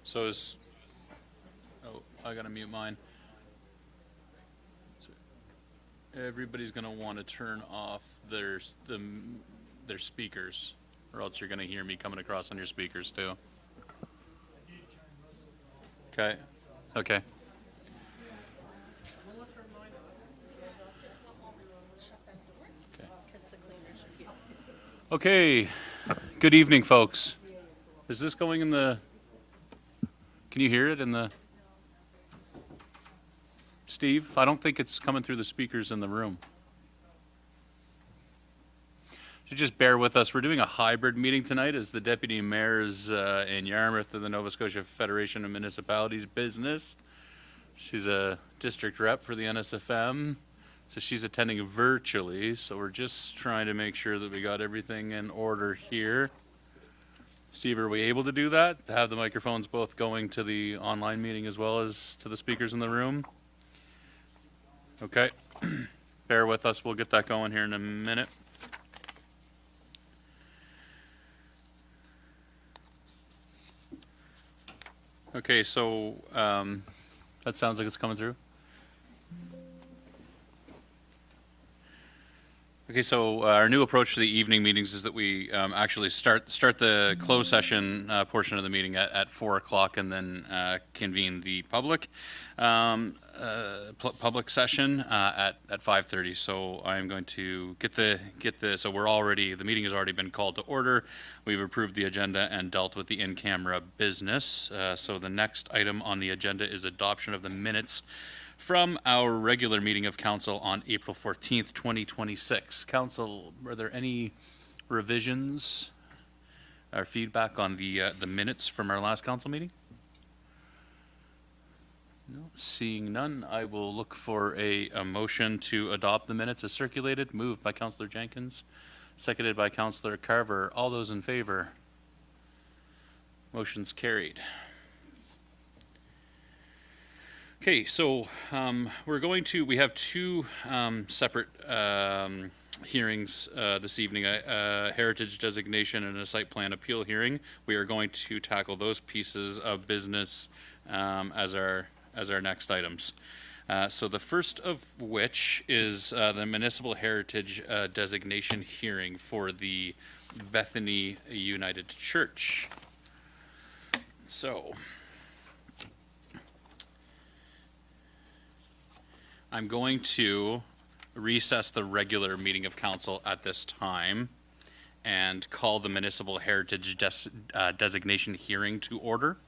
So is, oh, I gotta mute mine. So everybody's gonna want to turn off their speakers, or else you're gonna hear me coming across on your speakers too. Okay. Okay. Okay. Good evening, folks. Is this going in the? Can you hear it in the? Steve, I don't think it's coming through the speakers in the room. So just bear with us. We're doing a hybrid meeting tonight as the deputy mayor is in Yarmouth of the Nova Scotia Federation of Municipalities business. She's a district rep for the NSFM, so she's attending virtually. So we're just trying to make sure that we got everything in order here. Steve, are we able to do that? To have the microphones both going to the online meeting as well as to the speakers in the room? Okay. Bear with us. We'll get that going here in a minute. Okay, so that sounds like it's coming through. Okay, so our new approach to the evening meetings is that we actually start the closed session portion of the meeting at 4 o'clock and then convene the public public session at 5:30. So I'm going to get the so the meeting has already been called to order. We've approved the agenda and dealt with the in-camera business. So the next item on the agenda is adoption of the minutes from our regular meeting of council on April 14th, 2026. Council, are there any revisions or feedback on the minutes from our last council meeting? No, seeing none, I will look for a motion to adopt the minutes as circulated. Moved by Councillor Jenkins, seconded by Councillor Carver. All those in favor? Motion's carried. Okay, so we have two separate hearings this evening, a heritage designation and a site plan appeal hearing. We are going to tackle those pieces of business as our next items. So the first of which is the Municipal Heritage designation hearing for the Bethany United Church. So I'm going to recess the regular meeting of council at this time and call the Municipal Heritage designation hearing to order.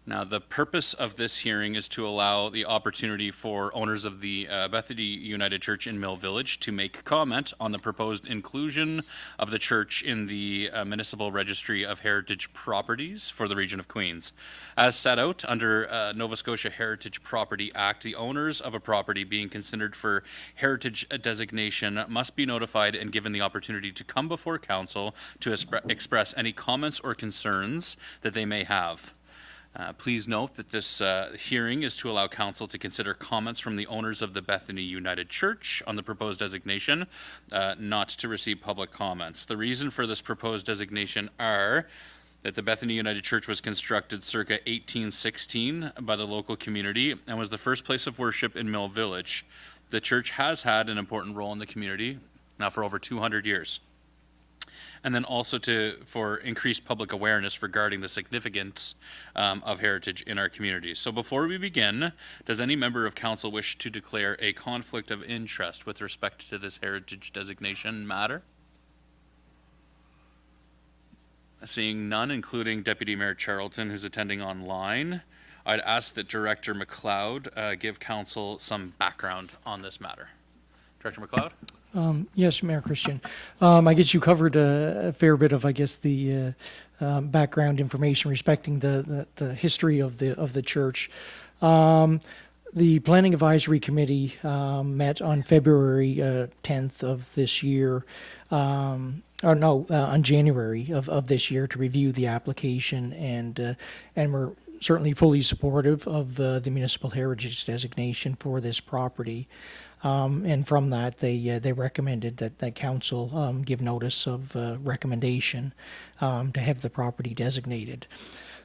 Now, the purpose of this hearing is to allow the opportunity for owners of the Bethany United Church in Mill Village to make comment on the proposed inclusion of the church in the Municipal Registry of Heritage Properties for the region of Queens. As set out under Nova Scotia Heritage Property Act, the owners of a property being considered for heritage designation must be notified and given the opportunity to come before council to express any comments or concerns that they may have. Please note that this hearing is to allow council to consider comments from the owners of the Bethany United Church on the proposed designation, not to receive public comments. The reason for this proposed designation are that the Bethany United Church was constructed circa 1816 by the local community and was the first place of worship in Mill Village. The church has had an important role in the community now for over 200 years. And then also for increased public awareness regarding the significance of heritage in our community. So before we begin, does any member of council wish to declare a conflict of interest with respect to this heritage designation matter? Seeing none, including Deputy Mayor Charlton, who's attending online, I'd ask that Director McLeod give council some background on this matter. Director McLeod? Yes, Mayor Christian. I guess you covered a fair bit of, the background information respecting the history of the church. The Planning Advisory Committee met on February 10th of this year, on January of this year to review the application, and we're certainly fully supportive of the municipal heritage designation for this property. And from that, they recommended that council give notice of recommendation to have the property designated.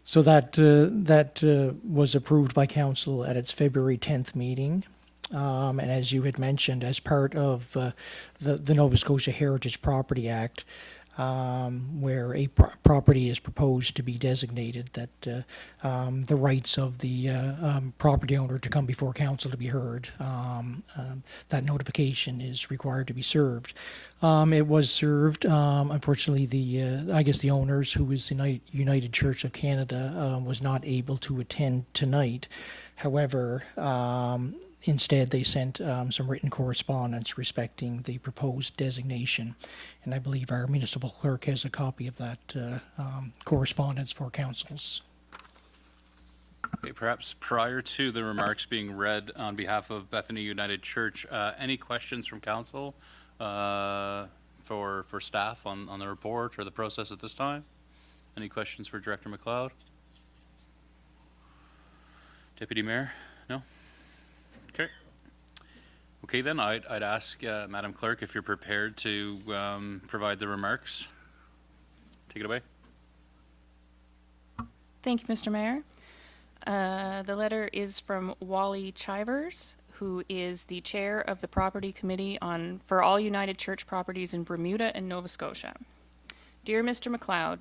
So that was approved by council at its February 10th meeting. And as you had mentioned, as part of the Nova Scotia Heritage Property Act, where a property is proposed to be designated, that the rights of the property owner to come before council to be heard, that notification is required to be served. It was served. Unfortunately, I guess the owners, who is the United Church of Canada, was not able to attend tonight. However, instead, they sent some written correspondence respecting the proposed designation, and I believe our municipal clerk has a copy of that correspondence for councils. Okay, perhaps prior to the remarks being read on behalf of Bethany United Church, any questions from council for staff on the report or the process at this time? Any questions for Director McLeod? Deputy Mayor? No? Okay. Okay, then I'd ask Madam Clerk if you're prepared to provide the remarks. Take it away. Thank you, Mr. Mayor. The letter is from Wally Chivers, who is the chair of the Property Committee for all United Church properties in Bermuda and Nova Scotia. Dear Mr. McLeod,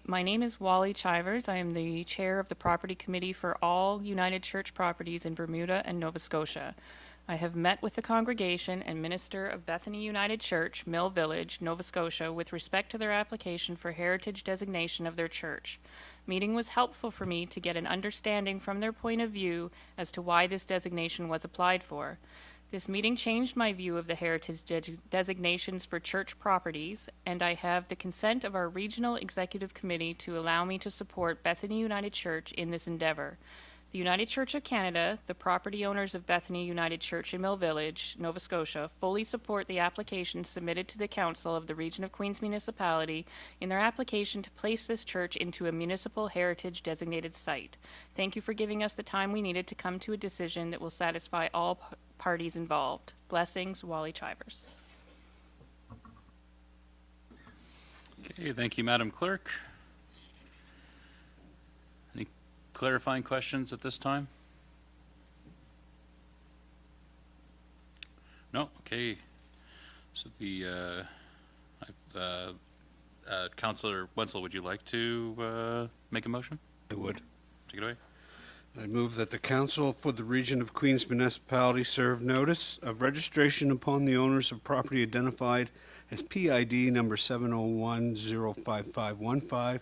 my name is Wally Chivers. I am the chair of the Property Committee for all United Church properties in Bermuda and Nova Scotia. I have met with the congregation and minister of Bethany United Church, Mill Village, Nova Scotia, with respect to their application for heritage designation of their church. Meeting was helpful for me to get an understanding from their point of view as to why this designation was applied for. This meeting changed my view of the heritage designations for church properties, and I have the consent of our regional executive committee to allow me to support Bethany United Church in this endeavor. The United Church of Canada, the property owners of Bethany United Church in Mill Village, Nova Scotia, fully support the application submitted to the Council of the Region of Queens Municipality in their application to place this church into a municipal heritage designated site. Thank you for giving us the time we needed to come to a decision that will satisfy all parties involved. Blessings, Wally Chivers. Okay, thank you, Madam Clerk. Any clarifying questions at this time? No? Okay. So the Councillor Wenzel, would you like to make a motion? I would. Take it away. I move that the Council for the Region of Queens Municipality serve notice of registration upon the owners of property identified as PID number 701-05515,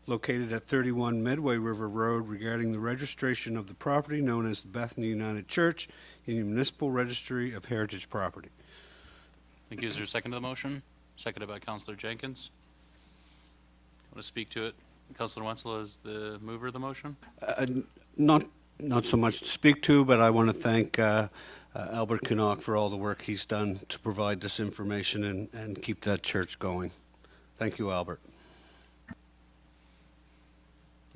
located at 31 Medway River Road, regarding the registration of the property known as the Bethany United Church in the Municipal Registry of Heritage Property. Thank you. Is there a second to the motion? Seconded by Councillor Jenkins. Want to speak to it? Councillor Wenzel is the mover of the motion. Not so much to speak to, but I want to thank Albert Canuck for all the work he's done to provide this information and keep that church going. Thank you, Albert.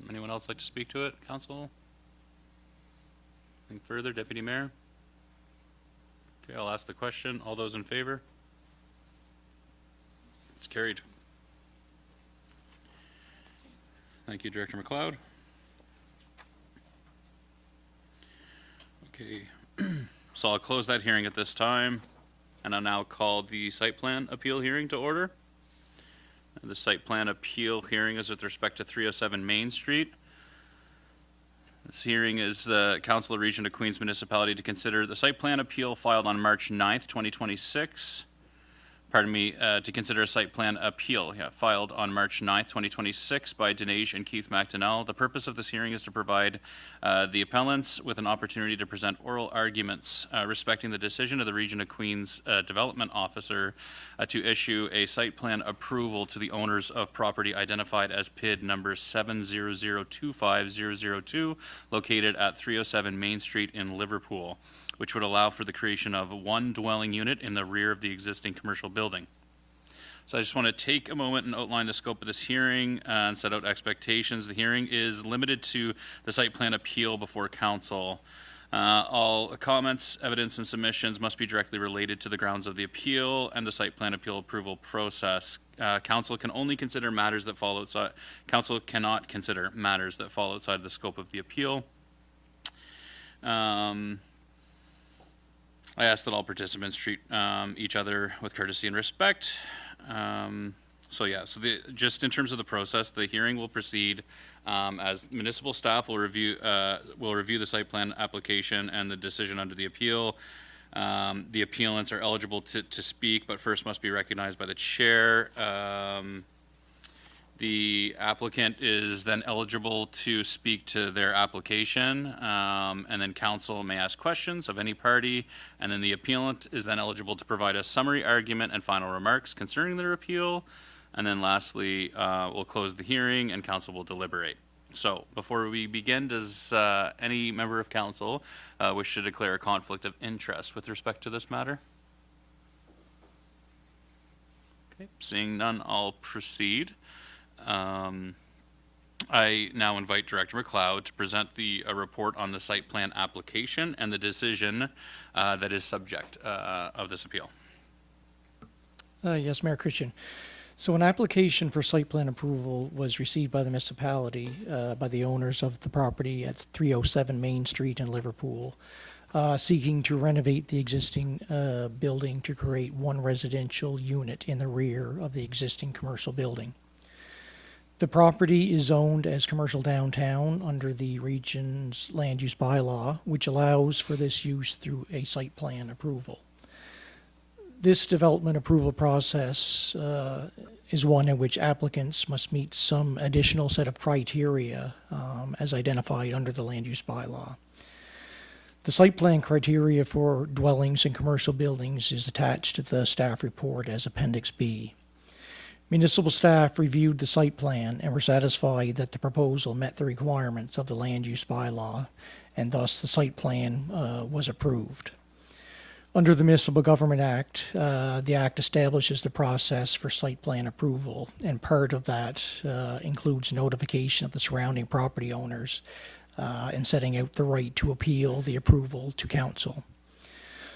Anyone else like to speak to it, Council? Anything further, Deputy Mayor? Okay, I'll ask the question. All those in favor? It's carried. Thank you, Director McLeod. Okay, so I'll close that hearing at this time, and I'll now call the site plan appeal hearing to order. And the site plan appeal hearing is with respect to 307 Main Street. This hearing is the Council of Region of Queens Municipality to consider the site plan appeal filed on March 9th, 2026. To consider a site plan appeal filed on March 9th, 2026 by Dinesh and Keith McDonnell. The purpose of this hearing is to provide the appellants with an opportunity to present oral arguments respecting the decision of the Region of Queens Development Officer to issue a site plan approval to the owners of property identified as PID number 700250002, located at 307 Main Street in Liverpool, which would allow for the creation of one dwelling unit in the rear of the existing commercial building. So I just want to take a moment and outline the scope of this hearing and set out expectations. The hearing is limited to the site plan appeal before council. All comments, evidence, and submissions must be directly related to the grounds of the appeal and the site plan appeal approval process. Council can only consider matters that fall outside. Council cannot consider matters that fall outside the scope of the appeal. I ask that all participants treat each other with courtesy and respect. Just in terms of the process, the hearing will proceed as municipal staff will review the site plan application and the decision under the appeal. The appealants are eligible to speak, but first must be recognized by the chair. The applicant is then eligible to speak to their application, and then council may ask questions of any party, and then the appealant is then eligible to provide a summary argument and final remarks concerning their appeal, and then lastly, we'll close the hearing and council will deliberate. So before we begin, does any member of council wish to declare a conflict of interest with respect to this matter? Okay, seeing none, I'll proceed. I now invite Director McLeod to present a report on the site plan application and the decision that is subject of this appeal. Yes, Mayor Christian. So an application for site plan approval was received by the municipality, by the owners of the property at 307 Main Street in Liverpool, seeking to renovate the existing building to create one residential unit in the rear of the existing commercial building. The property is zoned as commercial downtown under the region's land use bylaw, which allows for this use through a site plan approval. This development approval process is one in which applicants must meet some additional set of criteria as identified under the land use bylaw. The site plan criteria for dwellings and commercial buildings is attached to the staff report as Appendix B. Municipal staff reviewed the site plan and were satisfied that the proposal met the requirements of the land use bylaw, and thus the site plan was approved. Under the Municipal Government Act, the Act establishes the process for site plan approval, and part of that includes notification of the surrounding property owners and setting out the right to appeal the approval to council.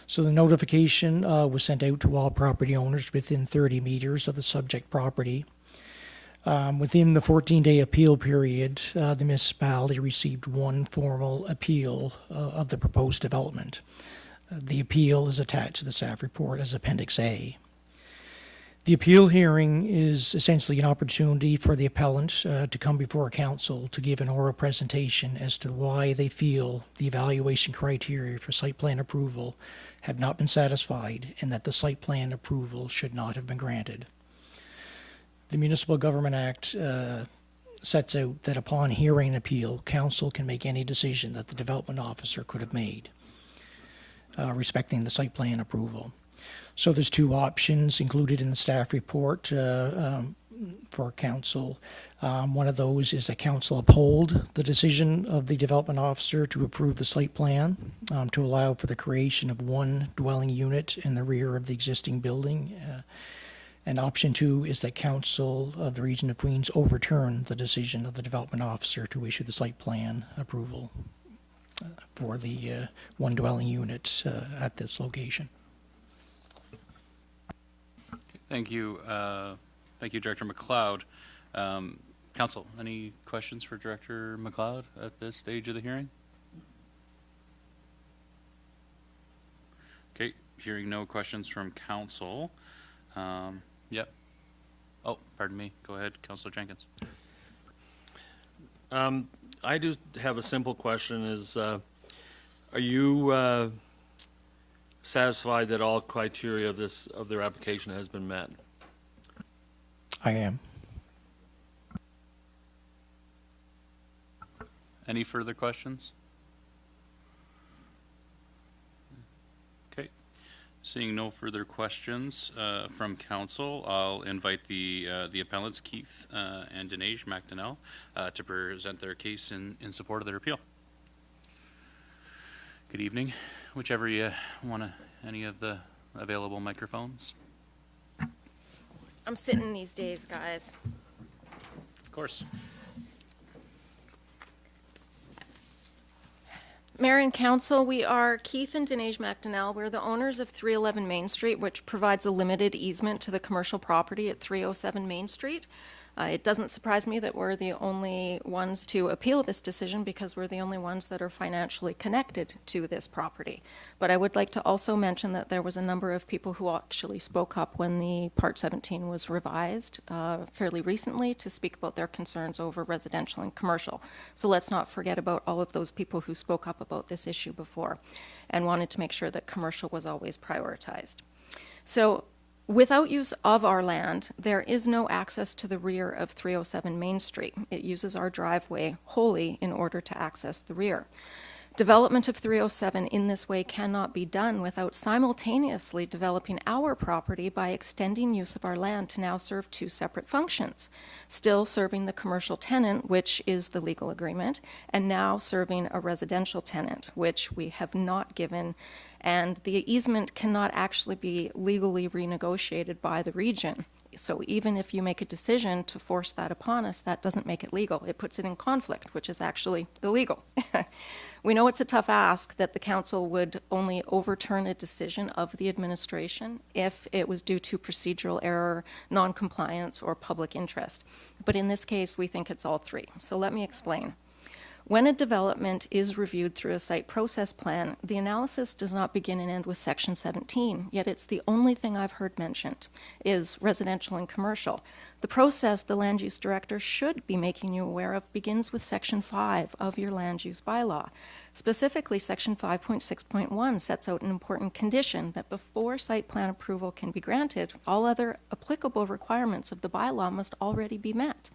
So the notification was sent out to all property owners within 30 meters of the subject property. Within the 14-day appeal period, the municipality received one formal appeal of the proposed development. The appeal is attached to the staff report as Appendix A. The appeal hearing is essentially an opportunity for the appellant to come before council to give an oral presentation as to why they feel the evaluation criteria for site plan approval have not been satisfied and that the site plan approval should not have been granted. The Municipal Government Act sets out that upon hearing an appeal, council can make any decision that the development officer could have made respecting the site plan approval. So there's two options included in the staff report for council. One of those is that council uphold the decision of the development officer to approve the site plan to allow for the creation of one dwelling unit in the rear of the existing building. And option two is that council of the region of Queens overturn the decision of the development officer to issue the site plan approval for the one dwelling unit at this location. Thank you. Thank you, Director McLeod. Council, any questions for Director McLeod at this stage of the hearing? Okay, hearing no questions from council. Yep. Oh, pardon me. Go ahead, Councilor Jenkins. I do have a simple question is, are you satisfied that all criteria of their application has been met? I am. Any further questions? Okay. Seeing no further questions from council, I'll invite the appellants, Keith and Dinesh McDonnell, to present their case in support of their appeal. Good evening. Whichever you want to, any of the available microphones. I'm sitting these days, guys. Of course. Mayor and Council, we are Keith and Dinesh McDonnell. We're the owners of 311 Main Street, which provides a limited easement to the commercial property at 307 Main Street. It doesn't surprise me that we're the only ones to appeal this decision because we're the only ones that are financially connected to this property. But I would like to also mention that there was a number of people who actually spoke up when the Part 17 was revised fairly recently to speak about their concerns over residential and commercial. So let's not forget about all of those people who spoke up about this issue before and wanted to make sure that commercial was always prioritized. So without use of our land, there is no access to the rear of 307 Main Street. It uses our driveway wholly in order to access the rear. Development of 307 in this way cannot be done without simultaneously developing our property by extending use of our land to now serve two separate functions. Still serving the commercial tenant, which is the legal agreement, and now serving a residential tenant, which we have not given, and the easement cannot actually be legally renegotiated by the region. So even if you make a decision to force that upon us, that doesn't make it legal. It puts it in conflict, which is actually illegal. We know it's a tough ask that the council would only overturn a decision of the administration if it was due to procedural error, non-compliance, or public interest. But in this case, we think it's all three. So let me explain. When a development is reviewed through a site process plan, the analysis does not begin and end with Section 17, yet it's the only thing I've heard mentioned, is residential and commercial. The process the land use director should be making you aware of begins with Section 5 of your land use bylaw. Specifically, Section 5.6.1 sets out an important condition that before site plan approval can be granted, all other applicable requirements of the bylaw must already be met.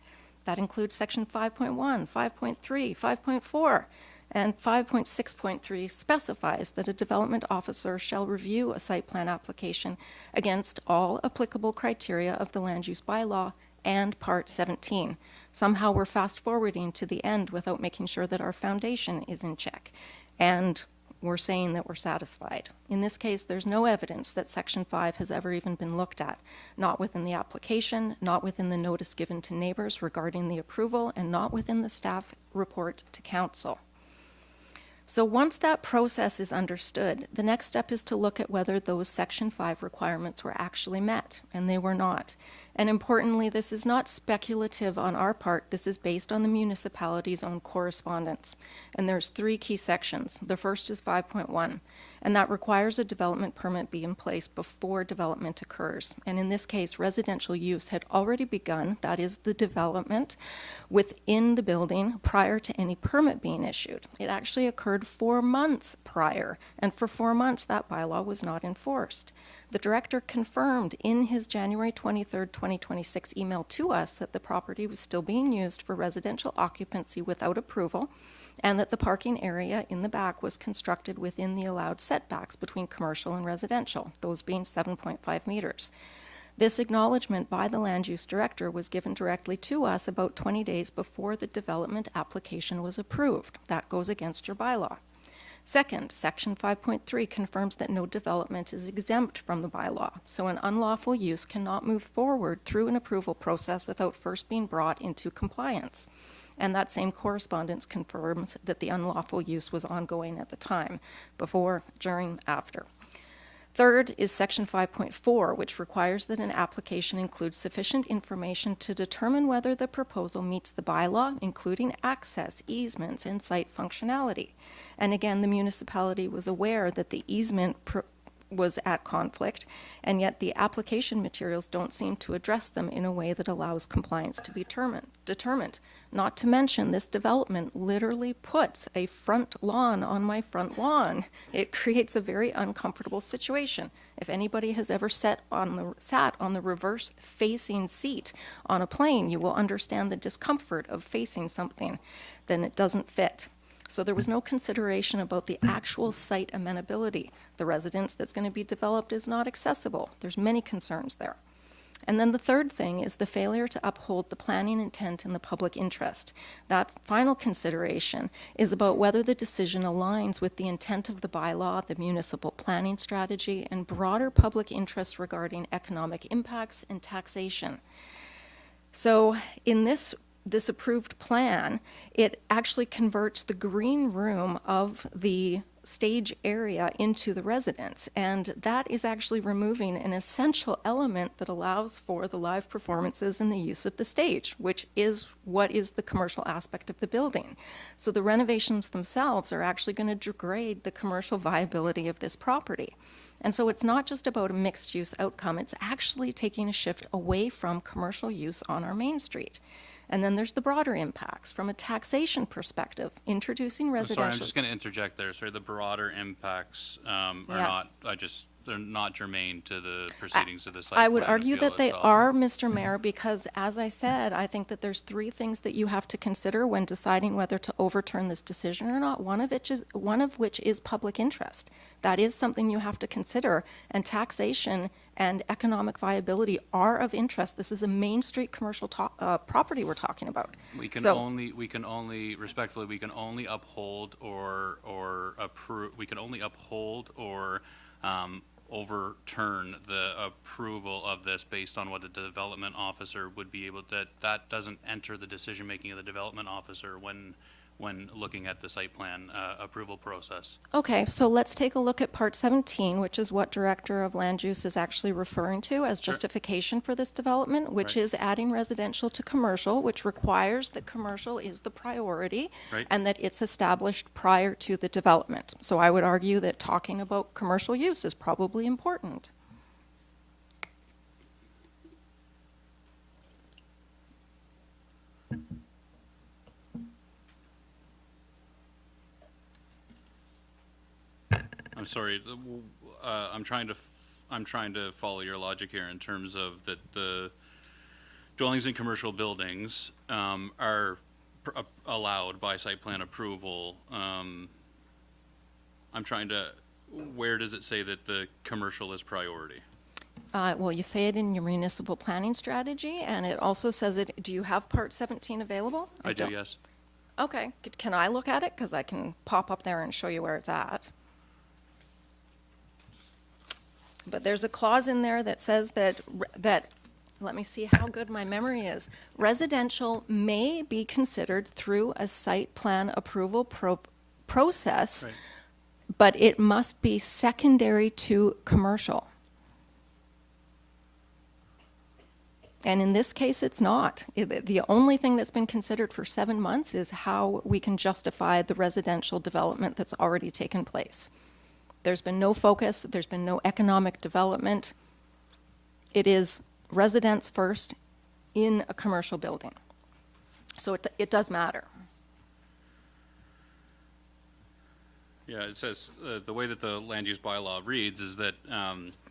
That includes Section 5.1, 5.3, 5.4, and 5.6.3 specifies that a development officer shall review a site plan application against all applicable criteria of the land use bylaw and Part 17. Somehow we're fast forwarding to the end without making sure that our foundation is in check. And we're saying that we're satisfied. In this case, there's no evidence that Section 5 has ever even been looked at, not within the application, not within the notice given to neighbors regarding the approval, and not within the staff report to council. So once that process is understood, the next step is to look at whether those Section 5 requirements were actually met, and they were not. And importantly, this is not speculative on our part. This is based on the municipality's own correspondence. And there's three key sections. The first is 5.1, and that requires a development permit be in place before development occurs. And in this case, residential use had already begun, that is the development, within the building prior to any permit being issued. It actually occurred 4 months prior, and for 4 months that bylaw was not enforced. The director confirmed in his January 23rd, 2026 email to us that the property was still being used for residential occupancy without approval, and that the parking area in the back was constructed within the allowed setbacks between commercial and residential, those being 7.5 meters. This acknowledgement by the land use director was given directly to us about 20 days before the development application was approved. That goes against your bylaw. Second, Section 5.3 confirms that no development is exempt from the bylaw, so an unlawful use cannot move forward through an approval process without first being brought into compliance. And that same correspondence confirms that the unlawful use was ongoing at the time, before, during, after. Third is Section 5.4, which requires that an application includes sufficient information to determine whether the proposal meets the bylaw, including access, easements, and site functionality. And again, the municipality was aware that the easement was at conflict, and yet the application materials don't seem to address them in a way that allows compliance to be determined. Not to mention, this development literally puts a front lawn on my front lawn. It creates a very uncomfortable situation. If anybody has ever sat on the reverse facing seat on a plane, you will understand the discomfort of facing something. Then it doesn't fit. So there was no consideration about the actual site amenability. The residence that's going to be developed is not accessible. There's many concerns there. And then the third thing is the failure to uphold the planning intent and the public interest. That final consideration is about whether the decision aligns with the intent of the bylaw, the municipal planning strategy, and broader public interests regarding economic impacts and taxation. So in this this approved plan, it actually converts the green room of the stage area into the residence. And that is actually removing an essential element that allows for the live performances and the use of the stage, which is what is the commercial aspect of the building. So the renovations themselves are actually going to degrade the commercial viability of this property. And so it's not just about a mixed-use outcome, it's actually taking a shift away from commercial use on our main street. And then there's the broader impacts from a taxation perspective, introducing I'm residential. sorry, I'm just going to interject there. Sorry, the broader impacts are Yeah. they're not germane to the proceedings of the site I would plan argue appeal that they itself. are, Mr. Mayor, because as I said, I think that there's three things that you have to consider when deciding whether to overturn this decision or not. One of which is public interest. That is something you have to consider, and taxation and economic viability are of interest. This is a Main Street commercial property we're talking about. We can So- only respectfully, we can only uphold or approve, we can only uphold or overturn the approval of this based on what the development officer would be able, that doesn't enter the decision-making of the development officer when looking at the site plan approval process. Okay, so let's take a look at Part 17, which is what Director of Land Use is actually referring to as Sure. justification for this development, which Right. is adding residential to commercial, which requires that commercial is the priority Right. and that it's established prior to the development. So I would argue that talking about commercial use is probably important. I'm sorry, I'm trying to follow your logic here in terms of that the dwellings in commercial buildings are allowed by site plan approval. I'm trying to, where does it say that the commercial is priority? Well, you say it in your municipal planning strategy, and it also says it, do you have Part 17 available? I do, don't. yes. Okay, can I look at it? Because I can pop up there and show you where it's at. But there's a clause in there that says that, let me see how good my memory is. Residential may be considered through a site plan approval process, Right. but it must be secondary to commercial. And in this case, it's not. The only thing that's been considered for 7 months is how we can justify the residential development that's already taken place. There's been no focus, there's been no economic development. It is residence first in a commercial building. So it does matter. Yeah, it says, the way that the land use bylaw reads is that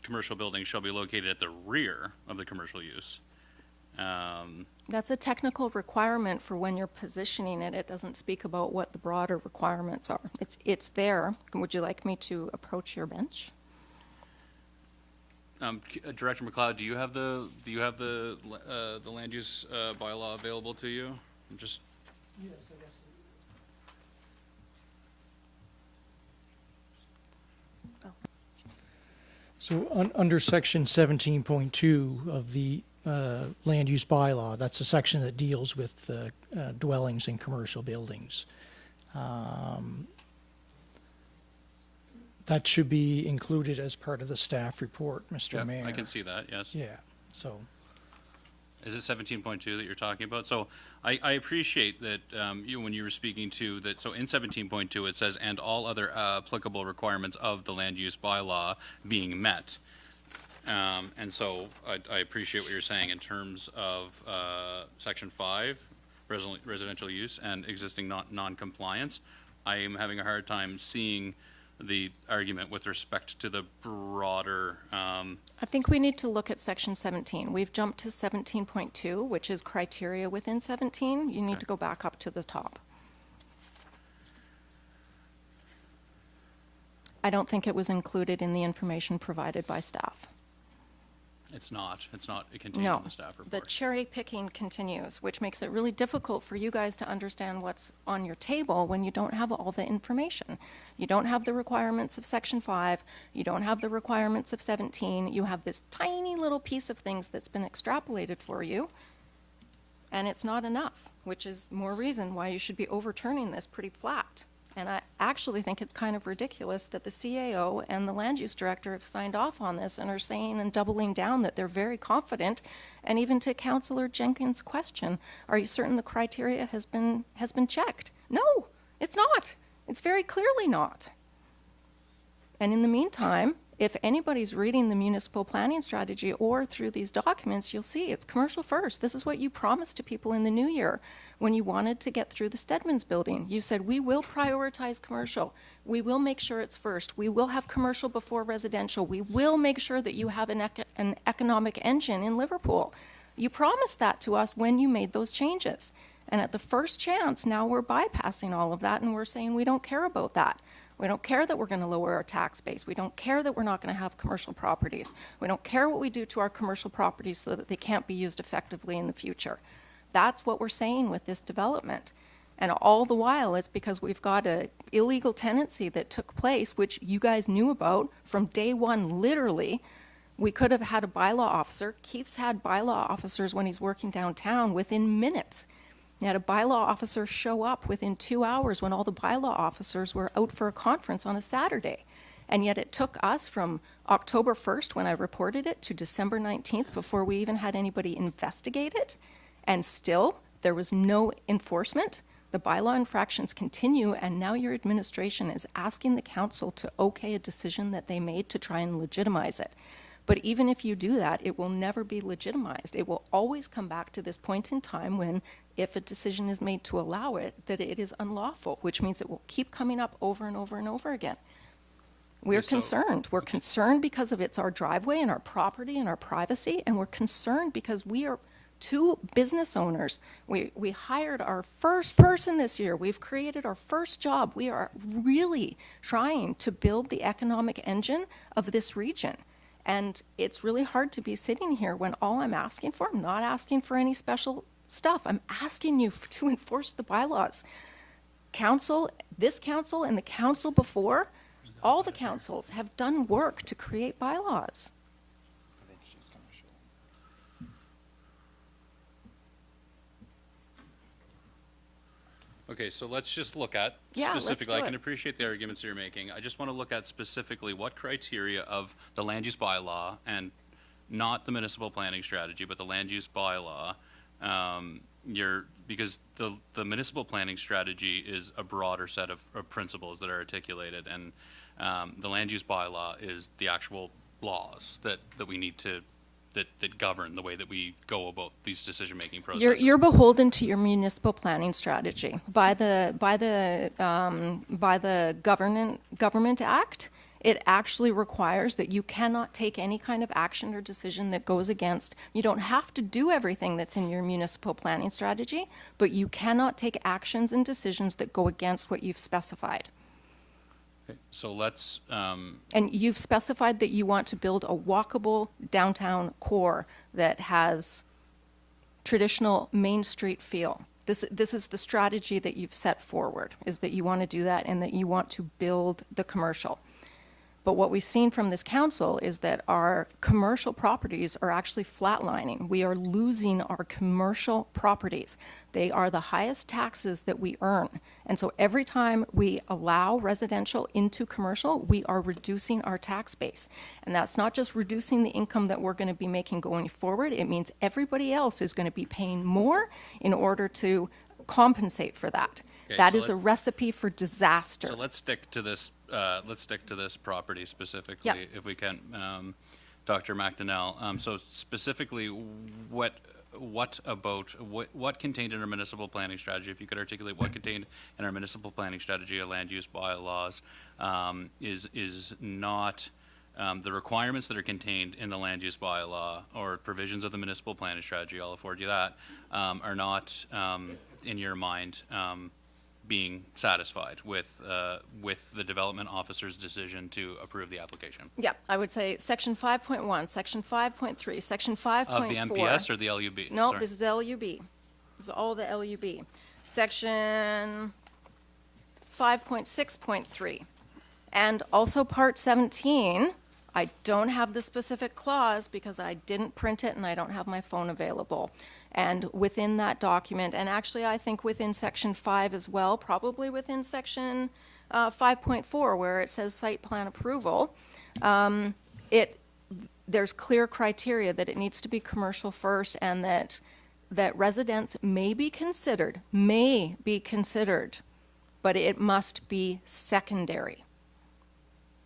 commercial buildings shall be located at the rear of the commercial use. That's a technical requirement for when you're positioning it. It doesn't speak about what the broader requirements are. It's there. Would you like me to approach your bench? Director McLeod, do you have the land use bylaw available to you? I'm just, So under section 17.2 of the land use bylaw, that's a section that deals with dwellings in commercial buildings. That should be included as part of the staff report, Mr. yeah, Mayor. I can see that, yes. Yeah, so, Is it 17.2 that you're talking about? So I appreciate that when you were speaking to that, so in 17.2 it says, and all other applicable requirements of the land use bylaw being met. And so I appreciate what you're saying in terms of section 5, residential use and existing non-compliance. I am having a hard time seeing the argument with respect to the broader, I think we need to look at section 17. We've jumped to 17.2, which is criteria within 17. You need Okay. to go back up to the top. I don't think it was included in the information provided by staff. it's not contained No, in the staff the report. cherry picking continues, which makes it really difficult for you guys to understand what's on your table when you don't have all the information. You don't have the requirements of section 5, you don't have the requirements of 17, you have this tiny little piece of things that's been extrapolated for you. and it's not enough, which is more reason why you should be overturning this pretty flat. And I actually think it's kind of ridiculous that the CAO and the land use director have signed off on this and are saying and doubling down that they're very confident. And even to Councillor Jenkins' question, are you certain the criteria has been checked? No, it's not. It's very clearly not. And in the meantime, if anybody's reading the municipal planning strategy or through these documents, you'll see it's commercial first. This is what you promised to people in the new year when you wanted to get through the Stedman's building. You said, we will prioritize commercial. We will make sure it's first. We will have commercial before residential. We will make sure that you have an economic engine in Liverpool. You promised that to us when you made those changes. And at the first chance, now we're bypassing all of that and we're saying we don't care about that. We don't care that we're going to lower our tax base. We don't care that we're not going to have commercial properties. We don't care what we do to our commercial properties so that they can't be used effectively in the future. That's what we're saying with this development. And all the while, it's because we've got an illegal tenancy that took place, which you guys knew about from day one, literally. We could have had a bylaw officer. Keith's had bylaw officers when he's working downtown within minutes. He had a bylaw officer show up within 2 hours when all the bylaw officers were out for a conference on a Saturday. And yet it took us from October 1st, when I reported it, to December 19th before we even had anybody investigate it. And still, there was no enforcement. The bylaw infractions continue, and now your administration is asking the council to okay a decision that they made to try and legitimize it. But even if you do that, it will never be legitimized. It will always come back to this point in time when, if a decision is made to allow it, that it is unlawful, which means it will keep coming up over and over and over again. We're Okay, so- concerned. We're concerned because of it's our driveway and our property and our privacy, and we're concerned because we are two business owners. We hired our first person this year. We've created our first job. We are really trying to build the economic engine of this region. And it's really hard to be sitting here when all I'm asking for, I'm not asking for any special stuff. I'm asking you to enforce the bylaws. Council, this council and the council before, all the councils have done work to create bylaws. Okay, so let's just look at Yeah, let's specifically, do I can it. appreciate the arguments you're making. I just want to look at specifically what criteria of the land use bylaw, and not the municipal planning strategy, but the land use bylaw, because the municipal planning strategy is a broader set of principles that are articulated, and the land use bylaw is the actual laws that we need to, that govern the way that we go about these decision-making processes. You're beholden to your municipal planning strategy. By the Government Act, it actually requires that you cannot take any kind of action or decision that goes against, you don't have to do everything that's in your municipal planning strategy, but you cannot take actions and decisions that go against what you've specified. Okay, so let's, And you've specified that you want to build a walkable downtown core that has traditional Main Street feel. This is the strategy that you've set forward, is that you want to do that and that you want to build the commercial. But what we've seen from this council is that our commercial properties are actually flatlining. We are losing our commercial properties. They are the highest taxes that we earn. And so every time we allow residential into commercial, we are reducing our tax base. And that's not just reducing the income that we're going to be making going forward. It means everybody else is going to be paying more in order to compensate for that. Okay, That so is a recipe for disaster. so let's stick to this, property specifically, Yeah. if we can, Dr. McDonnell. So specifically, what contained in our municipal planning strategy, if you could articulate what contained in our municipal planning strategy or land use bylaws, is not, the requirements that are contained in the land use bylaw or provisions of the municipal planning strategy, I'll afford you that, are not, in your mind, being satisfied with the development officer's decision to approve the application. Yeah, I would say section 5.1, section 5.3, section 5.4. Of the MPS or the LUB? No, Sorry. this is LUB. This is all the LUB. Section 5.6.3. And also part 17 I don't have the specific clause because I didn't print it and I don't have my phone available. And within that document, and actually I think within section 5 as well, probably within section 5.4 where it says site plan approval, there's clear criteria that it needs to be commercial first, and that residents may be considered, but it must be secondary.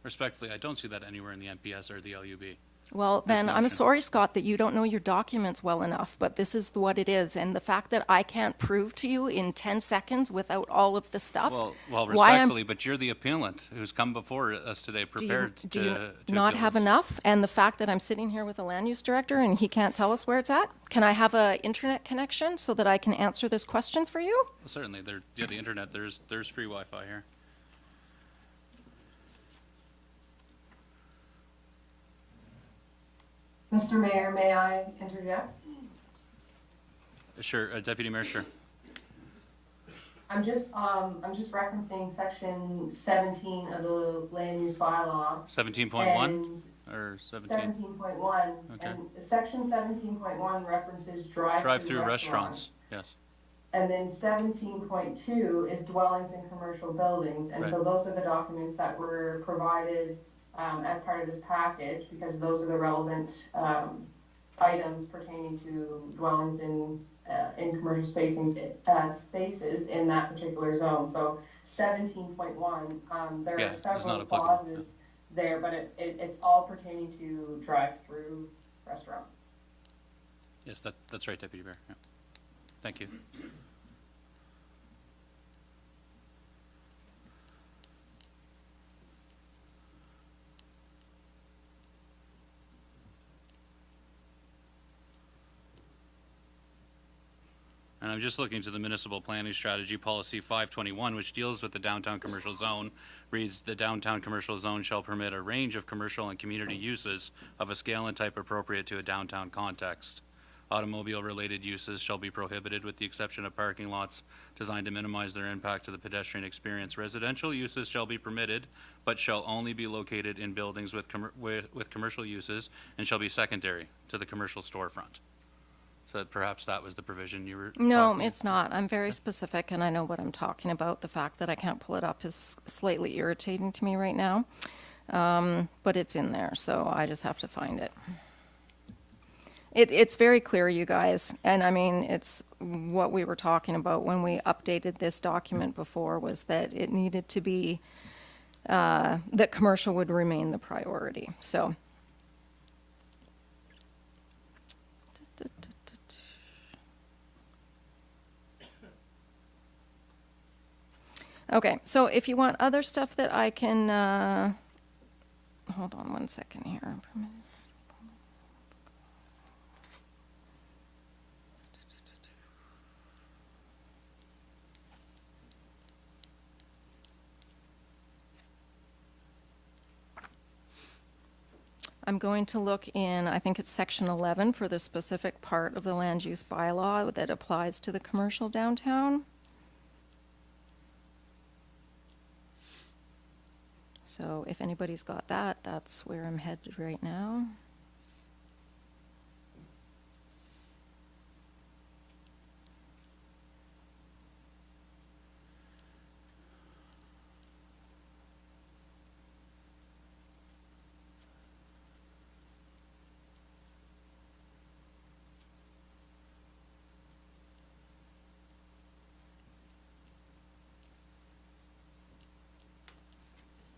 Respectfully, I don't see that anywhere in the NPS or the LUB. Well, This then I'm motion. sorry, Scott, that you don't know your documents well enough, but this is what it is. And the fact that I can't prove to you in 10 seconds without all of the stuff. Well, why I'm- respectfully, but you're the appellant who's come before us today Do you, prepared do you to not appeal have this. enough? And the fact that I'm sitting here with a land use director and he can't tell us where it's at? Can I have a internet connection so that I can answer this question for you? Well, certainly, the internet, there's free Wi-Fi here. Mr. Mayor, may I interject? Sure, Deputy Mayor, sure. I'm just referencing section 17 of the land use bylaw. 17.1 or 17? 17.1. Okay. And section 17.1 references drive-through Drive-through restaurants. restaurants, yes. And then 17.2 is dwellings in commercial buildings. And so those are the documents that were provided as part of this package, because those are the relevant items pertaining to dwellings in commercial spaces in that particular zone. So 17.1, there Yeah, are it's not several applicable. clauses there, but it's all pertaining to drive-through restaurants. Yes, that's right, Deputy Mayor. Yeah. Thank you. And I'm just looking to the municipal planning strategy policy 521, which deals with the downtown commercial zone, reads, "The downtown commercial zone shall permit a range of commercial and community uses of a scale and type appropriate to a downtown context. Automobile-related uses shall be prohibited with the exception of parking lots designed to minimize their impact to the pedestrian experience. Residential uses shall be permitted, but shall only be located in buildings with commercial uses and shall be secondary to the commercial storefront." So perhaps that was the provision you were No, talking- it's not. I'm very specific and I know what I'm talking about. The fact that I can't pull it up is slightly irritating to me right now. But it's in there, so I just have to find it. It's very clear, you guys, and I mean, it's what we were talking about when we updated this document before, was that it needed to be, that commercial would remain the priority, so. Okay, so if you want other stuff that I can, hold on one second here. I'm going to look in, I think it's section 11 for the specific part of the land use bylaw that applies to the commercial downtown. So if anybody's got that, that's where I'm headed right now.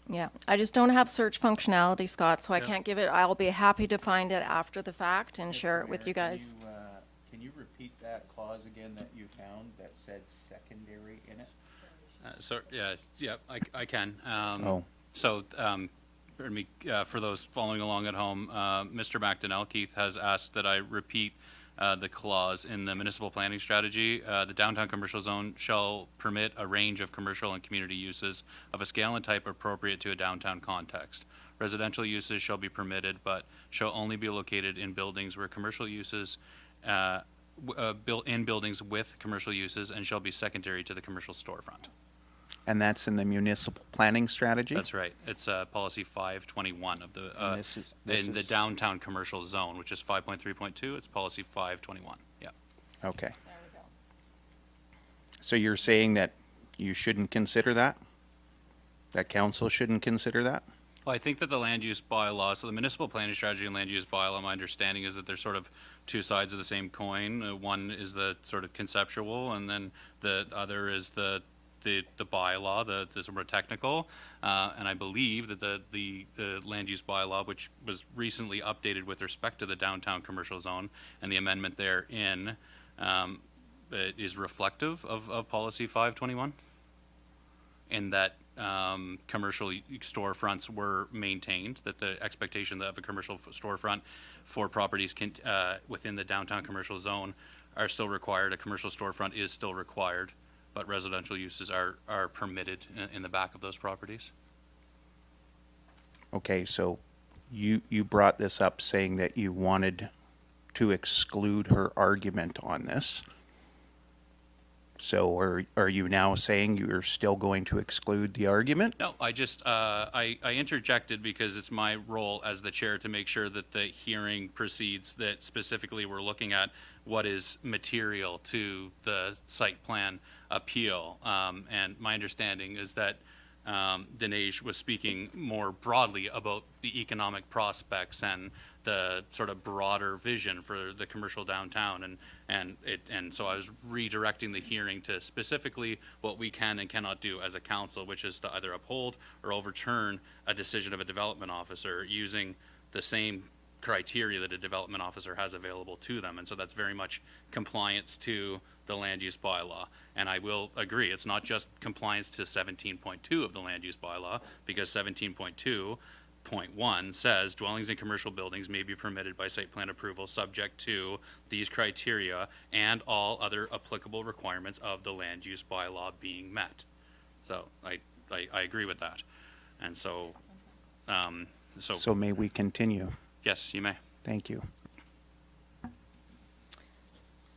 Yeah, I just don't have search functionality, Scott, so I can't give it. I'll be happy to find it after the fact and share it with you guys. Can you repeat that clause again that you found that said secondary in it? So, yeah, I can. Oh. So, pardon me, for those following along at home, Mr. McDonnell, Keith, has asked that I repeat the clause in the municipal planning strategy. The downtown commercial zone shall permit a range of commercial and community uses of a scale and type appropriate to a downtown context. Residential uses shall be permitted, but shall only be located in buildings where commercial uses, built in buildings with commercial uses, and shall be secondary to the commercial storefront. And that's in the municipal planning strategy? That's right. It's policy 521 of the, And this in the is- downtown commercial zone, which is 5.3.2. It's policy 521. Yeah. Okay. So you're saying that you shouldn't consider that? That council shouldn't consider that? Well, I think that the land use bylaw, so the municipal planning strategy and land use bylaw, my understanding is that they're sort of two sides of the same coin. One is the sort of conceptual, and then the other is the bylaw, the sort of technical. And I believe that the land use bylaw, which was recently updated with respect to the downtown commercial zone and the amendment therein, is reflective of policy 521, in that commercial storefronts were maintained, that the expectation of a commercial storefront for properties within the downtown commercial zone are still required. A commercial storefront is still required, but residential uses are permitted in the back of those properties. Okay, so you brought this up saying that you wanted to exclude her argument on this. So are you now saying you're still going to exclude the argument? No, I just, I interjected because it's my role as the chair to make sure that the hearing proceeds, that specifically we're looking at what is material to the site plan appeal. And my understanding is that Dinesh was speaking more broadly about the economic prospects and the sort of broader vision for the commercial downtown, and so I was redirecting the hearing to specifically what we can and cannot do as a council, which is to either uphold or overturn a decision of a development officer using the same criteria that a development officer has available to them. And so that's very much compliance to the land use bylaw. And I will agree, it's not just compliance to 17.2 of the land use bylaw, because 17.2.1 says dwellings in commercial buildings may be permitted by site plan approval subject to these criteria and all other applicable requirements of the land use bylaw being met. So I agree with that. And so, So may we continue? yes, you may. Thank you.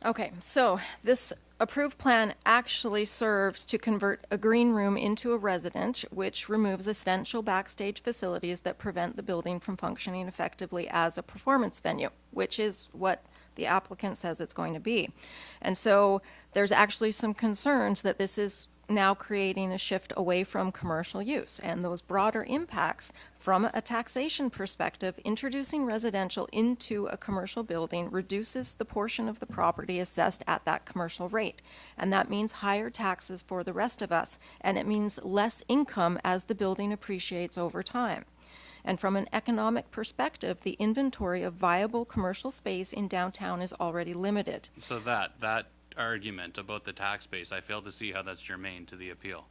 Okay, so this approved plan actually serves to convert a green room into a residence, which removes essential backstage facilities that prevent the building from functioning effectively as a performance venue, which is what the applicant says it's going to be. And so there's actually some concerns that this is now creating a shift away from commercial use, and those broader impacts from a taxation perspective, introducing residential into a commercial building reduces the portion of the property assessed at that commercial rate. And that means higher taxes for the rest of us, and it means less income as the building appreciates over time. And from an economic perspective, the inventory of viable commercial space in downtown is already limited. So that argument about the tax base, I fail to see how that's germane to the appeal.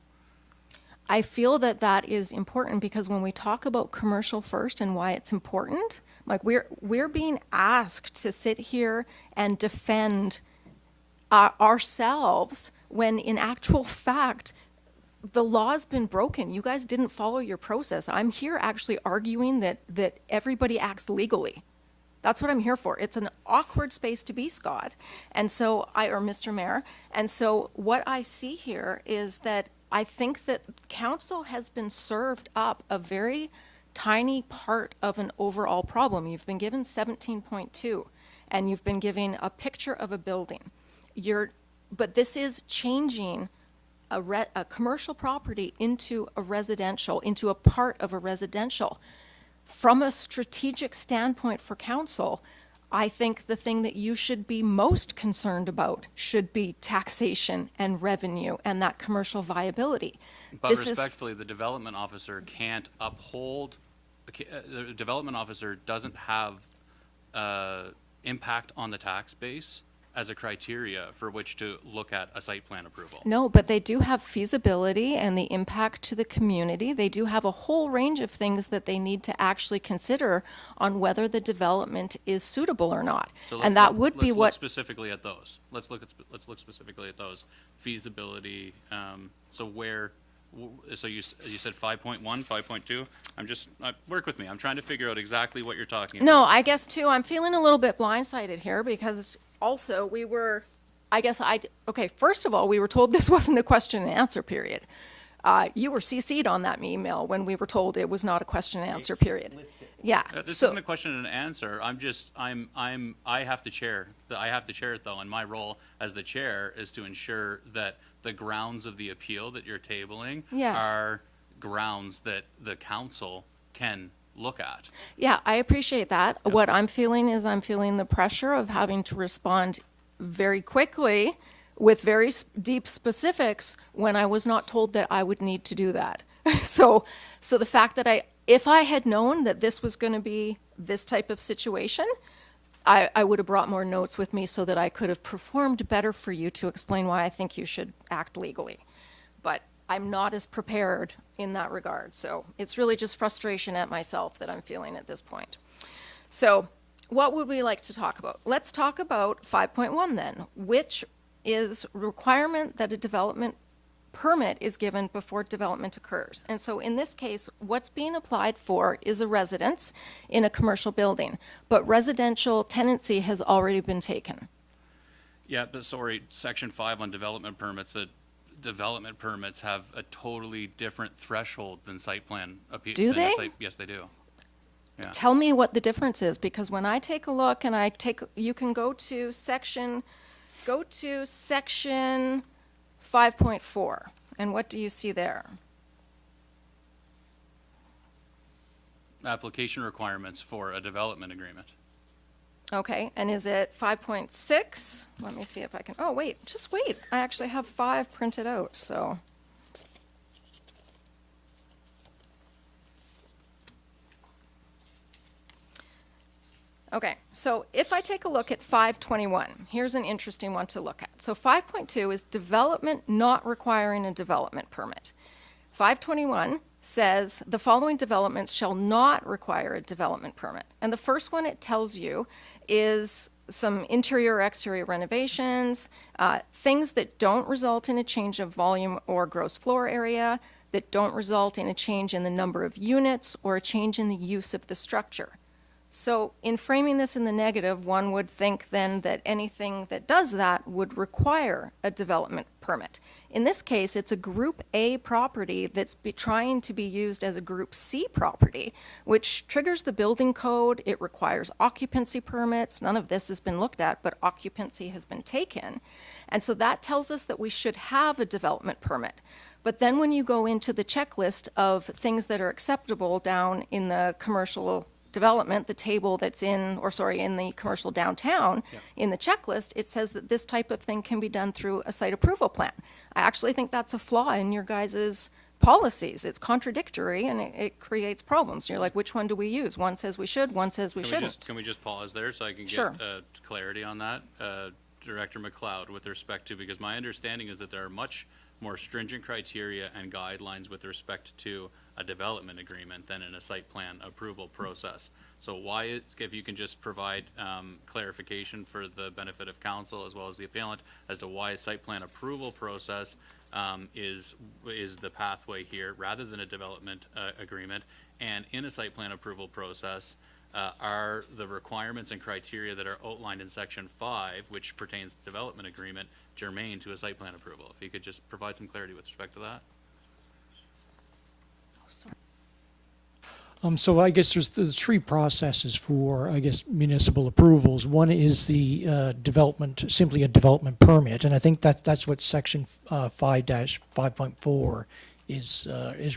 I feel that that is important because when we talk about commercial first and why it's important, like we're being asked to sit here and defend ourselves when in actual fact, the law's been broken. You guys didn't follow your process. I'm here actually arguing that everybody acts legally. That's what I'm here for. It's an awkward space to be, Scott. And so or Mr. Mayor. And so what I see here is that I think that council has been served up a very tiny part of an overall problem. You've been given 17.2 and you've been given a picture of a building. But this is changing a commercial property into a residential, into a part of a residential. From a strategic standpoint for council, I think the thing that you should be most concerned about should be taxation and revenue and that commercial viability. But respectfully, the development officer can't uphold, the development officer doesn't have impact on the tax base as a criteria for which to look at a site plan approval. No, but they do have feasibility and the impact to the community. They do have a whole range of things that they need to actually consider on whether the development is suitable or not. So And that would be let's what. look specifically at those. Let's look specifically at those. Feasibility, so where, so you said 5.1, 5.2? Work with me. I'm trying to figure out exactly what you're talking about. No, I guess too, I'm feeling a little bit blindsided here because also okay, first of all, we were told this wasn't a question and answer period. You were CC'd on that email when we were told it was not a question and answer period. Yeah. This so- isn't a question and answer. I have to chair. I have to chair it though, and my role as the chair is to ensure that the grounds of the appeal that you're tabling Yes. are grounds that the council can look at. Yeah, I appreciate that. What I'm feeling is I'm feeling the pressure of having to respond very quickly with very deep specifics when I was not told that I would need to do that. So the fact that if I had known that this was going to be this type of situation, I would have brought more notes with me so that I could have performed better for you to explain why I think you should act legally. But I'm not as prepared in that regard. So it's really just frustration at myself that I'm feeling at this point. So what would we like to talk about? Let's talk about 5.1 then, which is requirement that a development permit is given before development occurs. And so in this case, what's being applied for is a residence in a commercial building, but residential tenancy has already been taken. Yeah, but sorry, section 5 on development permits, the development permits have a totally different threshold than site plan appeal. Do they? Yes, they do. Yeah. Tell me what the difference is, because when I take a look and you can go to section 5.4, and what do you see there? Application requirements for a development agreement. Okay, and is it 5.6? Let me see if I can, oh, wait, just wait. I actually have 5 printed out, so. Okay, so if I take a look at 521, here's an interesting one to look at. So 5.2 is development not requiring a development permit. 521 says the following developments shall not require a development permit. And the first one it tells you is some interior or exterior renovations, things that don't result in a change of volume or gross floor area, that don't result in a change in the number of units or a change in the use of the structure. So in framing this in the negative, one would think then that anything that does that would require a development permit. In this case, it's a Group A property that's trying to be used as a Group C property, which triggers the building code. It requires occupancy permits. None of this has been looked at, but occupancy has been taken. And so that tells us that we should have a development permit. But then when you go into the checklist of things that are acceptable down in the commercial development, the table that's in the commercial downtown, in the checklist, it says that this type of thing can be done through a site approval plan. I actually think that's a flaw in your guys' policies. It's contradictory and it creates problems. You're like, which one do we use? One says we should, one says we shouldn't. Can we just pause there so I can get Sure. clarity on that? Director McLeod, with respect to, because my understanding is that there are much more stringent criteria and guidelines with respect to a development agreement than in a site plan approval process. So why, if you can just provide clarification for the benefit of council as well as the appellant as to why a site plan approval process is the pathway here rather than a development agreement, and in a site plan approval process, are the requirements and criteria that are outlined in section 5, which pertains to development agreement, germane to a site plan approval? If you could just provide some clarity with respect to that. So I guess there's 3 processes for, I guess, municipal approvals. One is the development, simply a development permit, and I think that's what section 5-5.4 is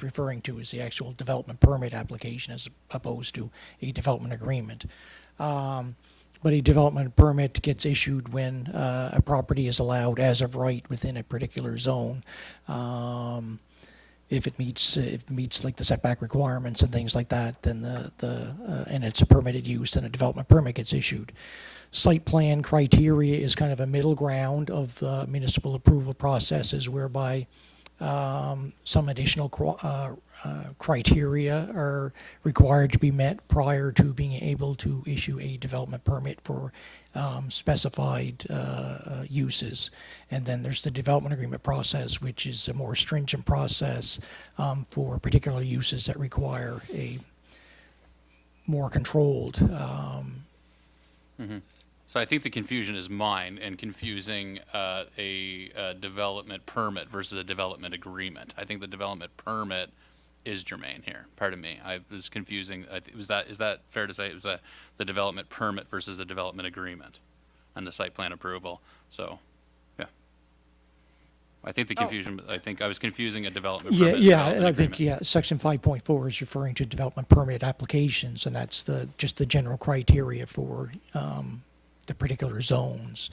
referring to, is the actual development permit application as opposed to a development agreement. But a development permit gets issued when a property is allowed as of right within a particular zone. If it meets like the setback requirements and things like that, then and it's a permitted use, then a development permit gets issued. Site plan criteria is kind of a middle ground of the municipal approval processes, whereby some additional criteria are required to be met prior to being able to issue a development permit for specified uses. And then there's the development agreement process, which is a more stringent process for particular uses that require a more controlled So I think the confusion is mine and confusing a development permit versus a development agreement. I think the development permit is germane here. Pardon me. I was confusing. Is that fair to say? It was the development permit versus the development agreement and the site plan approval. So, yeah. I think the confusion, I think I was confusing a development Yeah, permit. yeah, development I think, agreement. yeah, section 5.4 is referring to development permit applications, and that's just the general criteria for the particular zones.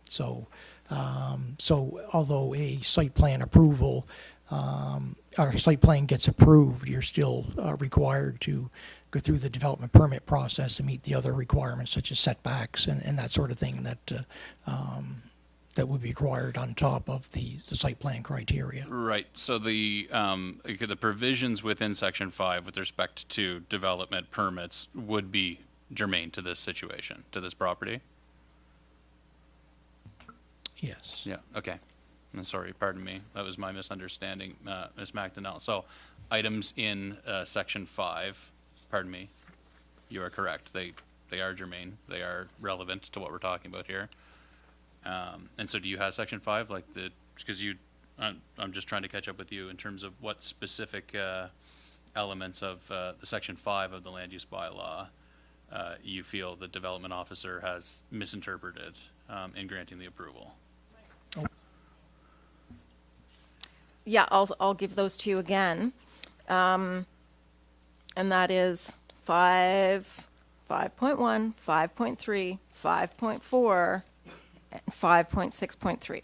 So although a site plan approval, or site plan gets approved, you're still required to go through the development permit process and meet the other requirements such as setbacks and that sort of thing that would be required on top of the site plan criteria. Right. So the provisions within Section 5 with respect to development permits would be germane to this situation, to this property? Yes. Yeah, okay. I'm sorry, pardon me. That was my misunderstanding, Ms. McDonnell. So items in Section 5, pardon me, you are correct. They are germane. They are relevant to what we're talking about here. And so do you have Section 5, like because I'm just trying to catch up with you in terms of what specific elements of the Section 5 of the land use bylaw you feel the development officer has misinterpreted in granting the approval? Yeah, I'll give those to you again. And that is 5.1, 5.3, 5.4, and 5.6.3.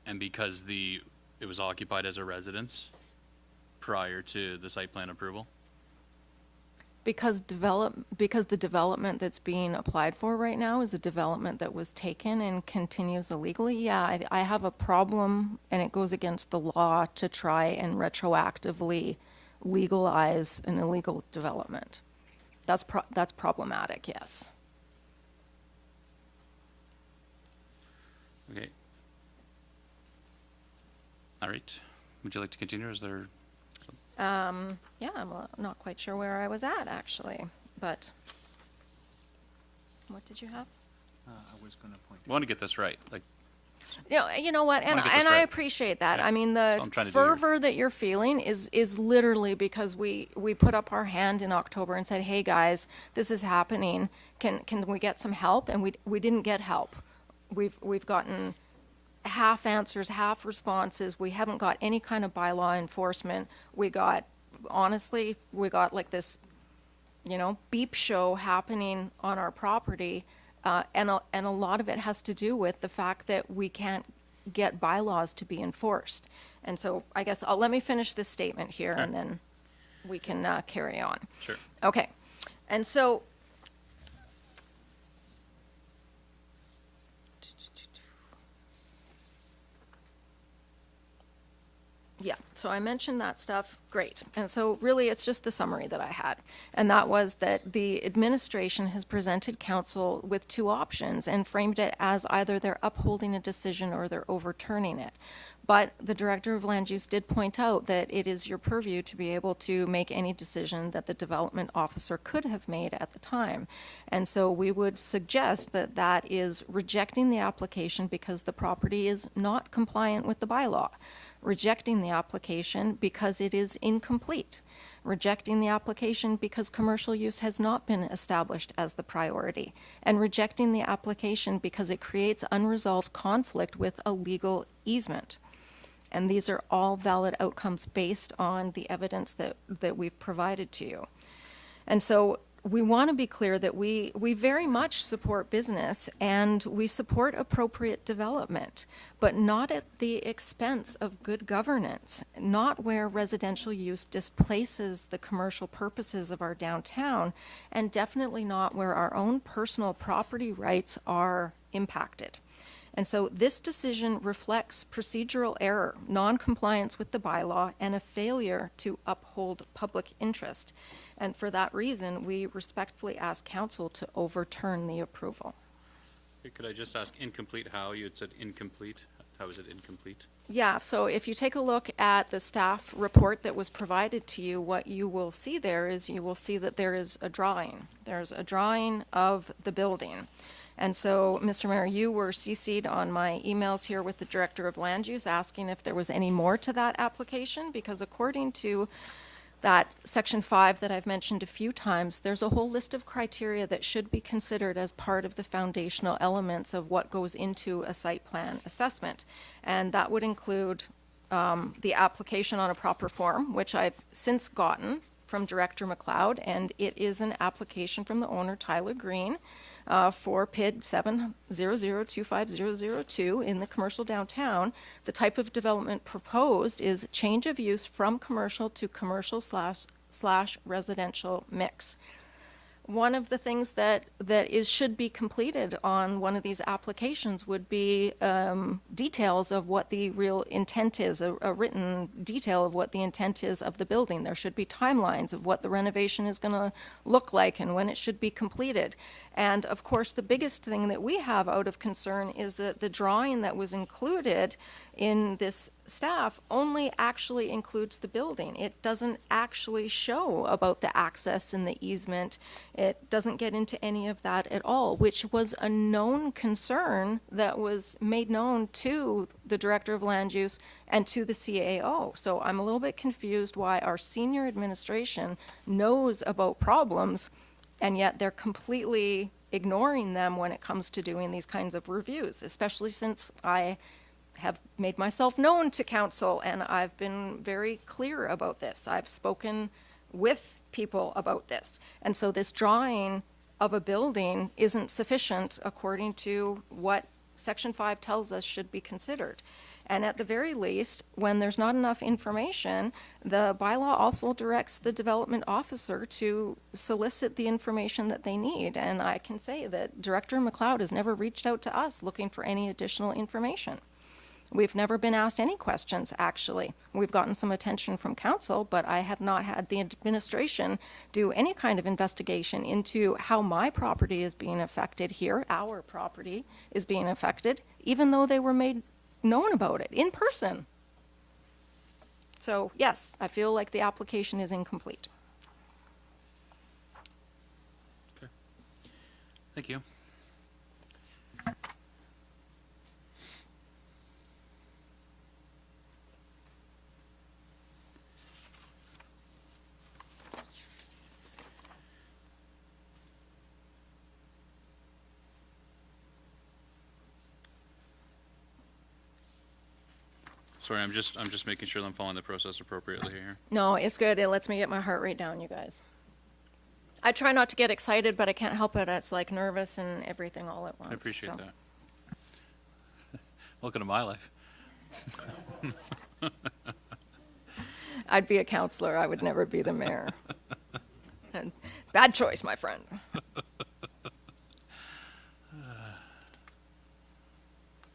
And because it was occupied as a residence prior to the site plan approval? Because the development that's being applied for right now is a development that was taken and continues illegally, yeah, I have a problem, and it goes against the law to try and retroactively legalize an illegal development. That's problematic, yes. Okay. All right. Would you like to continue, or is there? Yeah, I'm not quite sure where I was at, actually, but what did you have? I was going to point. I want to get this right. Like, You know what, and Wanna get this I right. appreciate that. Yeah, I mean, that's what I'm trying to do here. fervor that you're feeling is literally because we put up our hand in October and said, hey, guys, this is happening. Can we get some help? And we didn't get help. We've gotten half answers, half responses. We haven't got any kind of bylaw enforcement. Honestly, we got like this, beep show happening on our property. And a lot of it has to do with the fact that we can't get bylaws to be enforced. And so I guess let me finish this statement here and then we can carry on. sure. Okay. And so yeah, so I mentioned that stuff, great. And so really it's just the summary that I had. And that was that the administration has presented council with two options and framed it as either they're upholding a decision or they're overturning it. But the Director of Land Use did point out that it is your purview to be able to make any decision that the development officer could have made at the time. And so we would suggest that that is rejecting the application because the property is not compliant with the bylaw, rejecting the application because it is incomplete, rejecting the application because commercial use has not been established as the priority, and rejecting the application because it creates unresolved conflict with a legal easement. And these are all valid outcomes based on the evidence that we've provided to you. And so we want to be clear that we very much support business and we support appropriate development, but not at the expense of good governance, not where residential use displaces the commercial purposes of our downtown, and definitely not where our own personal property rights are impacted. And so this decision reflects procedural error, non-compliance with the bylaw, and a failure to uphold public interest. And for that reason, we respectfully ask council to overturn the approval. Okay, could I just ask incomplete how? You had said incomplete. How is it incomplete? Yeah, so if you take a look at the staff report that was provided to you, what you will see there is you will see that there is a drawing. There's a drawing of the building. And so, Mr. Mayor, you were CC'd on my emails here with the Director of Land Use asking if there was any more to that application, because according to that Section 5 that I've mentioned a few times, there's a whole list of criteria that should be considered as part of the foundational elements of what goes into a site plan assessment. And that would include the application on a proper form, which I've since gotten from Director McLeod, and it is an application from the owner, Tyler Green, for PID 700250002 in the commercial downtown. The type of development proposed is change of use from commercial to commercial slash residential mix. One of the things that should be completed on one of these applications would be details of what the real intent is, a written detail of what the intent is of the building. There should be timelines of what the renovation is going to look like and when it should be completed. And of course, the biggest thing that we have out of concern is that the drawing that was included in this staff only actually includes the building. It doesn't actually show about the access and the easement. It doesn't get into any of that at all, which was a known concern that was made known to the Director of Land Use and to the CAO. So I'm a little bit confused why our senior administration knows about problems and yet they're completely ignoring them when it comes to doing these kinds of reviews, especially since I have made myself known to council and I've been very clear about this. I've spoken with people about this. And so this drawing of a building isn't sufficient according to what Section 5 tells us should be considered. And at the very least, when there's not enough information, the bylaw also directs the development officer to solicit the information that they need. And I can say that Director McLeod has never reached out to us looking for any additional information. We've never been asked any questions, actually. We've gotten some attention from council, but I have not had the administration do any kind of investigation into how my property is being affected here, our property is being affected, even though they were made known about it in person. So yes, I feel like the application is incomplete. Okay. Thank you. Sorry, I'm just making sure that I'm following the process appropriately here. No, it's good. It lets me get my heart rate down, you guys. I try not to get excited, but I can't help it. It's like nervous and everything all at once. I appreciate so. that. Welcome to my life. I'd be a counselor. I would never be the mayor. And bad choice, my friend.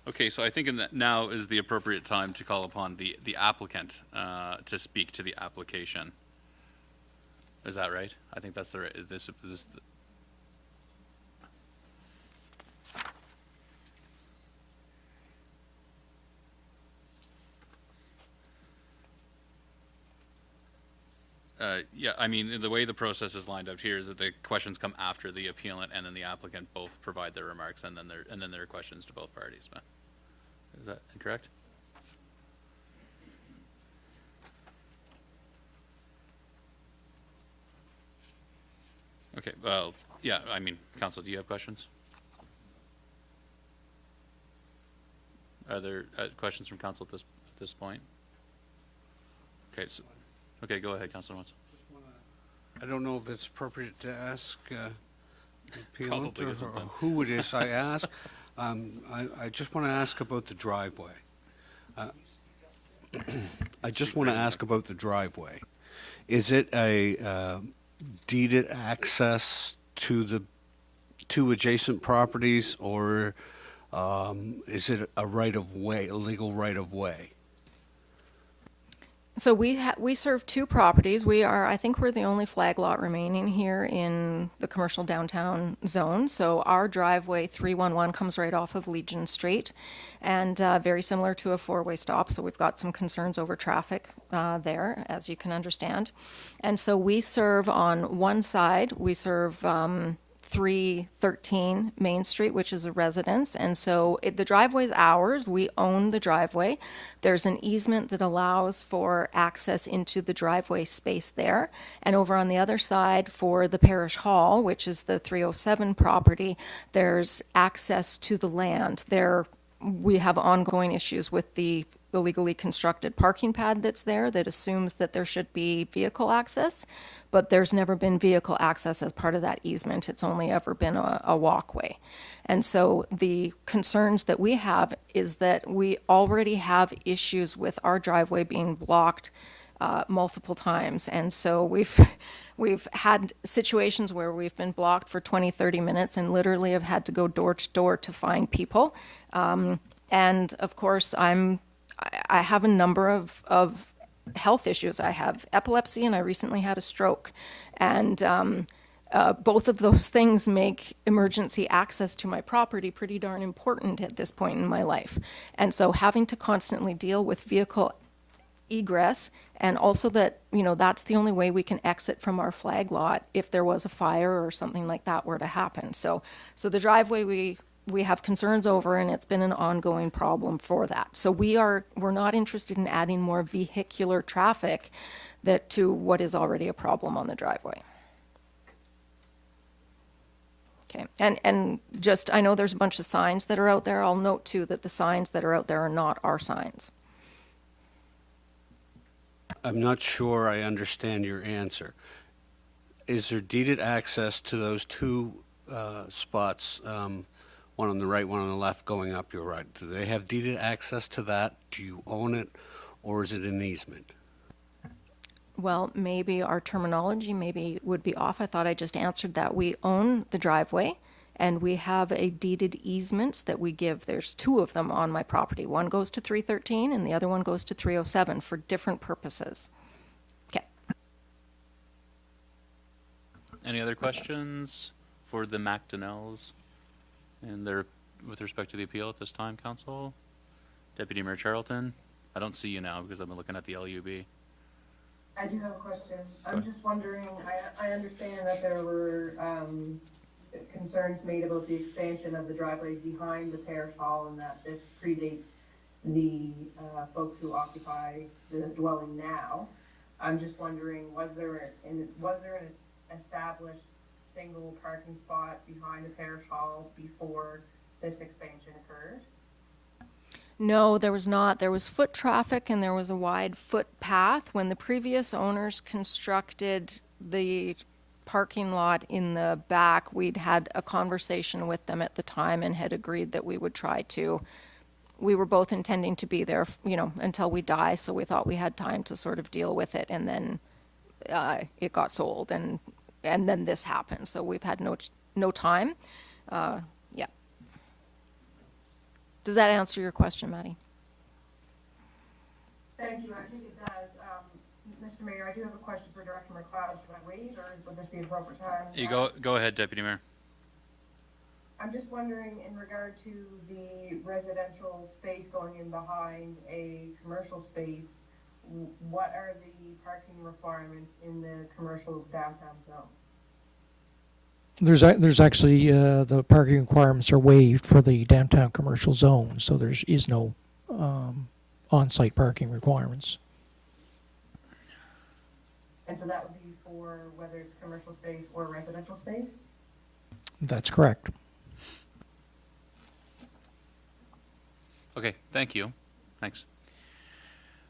Okay, so I think now is the appropriate time to call upon the applicant to speak to the application. Is that right? I think that's yeah, I mean, the way the process is lined up here is that the questions come after the appealant and then the applicant both provide their remarks and then there are questions to both parties. Is that incorrect? Okay, well, yeah, I mean, council, do you have questions? Are there questions from council at this point? Okay, so, okay, go ahead, Councilor Watson. I don't know if it's appropriate to ask the appealant Probably isn't, or then. who it is I ask. I just want to ask about the driveway. I just want to ask about the driveway. Is it a deeded access to the two adjacent properties, or Is it a right of way, a legal right of way? So we serve two properties. I think we're the only flag lot remaining here in the commercial downtown zone. So our driveway 311 comes right off of Legion Street, and very similar to a four-way stop. So we've got some concerns over traffic there, as you can understand. And so we serve on one side. We serve 313 Main Street, which is a residence. And so the driveway is ours. We own the driveway. There's an easement that allows for access into the driveway space there. And over on the other side for the parish hall, which is the 307 property, there's access to the land. We have ongoing issues with the illegally constructed parking pad that's there that assumes that there should be vehicle access, but there's never been vehicle access as part of that easement. It's only ever been a walkway. And so the concerns that we have is that we already have issues with our driveway being blocked multiple times. And so we've had situations where we've been blocked for 20, 30 minutes and literally have had to go door to door to find people. And of course, I have a number of health issues. I have epilepsy and I recently had a stroke. And both of those things make emergency access to my property pretty darn important at this point in my life. And so having to constantly deal with vehicle egress, and also that, that's the only way we can exit from our flag lot if there was a fire or something like that were to happen. So the driveway we have concerns over, and it's been an ongoing problem for that. So we're not interested in adding more vehicular traffic to what is already a problem on the driveway. Okay, and just, I know there's a bunch of signs that are out there. I'll note too that the signs that are out there are not our signs. I'm not sure I understand your answer. Is there deeded access to those two spots, one on the right, one on the left, going up your right? Do they have deeded access to that? Do you own it, or is it an easement? Well, maybe our terminology would be off. I thought I just answered that. We own the driveway, and we have a deeded easements that we give. There's two of them on my property. One goes to 313, and the other one goes to 307 for different purposes. Okay. Any other questions for the McDonnells and with respect to the appeal at this time, Council? Deputy Mayor Charlton? I don't see you now because I've been looking at the LUB. I do have a question. I'm just wondering, I understand that there were concerns made about the expansion of the driveway behind the parish hall and that this predates the folks who occupy the dwelling now. I'm just wondering, was there an established single parking spot behind the parish hall before this expansion occurred? No, there was not. There was foot traffic and there was a wide footpath. When the previous owners constructed the parking lot in the back, we'd had a conversation with them at the time and had agreed that we would we were both intending to be there, until we die. So we thought we had time to sort of deal with it. And then it got sold and then this happened. So we've had no time. Yeah. Does that answer your question, Maddie? Thank you. I think it does. Mr. Mayor, I do have a question for Director McLeod. Should I wait, or would this be the appropriate time? You go ahead, Deputy Mayor. I'm just wondering, in regard to the residential space going in behind a commercial space, what are the parking requirements in the commercial downtown zone? There's actually the parking requirements are waived for the downtown commercial zone, so there is no on-site parking requirements. And so that would be for whether it's commercial space or residential space? That's correct. Okay, thank you. Thanks.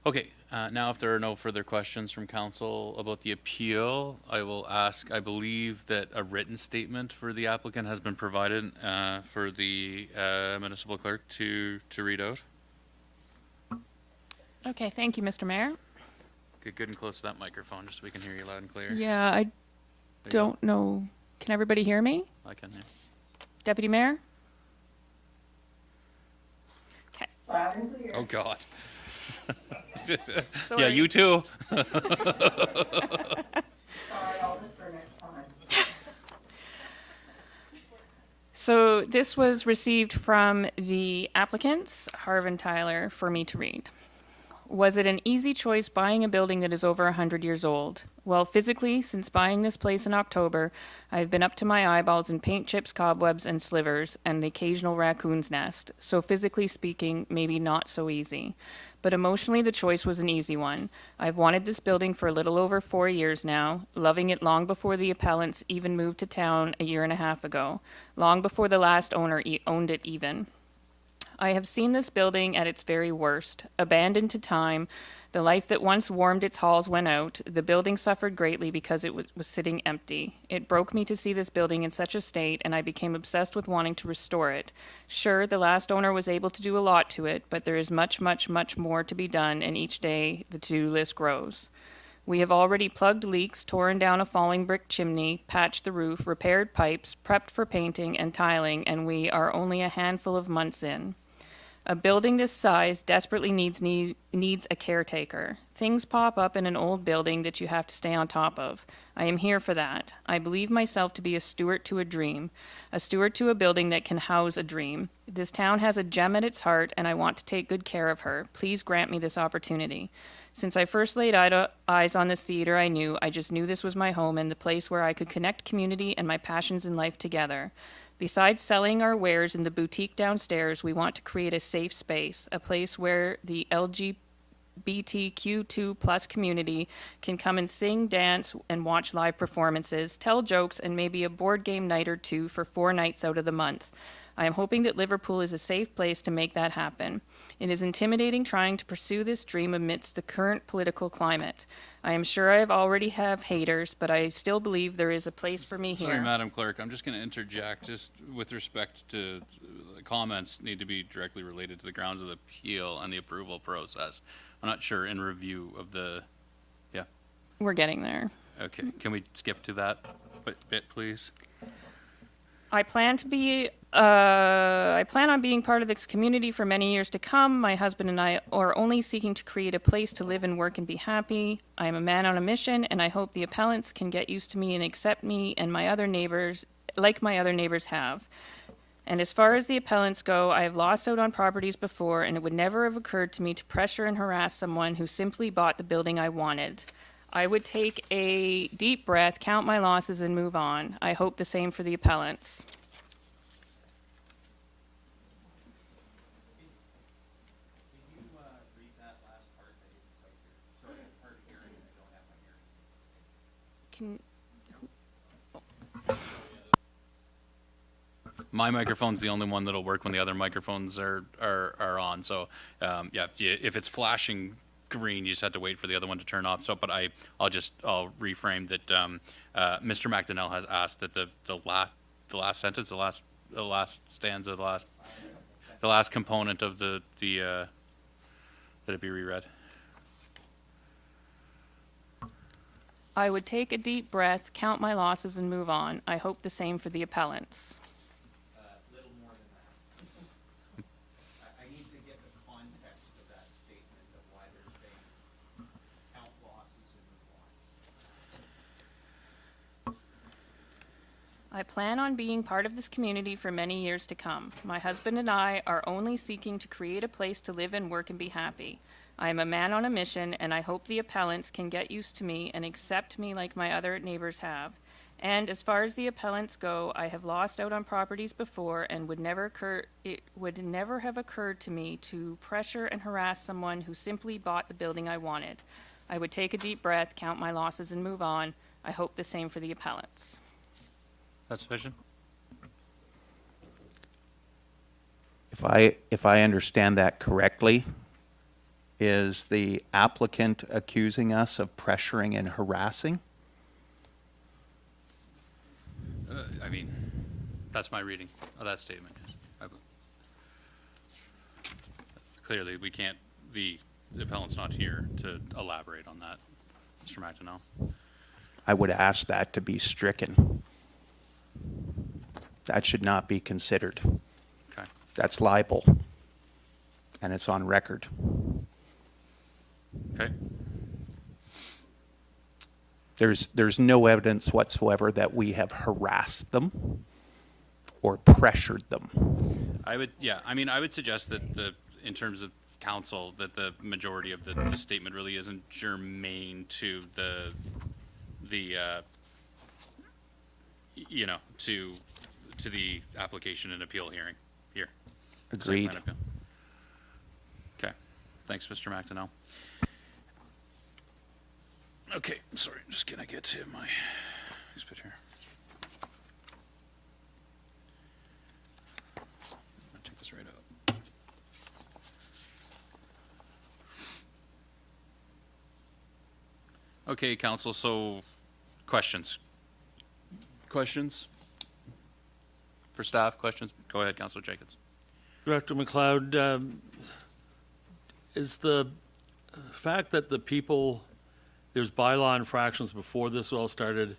Okay, now if there are no further questions from council about the appeal, I will ask, I believe that a written statement for the applicant has been provided for the municipal clerk to read out. Okay, thank you, Mr. Mayor. Get good and close to that microphone just so we can hear you loud and clear. Yeah, I There you don't know. Can everybody hear me? go. I can, yeah. Deputy Mayor? Loud and clear. Oh, God. Yeah, Sorry. you too. Sorry, I'll just for next time. So this was received from the applicants, Harvin Tyler, for me to read. Was it an easy choice buying a building that is over 100 years old? Well, physically, since buying this place in October, I've been up to my eyeballs in paint chips, cobwebs, and slivers, and the occasional raccoon's nest. So physically speaking, maybe not so easy. But emotionally, the choice was an easy one. I've wanted this building for a little over 4 years now, loving it long before the appellants even moved to town a year and a half ago, long before the last owner owned it even. I have seen this building at its very worst, abandoned to time. The life that once warmed its halls went out. The building suffered greatly because it was sitting empty. It broke me to see this building in such a state, and I became obsessed with wanting to restore it. Sure, the last owner was able to do a lot to it, but there is much, much, much more to be done, and each day the to-do list grows. We have already plugged leaks, torn down a falling brick chimney, patched the roof, repaired pipes, prepped for painting and tiling, and we are only a handful of months in. A building this size desperately needs a caretaker. Things pop up in an old building that you have to stay on top of. I am here for that. I believe myself to be a steward to a dream, a steward to a building that can house a dream. This town has a gem at its heart, and I want to take good care of her. Please grant me this opportunity. Since I first laid eyes on this theater, I just knew this was my home and the place where I could connect community and my passions in life together. Besides selling our wares in the boutique downstairs, we want to create a safe space, a place where the LGBTQ2 plus community can come and sing, dance, and watch live performances, tell jokes, and maybe a board game night or two for 4 nights out of the month. I am hoping that Liverpool is a safe place to make that happen. It is intimidating trying to pursue this dream amidst the current political climate. I am sure I already have haters, but I still believe there is a place for me here. Sorry, Madam Clerk, I'm just going to interject, just with respect to the comments need to be directly related to the grounds of the appeal and the approval process. I'm not sure in review of the, yeah, We're getting there. okay. Can we skip to that bit, please? I plan on being part of this community for many years to come. My husband and I are only seeking to create a place to live and work and be happy. I am a man on a mission, and I hope the appellants can get used to me and accept me and my other neighbors, like my other neighbors have. And as far as the appellants go, I have lost out on properties before, and it would never have occurred to me to pressure and harass someone who simply bought the building I wanted. I would take a deep breath, count my losses, and move on. I hope the same for the appellants. Can, My microphone's the only one that'll work when the other microphones are on. So, yeah, if it's flashing green, you just have to wait for the other one to turn off. So, but I'll reframe that. Mr. McDonnell has asked that the last sentence, the last stanza, the last component of that it be reread. I would take a deep breath, count my losses, and move on. I hope the same for the appellants. Little more than that. I need to get the context of that statement of why they're saying count losses and move on. I plan on being part of this community for many years to come. My husband and I are only seeking to create a place to live and work and be happy. I am a man on a mission, and I hope the appellants can get used to me and accept me like my other neighbors have. And as far as the appellants go, I have lost out on properties before, and it would never have occurred to me to pressure and harass someone who simply bought the building I wanted. I would take a deep breath, count my losses, and move on. I hope the same for the appellants. That's sufficient? If I understand that correctly, is the applicant accusing us of pressuring and harassing? I mean, that's my reading of that statement. Yes. Clearly, we can't, the appellant's not here to elaborate on that. Mr. McDonnell? I would ask that to be stricken. That should not be considered. Okay. That's libel. and it's on record. Okay. There's no evidence whatsoever that we have harassed them or pressured them. I would suggest that in terms of council, that the majority of the statement really isn't germane to to the application and appeal hearing here. Site Agreed. plan appeal. Okay, thanks, Mr. McDonnell. Okay, sorry, just gonna get to my next bit here. I'll take this right up. Okay, council, so questions? Questions? For staff, questions? Go ahead, Councilor Jacobs. Director McLeod, is the fact that there's bylaw infractions before this all started,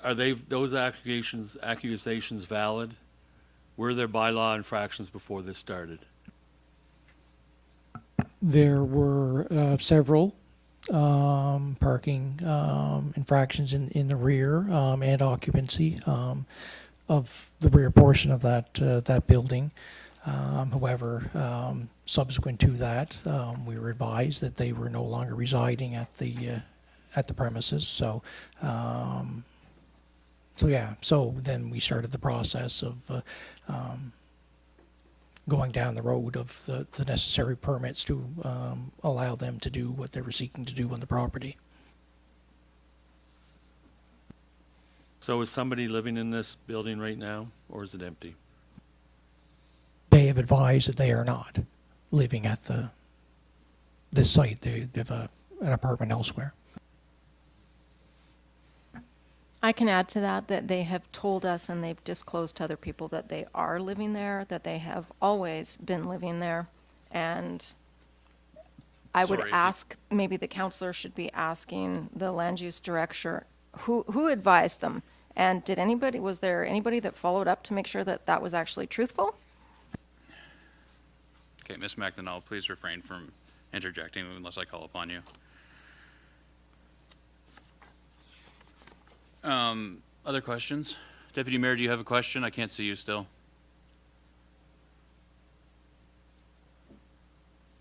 are those accusations valid? Were there bylaw infractions before this started? There were several parking infractions in the rear and occupancy of the rear portion of that building. However, subsequent to that, we were advised that they were no longer residing at the premises. So then we started the process of going down the road of the necessary permits to allow them to do what they were seeking to do on the property. So is somebody living in this building right now, or is it empty? They have advised that they are not living at this site. They have an apartment elsewhere. I can add to that they have told us and they've disclosed to other people that they are living there, that they have always been living there. And I would Sorry, ask, maybe the counselor should be asking the land use director, who advised them? And was there anybody that followed up to make sure that that was actually truthful? Okay, Ms. McDonnell, please refrain from interjecting unless I call upon you. Other questions? Deputy Mayor, do you have a question? I can't see you still.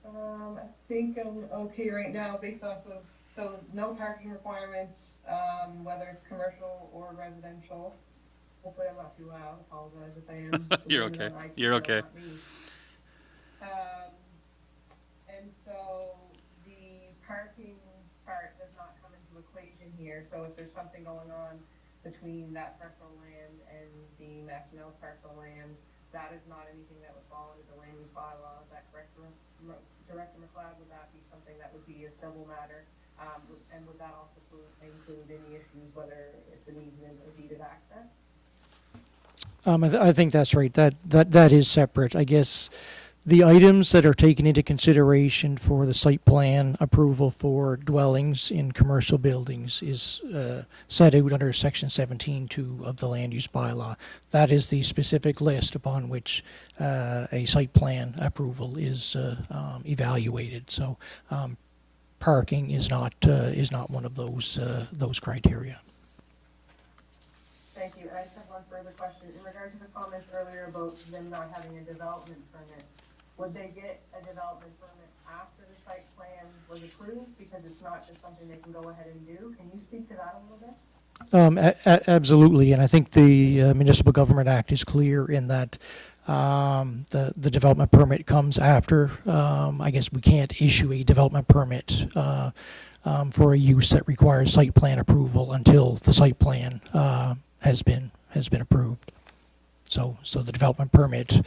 I think I'm okay right now based off of, so no parking requirements, whether it's commercial or residential. Hopefully I'm not too loud, apologize if I am. You're okay. You're okay. And so the parking part does not come into equation here, so if there's something going on between that parcel land and the McDonnell parcel land, that is not anything that would fall under the land use bylaw. Is that correct, Director McLeod? Would that be something that would be a civil matter? And would that also include any issues, whether it's an easement or deed of access? I think that's right. That is separate. I guess the items that are taken into consideration for the site plan approval for dwellings in commercial buildings is set out under Section 17.2 of the land use bylaw. That is the specific list upon which a site plan approval is evaluated. So parking is not one of those criteria. Thank you. I just have one further question. In regard to the comments earlier about them not having a development permit, would they get a development permit after the site plan was approved? Because it's not just something they can go ahead and do. Can you speak to that a little bit? Absolutely, and I think the Municipal Government Act is clear in that the development permit comes after. I guess we can't issue a development permit for a use that requires site plan approval until the site plan has been approved. So the development permit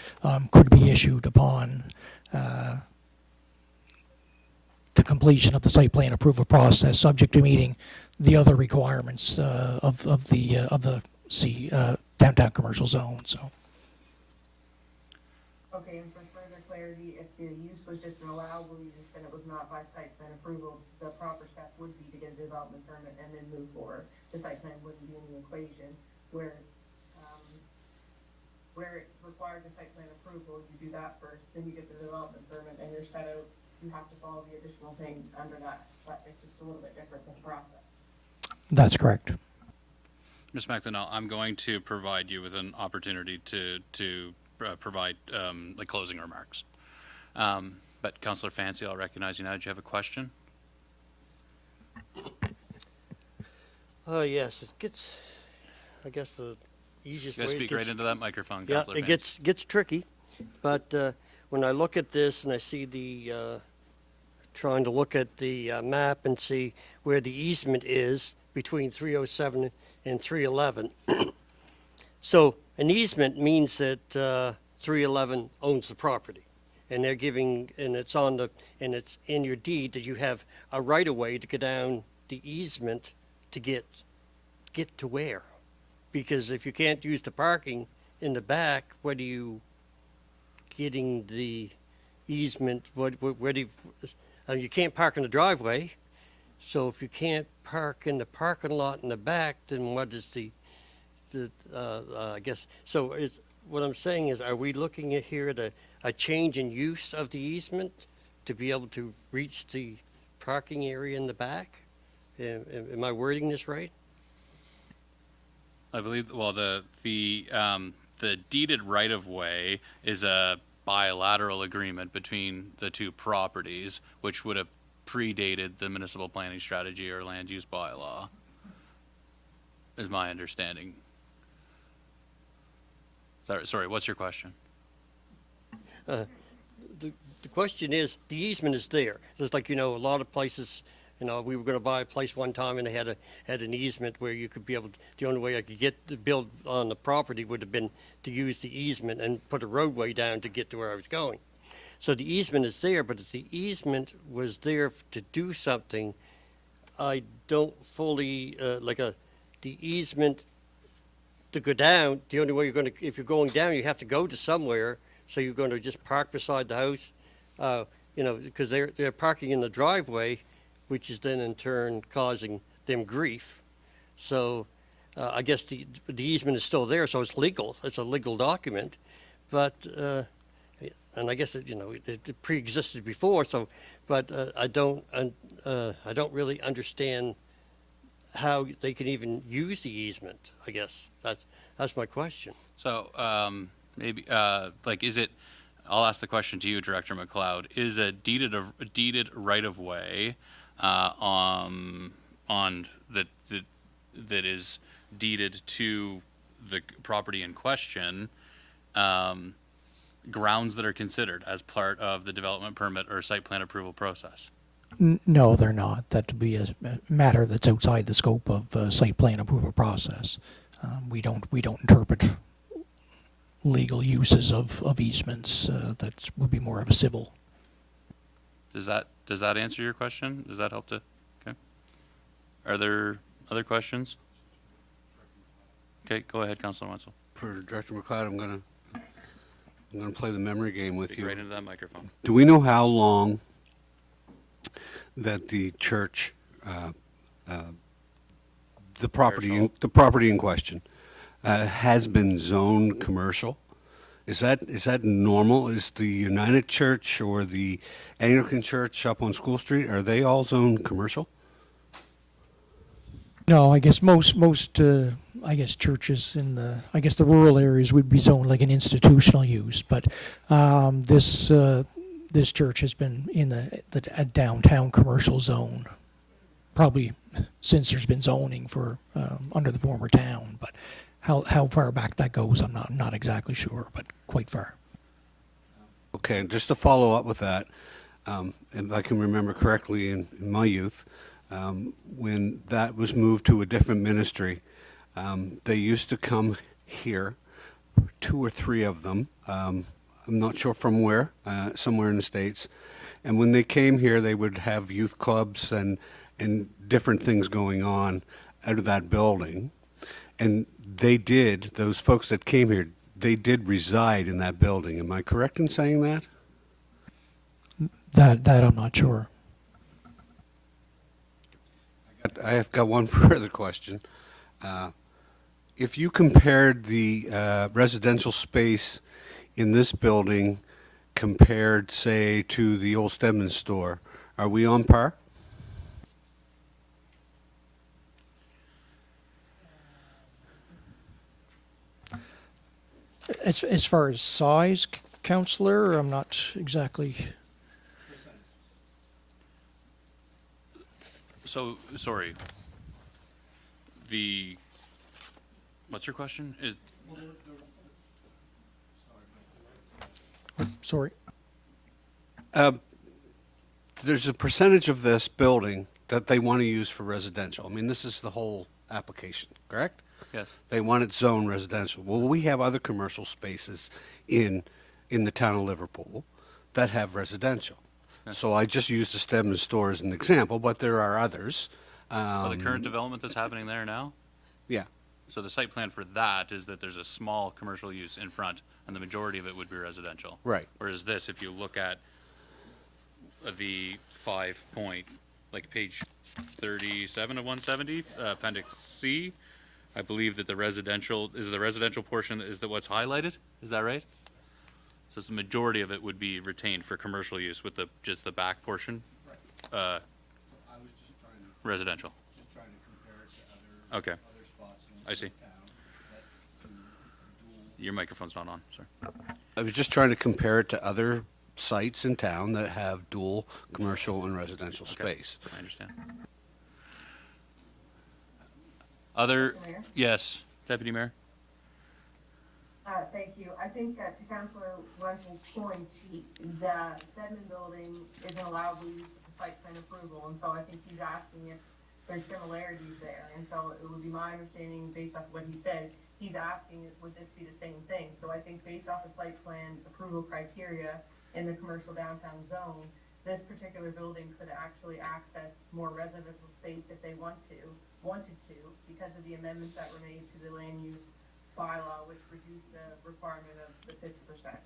could be issued upon the completion of the site plan approval process, subject to meeting the other requirements of the downtown commercial zone. So. Okay, and for further clarity, if the use was just an allowable use and it was not by site plan approval, the proper step would be to get a development permit and then move forward. The site plan wouldn't be in the equation, where, if the use was just an allowable use and it was not by site plan approval, the proper step would be to get a development permit and then move forward. The site plan wouldn't be in the equation, where, if the use was just an allowable use and it was not by site plan approval, the proper step would be to get a development permit and then move forward. The site plan wouldn't be in the equation, where where it requires a site plan approval, you do that first, then you get the development permit, and you're set out, you have to follow the additional things under that, but it's just a little bit different with the process. That's correct. Ms. McDonnell, I'm going to provide you with an opportunity to provide like closing remarks. But Councillor Fancy, I'll recognize you now. Did you have a question? Yes, it gets, I guess the easiest You way. guys it speak gets- right into that microphone, Yeah, Councillor it Fancy. gets tricky, but when I look at this and I see trying to look at the map and see where the easement is between 307 and 311. So an easement means that 311 owns the property, and they're giving, and it's in your deed that you have a right of way to go down the easement to get to where? Because if you can't use the parking in the back, what are you getting the easement? Where do you can't park in the driveway? So if you can't park in the parking lot in the back, then what is I guess, so what I'm saying is, are we looking at here at a change in use of the easement to be able to reach the parking area in the back? Am I wording this right? I believe, well, the deeded right-of-way is a bilateral agreement between the two properties, which would have predated the municipal planning strategy or land use bylaw, is my understanding. Sorry, what's your question? The question is, the easement is there. Just like, a lot of places, we were going to buy a place one time and they had an easement where you could be able to, the only way I could get to build on the property would have been to use the easement and put a roadway down to get to where I was going. So the easement is there, but if the easement was there to do something, I don't fully, the easement to go down, the only way if you're going down, you have to go to somewhere, so you're going to just park beside the house, because they're parking in the driveway, which is then in turn causing them grief. So I guess the easement is still there, so it's legal. It's a legal document, but and I guess it pre-existed before. So, but I don't really understand how they can even use the easement. I guess that's my question. So maybe is it? I'll ask the question to you, Director McLeod. Is a deeded right-of-way on that is deeded to the property in question grounds that are considered as part of the development permit or site plan approval process? No, they're not. That would be a matter that's outside the scope of site plan approval process. We don't interpret legal uses of easements. That would be more of a civil. Does that answer your question? Does that help to? Okay. Are there other questions? Okay, go ahead, Councilor Wenzel. For Director McLeod, I'm gonna play the memory game with Speak you. right into that microphone. Do we know how long that the church, the property in question, has been zoned commercial? Is that normal? Is the United Church or the Anglican Church up on School Street, are they all zoned commercial? No, I guess most churches in the rural areas would be zoned like an institutional use, but this church has been in a downtown commercial zone probably since there's been zoning for under the former town. But how far back that goes, I'm not exactly sure, but quite far. Okay, just to follow up with that, if I can remember correctly, in my youth, when that was moved to a different ministry, they used to come here, 2 or 3 of them. I'm not sure from where, somewhere in the States. And when they came here, they would have youth clubs and different things going on out of that building. And those folks that came here, they did reside in that building. Am I correct in saying that? That I'm not sure. I have got one further question. If you compared the residential space in this building compared, say, to the old Stedman store, are we on par? As far as size, Counselor, I'm not exactly. So, sorry. What's your question? Sorry. There's a percentage of this building that they want to use for residential. I mean, this is the whole application, correct? Yes. They want it zone residential. Well, we have other commercial spaces in the town of Liverpool that have residential. So I just used the Stedman store as an example, but there are others. The current development that's happening there now? Yeah. So the site plan for that is that there's a small commercial use in front, and the majority of it would be residential. Right. Whereas this, if you look at the page 37 of 170, appendix C, I believe that the residential portion is what's highlighted. Is that right? So the majority of it would be retained for commercial use with just the back portion, I was just residential. trying to compare it to Okay. other spots in I see. town that do dual. Your microphone's not on, sorry. I was just trying to compare it to other sites in town that have dual commercial and residential Okay. space. I understand. Other, Mr. Mayor? yes, Deputy Mayor? Thank you. I think to Councillor Wesley's point, the Stedman building isn't allowed to use the site plan approval, and so I think he's asking if there's similarities there. And so it would be my understanding, based off what he said, he's asking, would this be the same thing? So I think based off the site plan approval criteria in the commercial downtown zone, this particular building could actually access more residential space if they wanted to, because of the amendments that were made to the land use bylaw, which reduced the requirement of the 50%.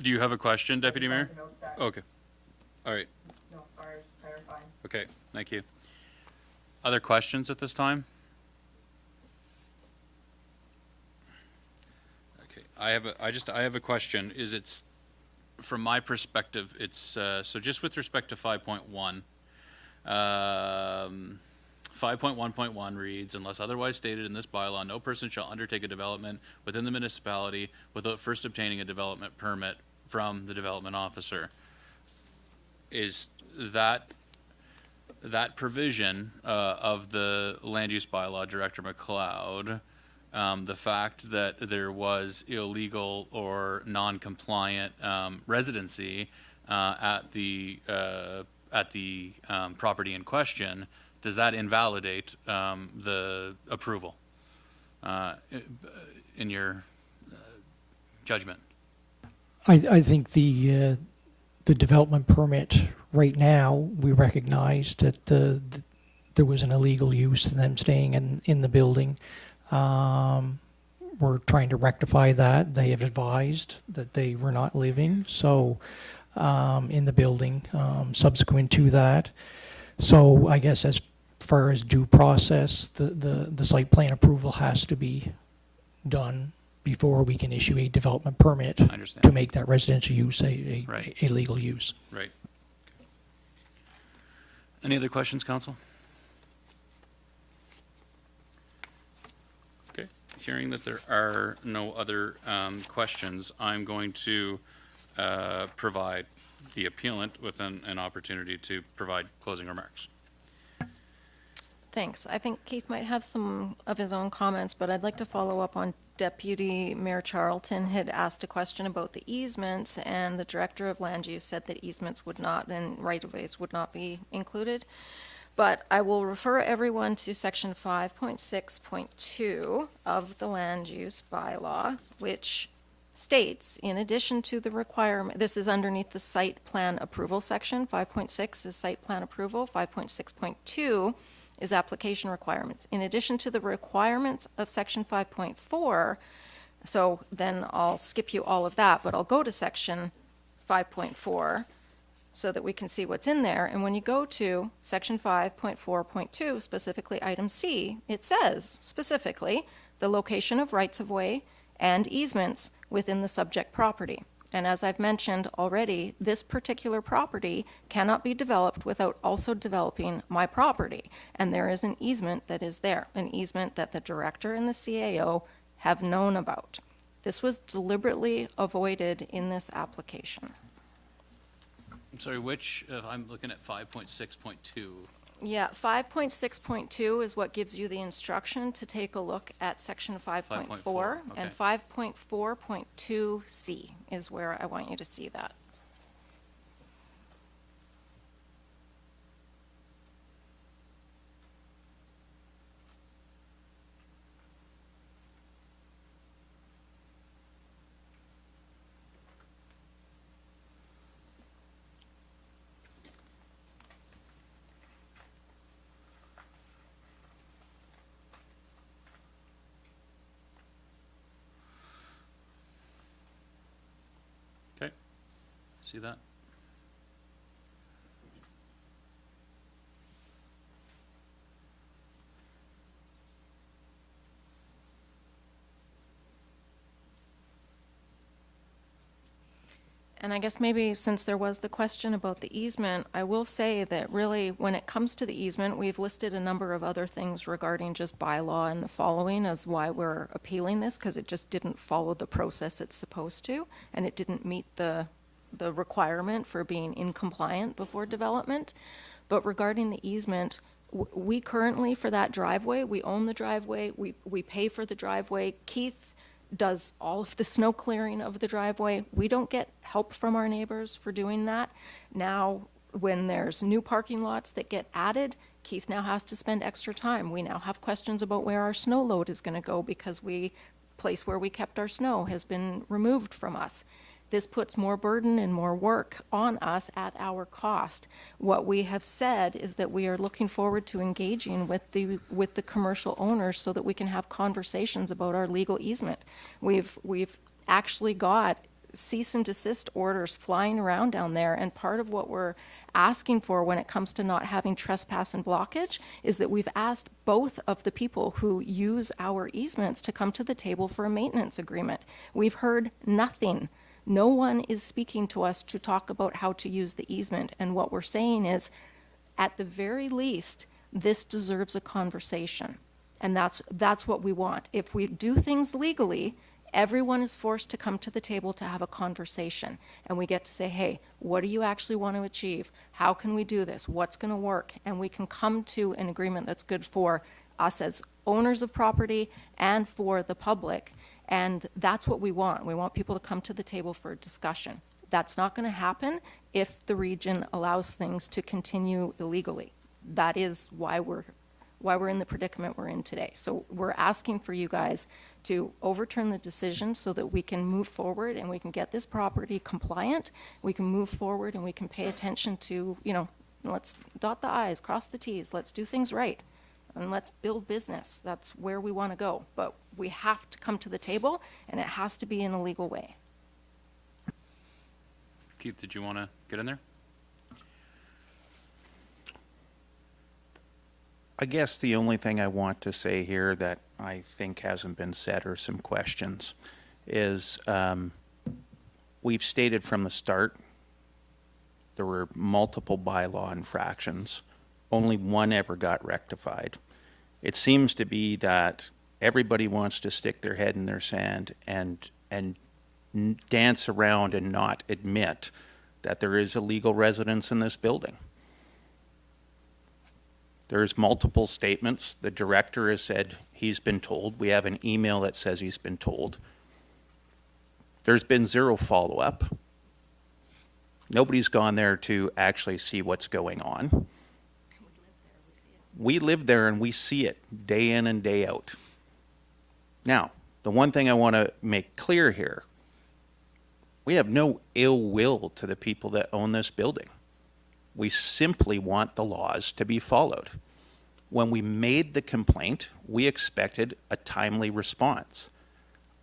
Do you have a question, Deputy I Mayor? just wanted to note that. Okay. All right. No, sorry, just clarifying. Okay, thank you. Other questions at this time? Okay, I have a question. From my perspective, it's, so just with respect to 5.1, 5.1.1 reads, unless otherwise stated in this bylaw, no person shall undertake a development within the municipality without first obtaining a development permit from the development officer. Is that provision of the land use bylaw, Director McLeod, the fact that there was illegal or non-compliant residency at the property in question, does that invalidate the approval in your judgment? I think the development permit right now, we recognize that there was an illegal use to them staying in the building. We're trying to rectify that. They have advised that they were not living in the building subsequent to that. So I guess as far as due process, the site plan approval has to be done before we can issue a development permit I understand. to make that residential use a Right. legal use. Right. Any other questions, council? Okay, hearing that there are no other questions, I'm going to provide the appellant with an opportunity to provide closing remarks. Thanks. I think Keith might have some of his own comments, but I'd like to follow up on Deputy Mayor Charlton had asked a question about the easements, and the Director of Land Use said that easements would not, and right-of-ways would not be included. But I will refer everyone to section 5.6.2 of the land use bylaw, which states, in addition to the requirement, this is underneath the site plan approval section. 5.6 is site plan approval. 5.6.2 is application requirements. In addition to the requirements of section 5.4, so then I'll skip you all of that, but I'll go to section 5.4 so that we can see what's in there. And when you go to section 5.4.2, specifically item C, it says specifically the location of rights-of-way and easements within the subject property. And as I've mentioned already, this particular property cannot be developed without also developing my property. And there is an easement that is there, an easement that the director and the CAO have known about. This was deliberately avoided in this application. I'm sorry, which, I'm looking at 5.6.2. Yeah, 5.6.2 is what gives you the instruction to take a look at section 5.4. 5.4, And okay. 5.4.2C is where I want you to see that. Okay, see that? And I guess maybe since there was the question about the easement, I will say that really when it comes to the easement, we've listed a number of other things regarding just bylaw and the following as why we're appealing this, because it just didn't follow the process it's supposed to, and it didn't meet the requirement for being in compliant before development. But regarding the easement, we currently, for that driveway, we own the driveway, we pay for the driveway. Keith does all of the snow clearing of the driveway. We don't get help from our neighbors for doing that. Now, when there's new parking lots that get added, Keith now has to spend extra time. We now have questions about where our snow load is going to go because place where we kept our snow has been removed from us. This puts more burden and more work on us at our cost. What we have said is that we are looking forward to engaging with the commercial owners so that we can have conversations about our legal easement. We've actually got cease and desist orders flying around down there, and part of what we're asking for when it comes to not having trespass and blockage is that we've asked both of the people who use our easements to come to the table for a maintenance agreement. We've heard nothing. No one is speaking to us to talk about how to use the easement, and what we're saying is, at the very least, this deserves a conversation, and that's what we want. If we do things legally, everyone is forced to come to the table to have a conversation, and we get to say, hey, what do you actually want to achieve? How can we do this? What's going to work? And we can come to an agreement that's good for us as owners of property and for the public. And that's what we want. We want people to come to the table for a discussion. That's not going to happen if the region allows things to continue illegally. That is why we're in the predicament we're in today. So we're asking for you guys to overturn the decision so that we can move forward and we can get this property compliant. We can move forward and we can pay attention to, let's dot the I's, cross the T's, let's do things right. And let's build business. That's where we want to go. But we have to come to the table, and it has to be in a legal way. Keith, did you want to get in there? I guess the only thing I want to say here that I think hasn't been said or some questions is we've stated from the start there were multiple bylaw infractions. Only one ever got rectified. It seems to be that everybody wants to stick their head in their sand and dance around and not admit that there is illegal residence in this building. There's multiple statements. The director has said he's been told. We have an email that says he's been told. There's been zero follow-up. Nobody's gone there to actually see what's going on. We live there and we see it day in and day out. Now, the one thing I want to make clear here, we have no ill will to the people that own this building. We simply want the laws to be followed. When we made the complaint, we expected a timely response.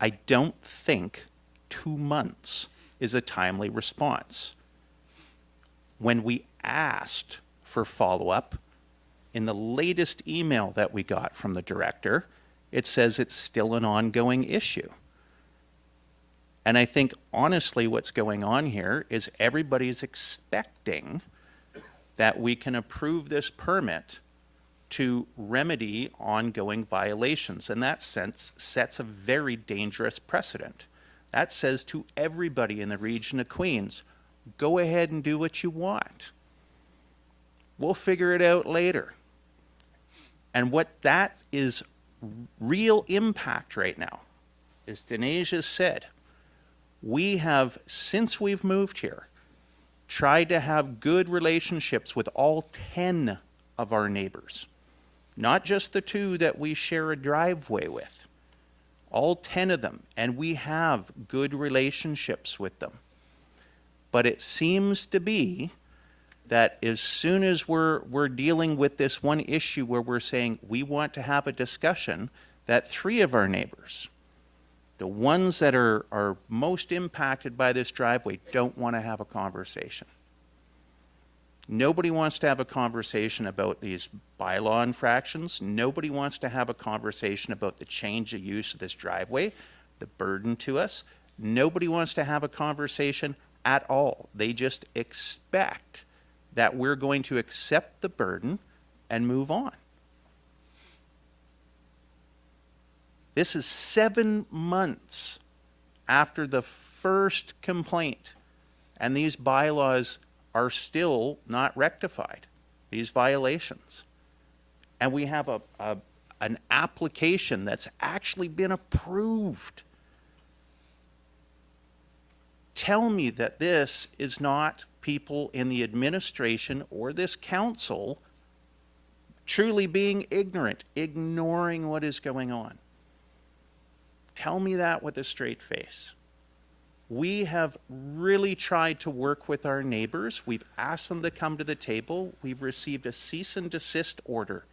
I don't think 2 months is a timely response. When we asked for follow-up, in the latest email that we got from the director, it says it's still an ongoing issue. And I think honestly what's going on here is everybody's expecting that we can approve this permit to remedy ongoing violations. And that sets a very dangerous precedent. That says to everybody in the region of Queens, go ahead and do what you want. We'll figure it out later. And what that is real impact right now, as Denasia said, we have, since we've moved here, tried to have good relationships with all 10 of our neighbors. Not just the 2 that we share a driveway with. All 10 of them, and we have good relationships with them. But it seems to be that as soon as we're dealing with this one issue where we're saying we want to have a discussion, that 3 of our neighbors, the ones that are most impacted by this driveway, don't want to have a conversation. Nobody wants to have a conversation about these bylaw infractions. Nobody wants to have a conversation about the change of use of this driveway, the burden to us. Nobody wants to have a conversation at all. They just expect that we're going to accept the burden and move on. This is 7 months after the first complaint, and these bylaws are still not rectified, these violations. And we have an application that's actually been approved. Tell me that this is not people in the administration or this council truly being ignorant, ignoring what is going on. Tell me that with a straight face. We have really tried to work with our neighbors. We've asked them to come to the table. We've received a cease and desist order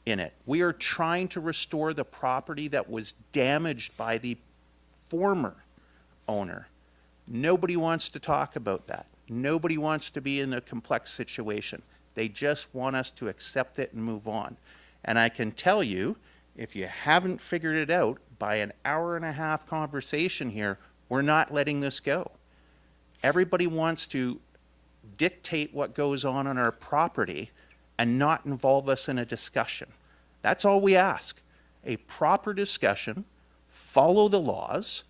in it. We are trying to restore the property that was damaged by the former owner. Nobody wants to talk about that. Nobody wants to be in a complex situation. They just want us to accept it and move on. And I can tell you, if you haven't figured it out, by an hour-and-a-half conversation here, we're not letting this go. Everybody wants to dictate what goes on our property and not involve us in a discussion. That's all we ask. A proper discussion, follow the laws,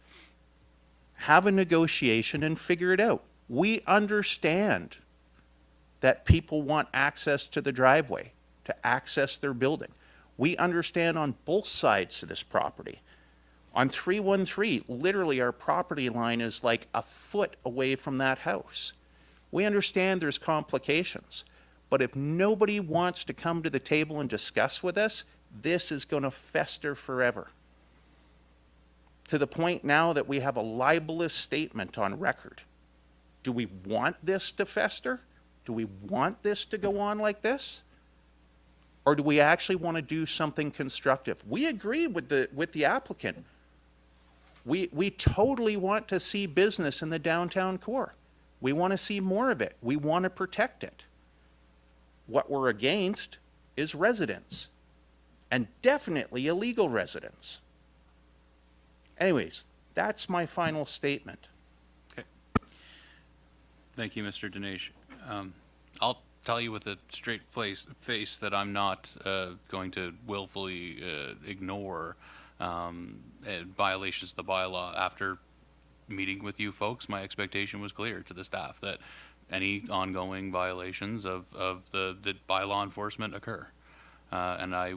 have a negotiation, and figure it out. We understand that people want access to the driveway, to access their building. We understand on both sides of this property. On 313, literally our property line is like a foot away from that house. We understand there's complications, but if nobody wants to come to the table and discuss with us, this is going to fester forever. To the point now that we have a libelous statement on record. Do we want this to fester? Do we want this to go on like this? Or do we actually want to do something constructive? We agree with the applicant. We totally want to see business in the downtown core. We want to see more of it. We want to protect it. What we're against is residents, and definitely illegal residents. Anyways, that's my final statement. Okay. Thank you, Mr. Dinesh. I'll tell you with a straight face that I'm not going to willfully ignore violations of the bylaw. After meeting with you folks, my expectation was clear to the staff that any ongoing violations of the bylaw enforcement occur. And I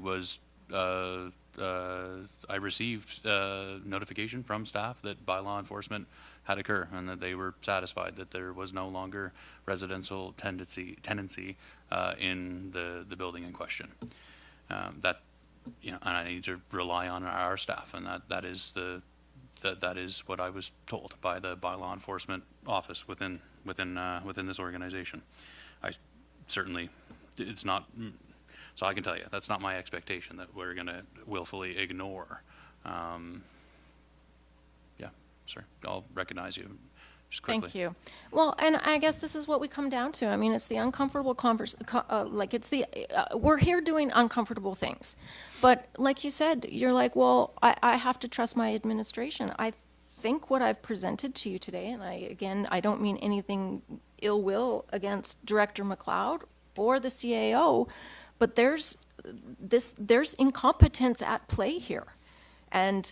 received notification from staff that bylaw enforcement had occurred and that they were satisfied that there was no longer residential tenancy in the building in question. That, you know, and I need to rely on our staff, and that is what I was told by the bylaw enforcement office within this organization. I certainly, it's not. So I can tell you, that's not my expectation, that we're going to willfully ignore. Yeah, sorry, I'll recognize you. just quickly. Thank you. Well, and I guess this is what we come down to. I mean, it's the uncomfortable we're here doing uncomfortable things. But like you said, you're like, well, I have to trust my administration. I think what I've presented to you today, and I don't mean anything ill will against Director McLeod or the CAO, but there's incompetence at play here. And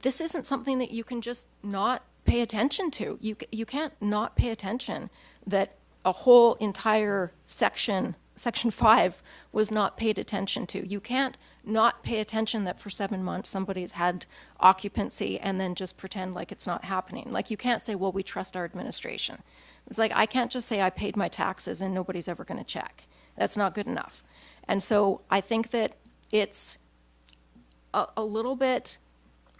this isn't something that you can just not pay attention to. You can't not pay attention that a whole entire section 5 was not paid attention to. You can't not pay attention that for 7 months somebody's had occupancy and then just pretend like it's not happening. Like, you can't say, well, we trust our administration. It's like, I can't just say I paid my taxes and nobody's ever going to check. That's not good enough. And so I think that it's a little bit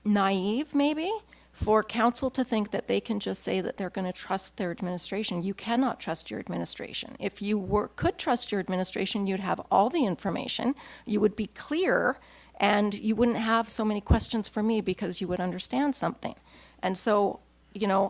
naive, maybe, for council to think that they can just say that they're going to trust their administration. You cannot trust your administration. If you could trust your administration, you'd have all the information, you would be clear, and you wouldn't have so many questions for me because you would understand something. And so,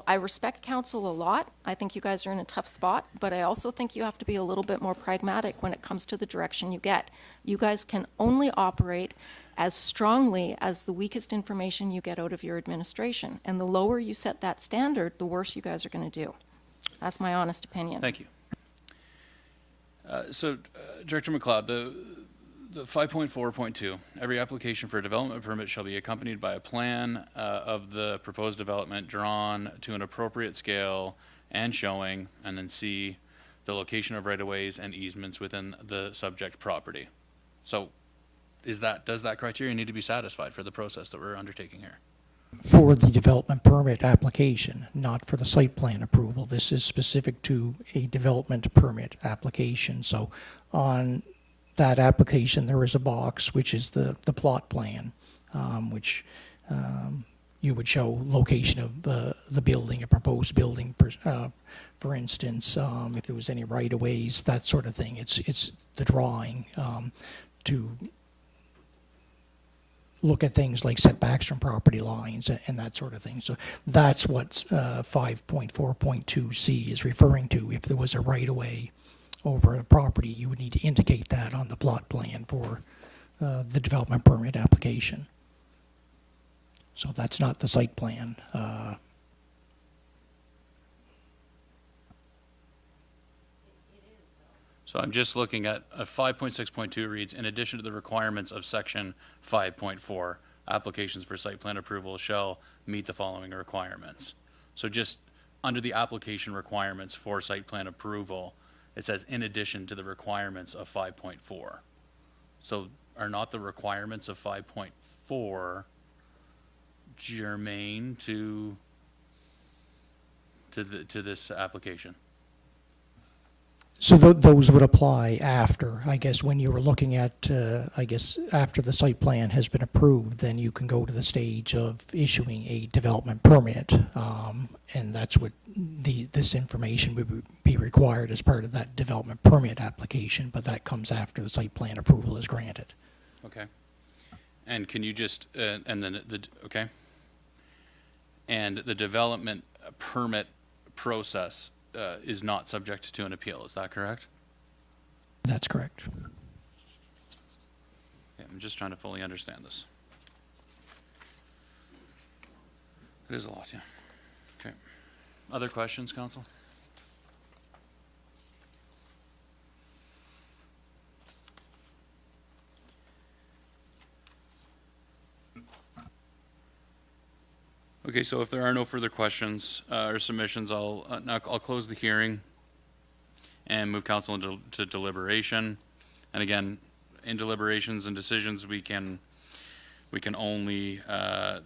I respect council a lot. I think you guys are in a tough spot, but I also think you have to be a little bit more pragmatic when it comes to the direction you get. You guys can only operate as strongly as the weakest information you get out of your administration. And the lower you set that standard, the worse you guys are going to do. That's my honest opinion. Thank you. Director McLeod, the 5.4.2, every application for a development permit shall be accompanied by a plan of the proposed development drawn to an appropriate scale and showing, and then C, the location of right-of-ways and easements within the subject property. So does that criteria need to be satisfied for the process that we're undertaking here? For the development permit application, not for the site plan approval. This is specific to a development permit application. So on that application, there is a box, which is the plot plan, which you would show location of the building, a proposed building, for instance, if there was any right-of-ways, that sort of thing. It's the drawing to look at things like setbacks from property lines and that sort of thing. So that's what 5.4.2C is referring to. If there was a right-of-way over a property, you would need to indicate that on the plot plan for the development permit application. So that's not the site plan. So I'm just looking at 5.6.2 reads, in addition to the requirements of section 5.4, applications for site plan approval shall meet the following requirements. So just under the application requirements for site plan approval, it says in addition to the requirements of 5.4. So are not the requirements of 5.4 germane to this application? So those would apply after, I guess, when you were looking at, I guess, after the site plan has been approved, then you can go to the stage of issuing a development permit, and that's what this information would be required as part of that development permit application, but that comes after the site plan approval is granted. Okay. And can you just, and then okay. And the development permit process is not subject to an appeal, is that correct? That's correct. Yeah, I'm just trying to fully understand this. It is a lot, yeah. Okay. Other questions, council? Okay, so if there are no further questions or submissions, I'll close the hearing and move council into deliberation. And again, in deliberations and decisions, we can only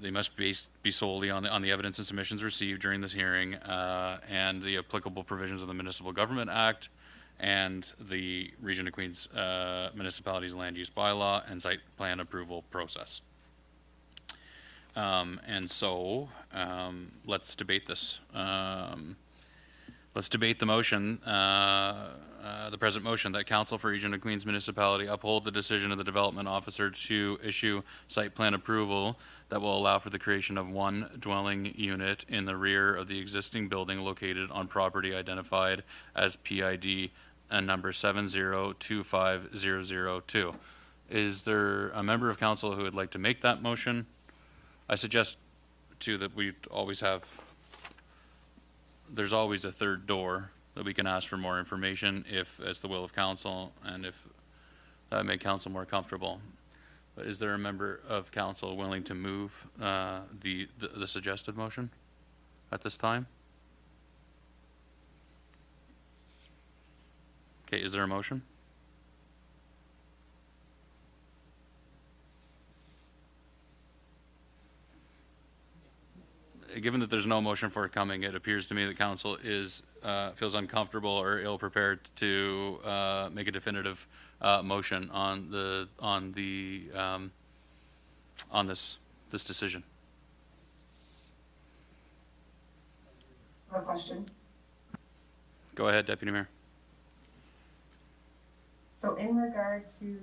they must be solely on the evidence and submissions received during this hearing and the applicable provisions of the Municipal Government Act and the Region of Queens Municipalities Land Use Bylaw and site plan approval process. And so let's debate this. Let's debate the motion, the present motion, that Council for Region of Queens Municipality uphold the decision of the development officer to issue site plan approval that will allow for the creation of one dwelling unit in the rear of the existing building located on property identified as PID number 7025002. Is there a member of council who would like to make that motion? I suggest too that we always have, there's always a third door that we can ask for more information if it's the will of council and if that make council more comfortable. But is there a member of council willing to move the suggested motion at this time? Okay, is there a motion? Given that there's no motion forthcoming, it appears to me that council is, feels uncomfortable or ill-prepared to make a definitive motion on this decision. I have a question. Go ahead, Deputy Mayor. So in regard to,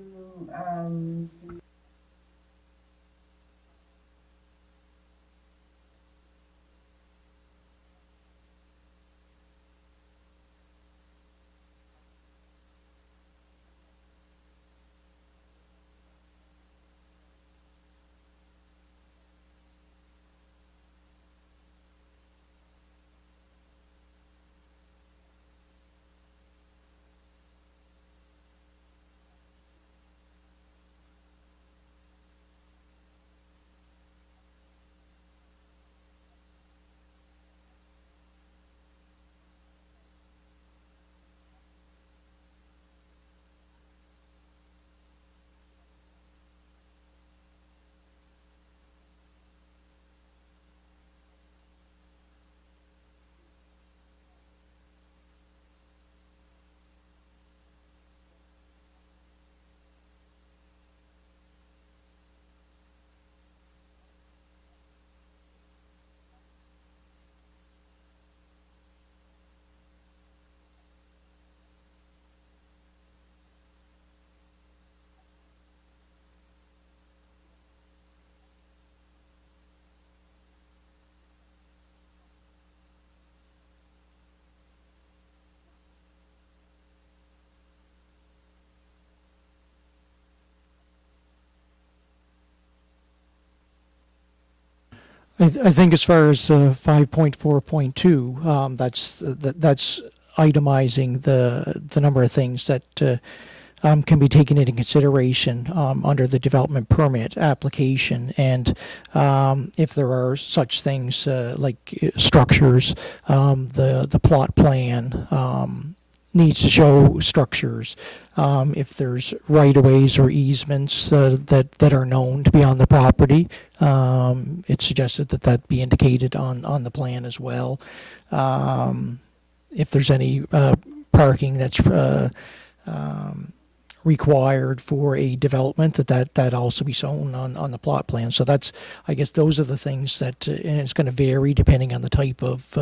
I think as far as 5.4.2, that's itemizing the number of things that can be taken into consideration under the development permit application, and if there are such things like structures, the plot plan needs to show structures. If there's right-of-ways or easements that are known to be on the property, it's suggested that that be indicated on the plan as well. If there's any parking that's required for a development, that also be shown on the plot plan. So that's, I guess those are the things that, and it's going to vary depending on the type of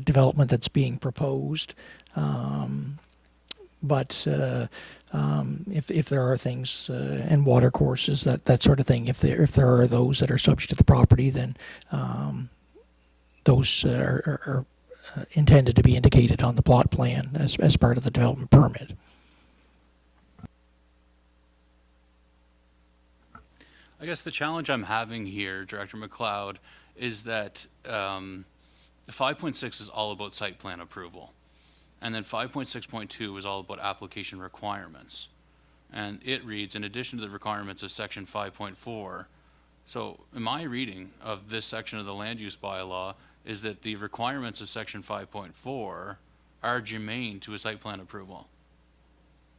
development that's being proposed. But if there are things and water courses, that sort of thing, if there are those that are subject to the property, then those are intended to be indicated on the plot plan as part of the development permit. I guess the challenge I'm having here, Director McLeod, is that 5.6 is all about site plan approval. And then 5.6.2 is all about application requirements. And it reads, in addition to the requirements of section 5.4. So in my reading of this section of the land use bylaw is that the requirements of section 5.4 are germane to a site plan approval,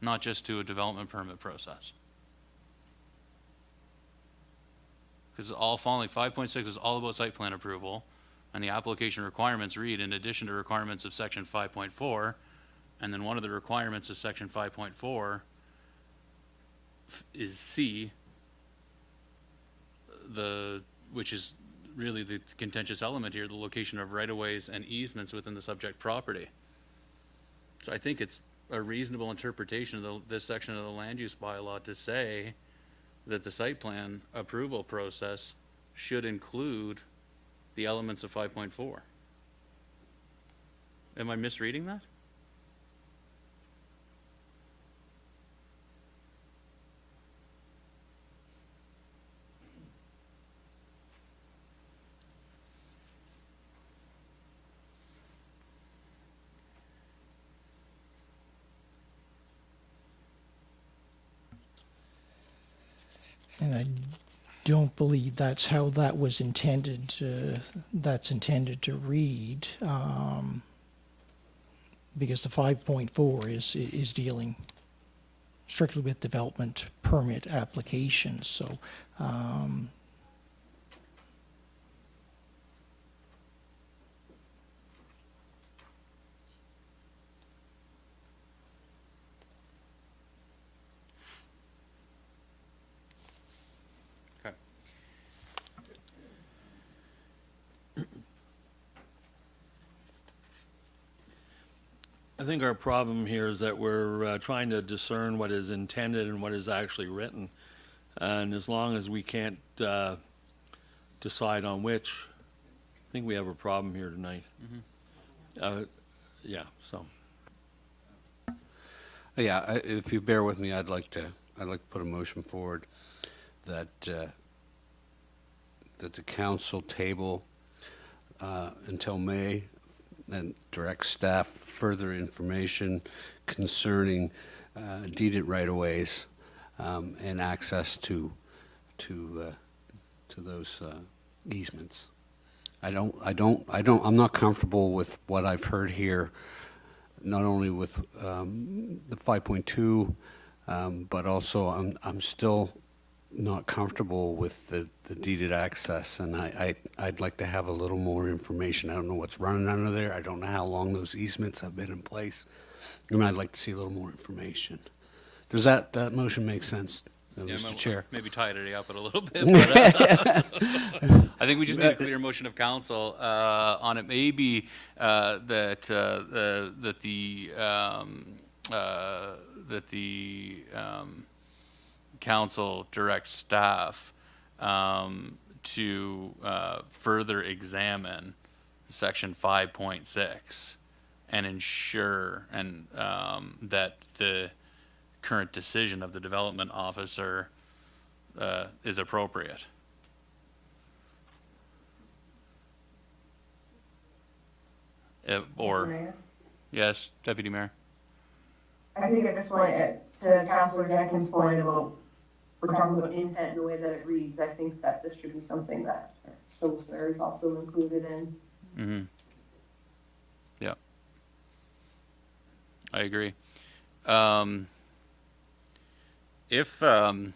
not just to a development permit process. Because all following 5.6 is all about site plan approval, and the application requirements read, in addition to requirements of section 5.4, and then one of the requirements of section 5.4 is C, which is really the contentious element here, the location of right-of-ways and easements within the subject property. So I think it's a reasonable interpretation of this section of the land use bylaw to say that the site plan approval process should include the elements of 5.4. Am I misreading that? And I don't believe that's how that was intended, that's intended to read, because the 5.4 is dealing strictly with development permit applications, so, Okay. I think our problem here is that we're trying to discern what is intended and what is actually written. And as long as we can't decide on which, I think we have a problem here tonight. Yeah, so. Yeah, if you bear with me, I'd like to put a motion forward that that the council table until May and direct staff further information concerning deeded right-of-ways and access to those easements. I'm not comfortable with what I've heard here, not only with the 5.2, but also I'm still not comfortable with the deeded access, and I'd like to have a little more information. I don't know what's running under there. I don't know how long those easements have been in place. I mean, I'd like to see a little more information. Does that motion make sense, Yeah, Mr. Chair? maybe tied it up a little bit, but I think we just need a clear motion of council on it. Maybe that the council directs staff to further examine section 5.6 and ensure that the current decision of the development officer is appropriate. Mr. Mayor? Yes, Deputy Mayor. I think at this point, to Councilor Jenkins' point about, we're talking about intent and the way that it reads, I think that this should be something that our solicitor is also included in. Mm-hmm. Yeah. I agree. If Director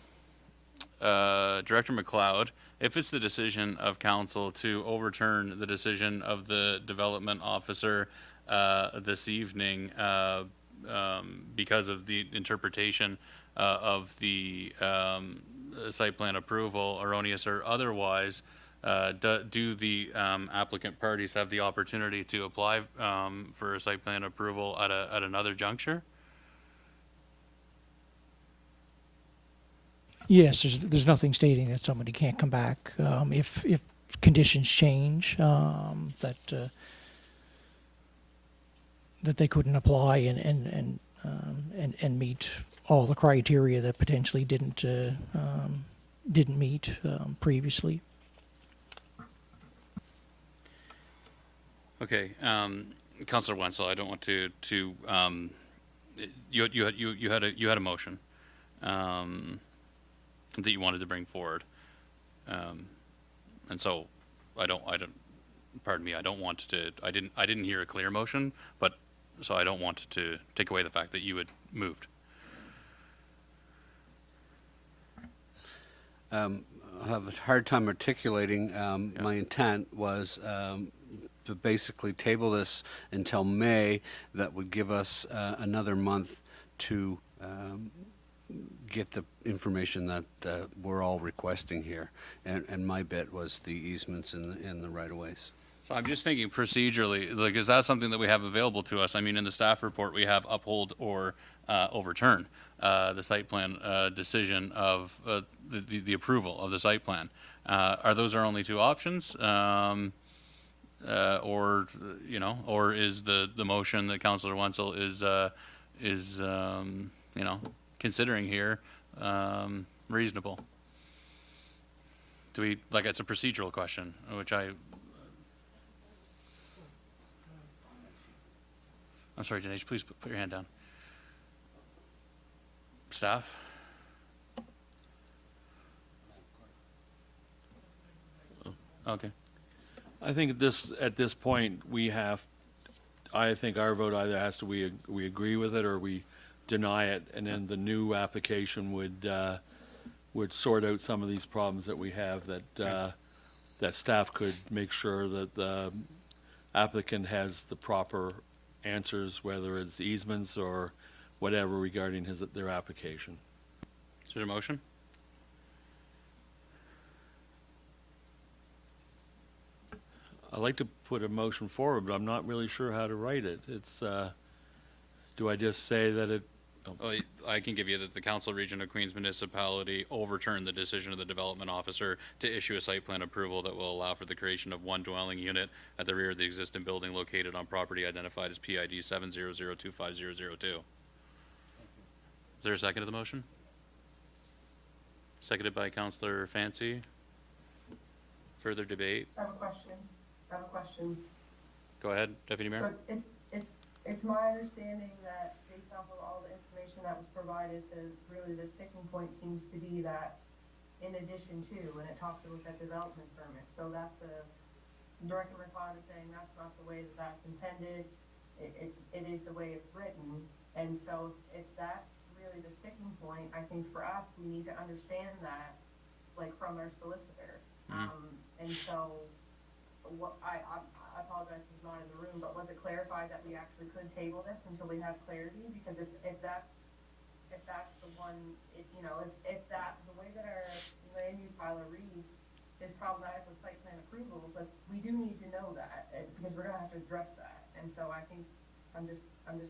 McLeod, if it's the decision of council to overturn the decision of the development officer this evening because of the interpretation of the site plan approval, erroneous or otherwise, do the applicant parties have the opportunity to apply for a site plan approval at another juncture? yes, there's nothing stating that somebody can't come back, if conditions change, that they couldn't apply and meet all the criteria that potentially didn't meet previously. Okay, Councillor Wenzel, I don't want to you had a motion that you wanted to bring forward, and so pardon me, I don't want to. I didn't hear a clear motion, but so I don't want to take away the fact that you had moved. I have a hard time articulating. My intent was to basically table this until May. That would give us another month to get the information that we're all requesting here. And my bit was the easements in the right-of-ways. So I'm just thinking procedurally, like, is that something that we have available to us? I mean, in the staff report, we have uphold or overturn the site plan decision of the approval of the site plan. Are those our only two options? Or, you know, or is the motion that Councillor Wenzel is you know, considering here reasonable? Do we, like, it's a procedural question, which I'm sorry, Dinesh, please put your hand down. Staff? Okay. I think at this point, I think our vote either has to, we agree with it or we deny it, and then the new application would sort out some of these problems that we have, that staff could make sure that the applicant has the proper answers, whether it's easements or whatever regarding their application. Is there a motion? I'd like to put a motion forward, but I'm not really sure how to write it. It's, do I just say that it, Oh, I can give you that the Council Region of Queens Municipality overturned the decision of the development officer to issue a site plan approval that will allow for the creation of one dwelling unit at the rear of the existing building located on property identified as PID 700250002. Is there a second to the motion? Seconded by Councillor Fancy. Further debate? I have a question. Go ahead, Deputy Mayor. So it's my understanding that based off of all the information that was provided, really the sticking point seems to be that in addition to, and it talks about that development permit. So that's Director McLeod is saying that's not the way that that's intended. It is the way it's written. And so if that's really the sticking point, I think for us, we need to understand that, like, from our solicitor. And so what I apologize if he's not in the room, but was it clarified that we actually could table this until we have clarity? Because if that's the one, you know, if that, the way that our land use bylaw reads is problematic with site plan approvals, like, we do need to know that, because we're gonna have to address that. And so I think I'm just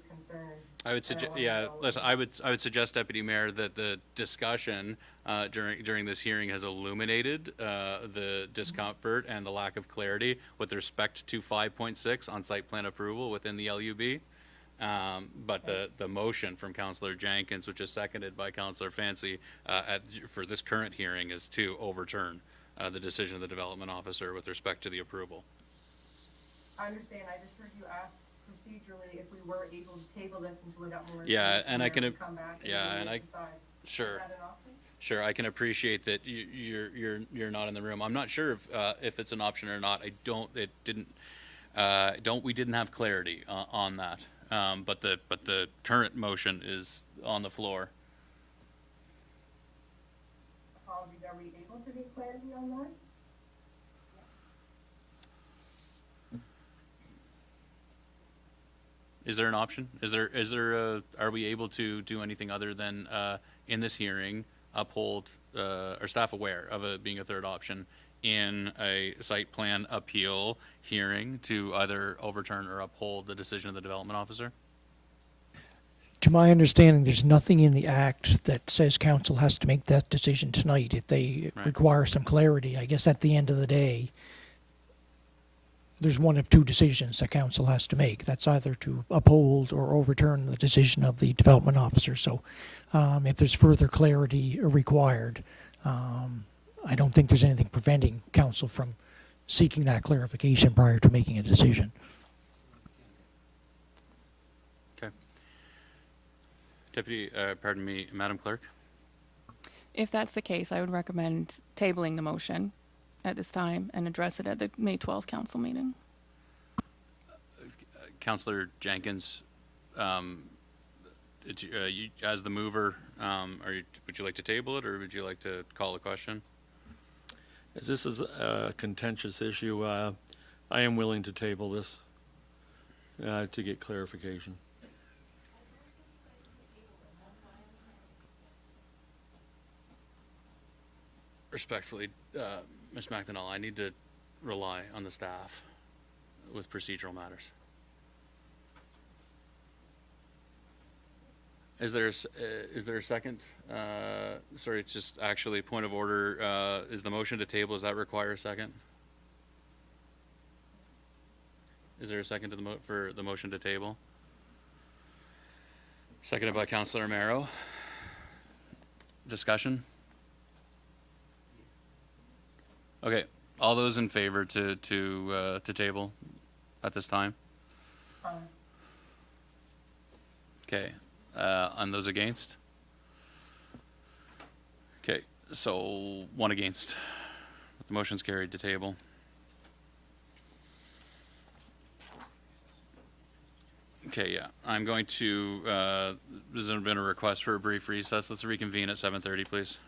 concerned. I would suggest, yeah, listen, I would suggest, Deputy Mayor, that the discussion during this hearing has illuminated the discomfort and the lack of clarity with respect to 5.6 on site plan approval within the LUB. But the motion from Councillor Jenkins, which is seconded by Councillor Fancy for this current hearing, is to overturn the decision of the development officer with respect to the approval. I understand. I just heard you ask procedurally if we were able to table this until we got more. Yeah, and I can, come back and I, decide. sure. Is that an option? Sure, I can appreciate that you're not in the room. I'm not sure if it's an option or not. We didn't have clarity on that. But the current motion is on the floor. Apologies, are we able to get clarity on that? Is there an option? Are we able to do anything other than in this hearing uphold, or staff aware of it being a third option in a site plan appeal hearing to either overturn or uphold the decision of the development officer? To my understanding, there's nothing in the act that says council has to make that decision tonight. If they Right. require some clarity, I guess at the end of the day, there's one of two decisions that council has to make. That's either to uphold or overturn the decision of the development officer. So if there's further clarity required, I don't think there's anything preventing council from seeking that clarification prior to making a decision. Okay. Madam Clerk? If that's the case, I would recommend tabling the motion at this time and address it at the May 12th council meeting. Councillor Jenkins, you, as the mover, would you like to table it, or would you like to call a question? as this is a contentious issue, I am willing to table this to get clarification. Respectfully, Ms. McDonnell, I need to rely on the staff with procedural matters. Is there a second? Sorry, it's just actually point of order. Is the motion to table, does that require a second? Is there a second to for the motion to table? Seconded by Councilor Romero. Discussion? Okay, all those in favor to table at this time? Okay, on those against? Okay, so one against. The motion's carried to table. Okay, yeah, I'm going to, there's been a request for a brief recess. Let's reconvene at 7:30, please.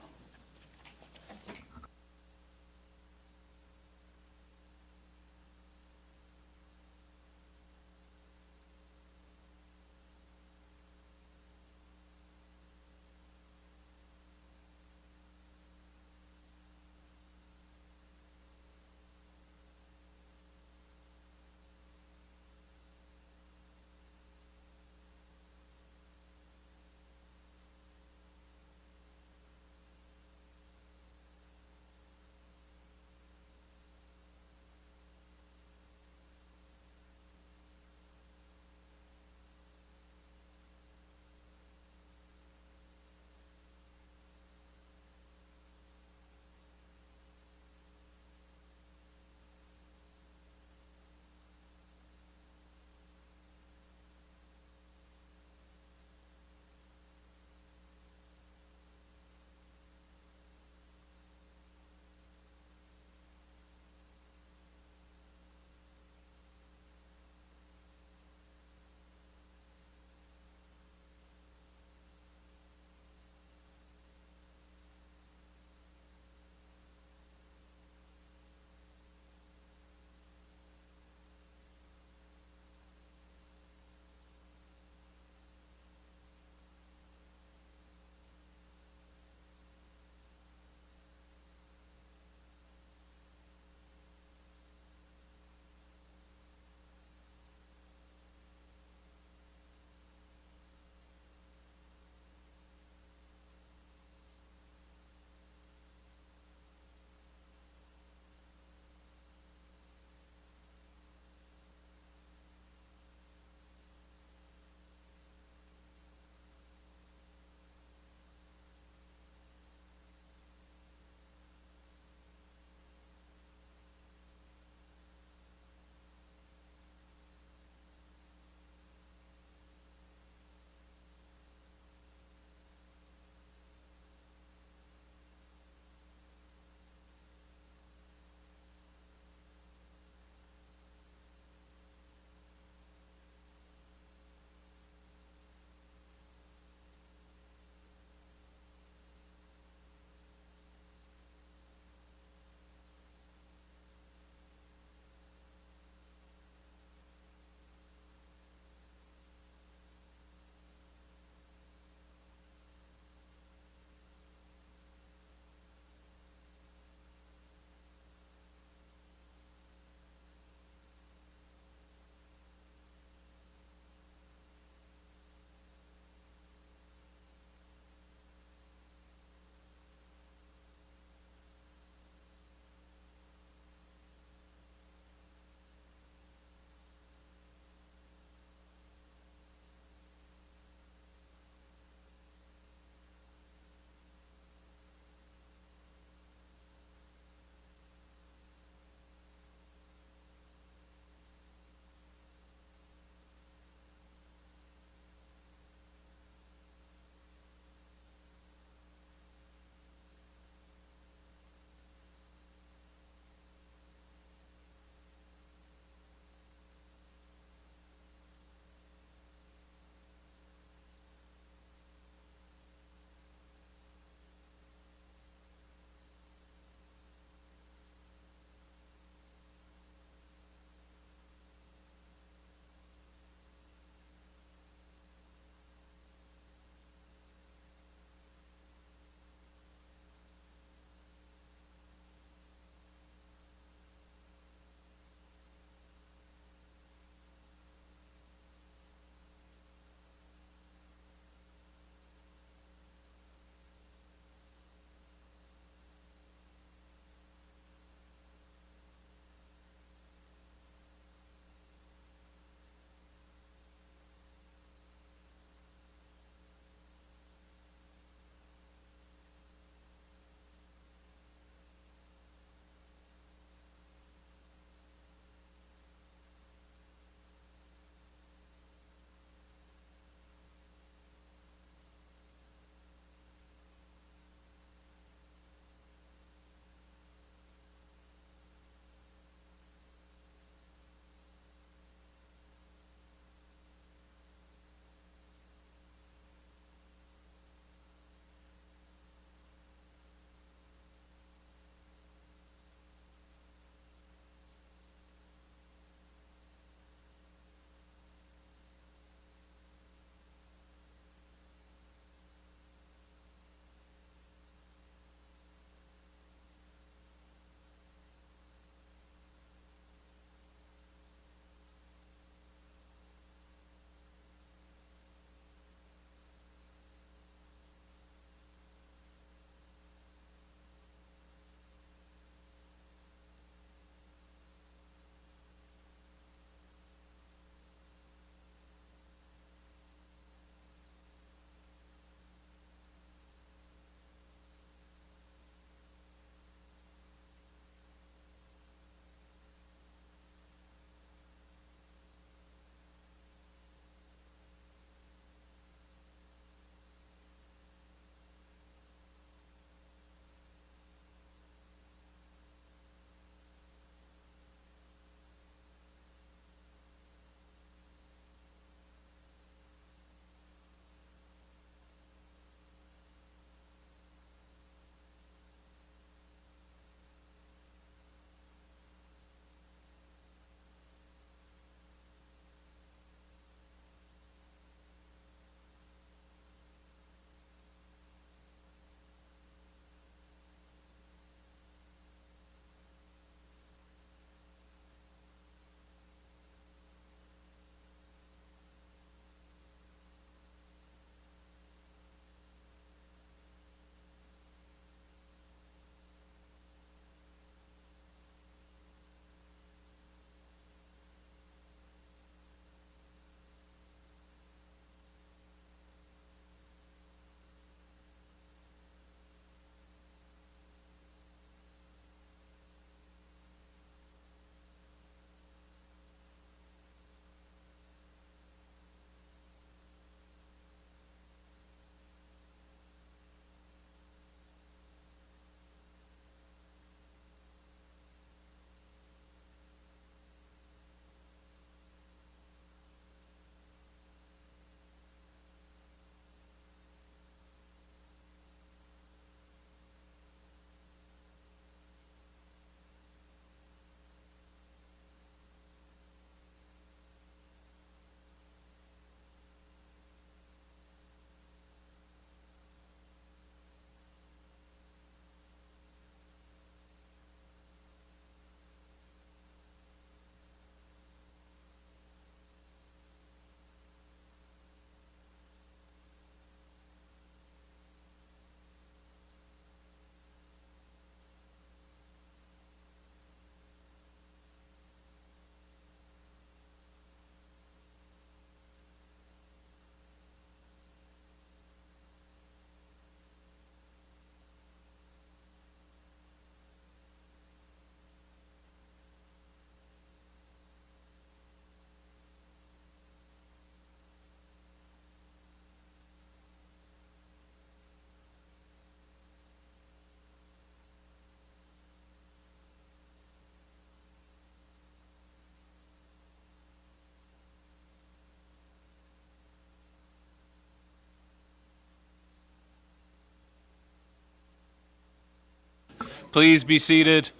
Please be seated.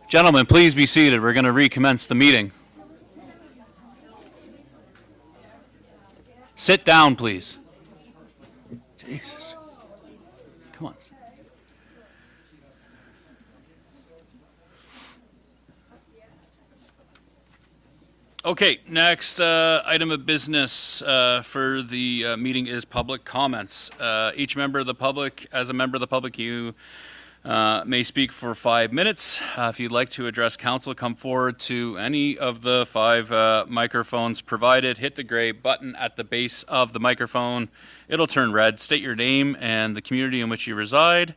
Gentlemen, please be seated. We're going to recommence the meeting. Sit down, please. Jesus. Come on. Okay, next item of business for the meeting is public comments. Each member of the public, as a member of the public, you may speak for 5 minutes. If you'd like to address council, come forward to any of the 5 microphones provided. Hit the gray button at the base of the microphone. It'll turn red. State your name and the community in which you reside.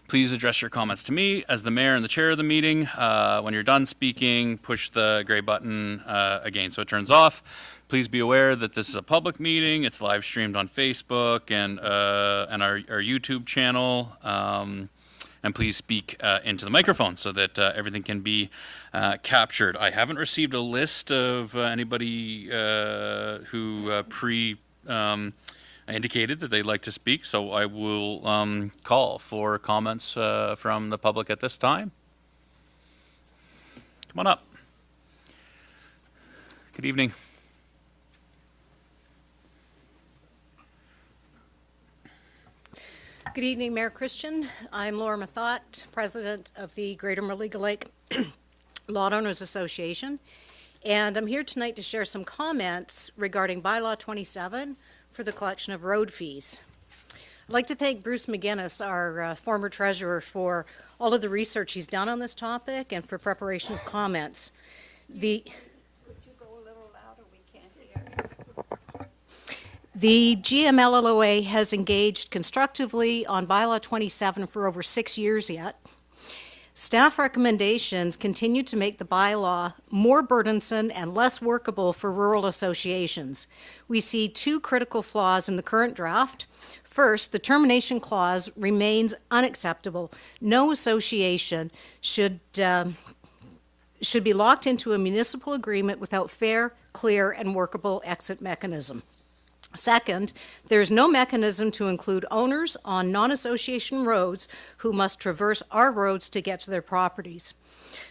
Please address your comments to me as the mayor and the chair of the meeting. When you're done speaking, push the gray button again so it turns off. Please be aware that this is a public meeting. It's live streamed on Facebook and our YouTube channel. And please speak into the microphone so that everything can be captured. I haven't received a list of anybody who indicated that they'd like to speak, so I will call for comments from the public at this time. Come on up. Good evening. Good evening, Mayor Christian. I'm Laura Mathot, president of the Greater Maliga Lake Lot Owners Association, and I'm here tonight to share some comments regarding Bylaw 27 for the collection of road fees. I'd like to thank Bruce McGinnis, our former treasurer, for all of the research he's done on this topic and for preparation of comments. Could you go a little louder? We can't hear. The GMLLOA has engaged constructively on Bylaw 27 for over 6 years yet. Staff recommendations continue to make the bylaw more burdensome and less workable for rural associations. We see 2 critical flaws in the current draft. First, the termination clause remains unacceptable. No association should be locked into a municipal agreement without fair, clear, and workable exit mechanism. Second, there is no mechanism to include owners on non-association roads who must traverse our roads to get to their properties.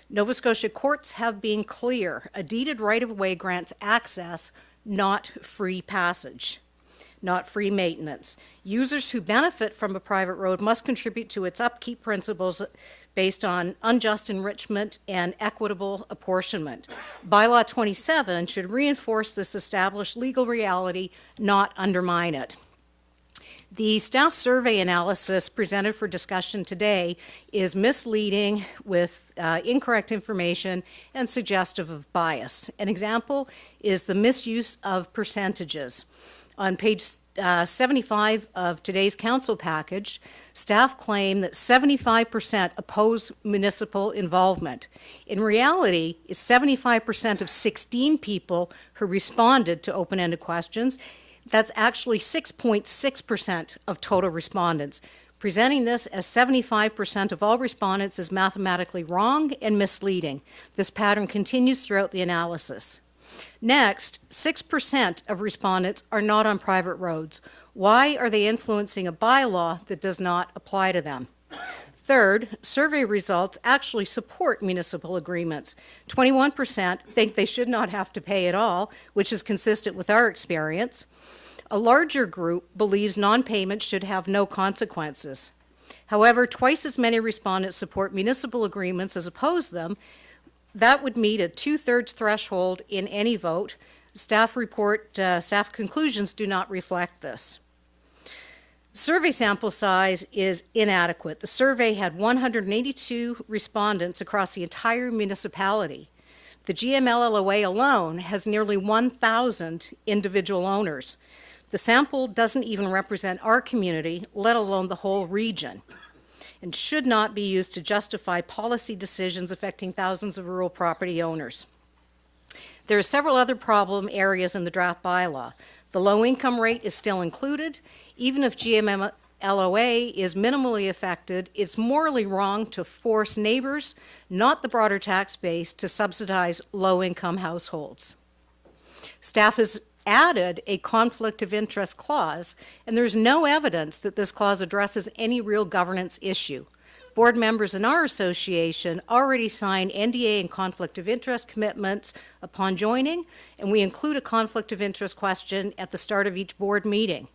Nova Scotia courts have been clear. A deeded right-of-way grants access, not free passage, not free maintenance. Users who benefit from a private road must contribute to its upkeep principles based on unjust enrichment and equitable apportionment. Bylaw 27 should reinforce this established legal reality, not undermine it. The staff survey analysis presented for discussion today is misleading with incorrect information and suggestive of bias. An example is the misuse of percentages. On page 75 of today's council package, staff claim that 75% oppose municipal involvement. In reality, it's 75% of 16 people who responded to open-ended questions. That's actually 6.6% of total respondents. Presenting this as 75% of all respondents is mathematically wrong and misleading. This pattern continues throughout the analysis. Next, 6% of respondents are not on private roads. Why are they influencing a bylaw that does not apply to them? Third, survey results actually support municipal agreements. 21% think they should not have to pay at all, which is consistent with our experience. A larger group believes non-payment should have no consequences. However, twice as many respondents support municipal agreements as oppose them. That would meet a 2/3 threshold in any vote. Staff conclusions do not reflect this. Survey sample size is inadequate. The survey had 182 respondents across the entire municipality. The GMLLOA alone has nearly 1,000 individual owners. The sample doesn't even represent our community, let alone the whole region, and should not be used to justify policy decisions affecting thousands of rural property owners. There are several other problem areas in the draft bylaw. The low income rate is still included. Even if GMLOA is minimally affected, it's morally wrong to force neighbors, not the broader tax base, to subsidize low income households. Staff has added a conflict of interest clause, and there's no evidence that this clause addresses any real governance issue. Board members in our association already sign NDA and conflict of interest commitments upon joining, and we include a conflict of interest question at the start of each board meeting.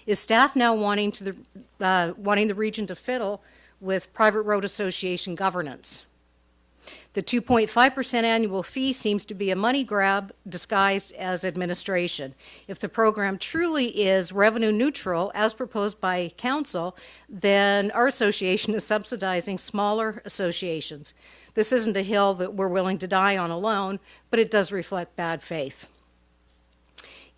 Is staff now wanting the region to fiddle with private road association governance? The 2.5% annual fee seems to be a money grab disguised as administration. If the program truly is revenue neutral, as proposed by council, then our association is subsidizing smaller associations. This isn't a hill that we're willing to die on alone, but it does reflect bad faith.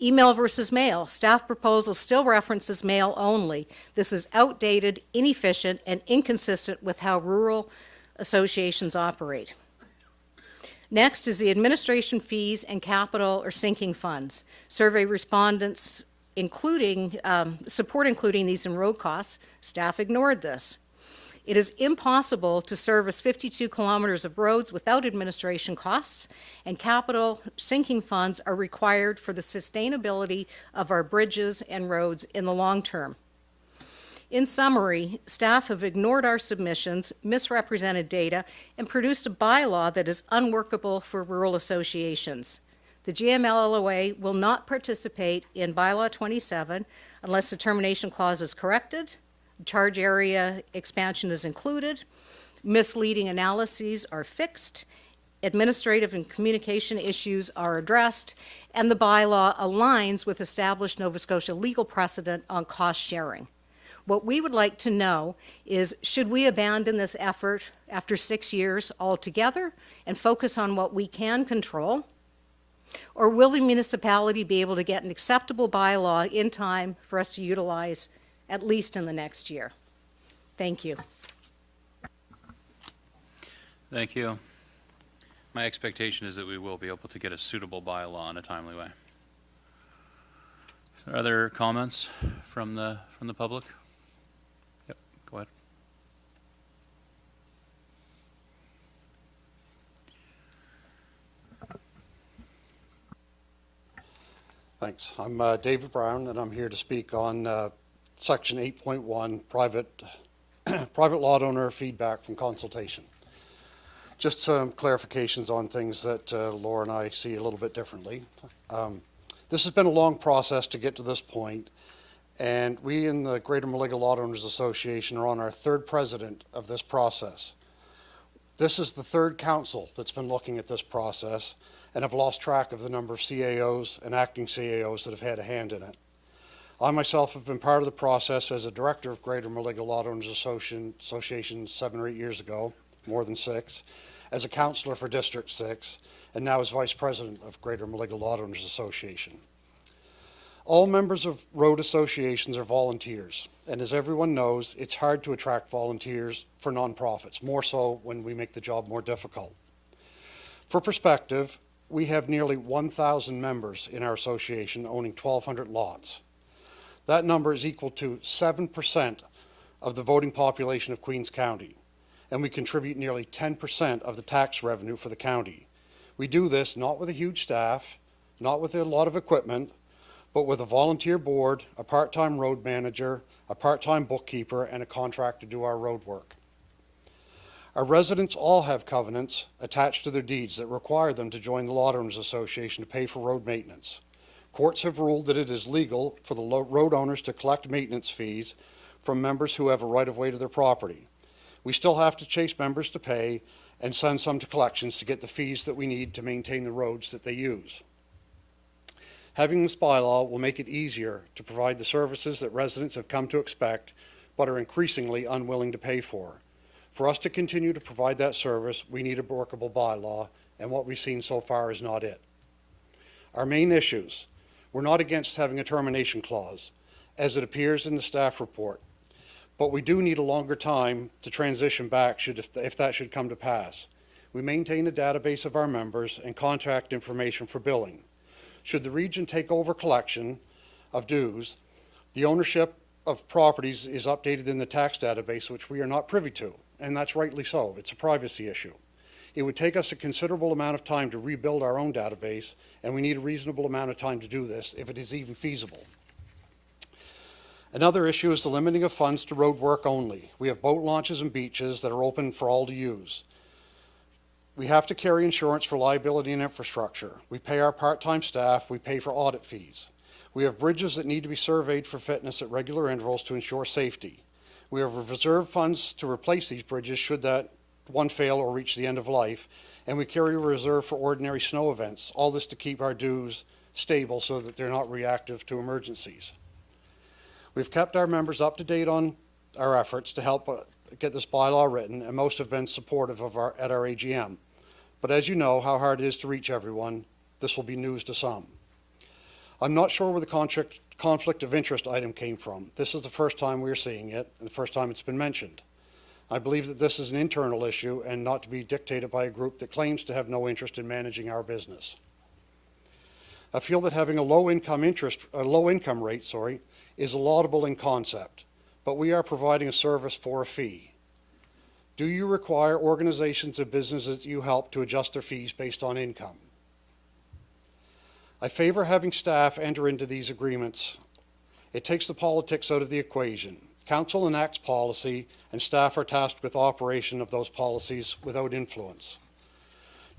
Email versus mail. Staff proposal still references mail only. This is outdated, inefficient, and inconsistent with how rural associations operate. Next is the administration fees and capital or sinking funds. Survey respondents support including these in road costs. Staff ignored this. It is impossible to service 52 kilometers of roads without administration costs, and capital sinking funds are required for the sustainability of our bridges and roads in the long term. In summary, staff have ignored our submissions, misrepresented data, and produced a bylaw that is unworkable for rural associations. The GMLLOA will not participate in bylaw 27 unless the termination clause is corrected, charge area expansion is included, misleading analyses are fixed, administrative and communication issues are addressed, and the bylaw aligns with established Nova Scotia legal precedent on cost sharing. What we would like to know is, should we abandon this effort after 6 years altogether and focus on what we can control? Or will the municipality be able to get an acceptable bylaw in time for us to utilize at least in the next year? Thank you. Thank you. My expectation is that we will be able to get a suitable bylaw in a timely way. Are there other comments from the public? Yep, go ahead. Thanks. I'm David Brown, and I'm here to speak on Section 8.1, private lot owner feedback from consultation. Just some clarifications on things that Laura and I see a little bit differently. This has been a long process to get to this point, and we in the Greater Maliga Lot Owners Association are on our third president of this process. This is the third council that's been looking at this process, and have lost track of the number of CAOs and acting CAOs that have had a hand in it. I myself have been part of the process as a director of Greater Maliga Lot Owners Association 7 or 8 years ago, more than 6, as a councillor for District 6, and now as vice president of Greater Maliga Lot Owners Association. All members of road associations are volunteers, and as everyone knows, it's hard to attract volunteers for nonprofits, more so when we make the job more difficult. For perspective, we have nearly 1,000 members in our association owning 1,200 lots. That number is equal to 7% of the voting population of Queens County, and we contribute nearly 10% of the tax revenue for the county. We do this not with a huge staff, not with a lot of equipment, but with a volunteer board, a part-time road manager, a part-time bookkeeper, and a contract to do our road work. Our residents all have covenants attached to their deeds that require them to join the Lot Owners Association to pay for road maintenance. Courts have ruled that it is legal for the road owners to collect maintenance fees from members who have a right-of-way to their property. We still have to chase members to pay and send some to collections to get the fees that we need to maintain the roads that they use. Having this bylaw will make it easier to provide the services that residents have come to expect but are increasingly unwilling to pay for. For us to continue to provide that service, we need a workable bylaw, and what we've seen so far is not it. Our main issues: we're not against having a termination clause, as it appears in the staff report, but we do need a longer time to transition back if that should come to pass. We maintain a database of our members and contact information for billing. Should the region take over collection of dues, the ownership of properties is updated in the tax database, which we are not privy to, and that's rightly so. It's a privacy issue. It would take us a considerable amount of time to rebuild our own database, and we need a reasonable amount of time to do this, if it is even feasible. Another issue is the limiting of funds to road work only. We have boat launches and beaches that are open for all to use. We have to carry insurance for liability and infrastructure. We pay our part-time staff. We pay for audit fees. We have bridges that need to be surveyed for fitness at regular intervals to ensure safety. We have reserved funds to replace these bridges should that one fail or reach the end of life, and we carry a reserve for ordinary snow events, all this to keep our dues stable so that they're not reactive to emergencies. We've kept our members up to date on our efforts to help get this bylaw written, and most have been supportive of at our AGM. But as you know how hard it is to reach everyone, this will be news to some. I'm not sure where the conflict of interest item came from. This is the first time we're seeing it, and the first time it's been mentioned. I believe that this is an internal issue and not to be dictated by a group that claims to have no interest in managing our business. I feel that having a low income rate, is laudable in concept, but we are providing a service for a fee. Do you require organizations and businesses that you help to adjust their fees based on income? I favor having staff enter into these agreements. It takes the politics out of the equation. Council enacts policy, and staff are tasked with operation of those policies without influence.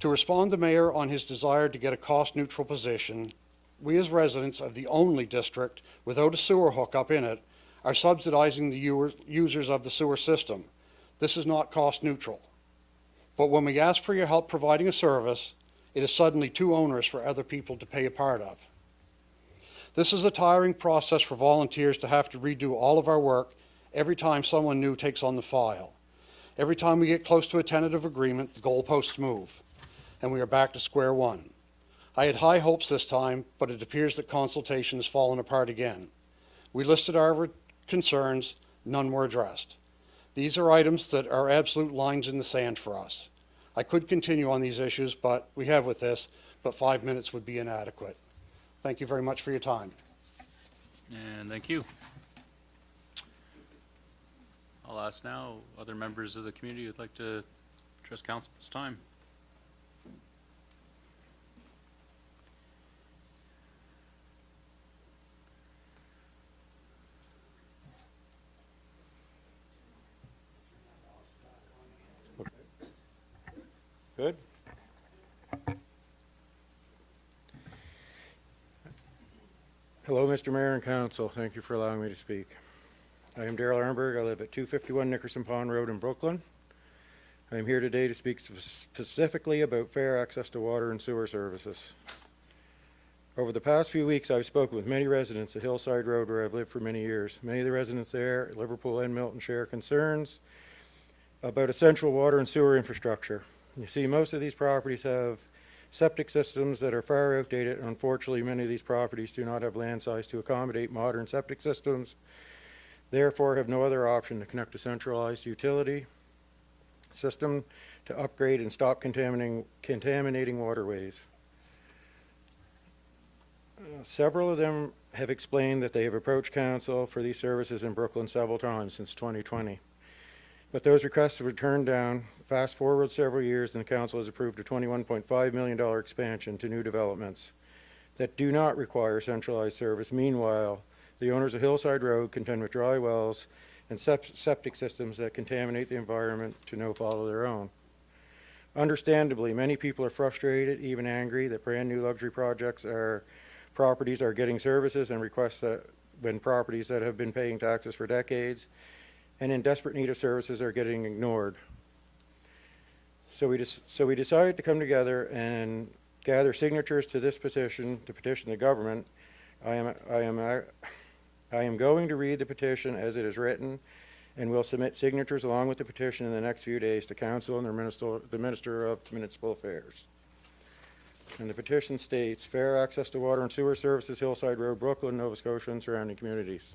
To respond to the mayor on his desire to get a cost-neutral position, we as residents of the only district without a sewer hookup in it are subsidizing the users of the sewer system. This is not cost-neutral. But when we ask for your help providing a service, it is suddenly too onerous for other people to pay a part of. This is a tiring process for volunteers to have to redo all of our work every time someone new takes on the file. Every time we get close to a tentative agreement, the goalposts move, and we are back to square one. I had high hopes this time, but it appears that consultation has fallen apart again. We listed our concerns, none were addressed. These are items that are absolute lines in the sand for us. I could continue on these issues, but we have with this, but 5 minutes would be inadequate. Thank you very much for your time. And thank you. I'll ask now other members of the community who'd like to address council at this time. Good. Hello, Mr. Mayor and Council. Thank you for allowing me to speak. I am Daryl Arnberg. I live at 251 Nickerson Pond Road in Brooklyn. I am here today to speak specifically about fair access to water and sewer services. Over the past few weeks, I've spoken with many residents at Hillside Road, where I've lived for many years. Many of the residents there, Liverpool and Milton, share concerns about essential water and sewer infrastructure. You see, most of these properties have septic systems that are far outdated, and unfortunately many of these properties do not have land size to accommodate modern septic systems, therefore have no other option to connect a centralized utility system to upgrade and stop contaminating waterways. Several of them have explained that they have approached council for these services in Brooklyn several times since 2020. But those requests were turned down. Fast forward several years, and the council has approved a $21.5 million expansion to new developments that do not require centralized service. Meanwhile, the owners of Hillside Road contend with dry wells and septic systems that contaminate the environment to no fault of their own. Understandably, many people are frustrated, even angry, that brand new luxury properties are getting services and requests that when properties that have been paying taxes for decades and in desperate need of services are getting ignored. So we decided to come together and gather signatures to this petition, to petition the government. I am going to read the petition as it is written, and will submit signatures along with the petition in the next few days to council and the Minister of Municipal Affairs. And the petition states, fair access to water and sewer services, Hillside Road, Brooklyn, Nova Scotia, and surrounding communities.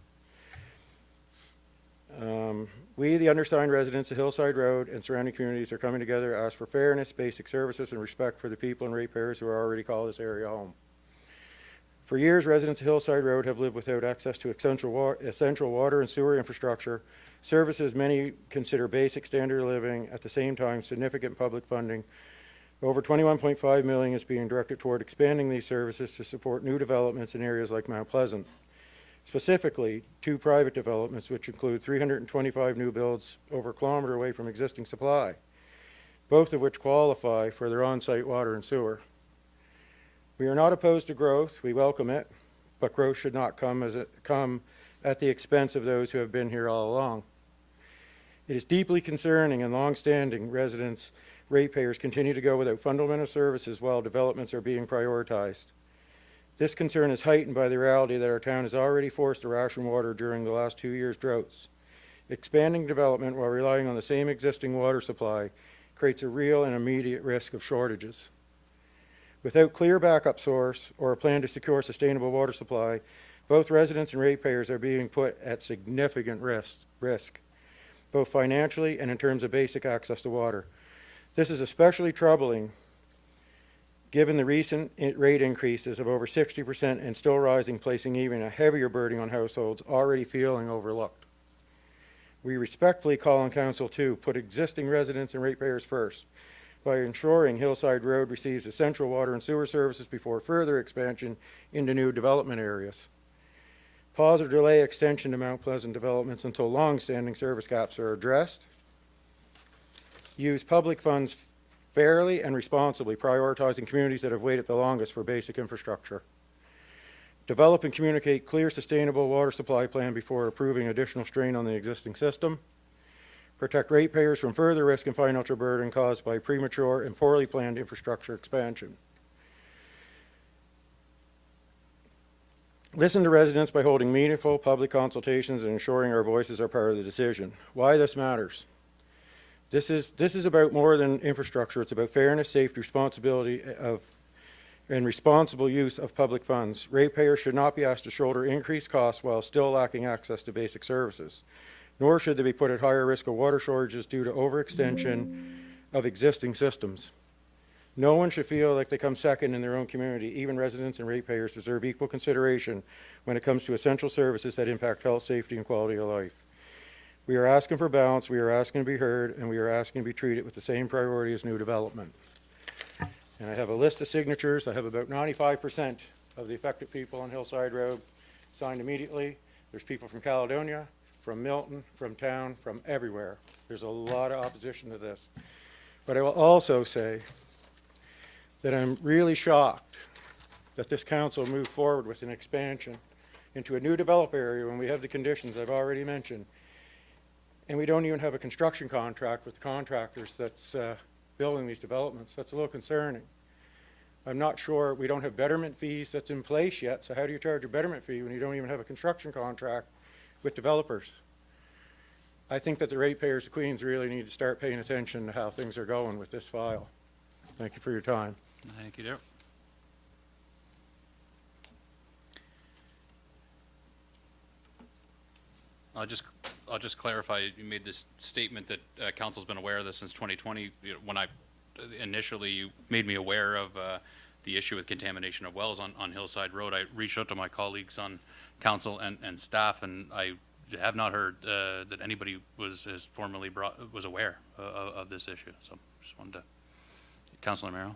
We, the undersigned residents of Hillside Road and surrounding communities, are coming together to ask for fairness, basic services, and respect for the people and ratepayers who already call this area home. For years, residents of Hillside Road have lived without access to essential water and sewer infrastructure, services many consider basic standard of living. At the same time, significant public funding Over 21.5 million is being directed toward expanding these services to support new developments in areas like Mount Pleasant. Specifically, 2 private developments, which include 325 new builds over a kilometer away from existing supply, both of which qualify for their on-site water and sewer. We are not opposed to growth. We welcome it, but growth should not come at the expense of those who have been here all along. It is deeply concerning and long-standing residents, ratepayers continue to go without fundamental services while developments are being prioritized. This concern is heightened by the reality that our town is already forced to ration water during the last 2 years' droughts. Expanding development while relying on the same existing water supply creates a real and immediate risk of shortages. Without clear backup source or a plan to secure sustainable water supply, both residents and ratepayers are being put at significant risk, both financially and in terms of basic access to water. This is especially troubling given the recent rate increases of over 60% and still rising, placing even a heavier burden on households already feeling overlooked. We respectfully call on Council to put existing residents and ratepayers first by ensuring Hillside Road receives essential water and sewer services before further expansion into new development areas. Pause or delay extension to Mount Pleasant developments until long-standing service gaps are addressed. Use public funds fairly and responsibly, prioritizing communities that have waited the longest for basic infrastructure. Develop and communicate clear, sustainable water supply plan before approving additional strain on the existing system. Protect ratepayers from further risk and financial burden caused by premature and poorly planned infrastructure expansion. Listen to residents by holding meaningful public consultations and ensuring our voices are part of the decision. Why this matters. This is about more than infrastructure. It's about fairness, safety, responsibility and responsible use of public funds. Ratepayers should not be asked to shoulder increased costs while still lacking access to basic services, nor should they be put at higher risk of water shortages due to overextension of existing systems. No one should feel like they come second in their own community. Even residents and ratepayers deserve equal consideration when it comes to essential services that impact health, safety, and quality of life. We are asking for balance, we are asking to be heard, and we are asking to be treated with the same priority as new development. And I have a list of signatures. I have about 95% of the affected people on Hillside Road signed immediately. There's people from Caledonia, from Milton, from town, from everywhere. There's a lot of opposition to this. But I will also say that I'm really shocked that this council moved forward with an expansion into a new develop area when we have the conditions I've already mentioned. And we don't even have a construction contract with the contractors that's building these developments. That's a little concerning. I'm not sure, we don't have betterment fees that's in place yet, so how do you charge a betterment fee when you don't even have a construction contract with developers? I think that the ratepayers of Queens really need to start paying attention to how things are going with this file. Thank you for your time. Thank you, Darrell. I'll just clarify, you made this statement that council's been aware of this since 2020. You know, when initially you made me aware of the issue with contamination of wells on Hillside Road, I reached out to my colleagues on council and staff, and I have not heard that anybody was aware of this issue. So just wanted to, Councilor Merrill.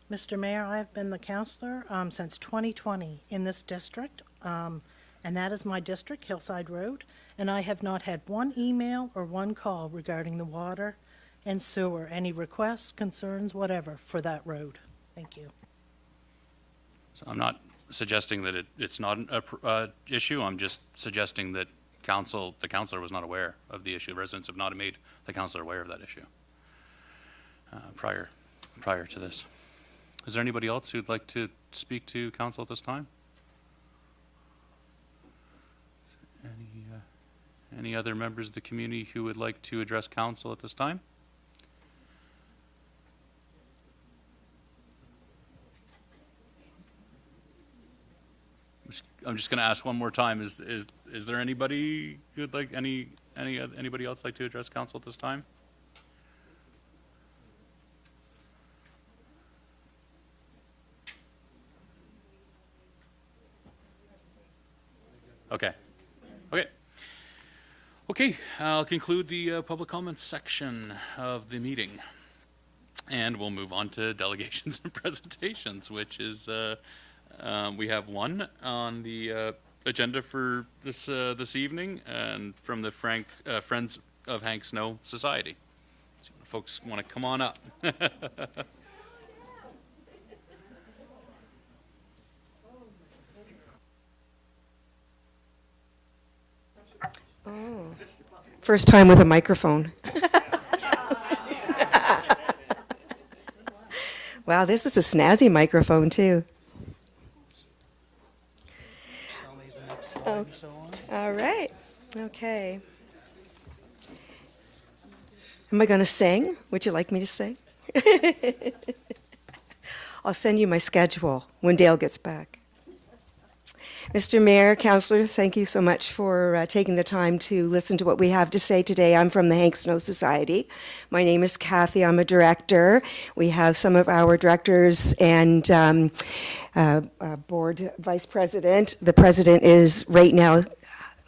Mr. Mayor, I have been the councillor since 2020 in this district, and that is my district, Hillside Road, and I have not had one email or one call regarding the water and sewer, any requests, concerns, whatever, for that road. Thank you. So I'm not suggesting that it's not an issue. I'm just suggesting that the councillor was not aware of the issue. Residents have not made the councillor aware of that issue prior to this. Is there anybody else who'd like to speak to council at this time? Any other members of the community who would like to address council at this time? I'm just going to ask one more time. Is there anybody who'd like anybody else like to address council at this time? Okay. Okay. Okay, I'll conclude the public comments section of the meeting. And we'll move on to delegations and presentations, which is, we have one on the agenda for this evening, and from the Friends of Hank Snow Society. So folks want to come on up. First time with a microphone. Wow, this is a snazzy microphone, too. Oh, all right. Okay. Am I going to sing? Would you like me to sing? I'll send you my schedule when Dale gets back. Mr. Mayor, Councillor, thank you so much for taking the time to listen to what we have to say today. I'm from the Hank Snow Society. My name is Kathy. I'm a director. We have some of our directors and board vice president. The president is right now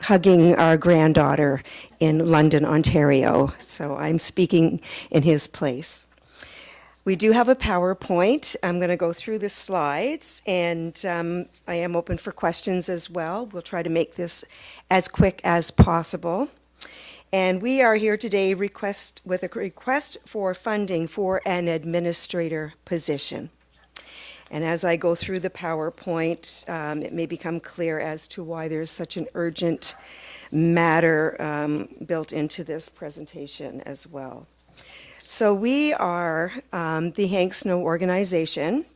hugging our granddaughter in London, Ontario. So I'm speaking in his place. We do have a PowerPoint. I'm going to go through the slides, and I am open for questions as well. We'll try to make this as quick as possible. And we are here today with a request for funding for an administrator position. And as I go through the PowerPoint, it may become clear as to why there's such an urgent matter built into this presentation as well. So we are the Hank Snow organization.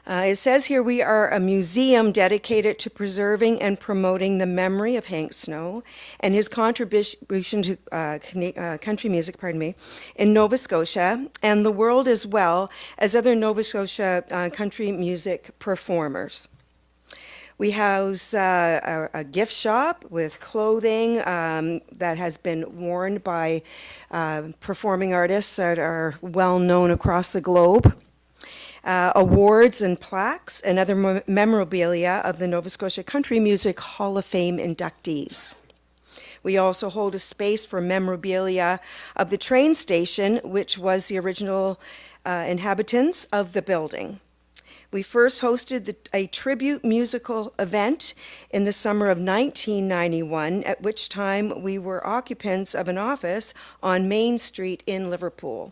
It says here we are a museum dedicated to preserving and promoting the memory of Hank Snow and his contribution to country music, in Nova Scotia and the world, as well as other Nova Scotia country music performers. We house a gift shop with clothing that has been worn by performing artists that are well known across the globe. Awards and plaques and other memorabilia of the Nova Scotia Country Music Hall of Fame inductees. We also hold a space for memorabilia of the train station, which was the original inhabitants of the building. We first hosted a tribute musical event in the summer of 1991, at which time we were occupants of an office on Main Street in Liverpool.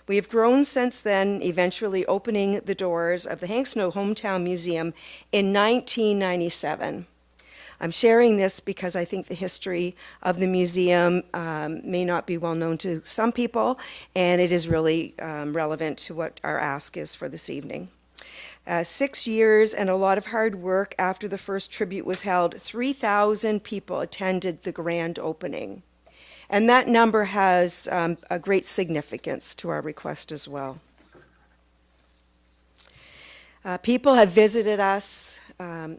We have grown since then, eventually opening the doors of the Hank Snow Hometown Museum in 1997. I'm sharing this because I think the history of the museum may not be well known to some people, and it is really relevant to what our ask is for this evening. 6 years and a lot of hard work after the first tribute was held, 3,000 people attended the grand opening. And that number has a great significance to our request as well. People have visited us.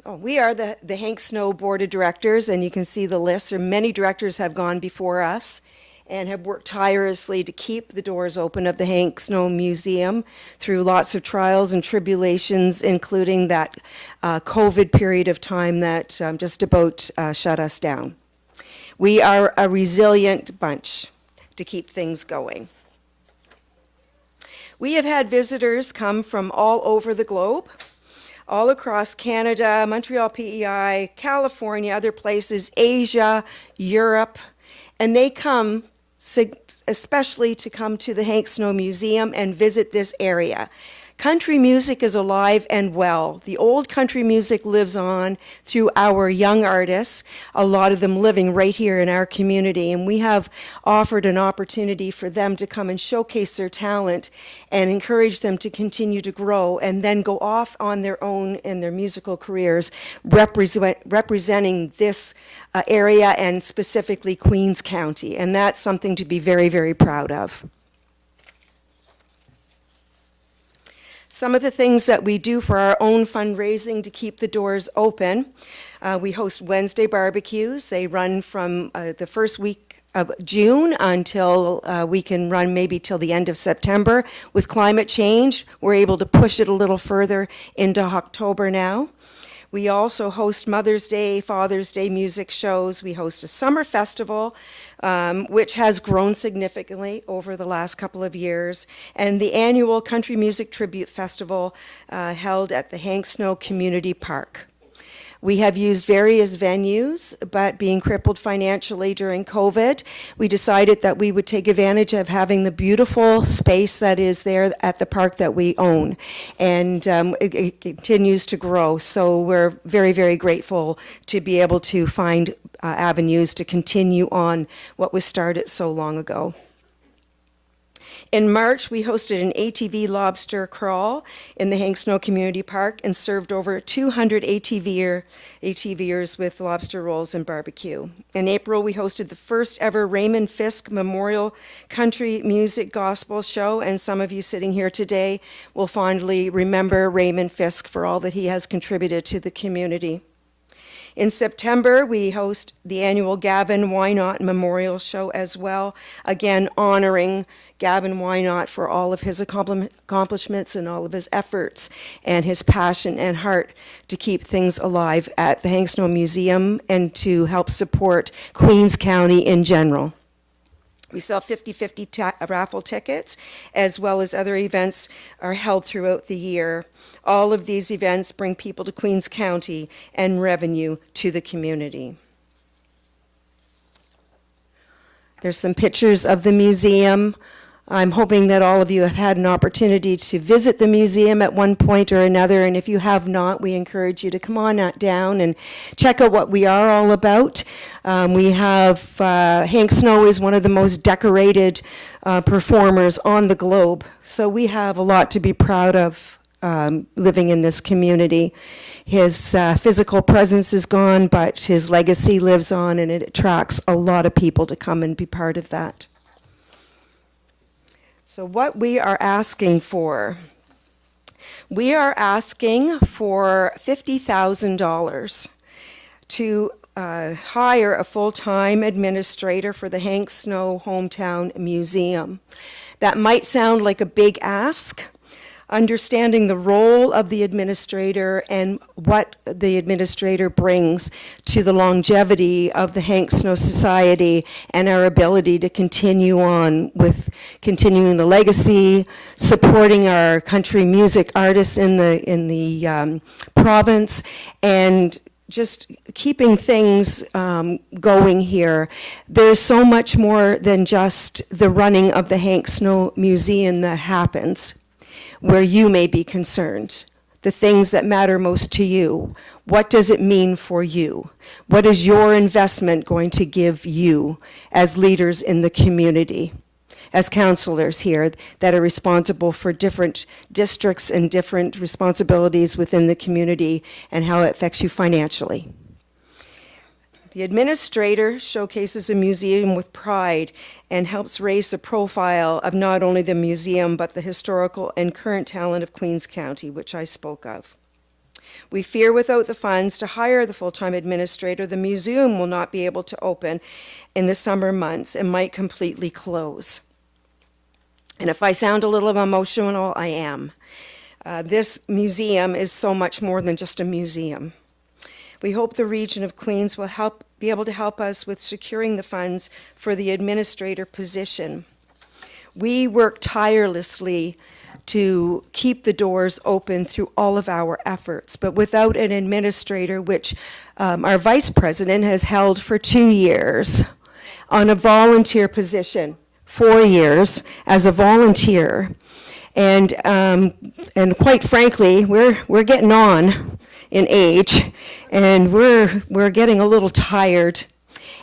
We are the Hank Snow Board of Directors, and you can see the list. There are many directors have gone before us and have worked tirelessly to keep the doors open of the Hank Snow Museum through lots of trials and tribulations, including that COVID period of time that just about shut us down. We are a resilient bunch to keep things going. We have had visitors come from all over the globe, all across Canada, Montreal, PEI, California, other places, Asia, Europe, and they come especially to come to the Hank Snow Museum and visit this area. Country music is alive and well. The old country music lives on through our young artists, a lot of them living right here in our community, and we have offered an opportunity for them to come and showcase their talent and encourage them to continue to grow and then go off on their own in their musical careers, representing this area and specifically Queens County, and that's something to be very, very proud of. Some of the things that we do for our own fundraising to keep the doors open, we host Wednesday barbecues. They run from the first week of June until we can run maybe till the end of September. With climate change, we're able to push it a little further into October now. We also host Mother's Day, Father's Day music shows. We host a summer festival, which has grown significantly over the last couple of years, and the annual Country Music Tribute Festival held at the Hank Snow Community Park. We have used various venues, but being crippled financially during COVID, we decided that we would take advantage of having the beautiful space that is there at the park that we own. And it continues to grow. So we're very, very grateful to be able to find avenues to continue on what was started so long ago. In March, we hosted an ATV lobster crawl in the Hank Snow Community Park and served over 200 ATVers with lobster rolls and barbecue. In April, we hosted the first ever Raymond Fisk Memorial Country Music Gospel Show, and some of you sitting here today will fondly remember Raymond Fisk for all that he has contributed to the community. In September, we host the annual Gavin Wynot Memorial Show as well, again honoring Gavin Wynot for all of his accomplishments and all of his efforts and his passion and heart to keep things alive at the Hank Snow Museum and to help support Queens County in general. We sell 50/50 raffle tickets, as well as other events are held throughout the year. All of these events bring people to Queens County and revenue to the community. There's some pictures of the museum. I'm hoping that all of you have had an opportunity to visit the museum at one point or another, and if you have not, we encourage you to come on down and check out what we are all about. We have, Hank Snow is one of the most decorated performers on the globe, so we have a lot to be proud of living in this community. His physical presence is gone, but his legacy lives on, and it attracts a lot of people to come and be part of that. So what we are asking for, we are asking for $50,000 to hire a full-time administrator for the Hank Snow Hometown Museum. That might sound like a big ask. Understanding the role of the administrator and what the administrator brings to the longevity of the Hank Snow Society and our ability to continue on with continuing the legacy, supporting our country music artists in the province, and just keeping things going here. There's so much more than just the running of the Hank Snow Museum that happens where you may be concerned, the things that matter most to you. What does it mean for you? What is your investment going to give you as leaders in the community, as councillors here that are responsible for different districts and different responsibilities within the community and how it affects you financially? The administrator showcases a museum with pride and helps raise the profile of not only the museum, but the historical and current talent of Queens County, which I spoke of. We fear without the funds to hire the full-time administrator, the museum will not be able to open in the summer months and might completely close. And if I sound a little emotional, I am. This museum is so much more than just a museum. We hope the region of Queens will be able to help us with securing the funds for the administrator position. We work tirelessly to keep the doors open through all of our efforts, but without an administrator, which our vice president has held for 2 years on a volunteer position, 4 years as a volunteer, and quite frankly, we're getting on in age, and we're getting a little tired.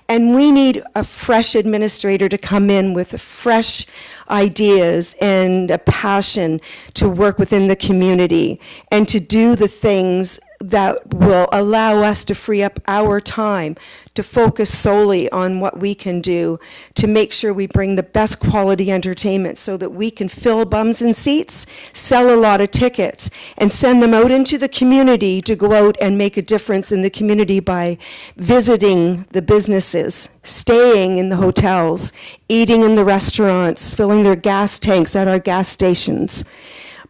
And we need a fresh administrator to come in with fresh ideas and a passion to work within the community and to do the things that will allow us to free up our time to focus solely on what we can do to make sure we bring the best quality entertainment so that we can fill bums and seats, sell a lot of tickets, and send them out into the community to go out and make a difference in the community by visiting the businesses, staying in the hotels, eating in the restaurants, filling their gas tanks at our gas stations,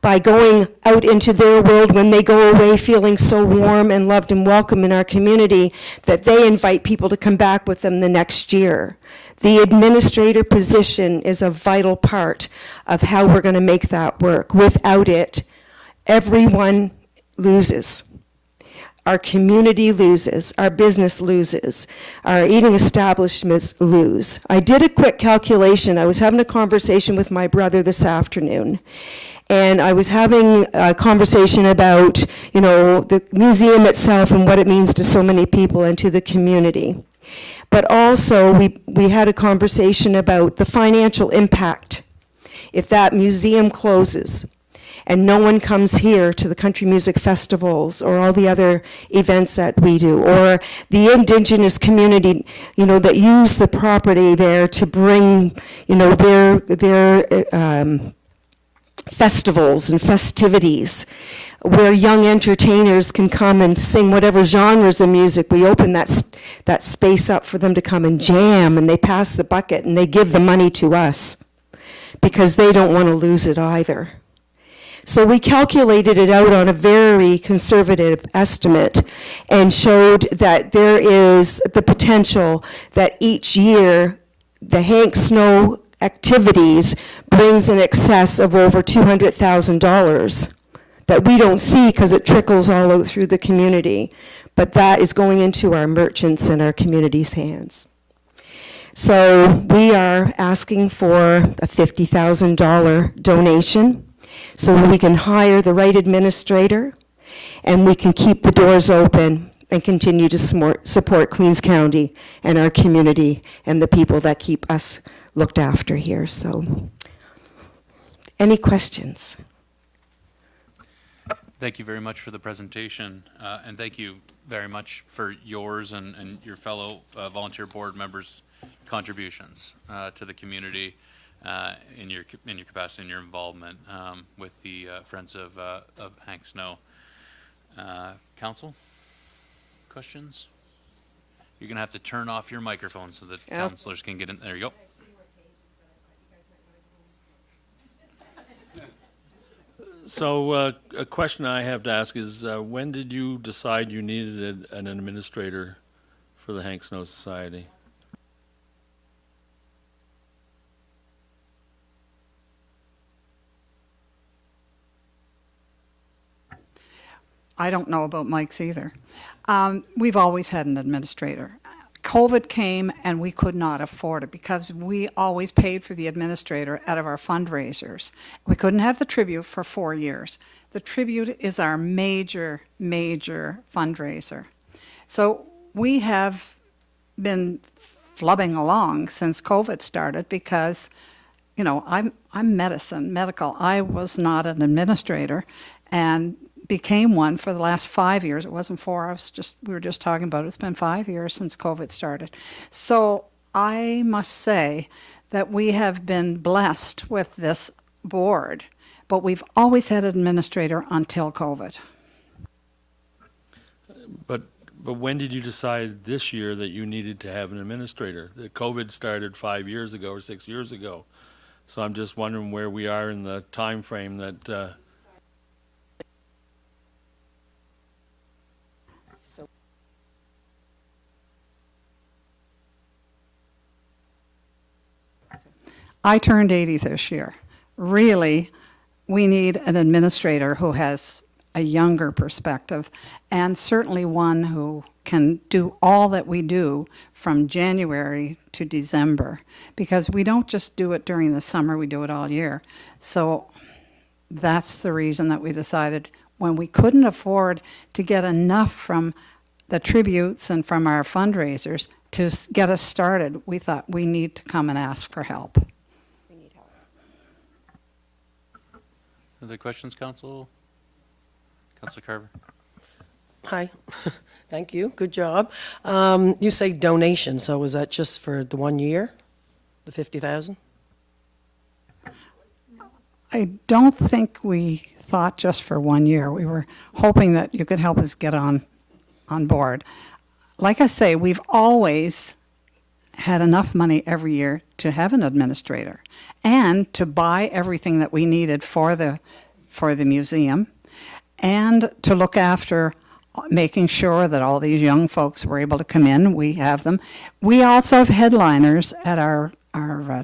by going out into their world when they go away feeling so warm and loved and welcome in our community that they invite people to come back with them the next year. The administrator position is a vital part of how we're going to make that work. Without it, everyone loses. Our community loses, our business loses, our eating establishments lose. I did a quick calculation. I was having a conversation with my brother this afternoon, and I was having a conversation about, you know, the museum itself and what it means to so many people and to the community. But also, we had a conversation about the financial impact if that museum closes and no one comes here to the country music festivals or all the other events that we do, or the indigenous community, you know, that use the property there to bring, you know, their festivals and festivities, where young entertainers can come and sing whatever genres of music. We open that space up for them to come and jam, and they pass the bucket and they give the money to us because they don't want to lose it either. So we calculated it out on a very conservative estimate and showed that there is the potential that each year the Hank Snow activities brings in excess of over $200,000 that we don't see because it trickles all out through the community. But that is going into our merchants and our community's hands. So we are asking for a $50,000 donation so we can hire the right administrator and we can keep the doors open and continue to support Queens County and our community and the people that keep us looked after here. So, any questions? Thank you very much for the presentation, and thank you very much for yours and your fellow volunteer board members' contributions to the community in your capacity and your involvement with the Friends of Hank Snow. Council, questions? You're going to have to turn off your microphone so that councilors can get in. There you go. So a question I have to ask is, when did you decide you needed an administrator for the Hank Snow Society? I don't know about Mike's either. We've always had an administrator. COVID came and we could not afford it because we always paid for the administrator out of our fundraisers. We couldn't have the tribute for 4 years. The tribute is our major, major fundraiser. So we have been flubbing along since COVID started because, you know, I'm medical. I was not an administrator and became one for the last 5 years. It wasn't 4. We were just talking about it. It's been 5 years since COVID started. So I must say that we have been blessed with this board, but we've always had an administrator until COVID. But when did you decide this year that you needed to have an administrator? The COVID started 5 years ago or 6 years ago. So I'm just wondering where we are in the time frame that I turned 80 this year. Really, we need an administrator who has a younger perspective and certainly one who can do all that we do from January to December, because we don't just do it during the summer, we do it all year. So that's the reason that we decided, when we couldn't afford to get enough from the tributes and from our fundraisers to get us started, we thought we need to come and ask for help. Other questions, Council? Councilor Carver? Hi. Thank you. Good job. You say donation, so was that just for the 1 year, the 50,000? I don't think we thought just for 1 year. We were hoping that you could help us get on board. Like I say, we've always had enough money every year to have an administrator and to buy everything that we needed for the for the museum and to look after making sure that all these young folks were able to come in. We have them. We also have headliners at our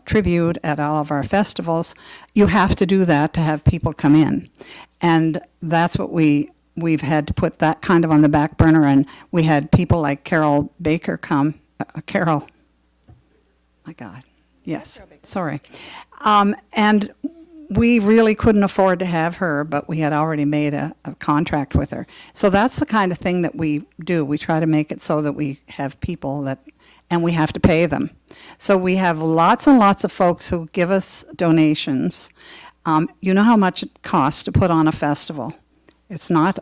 tribute, at all of our festivals. You have to do that to have people come in. And that's what we've had to put that kind of on the back burner. And we had people like Carol Baker come. Carol, my God, yes, sorry. And we really couldn't afford to have her, but we had already made a contract with her. So that's the kind of thing that we do. We try to make it so that we have people that, and we have to pay them. So we have lots and lots of folks who give us donations. You know how much it costs to put on a festival. It's not,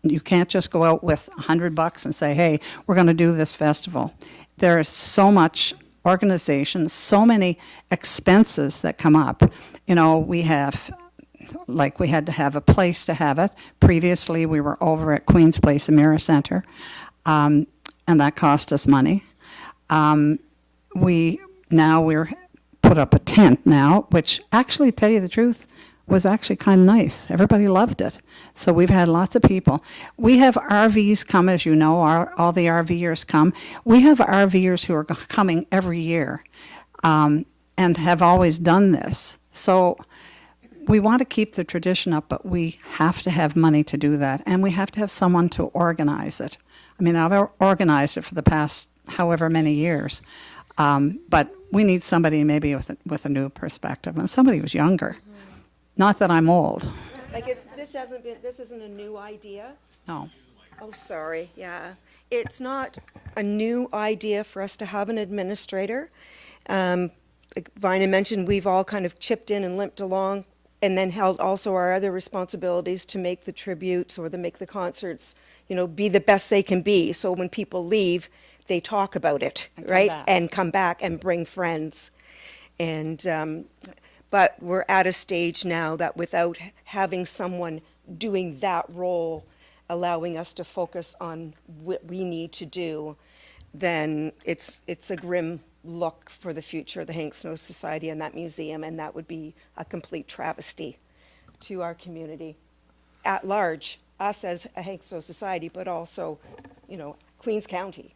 you can't just go out with $100 and say, hey, we're going to do this festival. There is so much organization, so many expenses that come up. You know, we have, like we had to have a place to have it. Previously, we were over at Queen's Place Amira Center, and that cost us money. We're put up a tent now, which actually, tell you the truth, was actually kind of nice. Everybody loved it. So we've had lots of people. We have RVs come, as you know, all the RVers come. We have RVers who are coming every year and have always done this. So we want to keep the tradition up, but we have to have money to do that. And we have to have someone to organize it. I mean, I've organized it for the past however many years. But we need somebody maybe with a new perspective, and somebody who's younger. Not that I'm old. Like this isn't a new idea? No. Oh, sorry, yeah. It's not a new idea for us to have an administrator. Like Vina mentioned, we've all kind of chipped in and limped along and then held also our other responsibilities to make the tributes or to make the concerts, you know, be the best they can be. So when people leave, they talk about it, right? And come back and bring friends. And but we're at a stage now that without having someone doing that role, allowing us to focus on what we need to do, then it's a grim look for the future of the Hank Snow Society and that museum, and that would be a complete travesty to our community at large, us as a Hank Snow Society, but also, you know, Queens County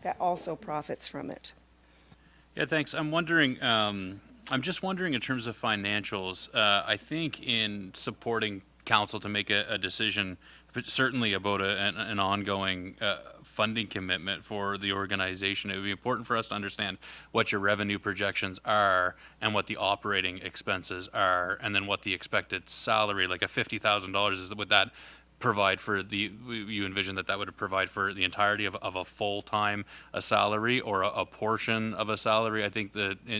that also profits from it. Yeah, thanks. I'm just wondering in terms of financials, I think in supporting council to make a decision, but certainly about an ongoing funding commitment for the organization, it would be important for us to understand what your revenue projections are and what the operating expenses are, and then what the expected salary, like a $50,000, is. Would that provide for you envision that would provide for the entirety of a full-time salary or a portion of a salary? I think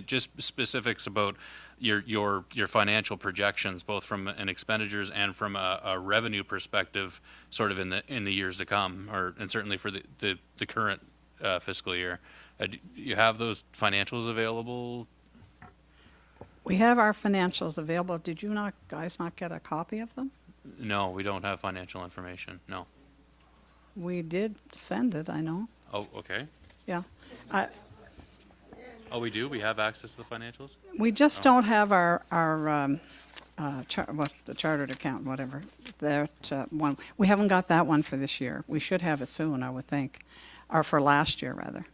just specifics about your financial projections, both from an expenditures and from a revenue perspective, sort of in the years to come, and certainly for the current fiscal year. Do you have those financials available? We have our financials available. Did you guys not get a copy of them? No, we don't have financial information. No. We did send it, I know. Oh, okay. Yeah. Oh, we do? We have access to the financials? We just don't have our the chartered account, whatever, that one. We haven't got that one for this year. We should have it soon, I would think, or for last year, rather.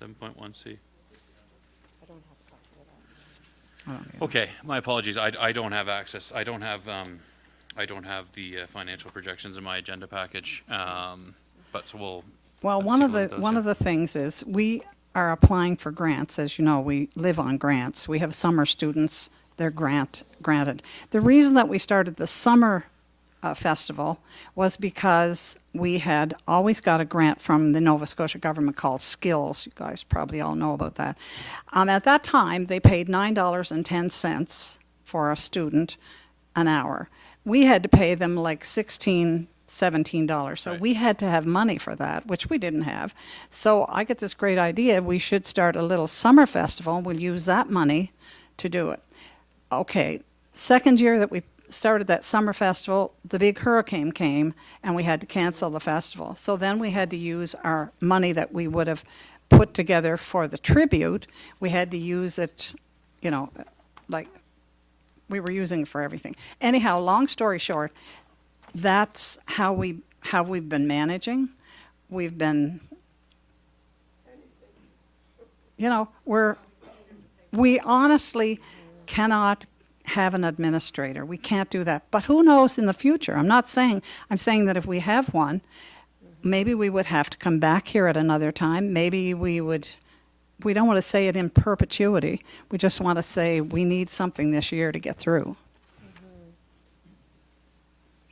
7.1C. I don't know. Okay, my apologies. I don't have access. I don't have the financial projections in my agenda package. But so we'll. Well, one of the things is we are applying for grants. As you know, we live on grants. We have summer students. They're granted. The reason that we started the summer festival was because we had always got a grant from the Nova Scotia government called Skills. You guys probably all know about that. At that time, they paid $9.10 for a student an hour. We had to pay them like $16, $17. So we had to have money for that, which we didn't have. So I get this great idea. We should start a little summer festival. We'll use that money to do it. Okay, second year that we started that summer festival, the big hurricane came and we had to cancel the festival. So then we had to use our money that we would have put together for the tribute. We had to use it, you know, like We were using it for everything. Anyhow, long story short, that's how we've been managing. We've been, we honestly cannot have an administrator. We can't do that. But who knows in the future? I'm saying that if we have one, maybe we would have to come back here at another time. Maybe we don't want to say it in perpetuity. We just want to say we need something this year to get through.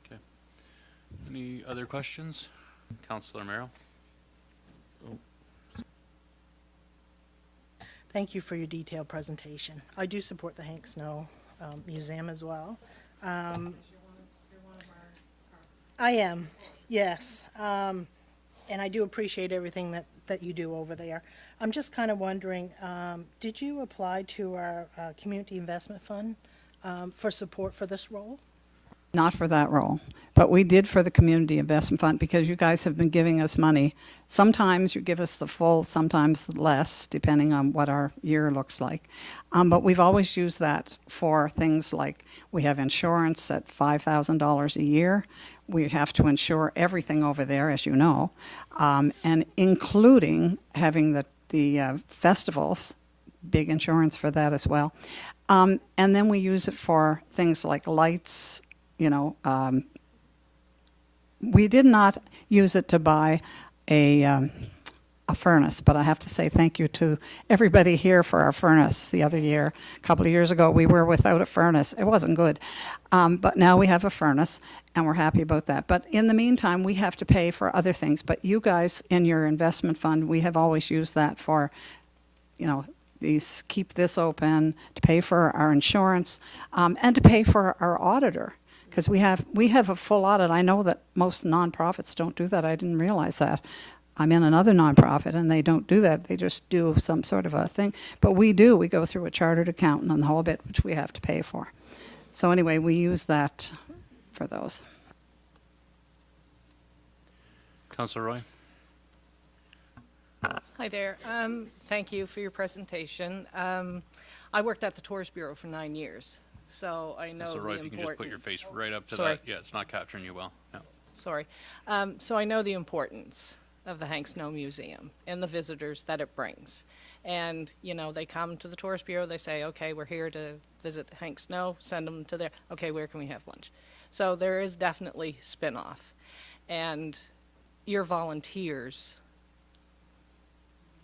Okay. Any other questions? Councillor Merrill? Thank you for your detailed presentation. I do support the Hank Snow Museum as well. I am, yes. And I do appreciate everything that you do over there. I'm just kind of wondering, did you apply to our Community Investment Fund for support for this role? Not for that role, but we did for the Community Investment Fund because you guys have been giving us money. Sometimes you give us the full, sometimes less, depending on what our year looks like. But we've always used that for things like we have insurance at $5,000 a year. We have to insure everything over there, as you know, and including having the festivals, big insurance for that as well. And then we use it for things like lights. We did not use it to buy a furnace, but I have to say thank you to everybody here for our furnace the other year. A couple of years ago, we were without a furnace. It wasn't good. But now we have a furnace, and we're happy about that. But in the meantime, we have to pay for other things. But you guys, in your investment fund, we have always used that for, keep this open, to pay for our insurance, and to pay for our auditor. Because we have a full audit. I know that most nonprofits don't do that. I didn't realize that. I'm in another nonprofit and they don't do that. They just do some sort of a thing. But we do. We go through a chartered accountant and the whole bit, which we have to pay for. So anyway, we use that for those. Councillor Roy? Hi there. Thank you for your presentation. I worked at the Tourist Bureau for 9 years. So I know So Roy, the if you can importance. just put your face right up to Sorry. that. Yeah, it's not capturing you well. No. Sorry. So I know the importance of the Hank Snow Museum and the visitors that it brings. And, they come to the Tourist Bureau, they say, okay, we're here to visit Hank Snow, send them to there. Okay, where can we have lunch? So there is definitely spin-off. And your volunteers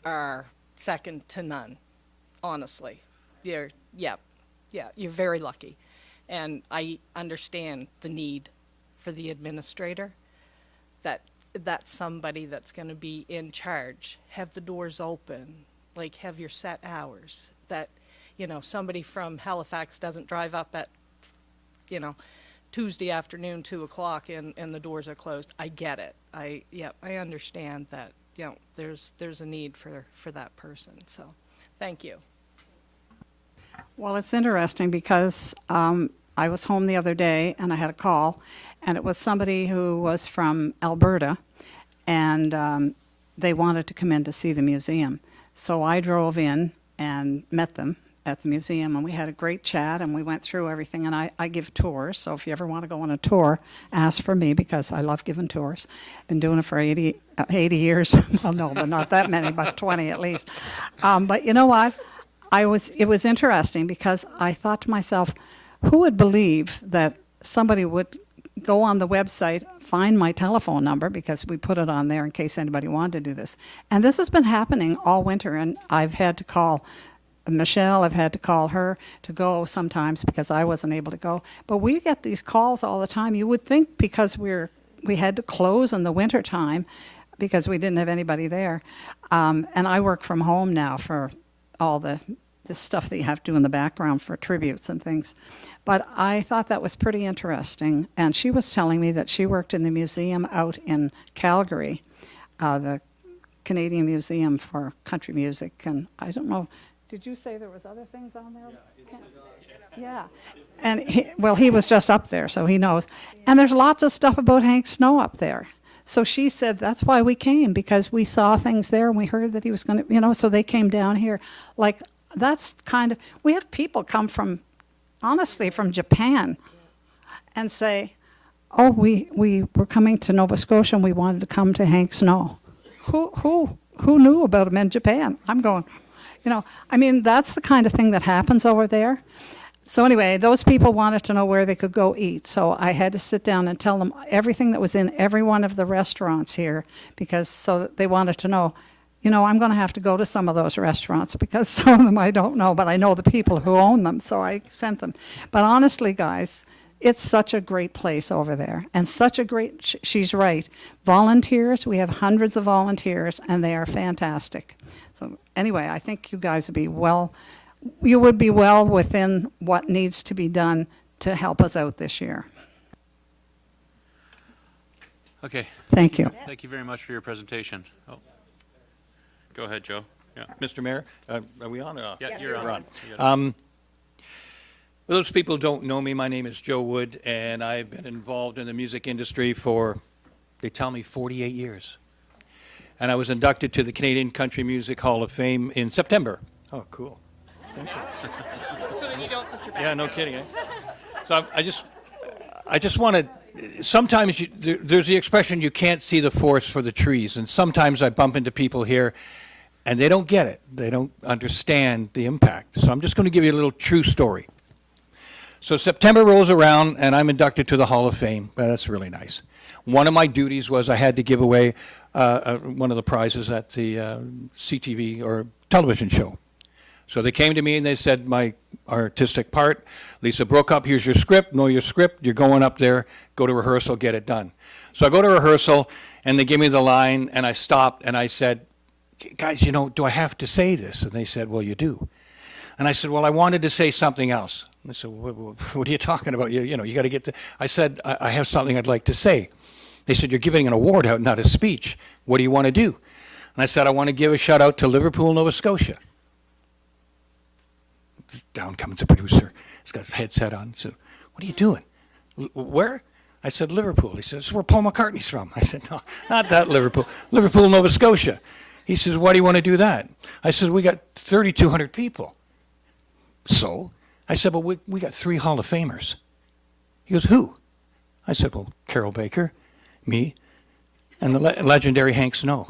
are second to none, honestly. You're very lucky. And I understand the need for the administrator, that's somebody that's going to be in charge, have the doors open, like have your set hours, that, somebody from Halifax doesn't drive up at, Tuesday afternoon, 2 o'clock and the doors are closed. I get it. I understand that, there's a need for that person. So thank you. Well, it's interesting because I was home the other day and I had a call, and it was somebody who was from Alberta, and they wanted to come in to see the museum. So I drove in and met them at the museum, and we had a great chat, and we went through everything, and I give tours, so if you ever want to go on a tour, ask for me, because I love giving tours. Been doing it for 80 years. Well, no, but not that many, but 20 at least. But you know what? It was interesting because I thought to myself, who would believe that somebody would go on the website, find my telephone number, because we put it on there in case anybody wanted to do this. And this has been happening all winter, and I've had to call Michelle, I've had to call her to go sometimes because I wasn't able to go. But we get these calls all the time. You would think because we had to close in the winter time because we didn't have anybody there. And I work from home now for all the stuff that you have to do in the background for tributes and things. But I thought that was pretty interesting. And she was telling me that she worked in the museum out in Calgary, the Canadian Museum for Country Music. And I don't know, did you say there was other things on there? Yeah. And he was just up there, so he knows. And there's lots of stuff about Hank Snow up there. So she said, that's why we came, because we saw things there and we heard that he was going to, so they came down here. Like, that's kind of, we have people come from honestly, from Japan, and say, oh, we were coming to Nova Scotia and we wanted to come to Hank Snow. Who knew about him in Japan? I'm going, I mean, that's the kind of thing that happens over there. So anyway, those people wanted to know where they could go eat. So I had to sit down and tell them everything that was in every one of the restaurants here, because so that they wanted to know, I'm going to have to go to some of those restaurants because some of them I don't know, but I know the people who own them, so I sent them. But honestly, guys, it's such a great place over there, and such a great, she's right, volunteers, we have hundreds of volunteers, and they are fantastic. So anyway, I think you guys would be well within what needs to be done to help us out this year. Okay. Thank you. Thank you very much for your presentation. Oh. Go ahead, Joe. Yeah. Mr. Mayor, are we on? Yeah, you're on. For those people who don't know me, my name is Joe Wood, and I've been involved in the music industry for, they tell me, 48 years. And I was inducted to the Canadian Country Music Hall of Fame in September. Oh, cool. Thank you. So that you don't put your back. Yeah, no kidding. So I just want to, sometimes there's the expression, you can't see the forest for the trees. And sometimes I bump into people here and they don't get it. They don't understand the impact. So I'm just going to give you a little true story. So September rolls around and I'm inducted to the Hall of Fame. Well, that's really nice. One of my duties was I had to give away one of the prizes at the CTV or television show. So they came to me and they said, my artistic part, Lisa Brookup, here's your script, know your script, you're going up there, go to rehearsal, get it done. So I go to rehearsal and they give me the line and I stopped and I said, guys, do I have to say this? And they said, well, you do. And I said, well, I wanted to say something else. And they said, what are you talking about? You got to get to, I said, I have something I'd like to say. They said, you're giving an award out, not a speech. What do you want to do? And I said, I want to give a shout out to Liverpool, Nova Scotia. Down comes the producer. He's got his headset on. He said, what are you doing? Where? I said, Liverpool. He said, this is where Paul McCartney's from. I said, no, not that Liverpool. Liverpool, Nova Scotia. He says, why do you want to do that? I said, we got 3,200 people. So? I said, well, we got 3 Hall of Famers. He goes, who? I said, well, Carol Baker, me, and the legendary Hank Snow.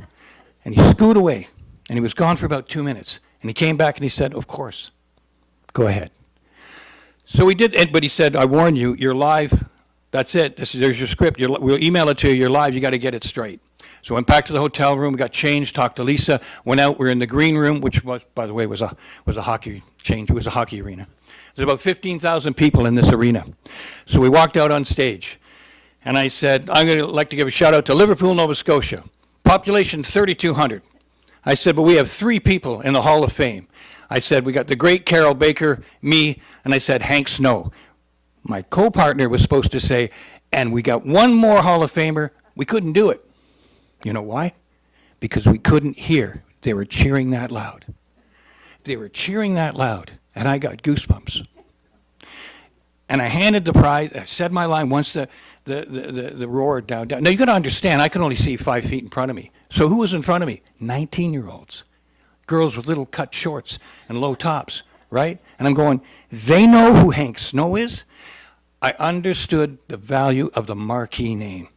And he scooted away, and he was gone for about 2 minutes. And he came back and he said, of course. Go ahead. So we did, but he said, I warn you, you're live. That's it. There's your script. We'll email it to you. You're live. You got to get it straight. So I went back to the hotel room. We got changed. Talked to Lisa. Went out. We're in the green room, which was, by the way, was a hockey change. It was a hockey arena. There's about 15,000 people in this arena. So we walked out on stage, and I said, I'm going to like to give a shout out to Liverpool, Nova Scotia. Population 3,200. I said, but we have 3 people in the Hall of Fame. I said, we got the great Carol Baker, me, and I said, Hank Snow. My co-partner was supposed to say, and we got 1 more Hall of Famer. We couldn't do it. You know why? Because we couldn't hear. They were cheering that loud. They were cheering that loud, and I got goosebumps. And I handed the prize. I said my line once the roar down. Now, you got to understand, I can only see 5 feet in front of me. So who was in front of me? 19-year-olds. Girls with little cut shorts and low tops, right? And I'm going, they know who Hank Snow is? I understood the value of the marquee name,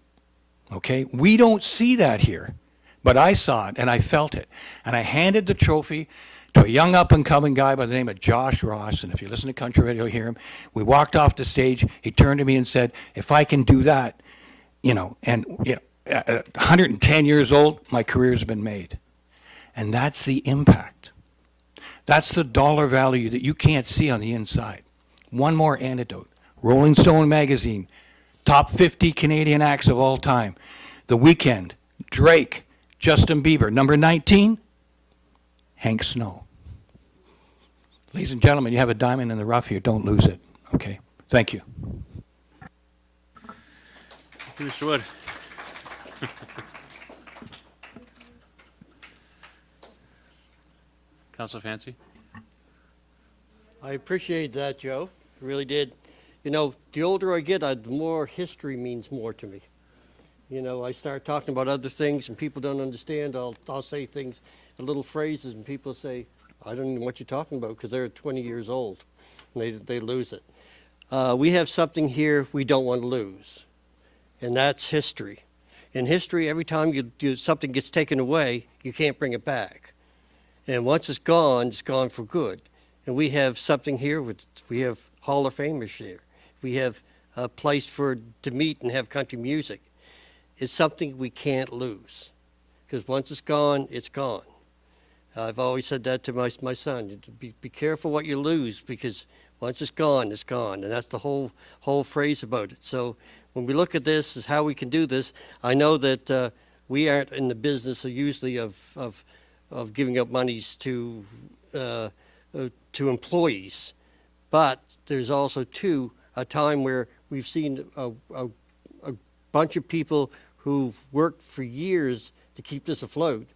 okay? We don't see that here, but I saw it and I felt it. And I handed the trophy to a young up-and-coming guy by the name of Josh Ross, and if you listen to country radio, you'll hear him. We walked off the stage. He turned to me and said, if I can do that, at 110 years old, my career's been made. And that's the impact. That's the dollar value that you can't see on the inside. One more anecdote. Rolling Stone magazine, top 50 Canadian acts of all time. The Weeknd, Drake, Justin Bieber. Number 19, Hank Snow. Ladies and gentlemen, you have a diamond in the rough here. Don't lose it. Okay. Thank you. Mr. Wood. Councilor Fancy? I appreciate that, Joe. I really did. The older I get, the more history means more to me. I start talking about other things and people don't understand. I'll say things, little phrases, and people say, I don't know what you're talking about because they're 20 years old. And they lose it. we have something here we don't want to lose, and that's history. In history, every time something gets taken away, you can't bring it back. And once it's gone for good. And we have something here, we have Hall of Famers here. We have a place to meet and have country music. It's something we can't lose, because once it's gone, it's gone. I've always said that to my son. Be careful what you lose, because once it's gone, and that's the whole phrase about it. So when we look at this as how we can do this, I know that we aren't in the business usually of giving up monies to employees, but there's also too a time where we've seen a bunch of people who've worked for years to keep this afloat,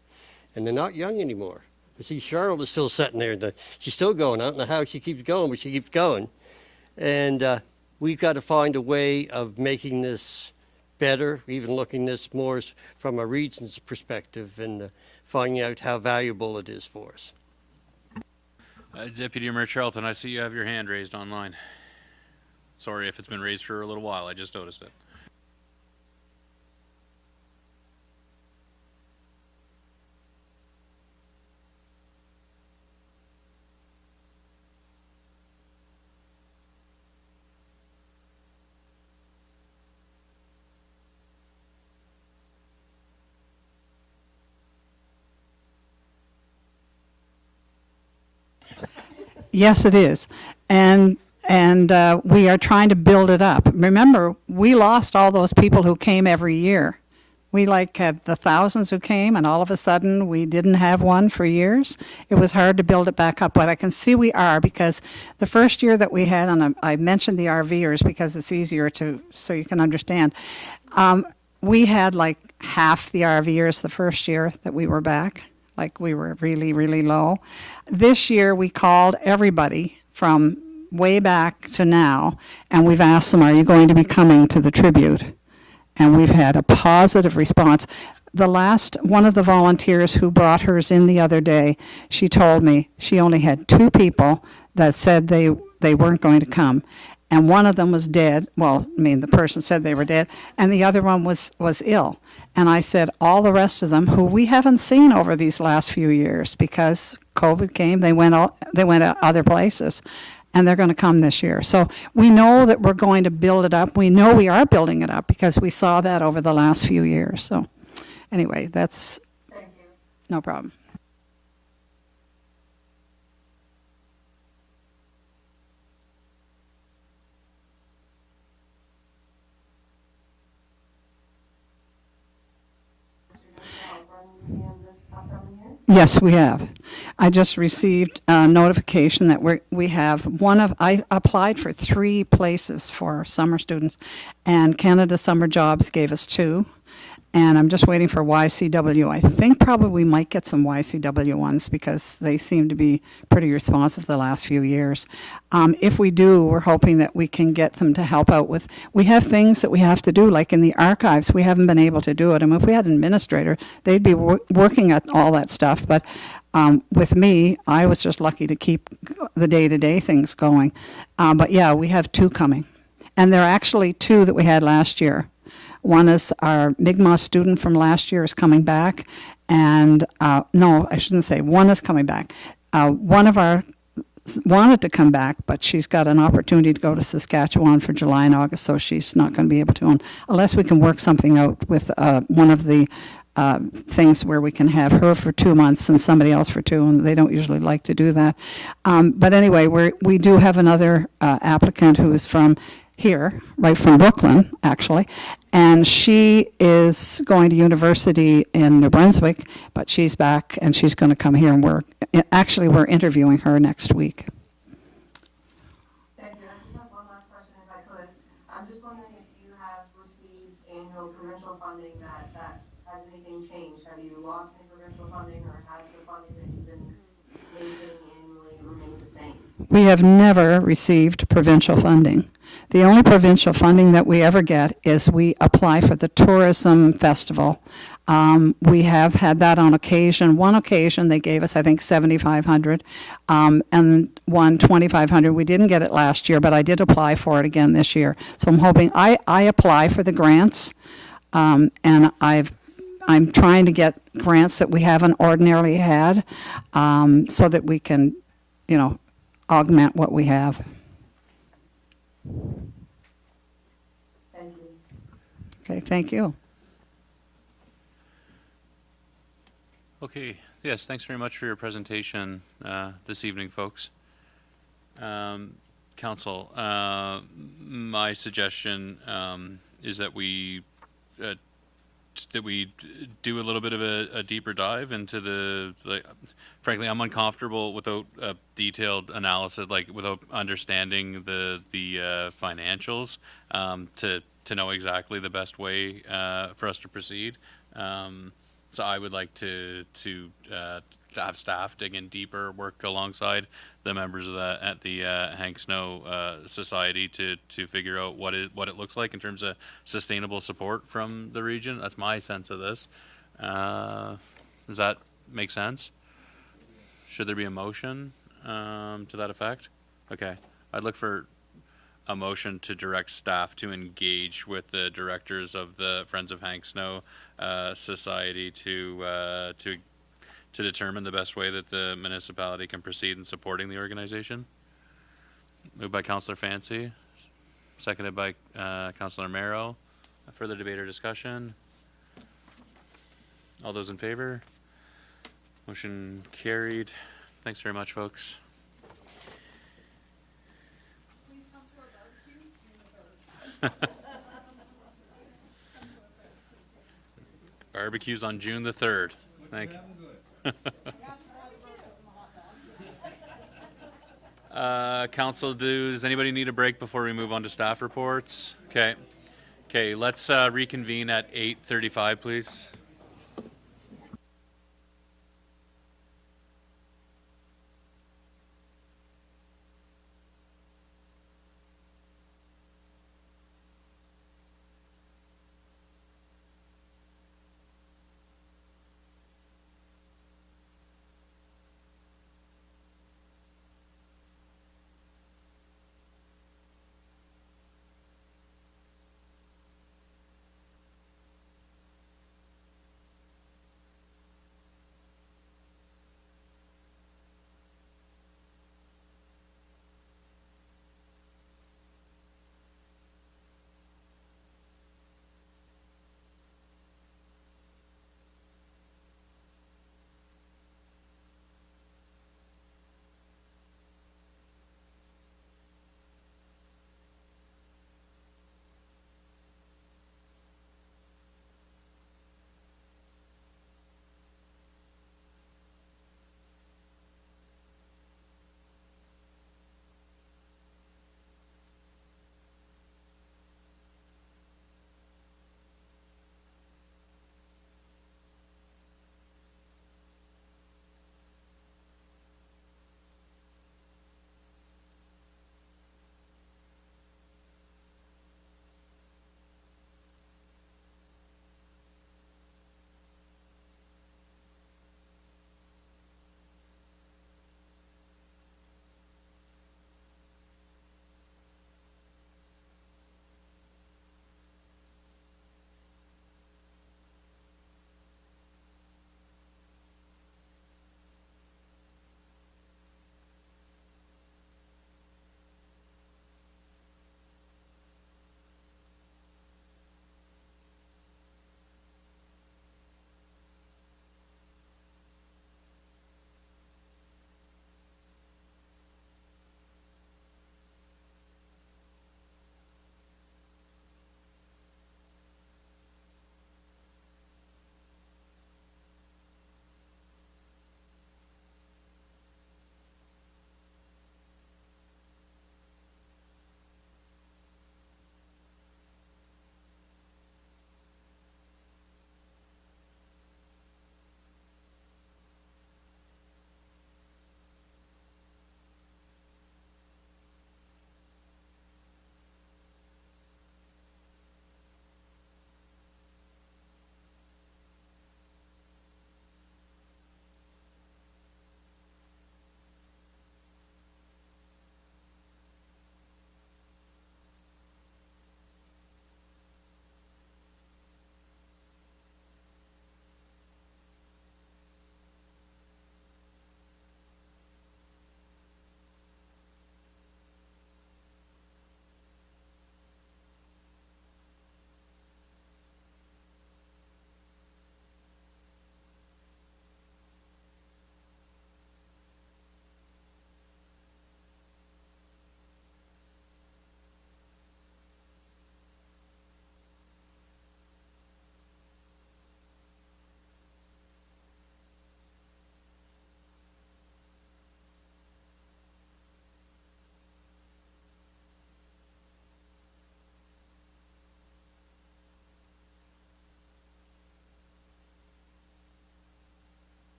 and they're not young anymore. You see, Charlotte is still sitting there, and she's still going. I don't know how she keeps going, but she keeps going. And we've got to find a way of making this better, even looking this more from a region's perspective, and finding out how valuable it is for us. Deputy Mayor Charlton, I see you have your hand raised online. Sorry if it's been raised for a little while. I just noticed it. Yes, it is. And we are trying to build it up. Remember, we lost all those people who came every year. We had the thousands who came, and all of a sudden we didn't have one for years. It was hard to build it back up, but I can see we are, because the first year that we had, and I mentioned the RVers because it's easier so you can understand. We had half the RVers the first year that we were back. We were really, really low. This year we called everybody from way back to now, and we've asked them, are you going to be coming to the tribute? And we've had a positive response. One of the volunteers who brought hers in the other day, she told me she only had 2 people that said they weren't going to come. And one of them was dead. Well, the person said they were dead, and the other one was ill. And I said, all the rest of them, who we haven't seen over these last few years, because COVID came, they went other places, and they're going to come this year. So we know that we're going to build it up. We know we are building it up because we saw that over the last few years. So anyway, that's no problem. Yes, we have. I just received a notification that we have I applied for 3 places for summer students, and Canada Summer Jobs gave us 2, and I'm just waiting for YCW. I think probably we might get some YCW ones because they seem to be pretty responsive the last few years. If we do, we're hoping that we can get them to help out with, we have things that we have to do, like in the archives, we haven't been able to do it. If we had an administrator, they'd be working at all that stuff, but with me, I was just lucky to keep the day-to-day things going. But yeah, we have 2 coming. And there are actually 2 that we had last year. One is our Mi'kmaq student from last year is coming back, and no, I shouldn't say one is coming back. One of our wanted to come back, but she's got an opportunity to go to Saskatchewan for July and August, so she's not going to be able to, unless we can work something out with one of the things where we can have her for 2 months and somebody else for 2, and they don't usually like to do that. But anyway, we do have another applicant who is from here, right from Brooklyn, actually, and she is going to university in New Brunswick, but she's back and she's going to come here and work. Actually, we're interviewing her next week. Thank you. I just have one last question, if I could. I'm just wondering if you have received annual provincial funding that has anything changed? Have you lost any provincial funding, or has the funding that you've been making annually remained the same? We have never received provincial funding. The only provincial funding that we ever get is we apply for the tourism festival. We have had that on occasion. One occasion, they gave us, I think, 7,500, and one 2,500. We didn't get it last year, but I did apply for it again this year. So I'm hoping, I apply for the grants, and I'm trying to get grants that we haven't ordinarily had, so that we can, augment what we have. Thank you. Okay, thank you. Okay, yes, thanks very much for your presentation this evening, folks. Council, my suggestion is that we do a little bit of a deeper dive into frankly, I'm uncomfortable without a detailed analysis, like without understanding the financials to know exactly the best way for us to proceed. So I would like to have staff dig in deeper, work alongside the members of the Hank Snow Society to figure out what it looks like in terms of sustainable support from the region. That's my sense of this. Does that make sense? Should there be a motion to that effect? Okay, I'd look for a motion to direct staff to engage with the directors of the Friends of Hank Snow Society to determine the best way that the municipality can proceed in supporting the organization. Moved by Councillor Fancy, seconded by Councillor Merrow. Further debate or discussion? All those in favor? Motion carried. Thanks very much, folks. Barbecues on June the 3rd. Thank you. Council, does anybody need a break before we move on to staff reports? Okay. Okay, let's reconvene at 8:35, please.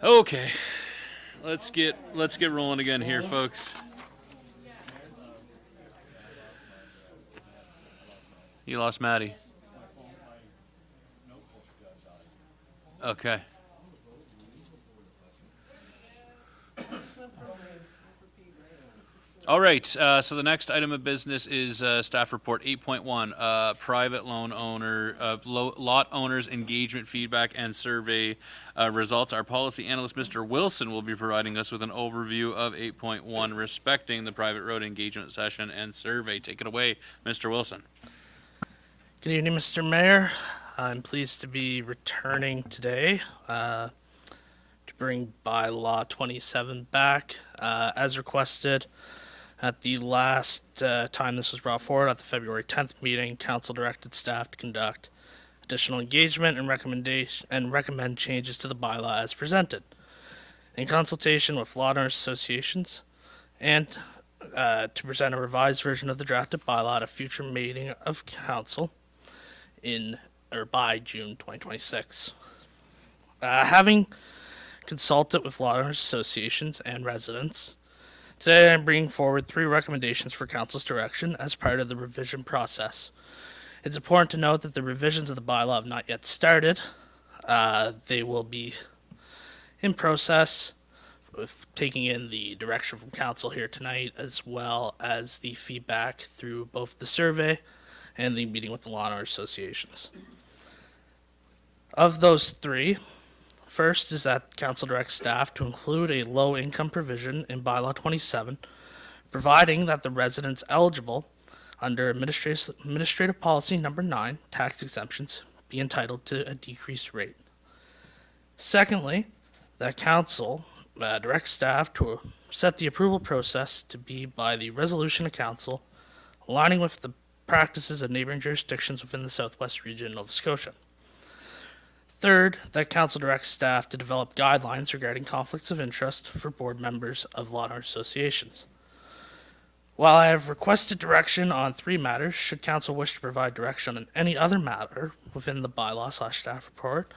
Okay, let's get rolling again here, folks. You lost Maddie. Okay. All right, so the next item of business is staff report 8.1, private loan owner, lot owners engagement feedback and survey results. Our policy analyst, Mr. Wilson, will be providing us with an overview of 8.1 respecting the private road engagement session and survey. Take it away, Mr. Wilson. Good evening, Mr. Mayor. I'm pleased to be returning today to bring bylaw 27 back as requested. At the last time this was brought forward, at the February 10th meeting, council directed staff to conduct additional engagement and recommend changes to the bylaw as presented. In consultation with lot owners associations, and to present a revised version of the drafted bylaw at a future meeting of council by June 2026. Having consulted with lot owners associations and residents, today I'm bringing forward 3 recommendations for council's direction as part of the revision process. It's important to note that the revisions of the bylaw have not yet started. They will be in process, with taking in the direction from council here tonight, as well as the feedback through both the survey and the meeting with the law owner associations. Of those 3, first is that council directs staff to include a low-income provision in bylaw 27, providing that the residents eligible under administrative policy number 9, tax exemptions, be entitled to a decreased rate. Secondly, that council directs staff to set the approval process to be by the resolution of council, aligning with the practices of neighboring jurisdictions within the Southwest region of Nova Scotia. Third, that council directs staff to develop guidelines regarding conflicts of interest for board members of lot owner associations. While I have requested direction on 3 matters, should council wish to provide direction on any other matter within the bylaw/staff report,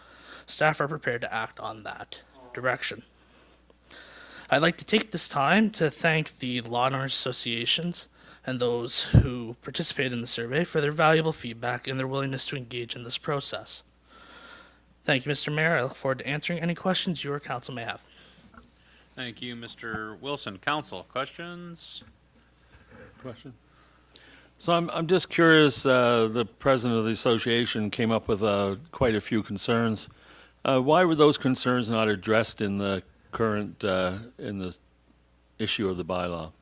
staff are prepared to act on that direction. I'd like to take this time to thank the lot owners associations and those who participated in the survey for their valuable feedback and their willingness to engage in this process. Thank you, Mr. Mayor. I look forward to answering any questions you or council may have. Thank you, Mr. Wilson. Council, questions? Question? So I'm just curious, the president of the association came up with quite a few concerns. Why were those concerns not addressed in the current, in the issue of the bylaw?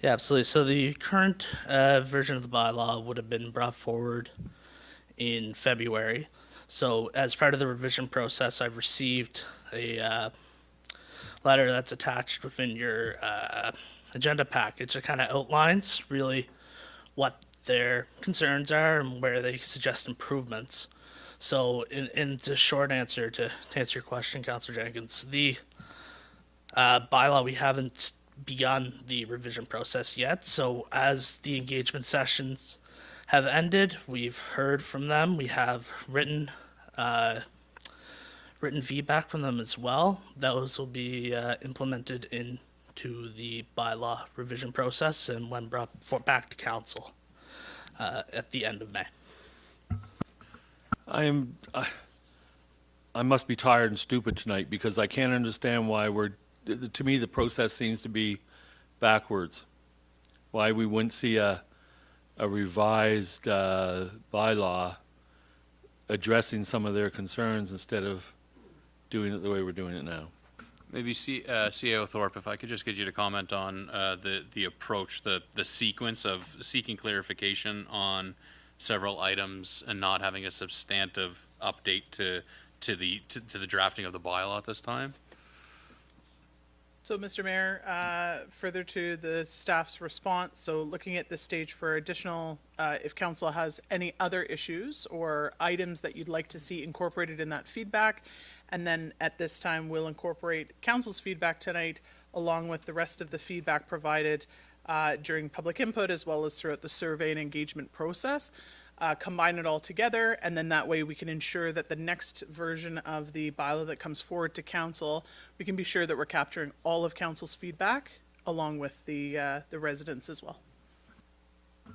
Yeah, absolutely. So the current version of the bylaw would have been brought forward in February. So as part of the revision process, I've received a letter that's attached within your agenda package that kind of outlines really what their concerns are and where they suggest improvements. So in the short answer to answer your question, Councillor Jenkins, the bylaw, we haven't begun the revision process yet. So as the engagement sessions have ended, we've heard from them. We have written feedback from them as well. Those will be implemented into the bylaw revision process and when brought back to council at the end of May. I must be tired and stupid tonight because I can't understand why to me the process seems to be backwards. Why we wouldn't see a revised bylaw addressing some of their concerns instead of doing it the way we're doing it now. Maybe CAO Thorpe, if I could just get you to comment on the approach, the sequence of seeking clarification on several items and not having a substantive update to the drafting of the bylaw at this time. So, Mr. Mayor, further to the staff's response, so looking at this stage for additional, if council has any other issues or items that you'd like to see incorporated in that feedback, and then at this time we'll incorporate council's feedback tonight along with the rest of the feedback provided during public input as well as throughout the survey and engagement process. combine it all together, and then that way we can ensure that the next version of the bylaw that comes forward to council, we can be sure that we're capturing all of council's feedback along with the residents as well.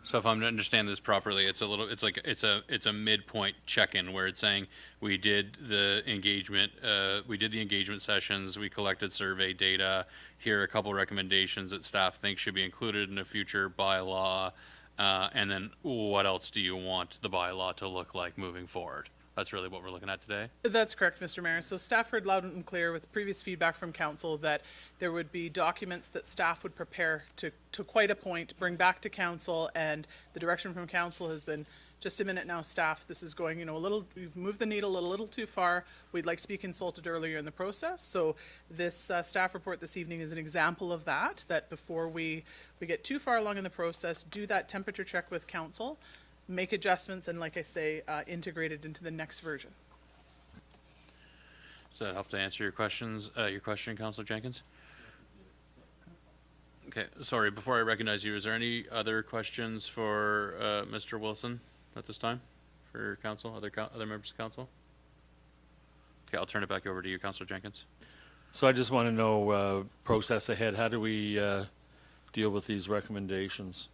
So if I'm to understand this properly, it's a midpoint check-in where it's saying we did the engagement sessions, we collected survey data, here are a couple recommendations that staff thinks should be included in a future bylaw, and then what else do you want the bylaw to look like moving forward? That's really what we're looking at today? That's correct, Mr. Mayor. So staff heard loud and clear with previous feedback from council that there would be documents that staff would prepare to quite a point, bring back to council, and the direction from council has been, just a minute now, staff, this is going, we've moved the needle a little too far. We'd like to be consulted earlier in the process. So this staff report this evening is an example of that before we get too far along in the process, do that temperature check with council, make adjustments, and like I say, integrate it into the next version. Does that help to answer your question, Councilor Jenkins? Okay, sorry, before I recognize you, is there any other questions for Mr. Wilson at this time for council, other members of council? Okay, I'll turn it back over to you, Councilor Jenkins. So I just want to know, process ahead, how do we deal with these recommendations?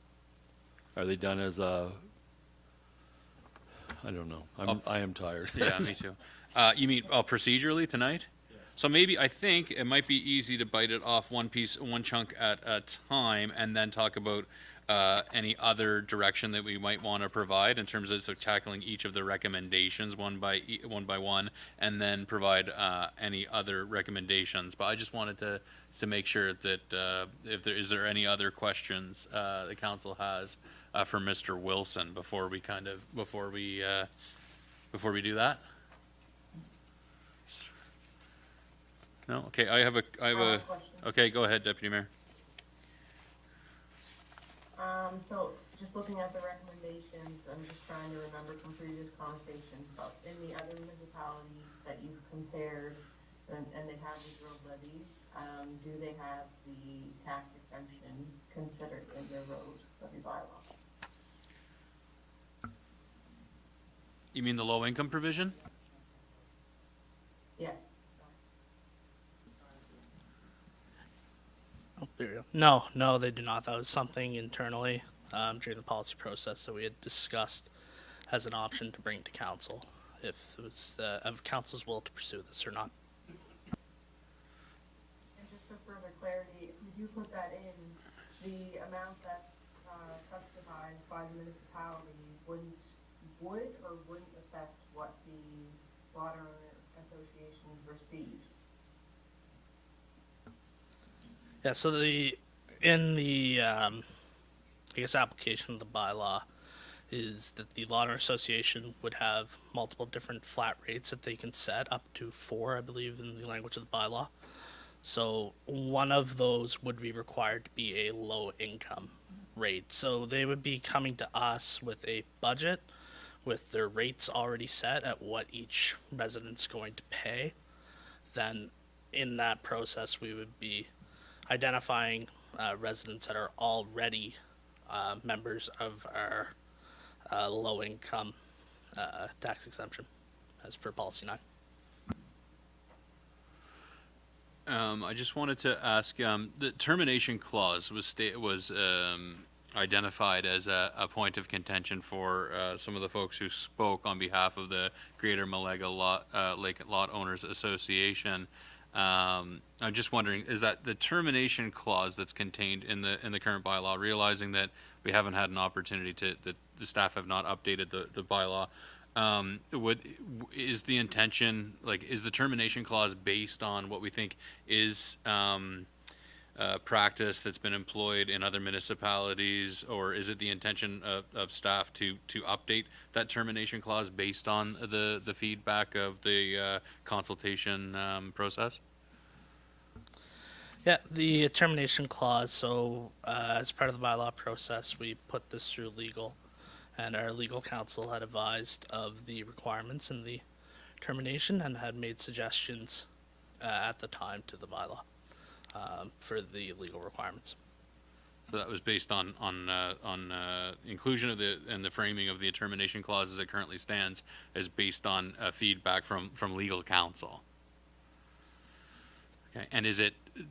Are they done as a, I don't know, I am tired. Yeah, me too. You mean procedurally tonight? Yeah. So maybe, I think it might be easy to bite it off one chunk at a time, and then talk about any other direction that we might want to provide in terms of tackling each of the recommendations one by one, and then provide any other recommendations. But I just wanted to make sure that is there any other questions the council has for Mr. Wilson before we do that? No? Okay, I have a okay, go ahead, Deputy Mayor. So just looking at the recommendations, I'm just trying to remember from previous conversations, but in the other municipalities that you've compared, and they have these road levies, do they have the tax exemption considered in their road levy bylaw? You mean the low income provision? Yes. Oh, there you go. No, they do not. That was something internally during the policy process that we had discussed as an option to bring to council if it was of council's will to pursue this or not. And just for further clarity, if you put that in, the amount that's subsidized by the municipality would or wouldn't affect what the water associations received? Yeah, so in the application of the bylaw is that the Water Association would have multiple different flat rates that they can set, up to 4, I believe, in the language of the bylaw. So one of those would be required to be a low income rate. So they would be coming to us with a budget with their rates already set at what each resident's going to pay. Then in that process, we would be identifying residents that are already members of our low-income tax exemption as per policy 9. I just wanted to ask, the termination clause was identified as a point of contention for some of the folks who spoke on behalf of the Greater Malaga Lake Lot Owners Association. I'm just wondering, is that the termination clause that's contained in the current bylaw, realizing that we haven't had an opportunity that the staff have not updated the bylaw, is the intention, is the termination clause based on what we think is practice that's been employed in other municipalities, or is it the intention of staff to update that termination clause based on the feedback of the consultation process? Yeah, the termination clause, so as part of the bylaw process, we put this through legal, and our legal counsel had advised of the requirements in the termination and had made suggestions at the time to the bylaw for the legal requirements. So that was based on inclusion of the framing of the termination clause as it currently stands, is based on feedback from legal counsel. Okay, and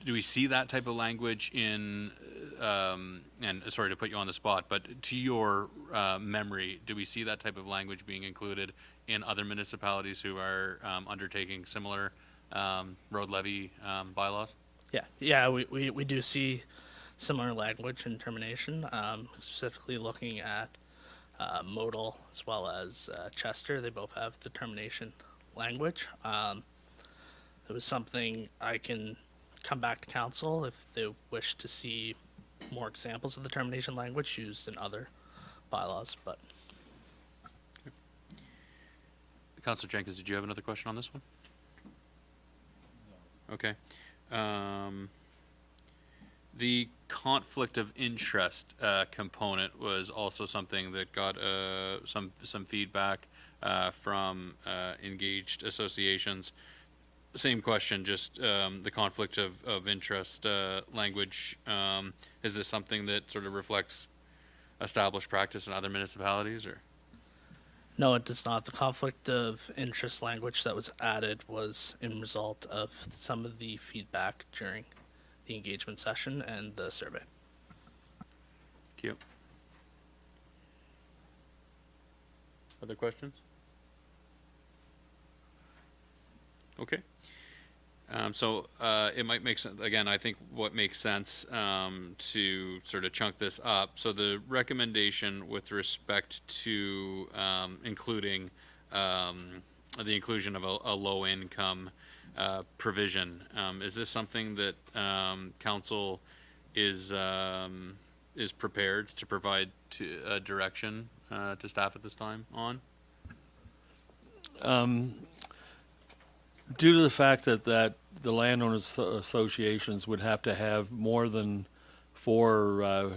do we see that type of language in, and sorry to put you on the spot, but to your memory, do we see that type of language being included in other municipalities who are undertaking similar road levy bylaws? Yeah, we do see similar language in termination, specifically looking at Modal as well as Chester. They both have the termination language. It was something I can come back to council if they wish to see more examples of the termination language used in other bylaws, but. Councilor Jenkins, did you have another question on this one? No. Okay. The conflict of interest component was also something that got some feedback from engaged associations. Same question, just the conflict of interest language. Is this something that sort of reflects established practice in other municipalities, or? No, it does not. The conflict of interest language that was added was in result of some of the feedback during the engagement session and the survey. Thank you. Other questions? Okay. So it might make sense, again, I think what makes sense to sort of chunk this up. So the recommendation with respect to including the inclusion of a low income provision, is this something that council is prepared to provide direction to staff at this time on? Due to the fact that the landowners associations would have to have more than 4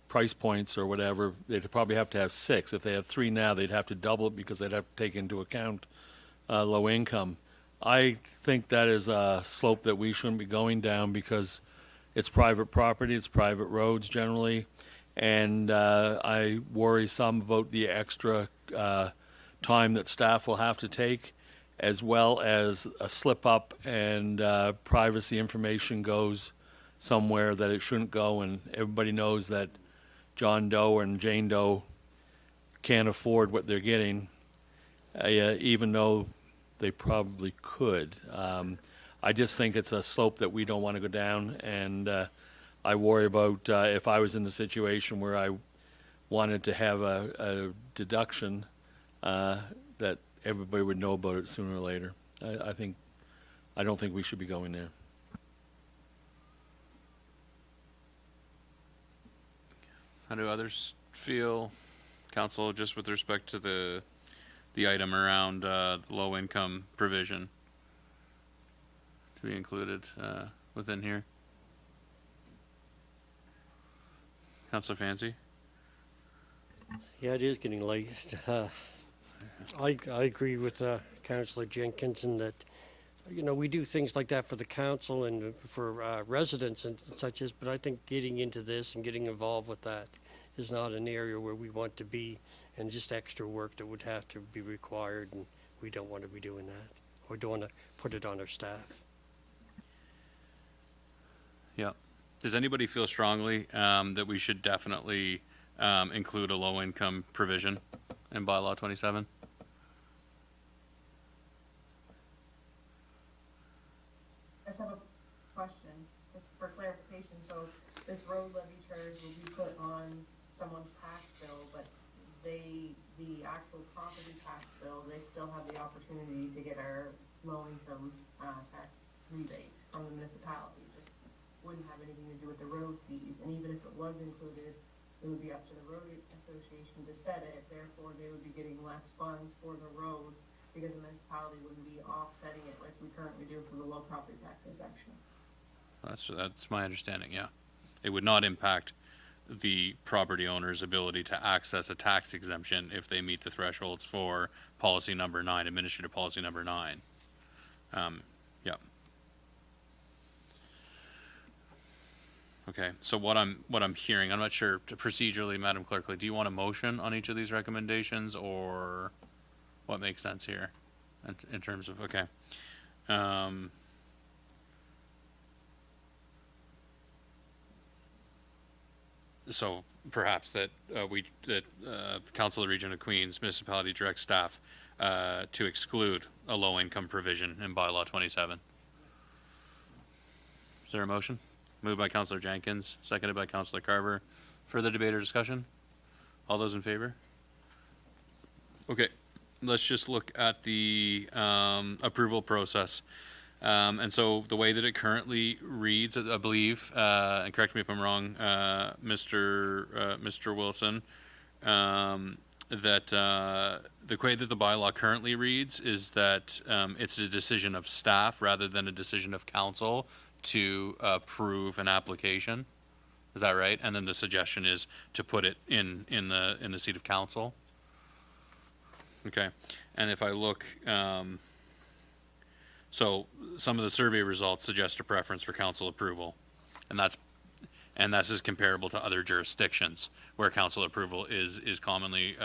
price points or whatever, they'd probably have to have 6. If they have 3 now, they'd have to double it because they'd have to take into account low income. I think that is a slope that we shouldn't be going down because it's private property, it's private roads generally, and I worry some about the extra time that staff will have to take, as well as a slip up and privacy information goes somewhere that it shouldn't go, and everybody knows that John Doe and Jane Doe can't afford what they're getting, even though they probably could. I just think it's a slope that we don't want to go down, and I worry about if I was in the situation where I wanted to have a deduction, that everybody would know about it sooner or later. I don't think we should be going there. How do others feel, council, just with respect to the item around low income provision to be included within here? Councilor Fancy? Yeah, it is getting late. I agree with Councillor Jenkins in that, you know, we do things like that for the council and for residents and such as, but I think getting into this and getting involved with that is not an area where we want to be, and just extra work that would have to be required, and we don't want to be doing that, or don't want to put it on our staff. Yeah. Does anybody feel strongly that we should definitely include a low income provision in bylaw 27? I just have a question, just for clarification. So this road levy charge will be put on someone's tax bill, but the actual property tax bill, they still have the opportunity to get our low income tax rebate from the municipality. Just wouldn't have anything to do with the road fees. And even if it was included, it would be up to the road association to set it. Therefore, they would be getting less funds for the roads because the municipality wouldn't be offsetting it like we currently do for the low property tax exemption. That's my understanding, yeah. It would not impact the property owner's ability to access a tax exemption if they meet the thresholds for policy number 9, administrative policy number 9. Yeah. Okay, so what I'm hearing, I'm not sure procedurally, Madam Clerk, do you want a motion on each of these recommendations, or what makes sense here in terms of, okay. So perhaps that the Council of the Region of Queens Municipality direct staff to exclude a low-income provision in bylaw 27. Is there a motion? Moved by Councillor Jenkins, seconded by Councillor Carver. Further debate or discussion? All those in favor? Okay, let's just look at the approval process. And so the way that it currently reads, I believe, and correct me if I'm wrong, Mr. Wilson, that the way that the bylaw currently reads is that it's a decision of staff rather than a decision of council to approve an application. Is that right? And then the suggestion is to put it in the seat of council. Okay, and if I look, so some of the survey results suggest a preference for council approval, and that's is comparable to other jurisdictions where council approval is commonly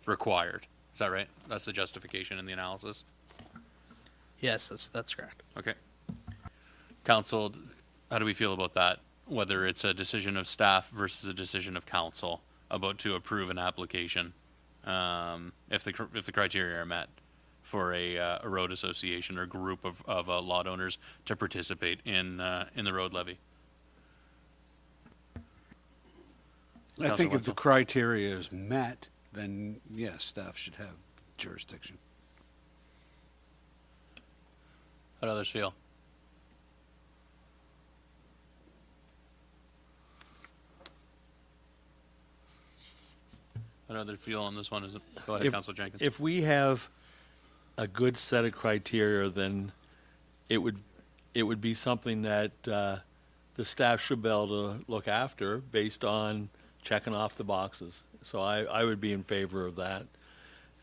required. Is that right? That's the justification in the analysis. Yes, that's correct. Okay. Council, how do we feel about that? Whether it's a decision of staff versus a decision of council about to approve an application, if the criteria are met for a road association or group of lot owners to participate in the road levy. I think if the criteria is met, then yes, staff should have jurisdiction. How do others feel? How do others feel on this one? Go ahead, Councillor Jenkins. If we have a good set of criteria, then it would be something that the staff should be able to look after based on checking off the boxes. So I would be in favor of that.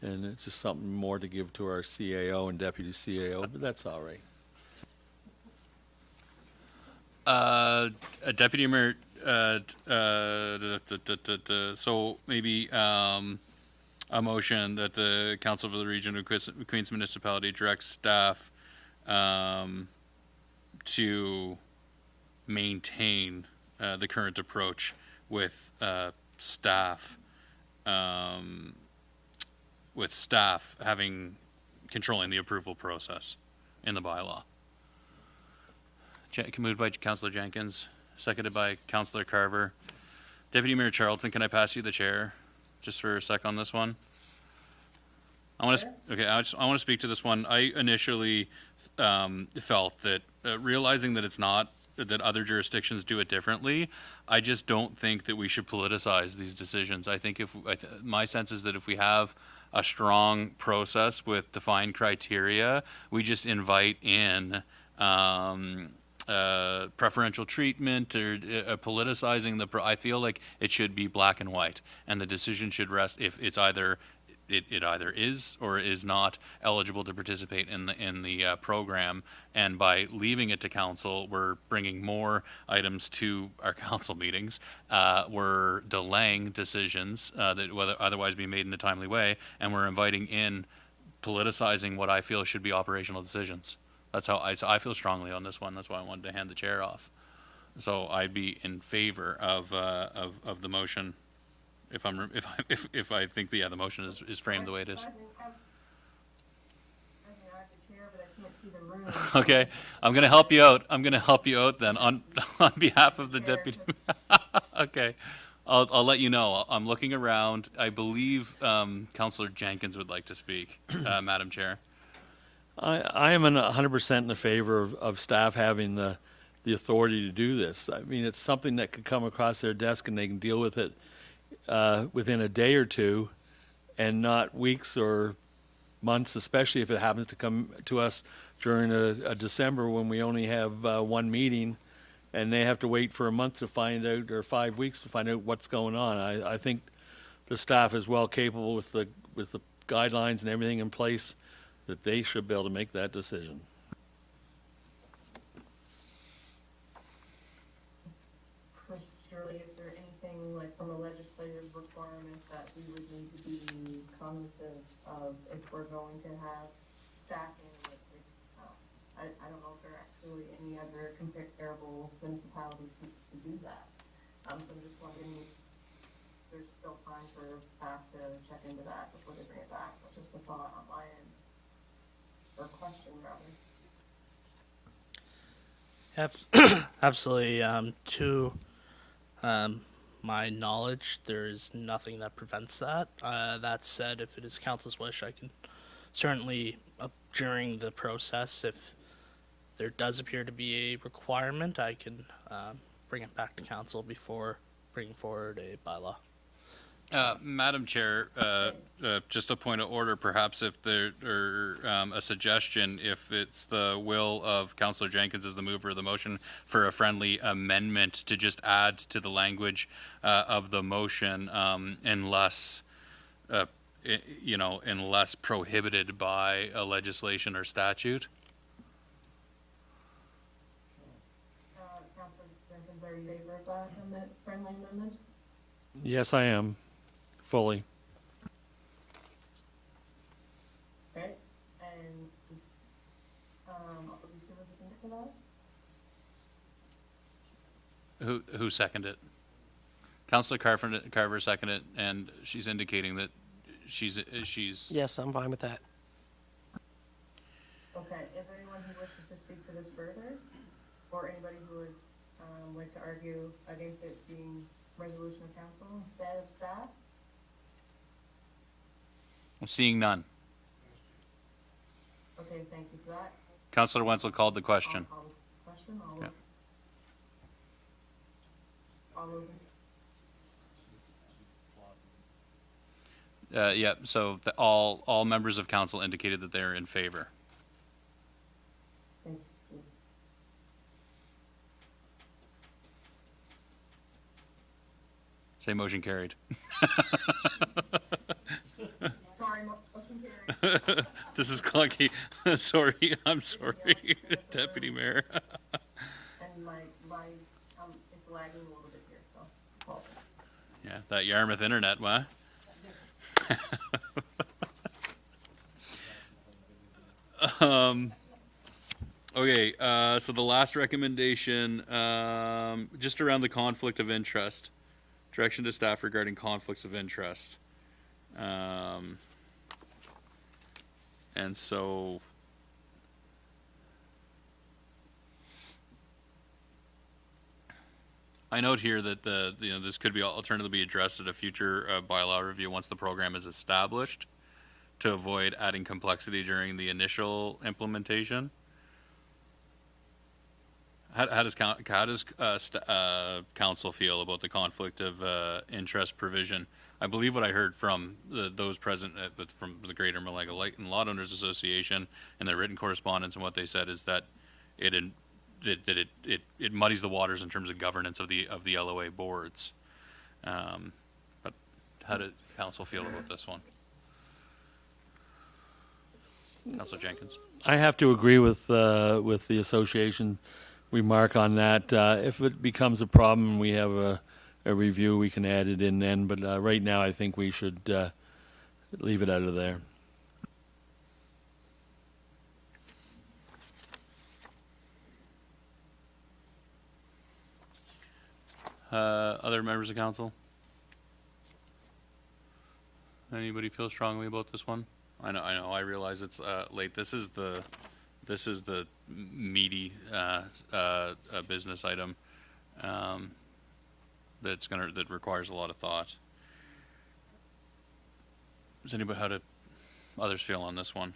And it's just something more to give to our CAO and deputy CAO, but that's all right. A deputy mayor, so maybe a motion that the Council of the Region of Queens Municipality directs staff to maintain the current approach with staff controlling the approval process in the bylaw. Moved by Councillor Jenkins, seconded by Councillor Carver. Deputy Mayor Charlton, can I pass you the chair just for a sec on this one? I want to speak to this one. I initially felt that realizing that it's not that other jurisdictions do it differently, I just don't think that we should politicize these decisions. I think my sense is that if we have a strong process with defined criteria, we just invite in preferential treatment or politicizing I feel like it should be black and white, and the decision should rest if it's either it either is or is not eligible to participate in the program. And by leaving it to council, we're bringing more items to our council meetings. We're delaying decisions that would otherwise be made in a timely way, and we're inviting in politicizing what I feel should be operational decisions. That's how I feel strongly on this one. That's why I wanted to hand the chair off. So I'd be in favor of the motion if I think the motion is framed the way it is. Okay, I'm going to help you out. I'm going to help you out then on behalf of the deputy. Okay, I'll let you know. I'm looking around. I believe Councillor Jenkins would like to speak, Madam Chair. I am 100% in the favor of staff having the authority to do this. I mean, it's something that could come across their desk and they can deal with it within a day or two and not weeks or months, especially if it happens to come to us during a December when we only have one meeting and they have to wait for a month to find out, or 5 weeks to find out what's going on. I think the staff is well capable with the guidelines and everything in place that they should be able to make that decision. procedurally, is there anything like from a legislative requirement that we would need to be cognizant of if we're going to have staffing? I don't know if there are actually any other comparable municipalities who do that. So I'm just wondering if there's still time for staff to check into that before they bring it back. That's just a thought on my end, or a question rather. Absolutely. To my knowledge, there is nothing that prevents that. That said, if it is council's wish, I can certainly, during the process, if there does appear to be a requirement, I can bring it back to council before bringing forward a bylaw. Madam Chair, just a point of order, perhaps if there, or a suggestion, if it's the will of Councillor Jenkins as the mover of the motion for a friendly amendment to just add to the language of the motion, unless, unless prohibited by a legislation or statute. Councillor Jenkins, are you in favor of that friendly amendment? Yes, I am. Fully. Okay, and Alicia was looking for that? Who seconded it? Councillor Carver seconded it, and she's indicating that she's. Yes, I'm fine with that. Okay, is there anyone who wishes to speak to this further? Or anybody who would like to argue against it being resolution of council instead of staff? I'm seeing none. Okay, thank you for that. Councillor Wenzel called the question. I'll call the question. Yeah. All those Yeah, so all members of council indicated that they're in favor. Thank you. Say motion carried. Sorry, motion carried. This is clunky. Sorry, I'm sorry, Deputy Mayor. And my it's lagging a little bit here, so. Well, Yeah, that Yarmouth internet, what? Okay, so the last recommendation, just around the conflict of interest. Direction to staff regarding conflicts of interest. And so I note here that this could be alternatively addressed at a future bylaw review once the program is established, to avoid adding complexity during the initial implementation. How does council feel about the conflict of interest provision? I believe what I heard from those present from the Greater Malaga Light and Lot Owners Association and their written correspondence, and what they said is that it muddies the waters in terms of governance of the LOA boards. But how did council feel about this one? Councilor Jenkins. I have to agree with the association remark on that. If it becomes a problem and we have a review, we can add it in then. But right now, I think we should leave it out of there. Other members of council? Anybody feel strongly about this one? I know. I realize it's late. This is the meaty business item that requires a lot of thought. Does anybody, how do others feel on this one?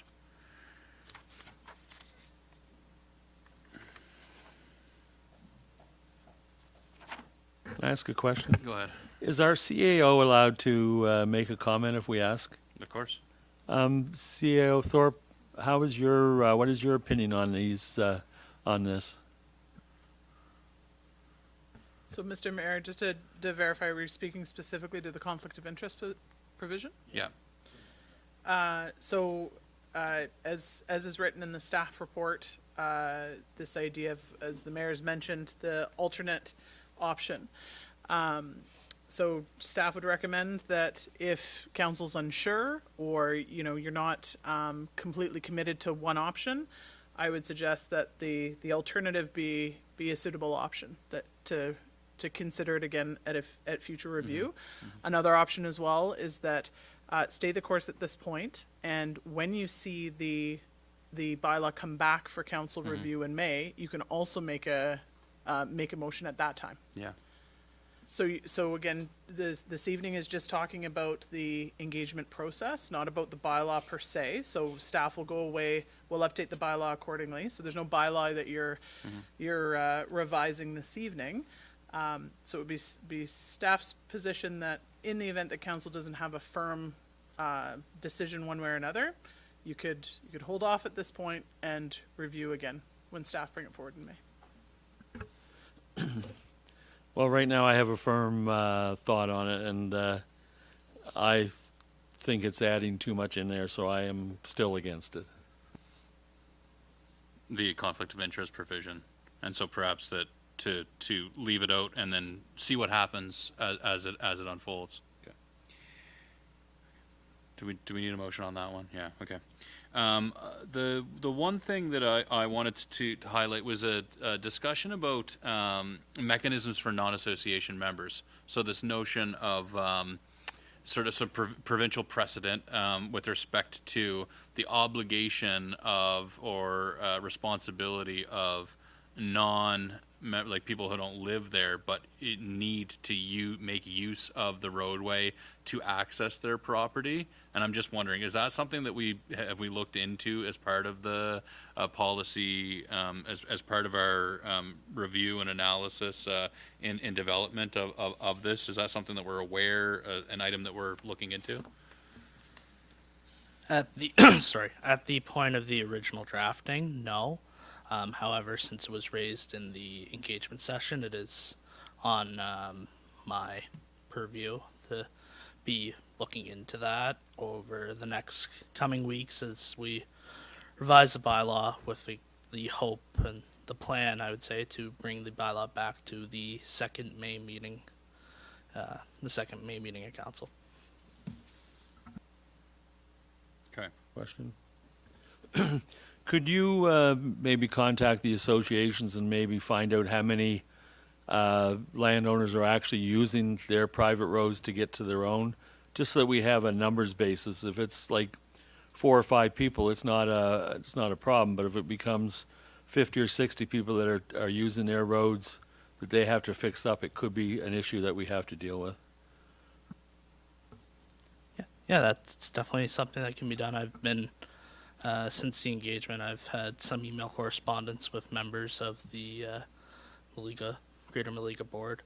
Can I ask a question? Go ahead. Is our CAO allowed to make a comment if we ask? Of course. CAO Thorpe, how is your what is your opinion on these on this? So, Mr. Mayor, just to verify, we're speaking specifically to the conflict of interest provision? Yeah. As is written in the staff report, this idea of, as the mayor's mentioned, the alternate option So staff would recommend that if council's unsure or, you know, you're not completely committed to one option, I would suggest that the alternative be a suitable option, that to consider it again at future review. Another option as well is that stay the course at this point, and when you see the bylaw come back for council review in May, you can also make a motion at that time. Yeah. So again, this evening is just talking about the engagement process, not about the bylaw per se. So staff will go away, we'll update the bylaw accordingly. So there's no bylaw that you're revising this evening. So it would be staff's position that in the event that council doesn't have a firm decision one way or another, you could hold off at this point and review again when staff bring it forward in May. Well, right now I have a firm thought on it, and I think it's adding too much in there, so I am still against it. The conflict of interest provision, and so perhaps that to leave it out and then see what happens as it unfolds. Okay. Do we need a motion on that one? Yeah. Okay. The one thing that I wanted to highlight was a discussion about mechanisms for non-association members. So this notion of sort of some provincial precedent with respect to the obligation of or responsibility of like people who don't live there but need to make use of the roadway to access their property. And I'm just wondering, is that something that we looked into as part of the policy, as part of our review and analysis in development of this? Is that something that we're aware, an item that we're looking into? At the at the point of the original drafting, no. However, since it was raised in the engagement session, it is on my purview to be looking into that over the next coming weeks as we revise the bylaw with the hope and the plan, I would say, to bring the bylaw back to the second May meeting at council. Okay. Question? Could you maybe contact the associations and maybe find out how many landowners are actually using their private roads to get to their own? Just so that we have a numbers basis. If it's like 4 or 5 people, it's not a problem. But if it becomes 50 or 60 people that are using their roads that they have to fix up, it could be an issue that we have to deal with. Yeah, that's definitely something that can be done. I've been since the engagement, I've had some email correspondence with members of the Greater Maliga Board.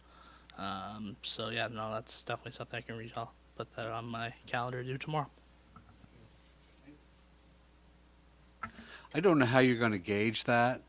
So yeah, no, that's definitely something I can reach out. Put that on my calendar to do tomorrow. I don't know how you're going to gauge that.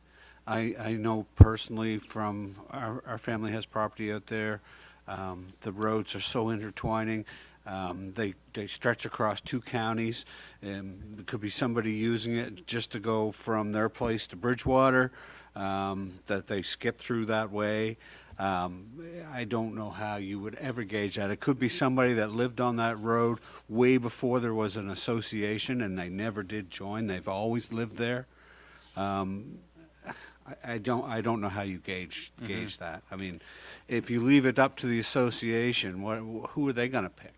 I know personally from our family has property out there. The roads are so intertwining. They stretch across 2 counties. It could be somebody using it just to go from their place to Bridgewater, that they skip through that way. I don't know how you would ever gauge that. It could be somebody that lived on that road way before there was an association and they never did join. They've always lived there. I don't know how you gauge that. I mean, if you leave it up to the association, who are they going to pick?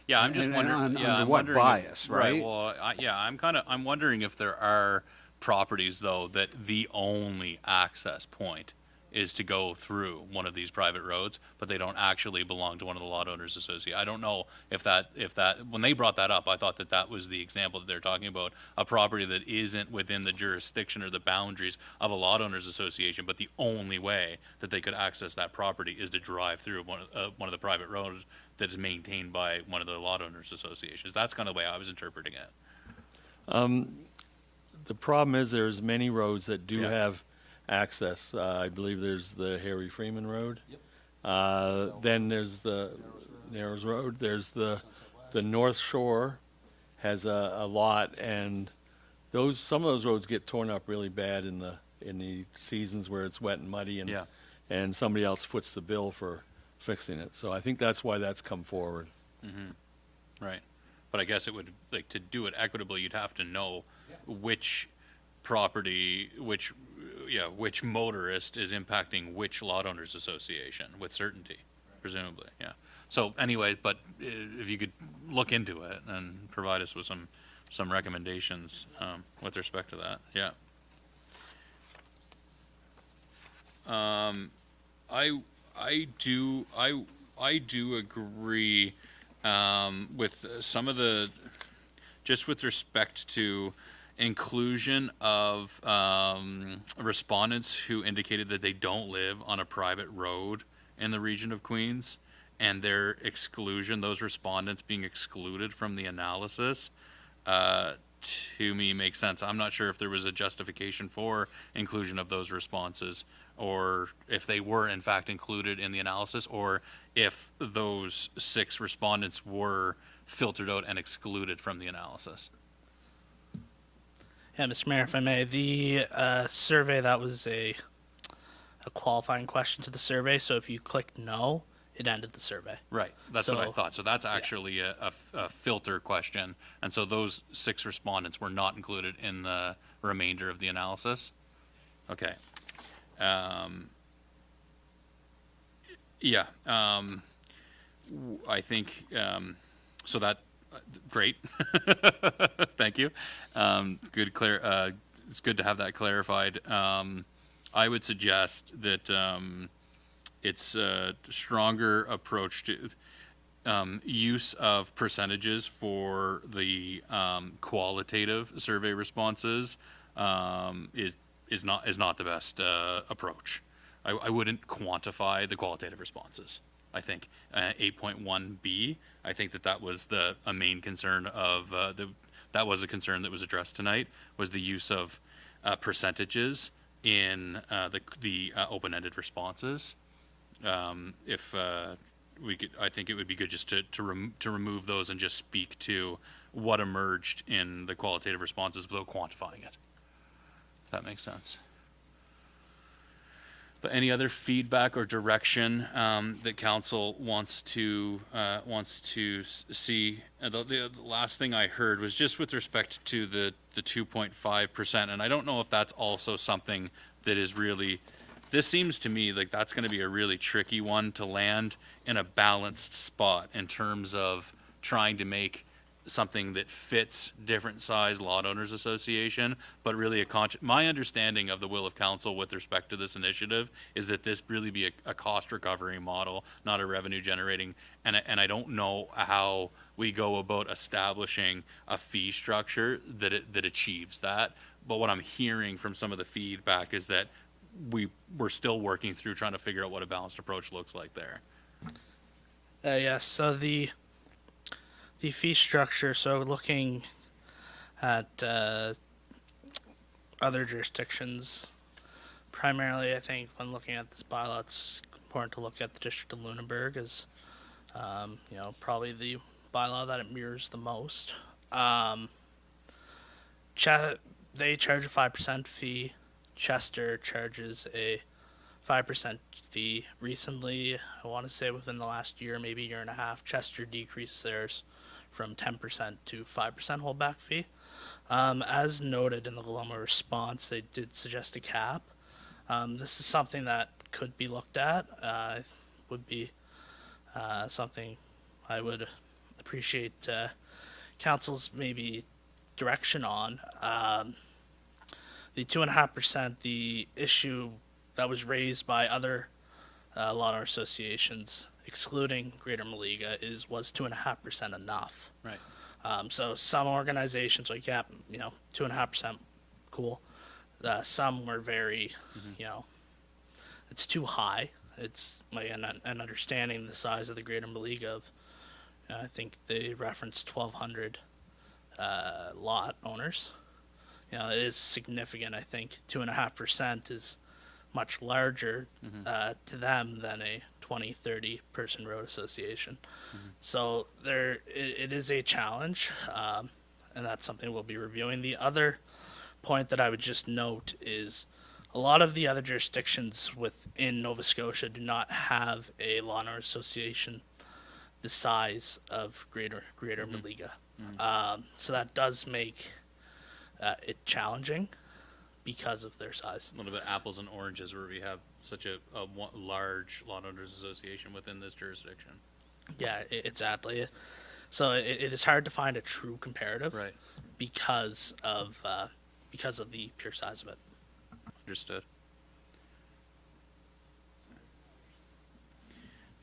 Yeah, I'm just wondering. Under what bias, right? Well, I'm wondering if there are properties though that the only access point is to go through one of these private roads, but they don't actually belong to one of the lot owners association. I don't know if that when they brought that up, I thought that was the example that they're talking about, a property that isn't within the jurisdiction or the boundaries of a lot owners association, but the only way that they could access that property is to drive through one of the private roads that is maintained by one of the lot owners associations. That's kind of the way I was interpreting it. The problem is there's many roads that do have access. I believe there's the Harry Freeman Road. Yep. Then there's the Narrows Road. There's the North Shore has a lot, and some of those roads get torn up really bad in the seasons where it's wet and muddy, and somebody else foots the bill for fixing it. So I think that's why that's come forward. Right. But I guess it would, like, to do it equitably, you'd have to know which property, which motorist is impacting which lot owners association with certainty, presumably, yeah. So anyway, but if you could look into it and provide us with some recommendations, with respect to that, yeah. I do agree with some of the, just with respect to inclusion of respondents who indicated that they don't live on a private road in the region of Queens, and their exclusion, those respondents being excluded from the analysis, to me makes sense. I'm not sure if there was a justification for inclusion of those responses, or if they were in fact included in the analysis, or if those 6 respondents were filtered out and excluded from the analysis. Yeah, Mr. Mayor, if I may, the survey, that was a qualifying question to the survey, so if you click no, it ended the survey. Right, that's what I thought. So that's actually a filter question, and so those 6 respondents were not included in the remainder of the analysis? Okay. Yeah, I think, so that, great. Thank you. It's good to have that clarified. I would suggest that it's a stronger approach to use of percentages for the qualitative survey responses is not the best approach. I wouldn't quantify the qualitative responses. I think 8.1B, I think that was a main concern of that was a concern that was addressed tonight, was the use of percentages in the open-ended responses. If we could, I think it would be good just to remove those and just speak to what emerged in the qualitative responses without quantifying it. If that makes sense. But any other feedback or direction that council wants to see? The last thing I heard was just with respect to the 2.5%, and I don't know if that's also something that is really. This seems to me like that's going to be a really tricky one to land in a balanced spot in terms of trying to make something that fits different size lot owners association, but really my understanding of the will of council with respect to this initiative is that this really be a cost recovery model, not a revenue generating, and I don't know how we go about establishing a fee structure that achieves that. But what I'm hearing from some of the feedback is that we're still working through trying to figure out what a balanced approach looks like there. Yes, so the fee structure, so looking at other jurisdictions, primarily I think when looking at this bylaw, it's important to look at the District of Lunenburg as, probably the bylaw that it mirrors the most. They charge a 5% fee. Chester charges a 5% fee. Recently, I want to say within the last year, maybe year and a half, Chester decreased theirs from 10% to 5% holdback fee. As noted in the Loma response, they did suggest a cap. This is something that could be looked at. Would be something I would appreciate council's maybe direction on. The 2.5%, the issue that was raised by other lot owner associations, excluding Greater Maliga, was 2.5% enough? Right. So some organizations like, 2.5%, cool. Some were very, it's too high. It's an understanding the size of the Greater Maliga of, I think they referenced 1,200 lot owners. It is significant. I think 2.5% is much larger to them than a 20, 30 person road association. So it is a challenge, and that's something we'll be reviewing. The other point that I would just note is a lot of the other jurisdictions within Nova Scotia do not have a law owner association the size of Greater Maliga. So that does make it challenging because of their size. A little bit apples and oranges where we have such a large law owners association within this jurisdiction. Yeah, exactly. So it is hard to find a true comparative, Right. because of the pure size of it. Understood.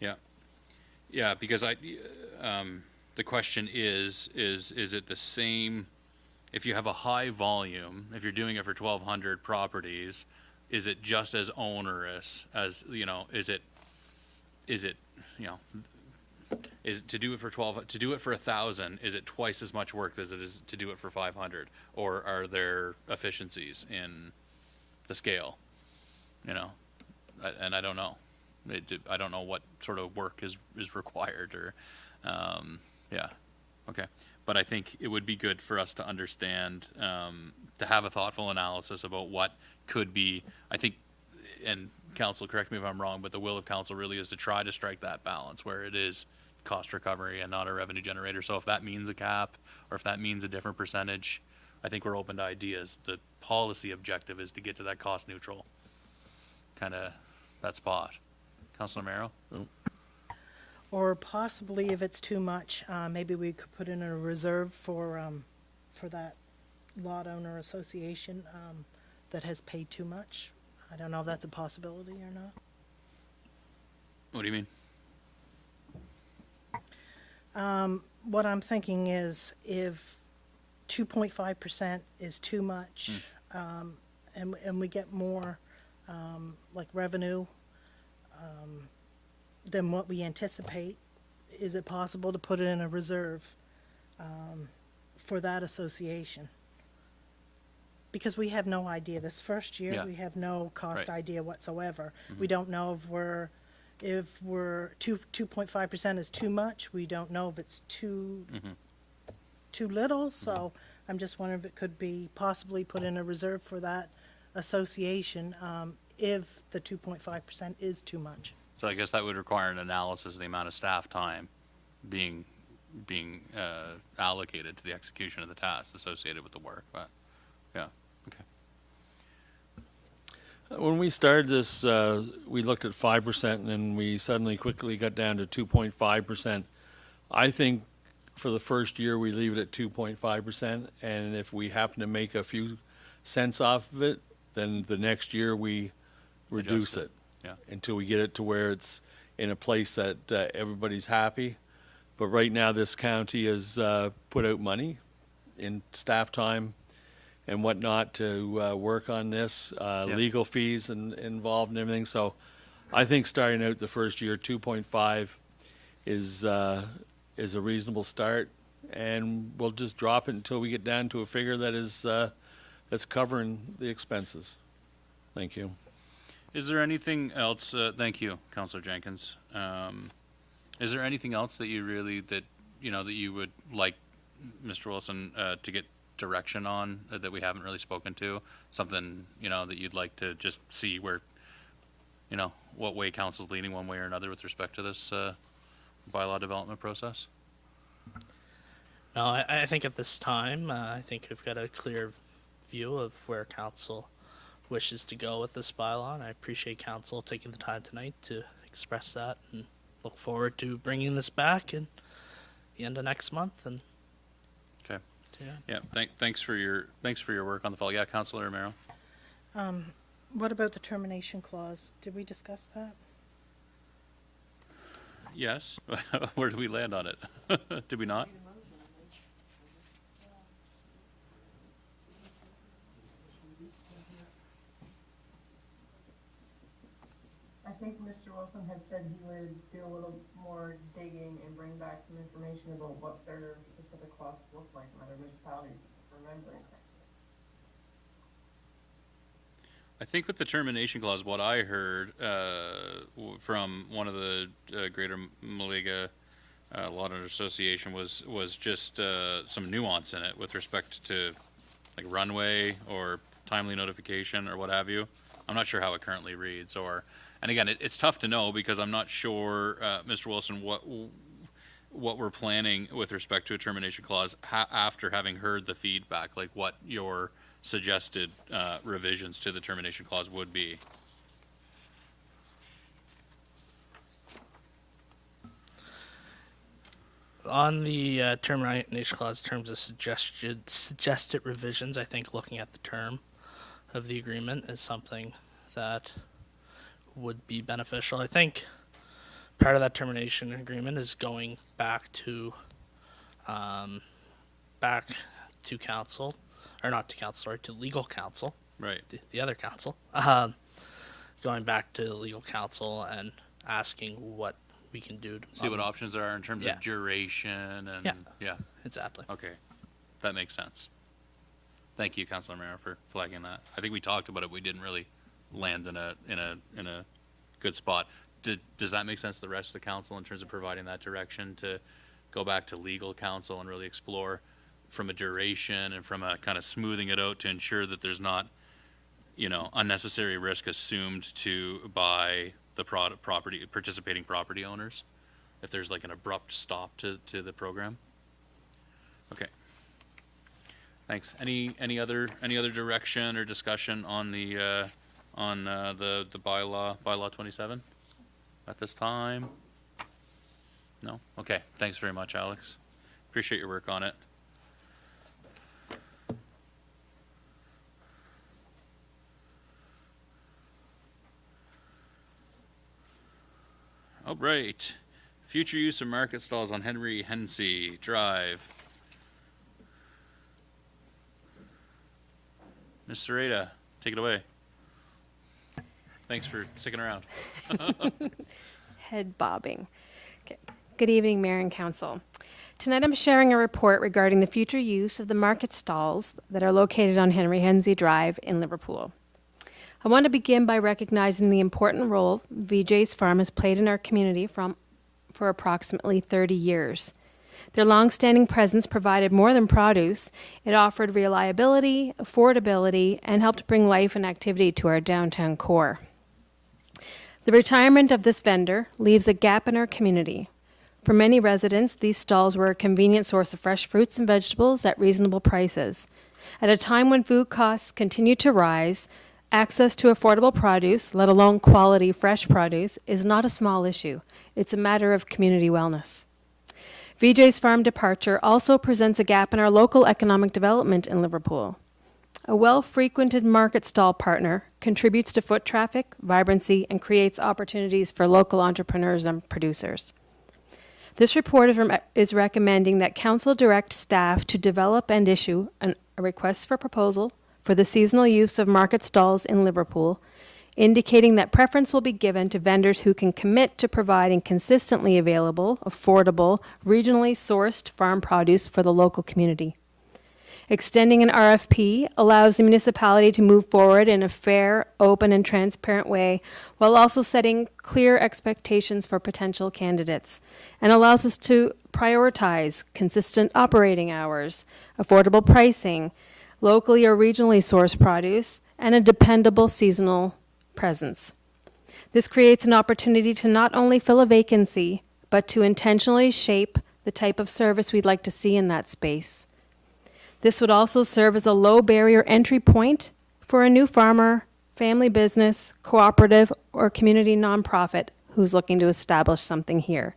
Yeah. Yeah, because the question is it the same, if you have a high volume, if you're doing it for 1,200 properties, is it just as onerous as, is it, is to do it for 1,000, is it twice as much work as it is to do it for 500? Or are there efficiencies in the scale? And I don't know. I don't know what sort of work is required or, yeah, okay. But I think it would be good for us to understand, to have a thoughtful analysis about what could be, I think, and council, correct me if I'm wrong, but the will of council really is to try to strike that balance where it is cost recovery and not a revenue generator. So if that means a cap or if that means a different percentage, I think we're open to ideas. The policy objective is to get to that cost neutral kind of that spot. Councilor Merrill? Or possibly, if it's too much, maybe we could put in a reserve for that lot owner association that has paid too much. I don't know if that's a possibility or not. What do you mean? What I'm thinking is if 2.5% is too much, and we get more like revenue than what we anticipate, is it possible to put it in a reserve for that association? Because we have no idea. This first year, Yeah. we have no cost Right. idea whatsoever. We don't know if we're 2.5% is too much. We don't know if it's too little. So I'm just wondering if it could be possibly put in a reserve for that association if the 2.5% is too much. So I guess that would require an analysis of the amount of staff time being allocated to the execution of the tasks associated with the work. But yeah, okay. When we started this, we looked at 5%, and then we suddenly quickly got down to 2.5%. I think for the first year, we leave it at 2.5%, and if we happen to make a few cents off of it, then the next year we reduce Adjust it. Yeah. Until we get it to where it's in a place that everybody's happy. But right now, this county has put out money in staff time and whatnot to work on this, legal fees involved and everything. So I think starting out the first year, 2.5 is a reasonable start, and we'll just drop it until we get down to a figure that is that's covering the expenses. Thank you. Is there anything else? Thank you, Councillor Jenkins. Is there anything else that you really that you would like Mr. Wilson to get direction on that we haven't really spoken to? Something that you'd like to just see where what way council's leaning one way or another with respect to this bylaw development process? No, I think at this time, I think we've got a clear view of where council wishes to go with this bylaw, and I appreciate council taking the time tonight to express that, and look forward to bringing this back in the end of next month. And okay, yeah. Thanks for your work on the file. Yeah, Councillor Romero. What about the termination clause? Did we discuss that? Yes. Where did we land on it? Did we not? I think Mr. Wilson had said he would do a little more digging and bring back some information about what their specific costs look like in other municipalities, remembering correctly. I think with the termination clause, what I heard from one of the Greater Maliga Law Owners Association was just some nuance in it with respect to like runway or timely notification or what have you. I'm not sure how it currently reads, and again, it's tough to know because I'm not sure, Mr. Wilson, what we're planning with respect to a termination clause after having heard the feedback, like what your suggested revisions to the termination clause would be. On the termination clause, in terms of suggested revisions, I think looking at the term of the agreement is something that would be beneficial. I think part of that termination agreement is going back to council, or not to council, sorry, to legal counsel. Right. The other council. Going back to legal counsel and asking what we can do to See what options there are in terms yeah. of duration and Yeah. Exactly. Okay, that makes sense. Thank you, Councilor Mara, for flagging that. I think we talked about it. We didn't really land in a good spot. Does that make sense to the rest of the council in terms of providing that direction to go back to legal counsel and really explore from a duration and from a kind of smoothing it out to ensure that there's not, unnecessary risk assumed by the participating property owners, if there's like an abrupt stop to the program? Okay. Thanks. Any other direction or discussion on the bylaw 27 at this time? No? Okay. Thanks very much, Alex. Appreciate your work on it. All right. Future use of market stalls on Henry Hensey Drive. Ms. Sereda, take it away. Thanks for sticking around. Head bobbing. Okay. Good evening, Mayor and Council. Tonight I'm sharing a report regarding the future use of the market stalls that are located on Henry Hensey Drive in Liverpool. I want to begin by recognizing the important role VJ's Farm has played in our community for approximately 30 years. Their long-standing presence provided more than produce. It offered reliability, affordability, and helped bring life and activity to our downtown core. The retirement of this vendor leaves a gap in our community. For many residents, these stalls were a convenient source of fresh fruits and vegetables at reasonable prices. At a time when food costs continue to rise, access to affordable produce, let alone quality fresh produce, is not a small issue. It's a matter of community wellness. VJ's Farm departure also presents a gap in our local economic development in Liverpool. A well-frequented market stall partner contributes to foot traffic, vibrancy, and creates opportunities for local entrepreneurs and producers. This report is recommending that Council direct staff to develop and issue a request for proposal for the seasonal use of market stalls in Liverpool, indicating that preference will be given to vendors who can commit to providing consistently available, affordable, regionally sourced farm produce for the local community. Extending an RFP allows the municipality to move forward in a fair, open, and transparent way, while also setting clear expectations for potential candidates, and allows us to prioritize consistent operating hours, affordable pricing, locally or regionally sourced produce, and a dependable seasonal presence. This creates an opportunity to not only fill a vacancy, but to intentionally shape the type of service we'd like to see in that space. This would also serve as a low barrier entry point for a new farmer, family business, cooperative, or community nonprofit who's looking to establish something here.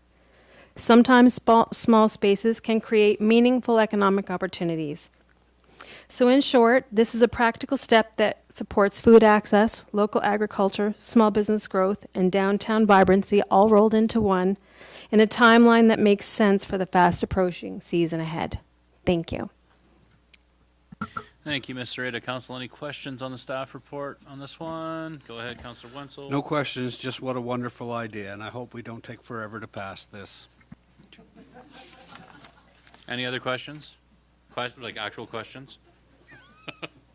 Sometimes small spaces can create meaningful economic opportunities. So in short, this is a practical step that supports food access, local agriculture, small business growth, and downtown vibrancy all rolled into one in a timeline that makes sense for the fast approaching season ahead. Thank you. Thank you, Ms. Sereda. Council, any questions on the staff report on this one? Go ahead, Councilor Wenzel. No questions, just what a wonderful idea, and I hope we don't take forever to pass this. Any other questions? Like actual questions?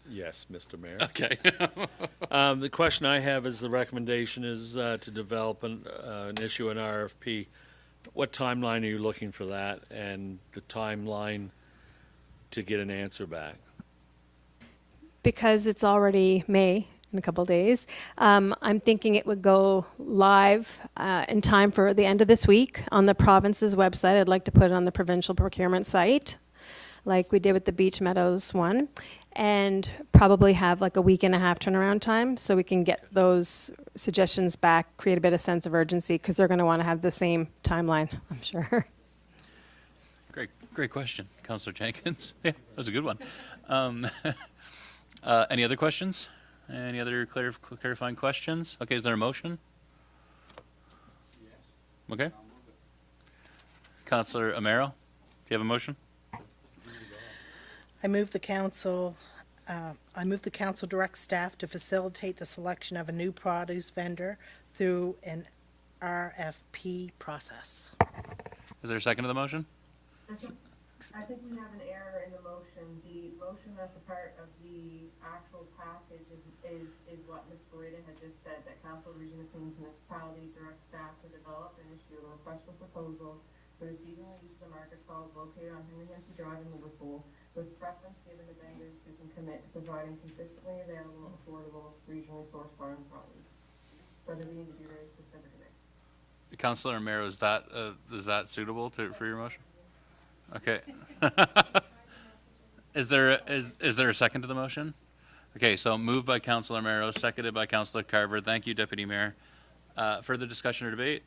Yes, Mr. Mayor. Okay. The question I have is the recommendation is to develop and issue an RFP. What timeline are you looking for that, and the timeline to get an answer back? Because it's already May, in a couple days. I'm thinking it would go live in time for the end of this week on the province's website. I'd like to put it on the provincial procurement site, like we did with the Beach Meadows one, and probably have like a week and a half turnaround time so we can get those suggestions back, create a bit of sense of urgency, because they're going to want to have the same timeline, I'm sure. Great question, Councillor Jenkins. Yeah, that was a good one. Any other questions? Any other clarifying questions? Okay, is there a motion? Okay. Councillor Amaro, do you have a motion? I move the council direct staff to facilitate the selection of a new produce vendor through an RFP process. Is there a second to the motion? I think we have an error in the motion. The motion that's a part of the actual package is what Ms. Florida had just said, that Council of Region of Queens Municipality directs staff to develop and issue a request for proposal for receiving the use of the market stalls located on Henry Hensey Drive in Liverpool, with preference given to vendors who can commit to providing consistently available, affordable, regionally sourced farm produce. So they're needing to be very specific in it. Councillor Amaro, is that suitable for your motion? Okay. Is there a second to the motion? Okay, so moved by Councillor Amaro, seconded by Councillor Carver. Thank you, Deputy Mayor. Further discussion or debate?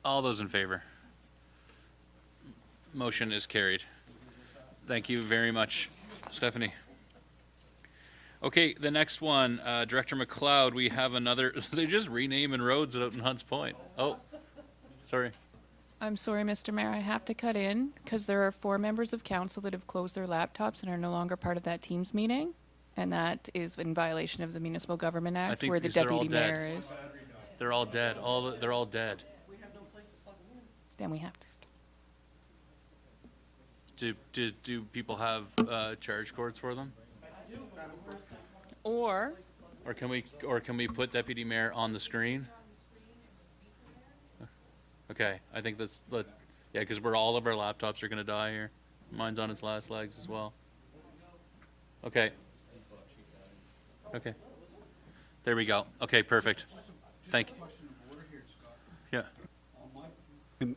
All those in favor? Motion is carried. Thank you very much, Stephanie. Okay, the next one, Director McLeod, we have another, they're just renaming roads out in Hunts Point. Oh, sorry. I'm sorry, Mr. Mayor, I have to cut in because there are 4 members of council that have closed their laptops and are no longer part of that Teams meeting. And that is in violation of the Municipal Government I Act, think where the because they're all deputy dead. mayor is. They're all dead. They're all dead. Then we have to. Do people have charge cords for them? Or can we put Deputy Mayor on the screen? Okay, I think yeah, because all of our laptops are going to die here. Mine's on its last legs as well. Okay. Okay. There we go. Okay, perfect. Thank you. Yeah.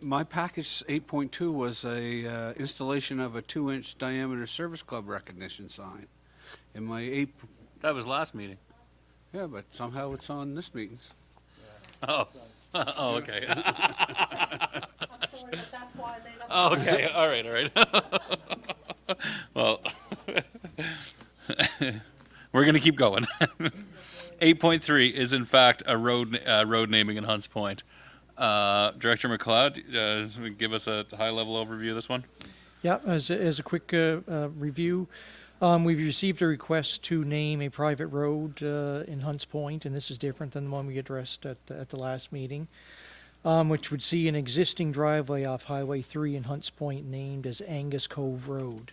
My package 8.2 was a installation of a 2-inch diameter service club recognition sign. In my That was last meeting. Yeah, but somehow it's on this meeting's. Oh. Oh, okay. I'm sorry, but that's why they don't. Oh, okay. All right. Well, we're going to keep going. 8.3 is in fact a road naming in Hunts Point. Director McLeod, give us a high-level overview of this one. Yeah, as a quick review, we've received a request to name a private road in Hunts Point, and this is different than the one we addressed at the last meeting, which would see an existing driveway off Highway 3 in Hunts Point named as Angus Cove Road.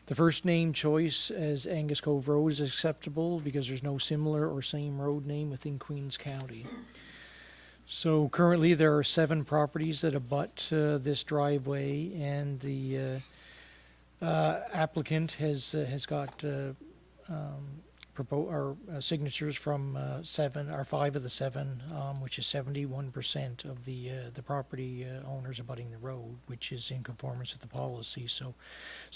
The first name choice as Angus Cove Road is acceptable because there's no similar or same road name within Queens County. So currently there are 7 properties that abut this driveway, and the applicant has got signatures from 5 of the 7, which is 71% of the property owners abutting the road, which is in conformance with the policy. So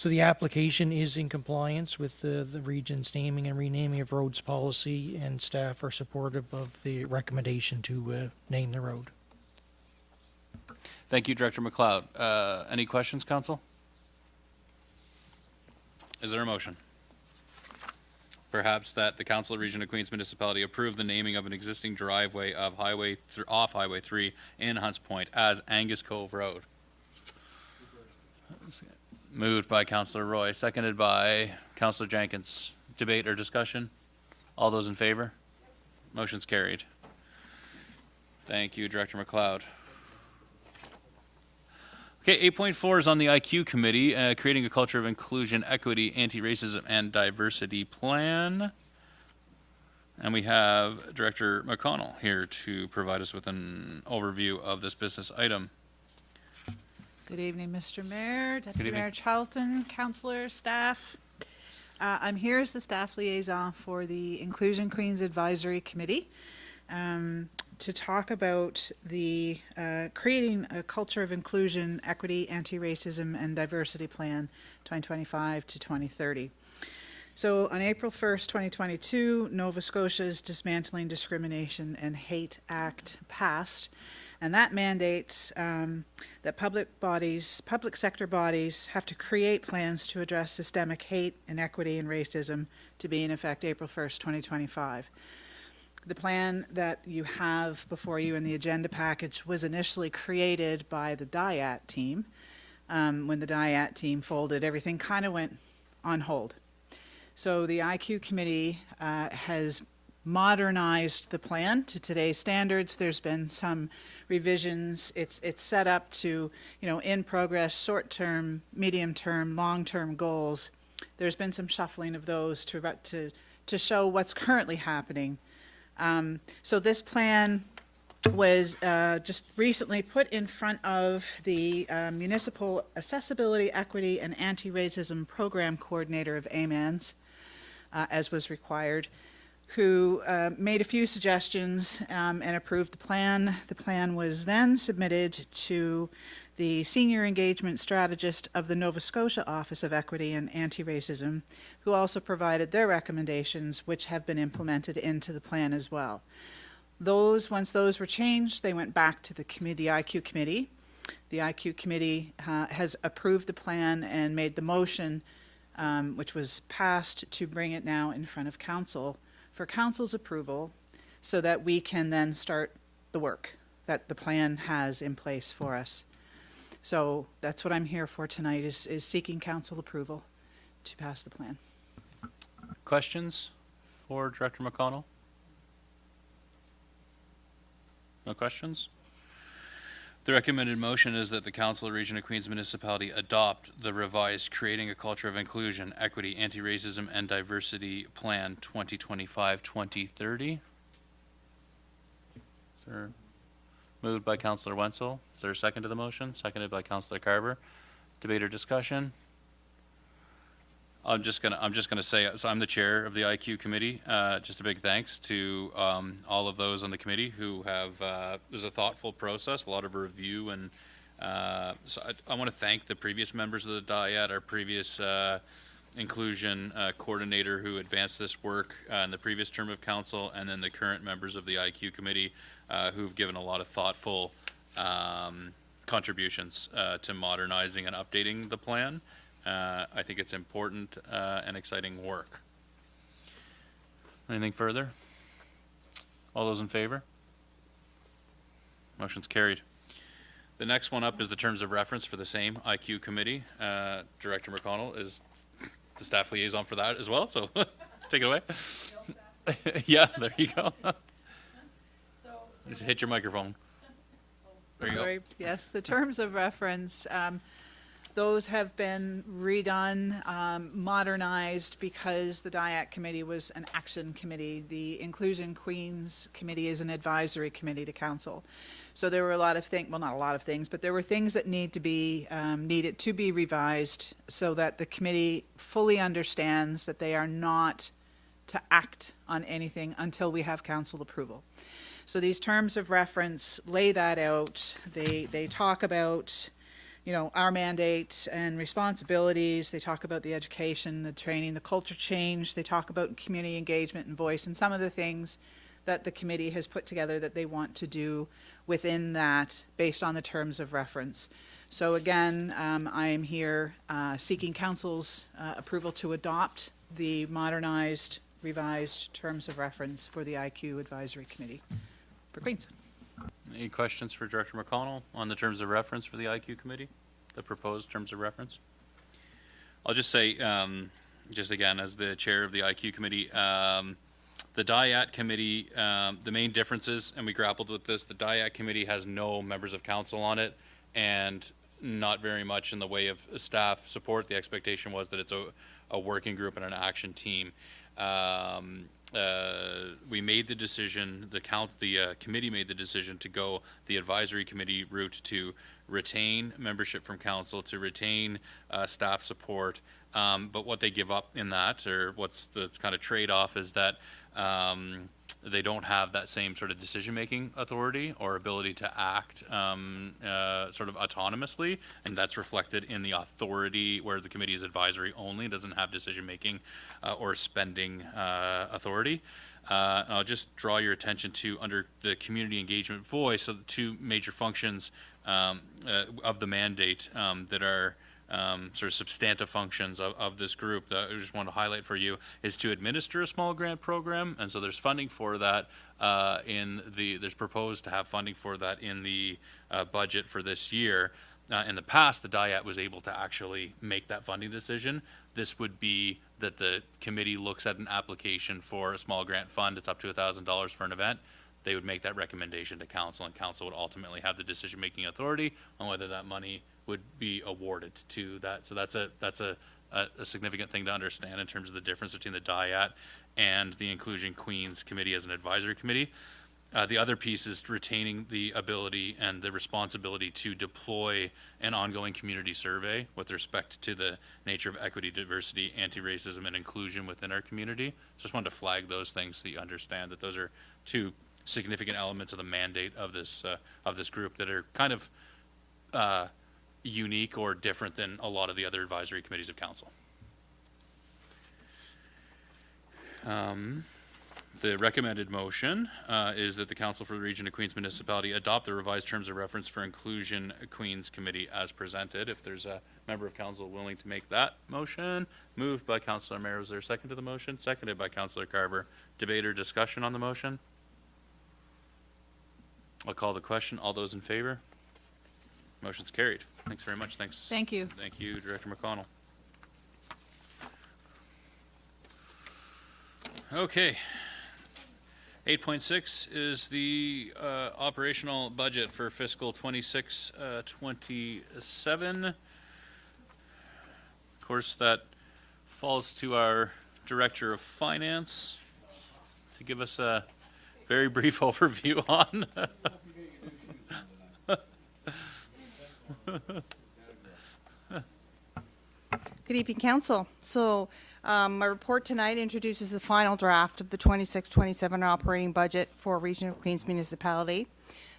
the application is in compliance with the region's naming and renaming of roads policy, and staff are supportive of the recommendation to name the road. Thank you, Director McLeod. Any questions, Council? Is there a motion? Perhaps that the Council of Region of Queens Municipality approve the naming of an existing driveway of off Highway 3 in Hunts Point as Angus Cove Road. Moved by Councillor Roy, seconded by Councillor Jenkins. Debate or discussion? All those in favor? Motion's carried. Thank you, Director McLeod. Okay, 8.4 is on the IQ committee, creating a culture of inclusion, equity, anti-racism, and diversity plan. And we have Director McConnell here to provide us with an overview of this business item. Good evening, Mr. Mayor, Deputy evening. Mayor Charlton, councillor, staff. I'm here as the staff liaison for the Inclusion Queens Advisory Committee to talk about the creating a culture of inclusion, equity, anti-racism, and diversity plan 2025 to 2030. So on April 1st, 2022, Nova Scotia's Dismantling Discrimination and Hate Act passed, and that mandates that public sector bodies have to create plans to address systemic hate, inequity, and racism to be in effect April 1st, 2025. The plan that you have before you in the agenda package was initially created by the DIAT team. When the DIAT team folded, everything kind of went on hold. So the IQ committee has modernized the plan to today's standards. There's been some revisions. It's set up to, in progress, short-term, medium-term, long-term goals. There's been some shuffling of those to show what's currently happening. So this plan was just recently put in front of the Municipal Accessibility, Equity, and Anti-Racism Program Coordinator of AMANS, as was required, who made a few suggestions and approved the plan. The plan was then submitted to the Senior Engagement Strategist of the Nova Scotia Office of Equity and Anti-Racism, who also provided their recommendations, which have been implemented into the plan as well. Once those were changed, they went back to the IQ committee. The IQ committee has approved the plan and made the motion, which was passed, to bring it now in front of council for council's approval, so that we can then start the work that the plan has in place for us. So that's what I'm here for tonight, is seeking council approval to pass the plan. Questions for Director McConnell? No questions? The recommended motion is that the Council of Region of Queens Municipality adopt the revised Creating a Culture of Inclusion, Equity, Anti-Racism, and Diversity Plan 2025-2030. Moved by Councillor Wenzel. Is there a second to the motion? Seconded by Councillor Carver. Debate or discussion? I'm just gonna say, so I'm the chair of the IQ committee. Just a big thanks to all of those on the committee who have, it was a thoughtful process, a lot of review, and so I want to thank the previous members of the DIAT, our previous inclusion coordinator who advanced this work in the previous term of council, and then the current members of the IQ committee who've given a lot of thoughtful contributions to modernizing and updating the plan. I think it's important and exciting work. Anything further? All those in favor? Motion's carried. The next one up is the terms of reference for the same IQ committee. Director McConnell is the staff liaison for that as well, so take it away. Yeah, there you go. Just hit your microphone. There you go. Yes, the terms of reference, those have been redone, modernized, because the DIAC committee was an action committee. The Inclusion Queens committee is an advisory committee to council. So there were a lot of things, well, not a lot of things, but there were things that needed to be revised so that the committee fully understands that they are not to act on anything until we have council approval. So these terms of reference lay that out. They talk about, our mandate and responsibilities. They talk about the education, the training, the culture change. They talk about community engagement and voice, and some of the things that the committee has put together that they want to do within that based on the terms of reference. So again, I am here seeking council's approval to adopt the modernized, revised terms of reference for the IQ Advisory Committee for Queens. Any questions for Director McConnell on the terms of reference for the IQ committee, the proposed terms of reference? I'll just say, just again, as the chair of the IQ committee, the DIAT committee, the main differences, and we grappled with this, the DIAT committee has no members of council on it and not very much in the way of staff support. The expectation was that it's a working group and an action team. We made the decision, the committee made the decision to go the advisory committee route, to retain membership from council, to retain staff support, But what they give up in that, or what's the kind of trade-off, is that they don't have that same sort of decision-making authority or ability to act sort of autonomously, and that's reflected in the authority where the committee is advisory only, doesn't have decision-making or spending authority. And I'll just draw your attention to, under the community engagement voice, so the two major functions of the mandate that are sort of substantive functions of this group that I just want to highlight for you is to administer a small grant program, and so there's funding for that there's proposed to have funding for that in the budget for this year. In the past, the DIAT was able to actually make that funding decision. This would be that the committee looks at an application for a small grant fund. It's up to $1,000 for an event. They would make that recommendation to council, and council would ultimately have the decision-making authority on whether that money would be awarded to that. So that's a significant thing to understand in terms of the difference between the DIAT and the Inclusion Queens Committee as an advisory committee. The other piece is retaining the ability and the responsibility to deploy an ongoing community survey with respect to the nature of equity, diversity, anti-racism, and inclusion within our community. Just wanted to flag those things so you understand that those are two significant elements of the mandate of this group that are kind of unique or different than a lot of the other advisory committees of council. The recommended motion is that the Council for the Region of Queens Municipality adopt the revised terms of reference for Inclusion Queens Committee as presented. If there's a member of council willing to make that motion. Moved by Councillor Mayor. Is there a second to the motion? Seconded by Councillor Carver. Debate or discussion on the motion? I'll call the question. All those in favor? Motion's carried. Thanks very much. Thanks. Thank you. Thank you, Director McConnell. Okay. 8.6 is the operational budget for fiscal 26-27. Of course, that falls to our Director of Finance to give us a very brief overview on. Good evening, Council. So my report tonight introduces the final draft of the 26-27 operating budget for Region of Queens Municipality.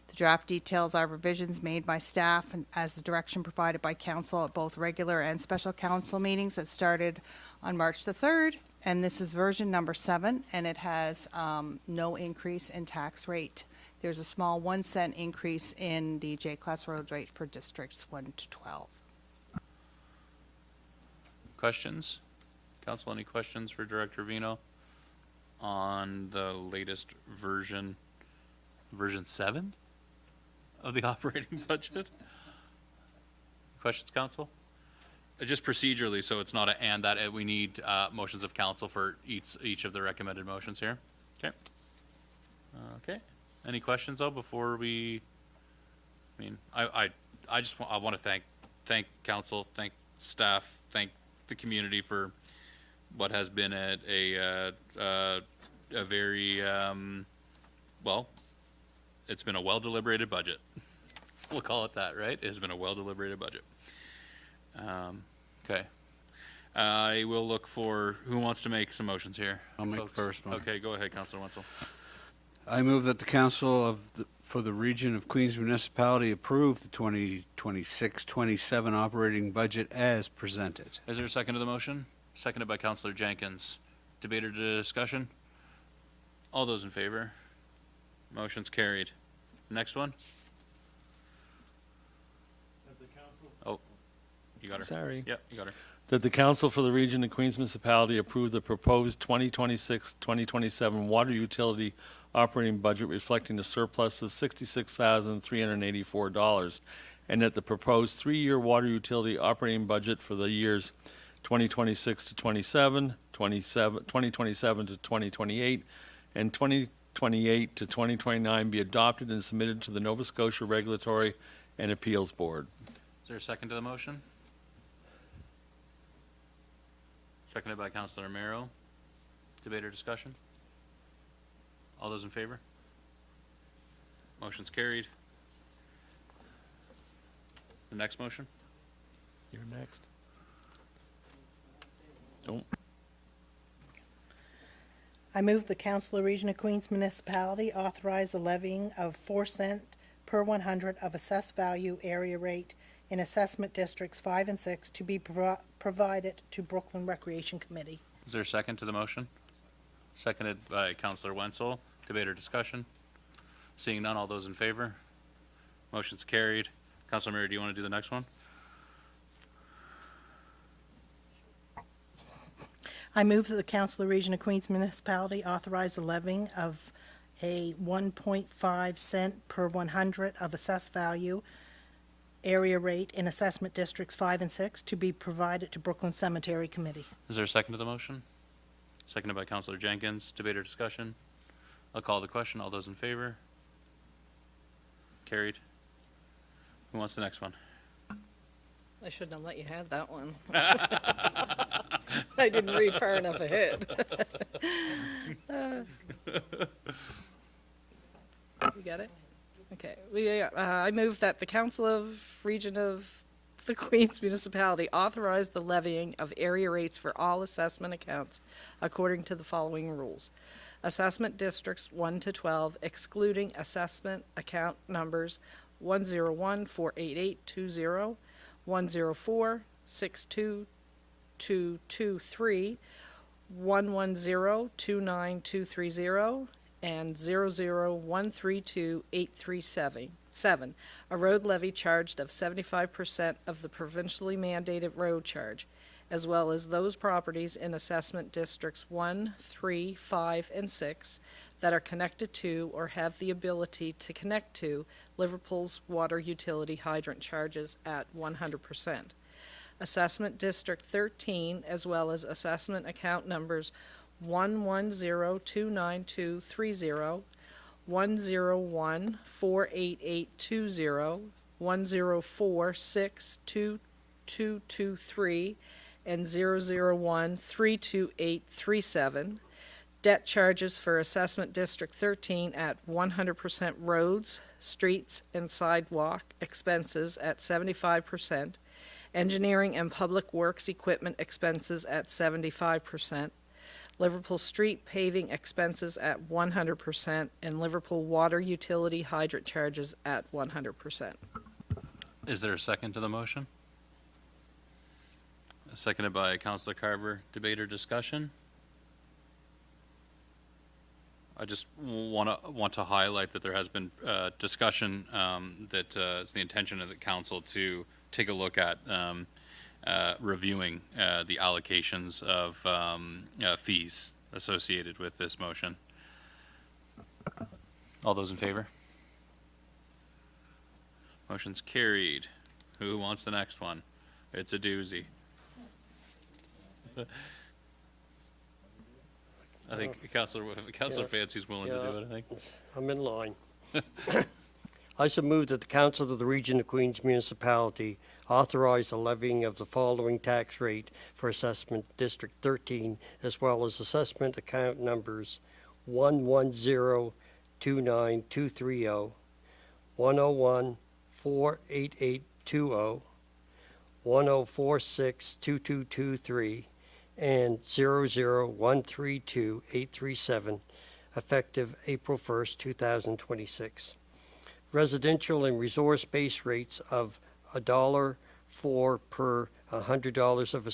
The draft details our revisions made by staff and as the direction provided by Council at both regular and special Council meetings that started on March the 3rd. And this is version number 7, and it has no increase in tax rate. There's a small 1 cent increase in the J-class road rate for districts 1 to 12. Questions? Council, any questions for Director Vino on the latest version 7 of the operating budget? Questions, Council? Just procedurally, so it's not a and that we need motions of council for each of the recommended motions here. Okay. Okay. Any questions though before we? I mean, I want to thank council, thank staff, thank the community for what has been a very well, it's been a well deliberated budget. We'll call it that, right? It has been a well deliberated budget. Okay. I will look for who wants to make some motions here. I'll make Folks? the first one. Okay, go ahead, Councillor Wenzel. I move that the Council for the Region of Queens Municipality approve the 2026-27 operating budget as presented. Is there a second to the motion? Seconded by Councillor Jenkins. Debate or discussion? All those in favor? Motion's carried. Next one? Oh, you got her. Sorry. Yep, you got her. That the Council for the Region of Queens Municipality approve the proposed 2026-2027 water utility operating budget reflecting a surplus of $66,384, and that the proposed 3-year water utility operating budget for the years 2026 to 27, 2027 to 2028, and 2028 to 2029 be adopted and submitted to the Nova Scotia Regulatory and Appeals Board. Is there a second to the motion? Seconded by Councillor Romero. Debate or discussion? All those in favor? Motion's carried. The next motion? You're next. Nope. I move the Council of Region of Queens Municipality authorize the levying of 4 cent per 100 of assessed value area rate in assessment districts 5 and 6 to be provided to Brooklyn Recreation Committee. Is there a second to the motion? Seconded by Councillor Wenzel. Debate or discussion? Seeing none, all those in favor? Motion's carried. Councilor Murray, do you want to do the next one? I move that the Council of Region of Queens Municipality authorize the levying of a 1.5 cent per 100 of assessed value area rate in assessment districts 5 and 6 to be provided to Brooklyn Cemetery Committee. Is there a second to the motion? Seconded by Councilor Jenkins. Debate or discussion? I'll call the question. All those in favor? Carried. Who wants the next one? I shouldn't have let you have that one. I didn't read far enough ahead. You got it? Okay. I move that the Council of Region of the Queens Municipality authorize the levying of area rates for all assessment accounts according to the following rules. Assessment districts 1 to 12, excluding assessment account numbers 101-48820, 104-62223, 110-29230, and 00132-837, a road levy charged of 75% of the provincially mandated road charge, as well as those properties in assessment districts 1, 3, 5, and 6 that are connected to or have the ability to connect to Liverpool's water utility hydrant charges at 100%. Assessment District 13, as well as assessment account numbers 110-29230, 101-48820, 104-62223, and 001-32837. Debt charges for Assessment District 13 at 100% roads, streets, and sidewalk expenses at 75%, engineering and public works equipment expenses at 75%, Liverpool street paving expenses at 100%, and Liverpool water utility hydrant charges at 100%. Is there a second to the motion? Seconded by Councilor Carver. Debate or discussion? I just want to highlight that there has been discussion that it's the intention of the council to take a look at reviewing the allocations of fees associated with this motion. All those in favor? Motion's carried. Who wants the next one? It's a doozy. I think Councilor Fancy's willing to do it, I think. I'm in line. I so move that the Council of the Region of Queens Municipality authorize the levying of the following tax rate for Assessment District 13, as well as assessment account numbers 110-29230, 101-48820, 104-62223, and 00132-837, effective April 1st, 2026. Residential and resource base rates of $1.04 per $100 of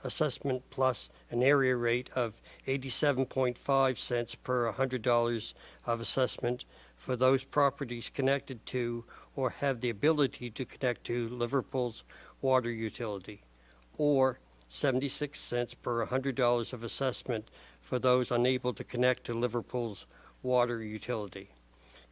assessment plus an area rate of 87.5 cents per $100 of assessment for those properties connected to or have the ability to connect to Liverpool's water utility, or 76 cents per $100 of assessment for those unable to connect to Liverpool's water utility.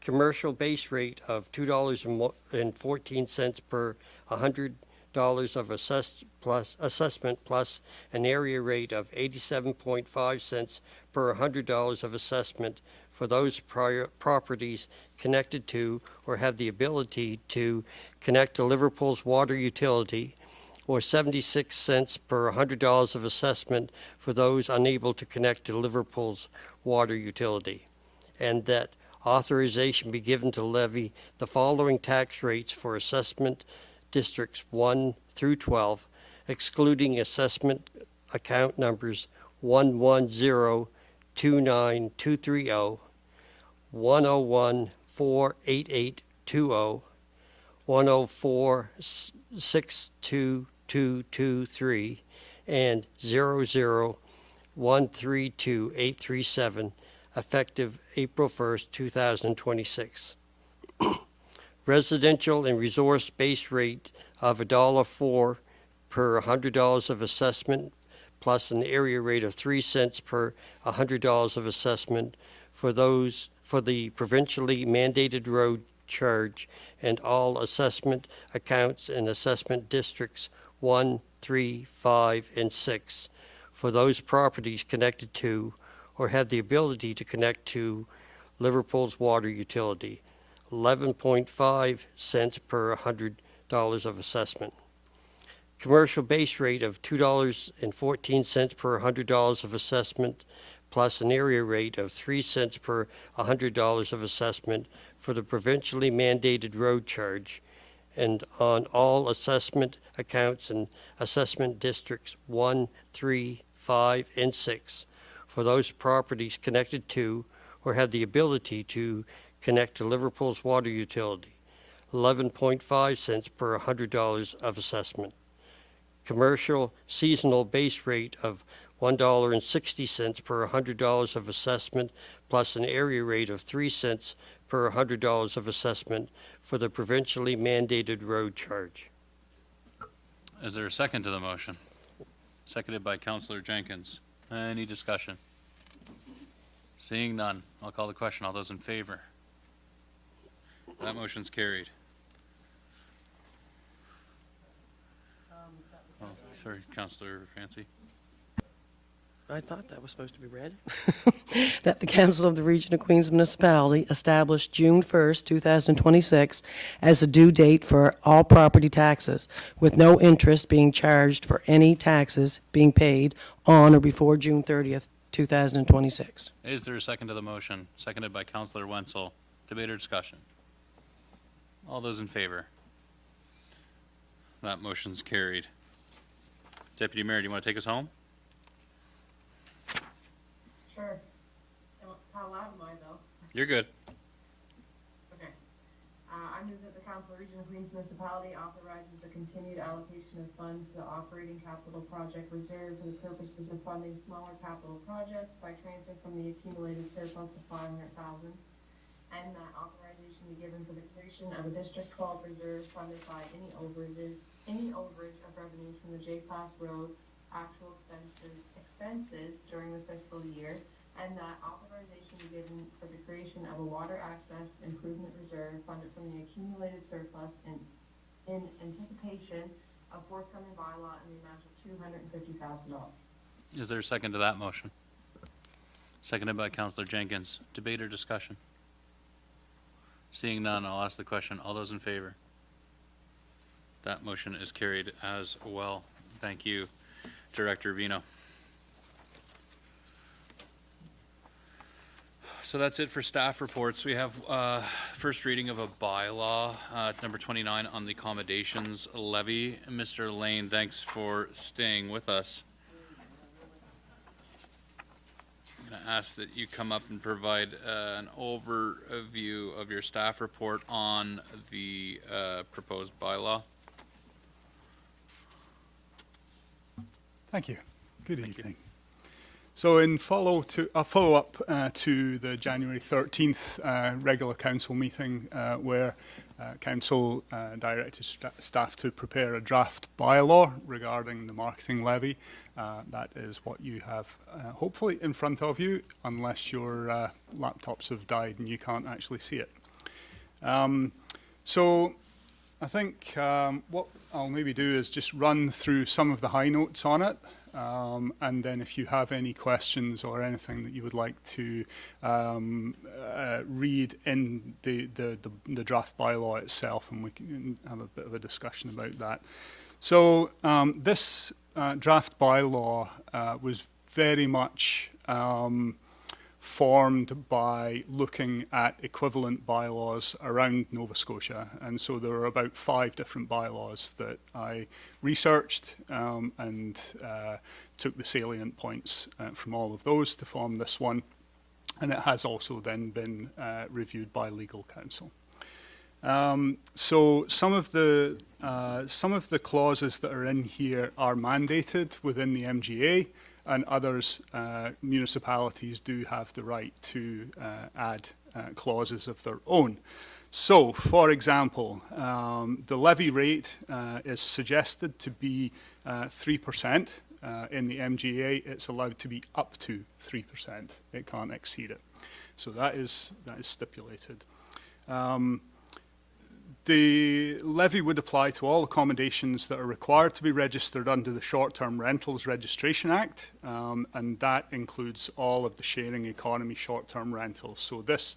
Commercial base rate of $2.14 per $100 of assessment plus an area rate of 87.5 cents per $100 of assessment for those properties connected to or have the ability to connect to Liverpool's water utility, or 76 cents per $100 of assessment for those unable to connect to Liverpool's water utility, and that authorization be given to levy the following tax rates for assessment districts 1 through 12, excluding assessment account numbers 110-29230, 101-48820, 104-62223, and 00-132-837, effective April 1st, 2026. Residential and resource base rate of $1.04 per $100 of assessment, plus an area rate of 3 cents per $100 of assessment for the provincially mandated road charge and all assessment accounts in assessment districts 1, 3, 5, and 6 for those properties connected to or have the ability to connect to Liverpool's water utility, 11.5 cents per $100 of assessment. Commercial base rate of $2.14 per $100 of assessment, plus an area rate of 3 cents per $100 of assessment for the provincially mandated road charge, and on all assessment accounts in assessment districts 1, 3, 5, and 6 for those properties connected to or have the ability to connect to Liverpool's water utility, 11.5 cents per $100 of assessment. Commercial seasonal base rate of $1.60 per $100 of assessment, plus an area rate of 3 cents per $100 of assessment for the provincially mandated road charge. Is there a second to the motion? Seconded by Councillor Jenkins. Any discussion? Seeing none, I'll call the question. All those in favor? That motion's carried. Oh, sorry, Councillor Fancy. I thought that was supposed to be read. That the Council of the Region of Queens Municipality established June 1st, 2026 as the due date for all property taxes, with no interest being charged for any taxes being paid on or before June 30th, 2026. Is there a second to the motion? Seconded by Councillor Wenzel. Debate or discussion? All those in favor? That motion's carried. Deputy Mayor, do you want to take us home? Sure. How loud am I, though? You're good. Okay. I move that the Council of Region of Queens Municipality authorizes the continued allocation of funds to the operating capital project reserve for the purposes of funding smaller capital projects by transfer from the accumulated surplus of $500,000, and that authorization be given for the creation of a District 12 reserve funded by any overage of revenues from the J-Class Road actual expenses during the fiscal year, and that authorization be given for the creation of a water access improvement reserve funded from the accumulated surplus in anticipation of forthcoming bylaw in the amount of $250,000. Is there a second to that motion? Seconded by Councillor Jenkins. Debate or discussion? Seeing none, I'll ask the question. All those in favor? That motion is carried as well. Thank you, Director Vino. So that's it for staff reports. We have first reading of a bylaw, number 29 on the accommodations levy. Mr. Lane, thanks for staying with us. I'm going to ask that you come up and provide an overview of your staff report on the proposed bylaw. Thank you. Good evening. So in follow-up to the January 13th regular council meeting where council directed staff to prepare a draft bylaw regarding the marketing levy. That is what you have hopefully in front of you, unless your laptops have died and you can't actually see it. So I think what I'll maybe do is just run through some of the high notes on it. And then if you have any questions or anything that you would like to read in the draft bylaw itself, and we can have a bit of a discussion about that. So this draft bylaw was very much formed by looking at equivalent bylaws around Nova Scotia. And so there are about 5 different bylaws that I researched and took the salient points from all of those to form this one. And it has also then been reviewed by legal counsel. So some of the clauses that are in here are mandated within the MGA, and others, municipalities do have the right to add clauses of their own. So, for example, the levy rate is suggested to be 3%. In the MGA, it's allowed to be up to 3%. It can't exceed it. So that is stipulated. The levy would apply to all accommodations that are required to be registered under the Short-Term Rentals Registration Act, and that includes all of the sharing economy short-term rentals. So this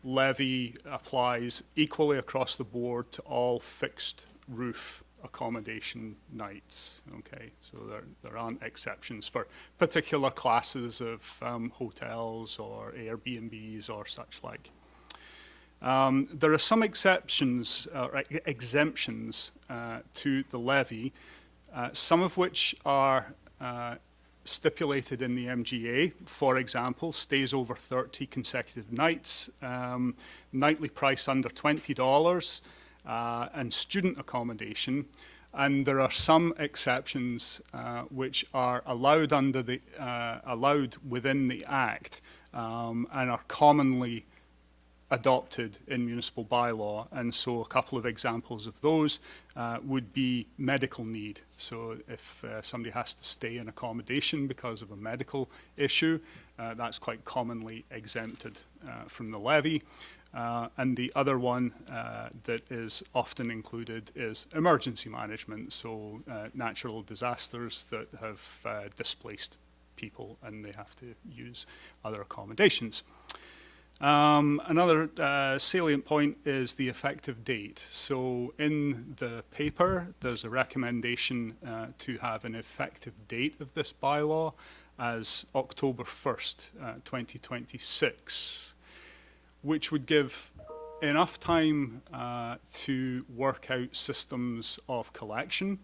levy applies equally across the board to all fixed roof accommodation nights. Okay, so there aren't exceptions for particular classes of hotels or Airbnbs or such like. There are some exceptions or exemptions to the levy, some of which are stipulated in the MGA. For example, stays over 30 consecutive nights, nightly price under $20, and student accommodation. And there are some exceptions which are allowed under the allowed within the Act and are commonly adopted in municipal bylaw. And so a couple of examples of those would be medical need. So if somebody has to stay in accommodation because of a medical issue, that's quite commonly exempted from the levy. And the other one that is often included is emergency management, so natural disasters that have displaced people and they have to use other accommodations. Another salient point is the effective date. So in the paper, there's a recommendation to have an effective date of this bylaw as October 1st, 2026, which would give enough time to work out systems of collection.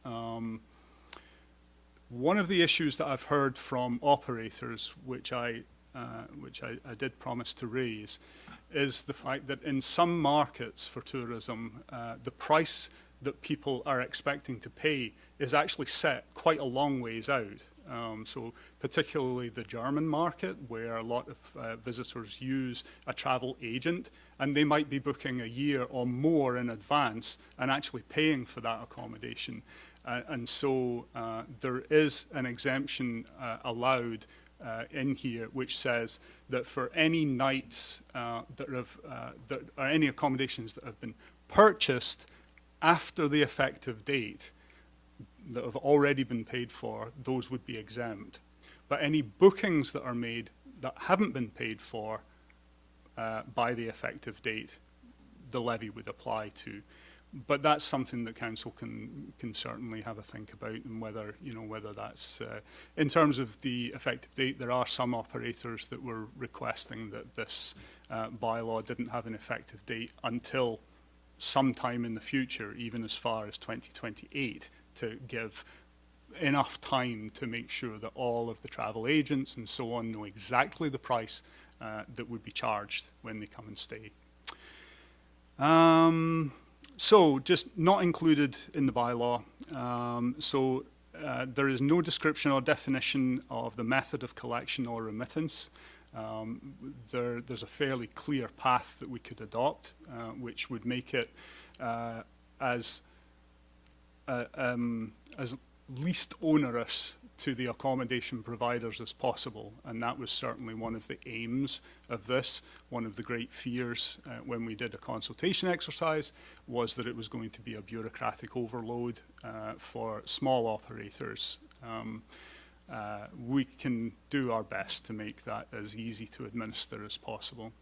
One of the issues that I've heard from operators, which I did promise to raise, is the fact that in some markets for tourism, the price that people are expecting to pay is actually set quite a long ways out. So particularly the German market, where a lot of visitors use a travel agent, and they might be booking a year or more in advance and actually paying for that accommodation. And so there is an exemption allowed in here, which says that for any nights that are any accommodations that have been purchased after the effective date that have already been paid for, those would be exempt. But any bookings that are made that haven't been paid for by the effective date, the levy would apply to. But that's something that council can certainly have a think about, and whether that's in terms of the effective date. There are some operators that were requesting that this bylaw didn't have an effective date until sometime in the future, even as far as 2028, to give enough time to make sure that all of the travel agents and so on know exactly the price that would be charged when they come and stay. So just not included in the bylaw. There is no description or definition of the method of collection or remittance. There's a fairly clear path that we could adopt, which would make it as least onerous to the accommodation providers as possible, and that was certainly one of the aims of this. One of the great fears when we did a consultation exercise was that it was going to be a bureaucratic overload for small operators. We can do our best to make that as easy to administer as possible.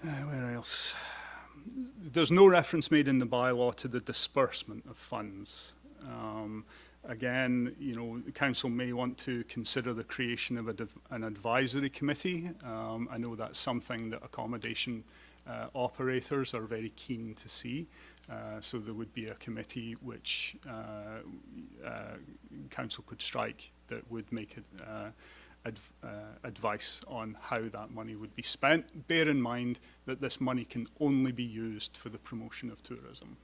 Where else? There's no reference made in the bylaw to the disbursement of funds. again, the council may want to consider the creation of an advisory committee. I know that's something that accommodation operators are very keen to see. So there would be a committee which council could strike that would make advice on how that money would be spent. Bear in mind that this money can only be used for the promotion of tourism,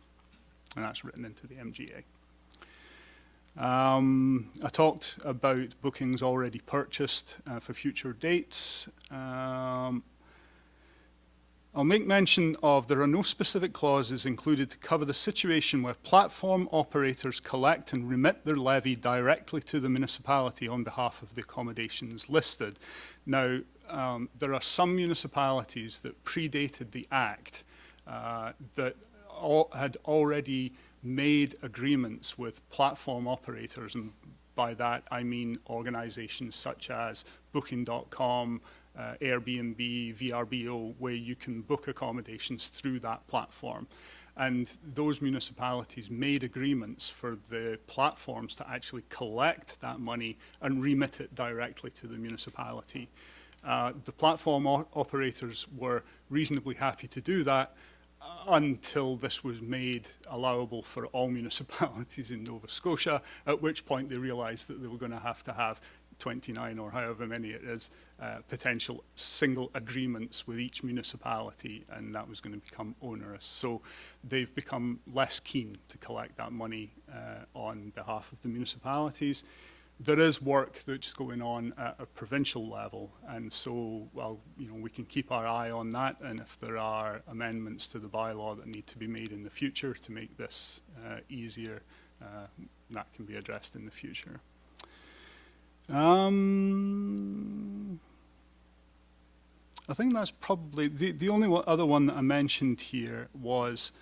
and that's written into the MGA. I talked about bookings already purchased for future dates. I'll make mention of there are no specific clauses included to cover the situation where platform operators collect and remit their levy directly to the municipality on behalf of the accommodations listed. Now, there are some municipalities that predated the Act that had already made agreements with platform operators, and by that I mean organizations such as Booking.com, Airbnb, VRBO, where you can book accommodations through that platform. And those municipalities made agreements for the platforms to actually collect that money and remit it directly to the municipality. The platform operators were reasonably happy to do that until this was made allowable for all municipalities in Nova Scotia, at which point they realized that they were going to have 29 or however many it is, potential single agreements with each municipality, and that was going to become onerous. So they've become less keen to collect that money on behalf of the municipalities. There is work that's going on at a provincial level, and so, well, we can keep our eye on that, and if there are amendments to the bylaw that need to be made in the future to make this easier, that can be addressed in the future. I think that's probably the only other one that I mentioned here was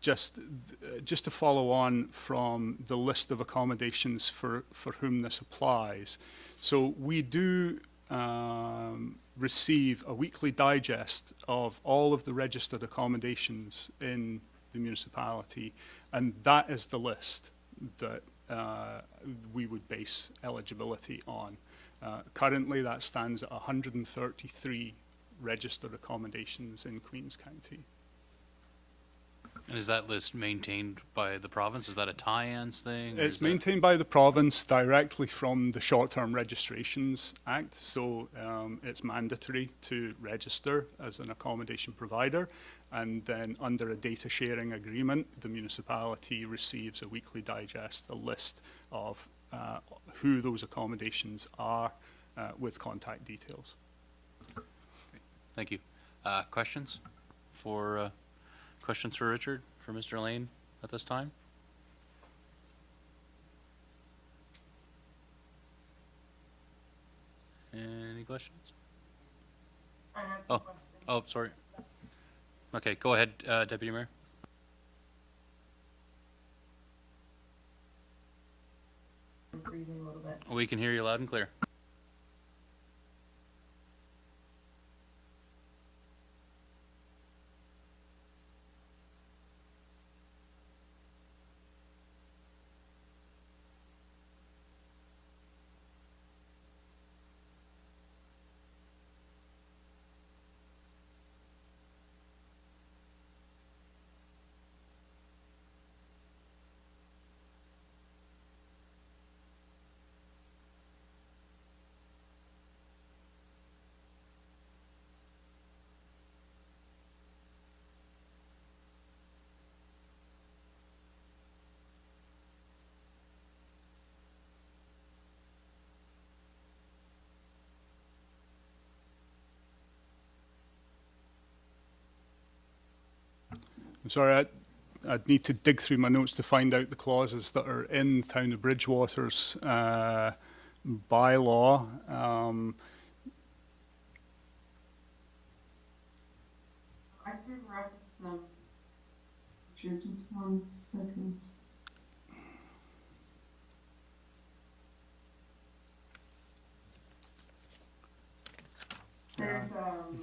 just to follow on from the list of accommodations for whom this applies. So we do receive a weekly digest of all of the registered accommodations in the municipality, and that is the list that we would base eligibility on. Currently, that stands at 133 registered accommodations in Queens County. And is that list maintained by the province? Is that a tie-ins thing? It's maintained by the province directly from the Short-Term Registrations Act, so it's mandatory to register as an accommodation provider, and then under a data sharing agreement, the municipality receives a weekly digest, a list of who those accommodations are with contact details. Thank you. Questions for Richard, for Mr. Lane at this time? Any questions? Oh, sorry. Okay, go ahead, Deputy Mayor. I'm freezing a little bit. We can hear you loud and clear. I'm sorry, I'd need to dig through my notes to find out the clauses that are in Town of Bridgewater's bylaw. I could reference them. Just 1 second. There's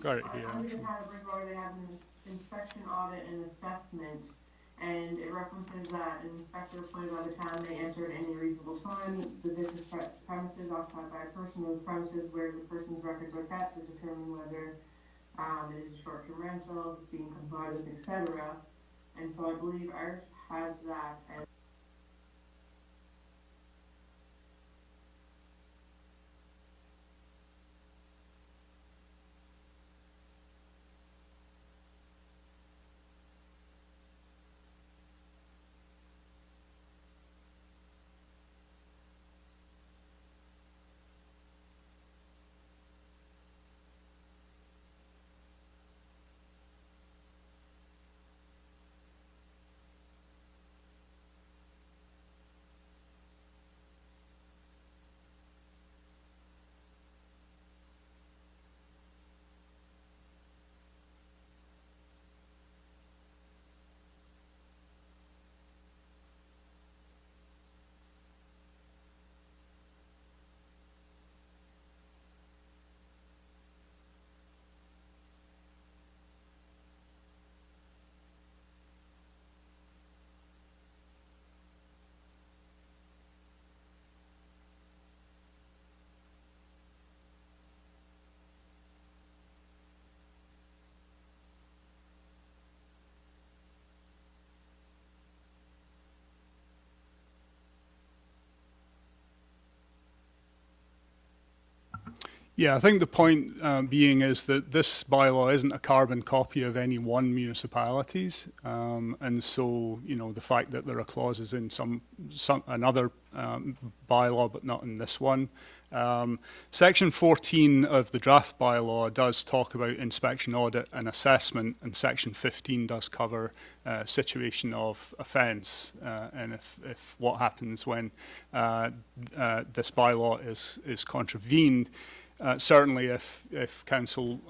got it here, under the actually. Town of Bridgewater, they have an inspection, audit, and assessment, And it references that an inspector appointed by the town may enter at any reasonable time the business premises occupied by a person or the premises where the person's records are kept to determine whether it is a short-term rental, being complied with, etc. And so I believe ours has that as Yeah, I think the point being is that this bylaw isn't a carbon copy of any one municipality's, and so the fact that there are clauses in some another bylaw but not in this one. Section 14 of the draft bylaw does talk about inspection, audit, and assessment, and Section 15 does cover situation of offence, and if what happens when this bylaw is contravened. Certainly, if council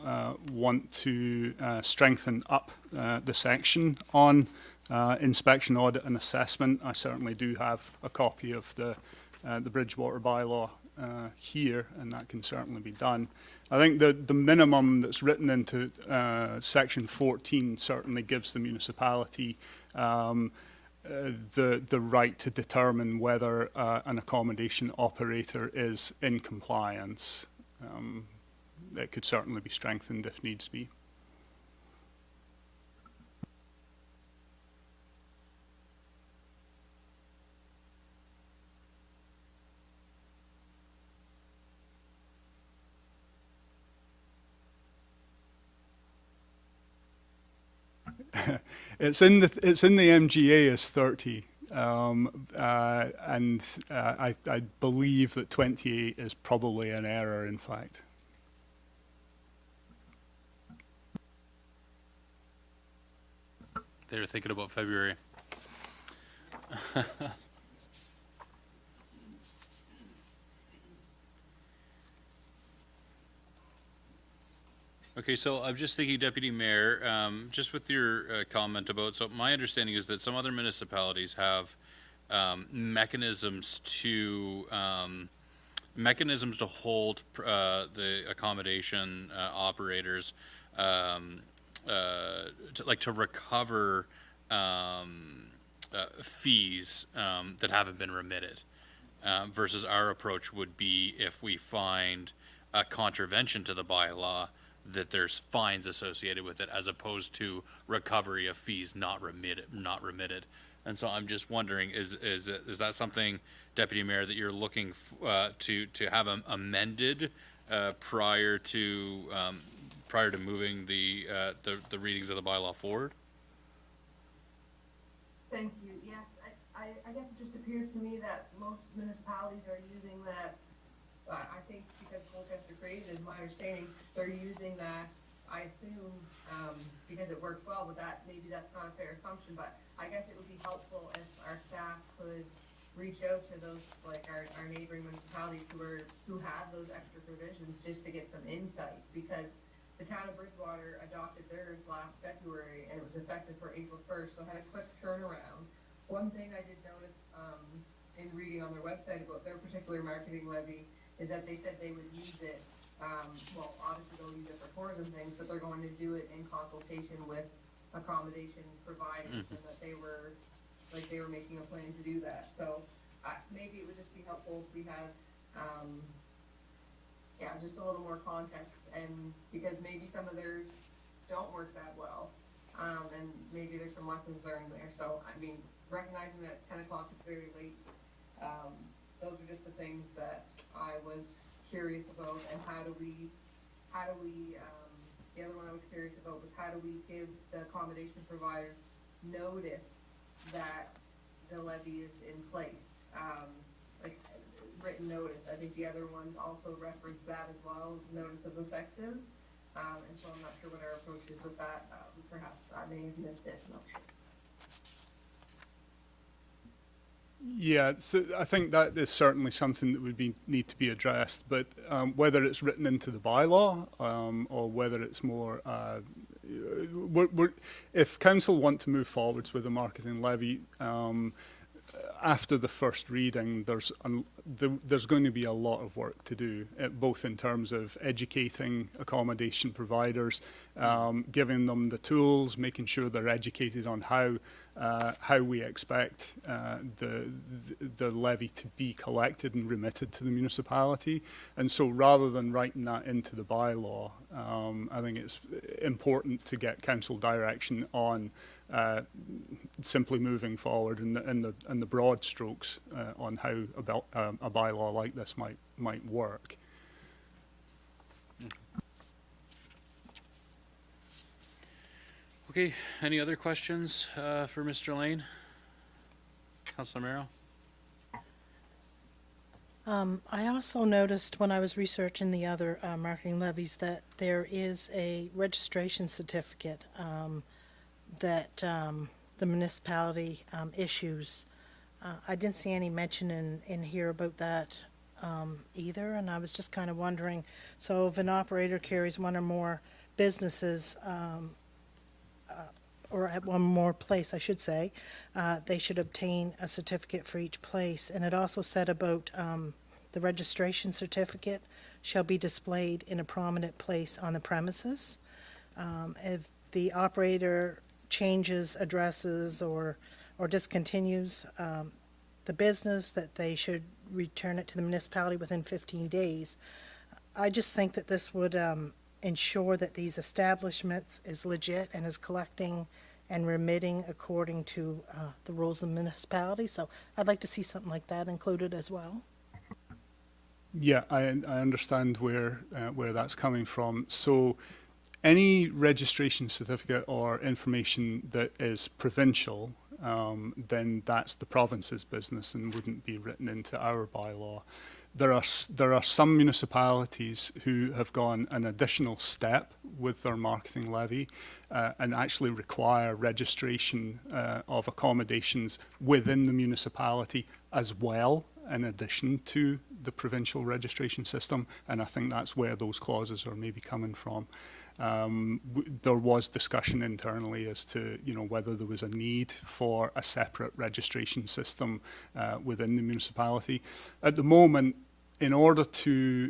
want to strengthen up the section on inspection, audit and assessment, I certainly do have a copy of the Bridgewater bylaw here, and that can certainly be done. I think the minimum that's written into section 14 certainly gives the municipality the right to determine whether an accommodation operator is in compliance. It could certainly be strengthened if needs be. It's in the MGA as 30. I believe that 28 is probably an error, in fact. They were thinking about February. Okay, so I'm just thinking, Deputy Mayor, just with your comment about, so my understanding is that some other municipalities have mechanisms to hold the accommodation operators to recover fees that haven't been remitted, versus our approach would be if we find a contravention to the bylaw, that there's fines associated with it, as opposed to recovery of fees not remitted. And so I'm just wondering, is that something, Deputy Mayor, that you're looking to have amended prior to moving the readings of the bylaw forward? Thank you. Yes, I guess it just appears to me that most municipalities are using that. I think because Colchester created, is my understanding, they're using that, I assume, because it works well, but maybe that's not a fair assumption, but I guess it would be helpful if our staff could reach out to those, like our neighboring municipalities who have those extra provisions, just to get some insight, because the town of Bridgewater adopted theirs last February, and it was effective for April 1st, so I had a quick turnaround. One thing I did notice in reading on their website about their particular marketing levy is that they said they would use it, well, obviously they'll use it for tours and things, but they're going to do it in consultation with accommodation providers and that they were making a plan to do that. So maybe it would just be helpful if we had, just a little more context, and because maybe some of theirs don't work that well, and maybe there's some lessons learned there. So, I mean, recognizing that 10 o'clock is very late, those are just the things that I was curious about, and how do we, the other one I was curious about was how do we give the accommodation providers notice that the levy is in place, like written notice. I think the other ones also reference that as well, notice of effective. And so I'm not sure what our approach is with that. Perhaps I may have missed it, I'm not sure. Yeah, so I think that is certainly something that would need to be addressed, but whether it's written into the bylaw or whether it's more, if council want to move forwards with a marketing levy, after the first reading, there's going to be a lot of work to do, both in terms of educating accommodation providers, giving them the tools, making sure they're educated on how we expect the levy to be collected and remitted to the municipality. And so rather than writing that into the bylaw, I think it's important to get council direction on simply moving forward and the broad strokes on how a bylaw like this might work. Okay, any other questions for Mr. Lane? Councilor Merrill? I also noticed when I was researching the other marketing levies that there is a registration certificate that the municipality issues. I didn't see any mention in here about that either, and I was just kind of wondering, so if an operator carries one or more businesses or at one more place, I should say, they should obtain a certificate for each place. And it also said about the registration certificate shall be displayed in a prominent place on the premises. If the operator changes addresses or discontinues the business, that they should return it to the municipality within 15 days. I just think that this would ensure that these establishments is legit and is collecting and remitting according to the rules of the municipality. So I'd like to see something like that included as well. Yeah, I understand where that's coming from. So any registration certificate or information that is provincial, then that's the province's business and wouldn't be written into our bylaw. There are some municipalities who have gone an additional step with their marketing levy and actually require registration of accommodations within the municipality as well, in addition to the provincial registration system, and I think that's where those clauses are maybe coming from. There was discussion internally as to whether there was a need for a separate registration system within the municipality. At the moment, in order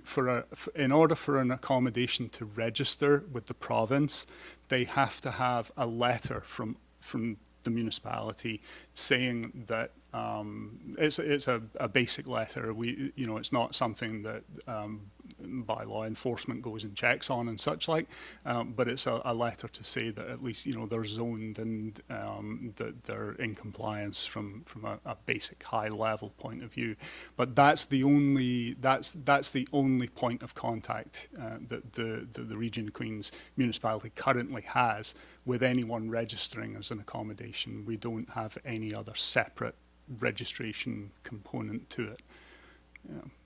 for an accommodation to register with the province, they have to have a letter from the municipality saying that it's a basic letter. It's not something that by law enforcement goes and checks on and such like, but it's a letter to say that at least they're zoned and that they're in compliance from a basic high level point of view. But that's the only point of contact that the Region of Queen's municipality currently has with anyone registering as an accommodation. We don't have any other separate registration component to it.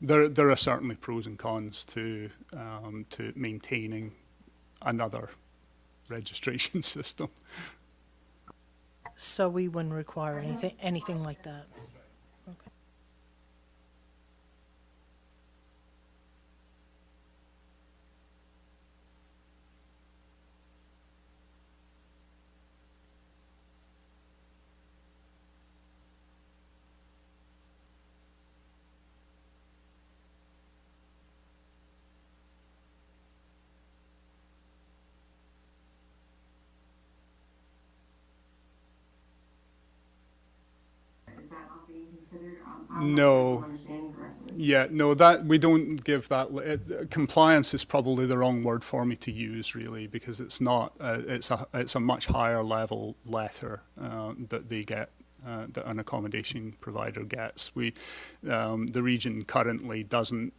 There are certainly pros and cons to maintaining another registration system. So we wouldn't require anything like that. Okay. that not being considered? I'm not No. sure if I'm understanding correctly. Yeah, no, that we don't give that. Compliance is probably the wrong word for me to use, really, because it's not. It's a much higher level letter that they get, that an accommodation provider gets. The region currently doesn't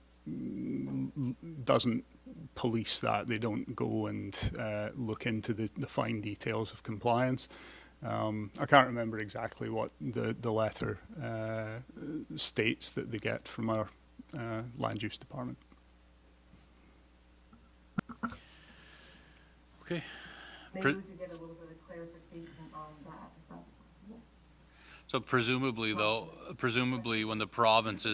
police that. They don't go and look into the fine details of compliance. I can't remember exactly what the letter states that they get from our land use department. Okay. Maybe we could get a little bit of clarification on that, if that's possible. So presumably when the province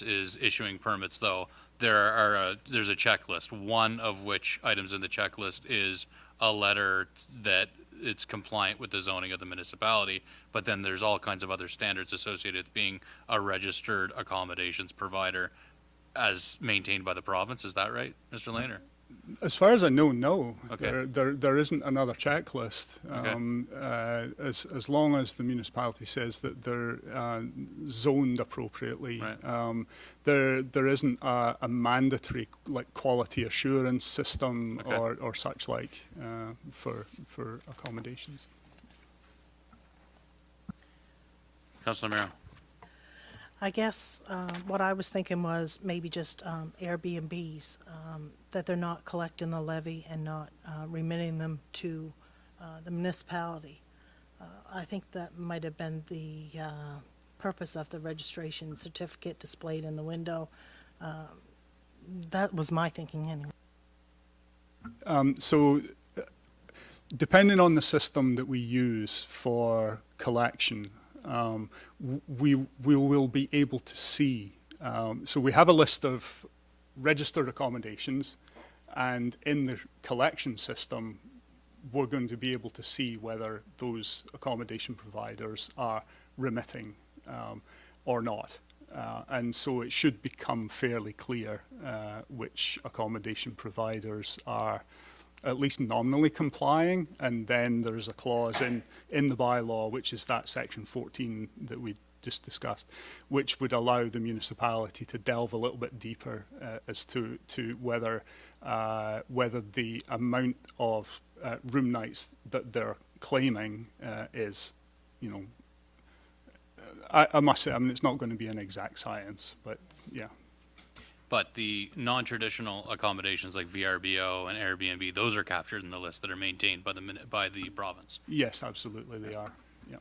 is issuing permits, though, there's a checklist, one of which items in the checklist is a letter that it's compliant with the zoning of the municipality, but then there's all kinds of other standards associated with being a registered accommodations provider as maintained by the province. Is that right, Mr. Lehner? As far as I know, no. Okay. There isn't another checklist. Okay. As long as the municipality says that they're zoned appropriately, Right. There isn't a mandatory quality assurance system Okay. or such like for accommodations. Councilor Merrill. I guess what I was thinking was maybe just Airbnbs, that they're not collecting the levy and not remitting them to the municipality. I think that might have been the purpose of the registration certificate displayed in the window. That was my thinking anyway. Depending on the system that we use for collection, we will be able to see. So we have a list of registered accommodations, and in the collection system, we're going to be able to see whether those accommodation providers are remitting or not. And so it should become fairly clear which accommodation providers are at least nominally complying, and then there's a clause in the bylaw, which is that section 14 that we just discussed, which would allow the municipality to delve a little bit deeper as to whether the amount of room nights that they're claiming is, I must say, I mean, it's not going to be an exact science, but yeah. But the non-traditional accommodations like VRBO and Airbnb, those are captured in the list that are maintained by the province. Yes, absolutely, they are. Yeah.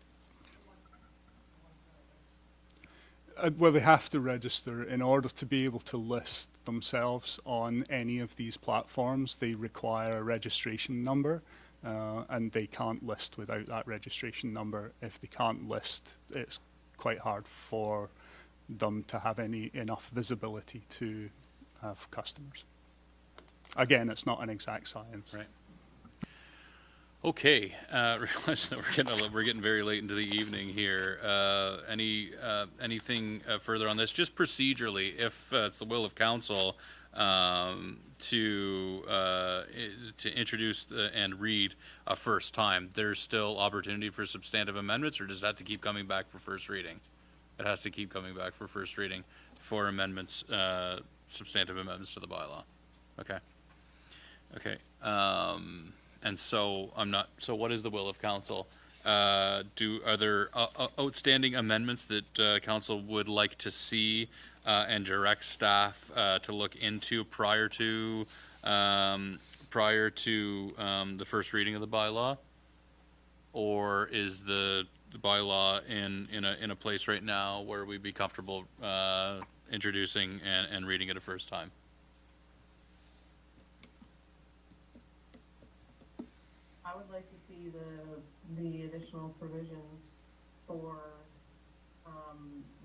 Well, they have to register in order to be able to list themselves on any of these platforms. They require a registration number, and they can't list without that registration number. If they can't list, it's quite hard for them to have enough visibility to have customers. Again, it's not an exact science. Right. Okay, realize that we're getting very late into the evening here. Anything further on this? Just procedurally, if it's the will of council to introduce and read a first time, there's still opportunity for substantive amendments, or does that have to keep coming back for first reading? It has to keep coming back for first reading for amendments, substantive amendments to the bylaw. Okay. Okay. And so so what is the will of council? Are there outstanding amendments that council would like to see and direct staff to look into prior to the first reading of the bylaw? Or is the bylaw in a place right now where we'd be comfortable introducing and reading it a first time? I would like to see the additional provisions for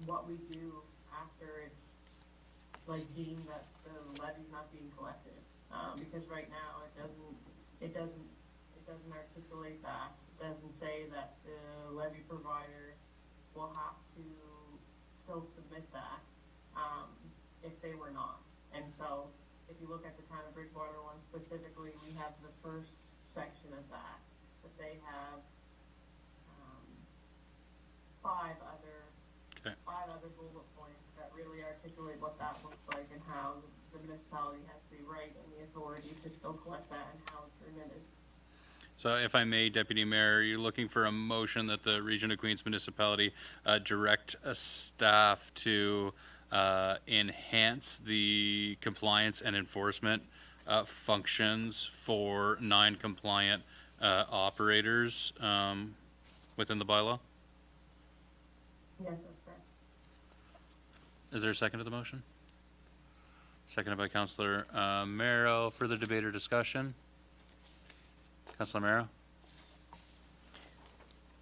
what we do after it's deemed that the levy's not being collected, because right now it doesn't articulate that. It doesn't say that the levy provider will have to still submit that if they were not. And so if you look at the town of Bridgewater one specifically, we have the first section of that they have five Okay. other bullet points that really articulate what that looks like and how the municipality has the right and the authority to still collect that and how it's remitted. So if I may, Deputy Mayor, are you looking for a motion that the Region of Queens Municipality direct staff to enhance the compliance and enforcement functions for non-compliant operators within the bylaw? Yes, that's correct. Is there a second to the motion? Seconded by Councillor Marrow. Further debate or discussion? Councillor Marrow?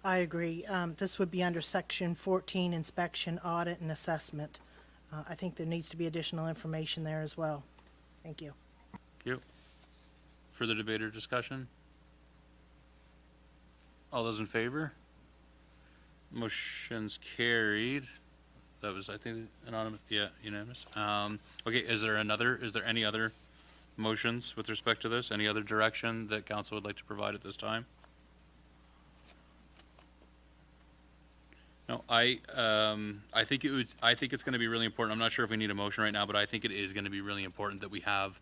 I agree. This would be under section 14, inspection, audit, and assessment. I think there needs to be additional information there as well. Thank you. Thank you. Further debate or discussion? All those in favor? Motion's carried. That was, I think, anonymous. Yeah, unanimous. Okay, is there any other motions with respect to this? Any other direction that council would like to provide at this time? No, I think it's going to be really important. I'm not sure if we need a motion right now, but I think it is going to be really important that we have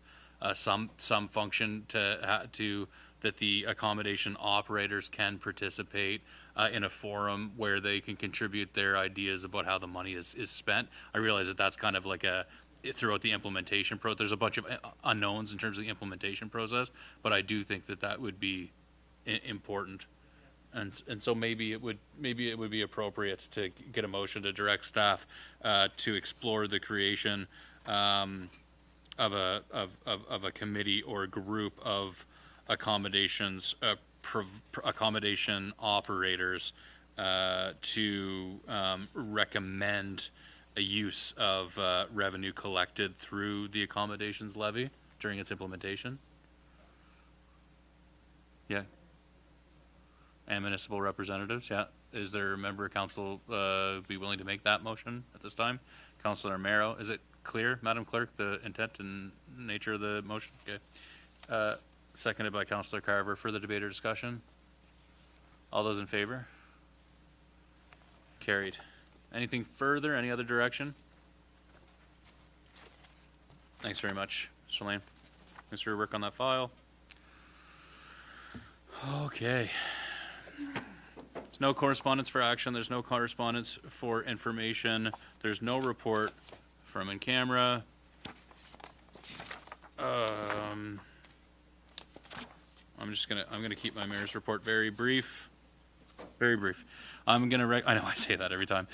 some function to that the accommodation operators can participate in a forum where they can contribute their ideas about how the money is spent. I realize that that's kind of like throughout the implementation there's a bunch of unknowns in terms of the implementation process, but I do think that would be important. And so maybe it would be appropriate to get a motion to direct staff to explore the creation of a committee or group of accommodation operators to recommend a use of revenue collected through the accommodations levy during its implementation. Yeah. And municipal representatives, yeah. Is there a member of council be willing to make that motion at this time? Councillor Marrow, is it clear, Madam Clerk, the intent and nature of the motion? Okay. Seconded by Councillor Carver. Further debate or discussion? All those in favor? Carried. Anything further? Any other direction? Thanks very much, Mr. Lane. Thanks for your work on that file. Okay. There's no correspondence for action. There's no correspondence for information. There's no report from in camera. I'm gonna keep my mayor's report very brief. Very brief. I'm gonna I know I say that every time.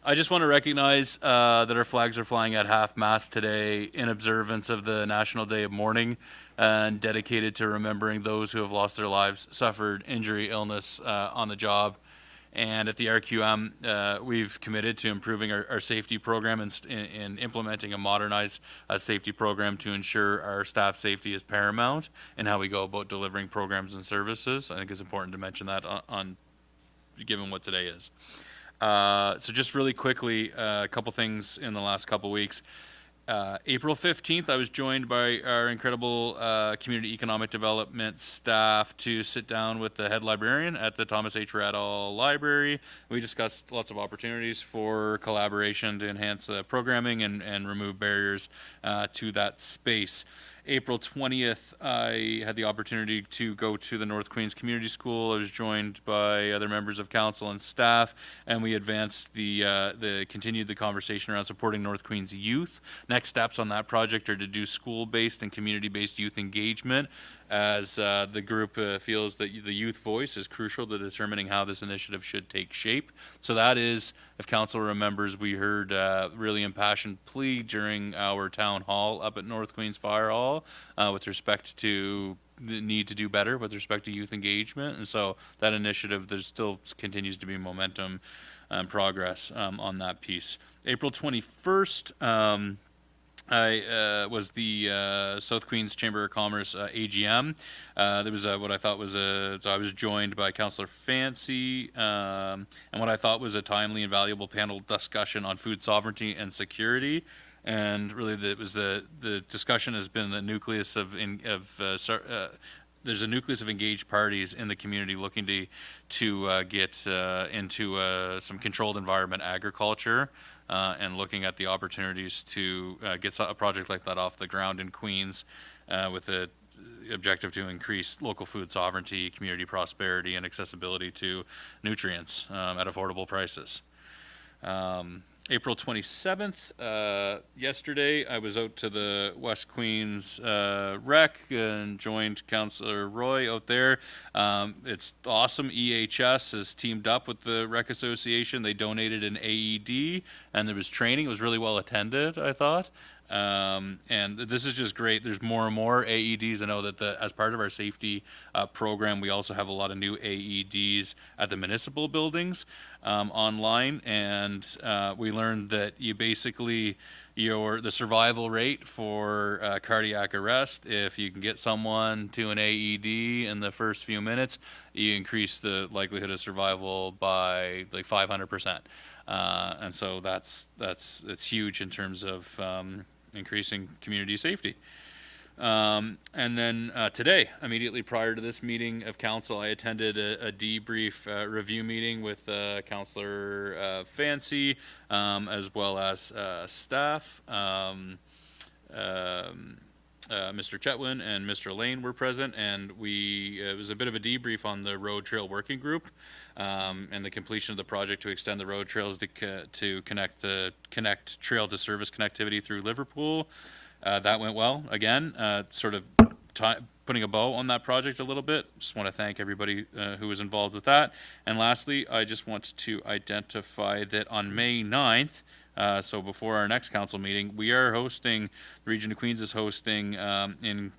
I just want to recognize that our flags are flying at half-mast today in observance of the National Day of Mourning and dedicated to remembering those who have lost their lives, suffered injury, illness on the job. And at the RQM, we've committed to improving our safety program and implementing a modernized safety program to ensure our staff safety is paramount in how we go about delivering programs and services. I think it's important to mention that on given what today is. So just really quickly, a couple things in the last couple weeks. April 15th, I was joined by our incredible community economic development staff to sit down with the head librarian at the Thomas H. Radall Library. We discussed lots of opportunities for collaboration to enhance the programming and remove barriers to that space. April 20th, I had the opportunity to go to the North Queens Community School. I was joined by other members of council and staff, and we advanced continued the conversation around supporting North Queens youth. Next steps on that project are to do school-based and community-based youth engagement, as the group feels that the youth voice is crucial to determining how this initiative should take shape. So that is, if council remembers, we heard really impassioned plea during our town hall up at North Queens Fire Hall with respect to the need to do better with respect to youth engagement. And so that initiative, there still continues to be momentum and progress on that piece. April 21st, I was the South Queens Chamber of Commerce AGM. There was what I thought was so I was joined by Councillor Fancy, and what I thought was a timely and valuable panel discussion on food sovereignty and security. And really, it was the discussion has been the nucleus of there's a nucleus of engaged parties in the community looking to get into some controlled environment agriculture, and looking at the opportunities to get a project like that off the ground in Queens, with the objective to increase local food sovereignty, community prosperity, and accessibility to nutrients at affordable prices. April 27th, yesterday, I was out to the West Queens rec and joined Councillor Roy out there. It's awesome. EHS has teamed up with the Rec Association. They donated an AED, and there was training. It was really well attended, I thought. And this is just great. There's more and more AEDs. I know that as part of our safety program, we also have a lot of new AEDs at the municipal buildings online. And we learned that you basically, the survival rate for cardiac arrest, if you can get someone to an AED in the first few minutes, you increase the likelihood of survival by like 500%. And so it's huge in terms of increasing community safety. And then today, immediately prior to this meeting of council, I attended a debrief review meeting with Councillor Fancy, as well as staff. Mr. Chetwin and Mr. Lane were present, and it was a bit of a debrief on the road trail working group, and the completion of the project to extend the road trails to connect trail to service connectivity through Liverpool. That went well. Again, sort of putting a bow on that project a little bit. Just want to thank everybody who was involved with that. And lastly, I just want to identify that on May 9th, so before our next council meeting, we are hosting, the Region of Queens is hosting, in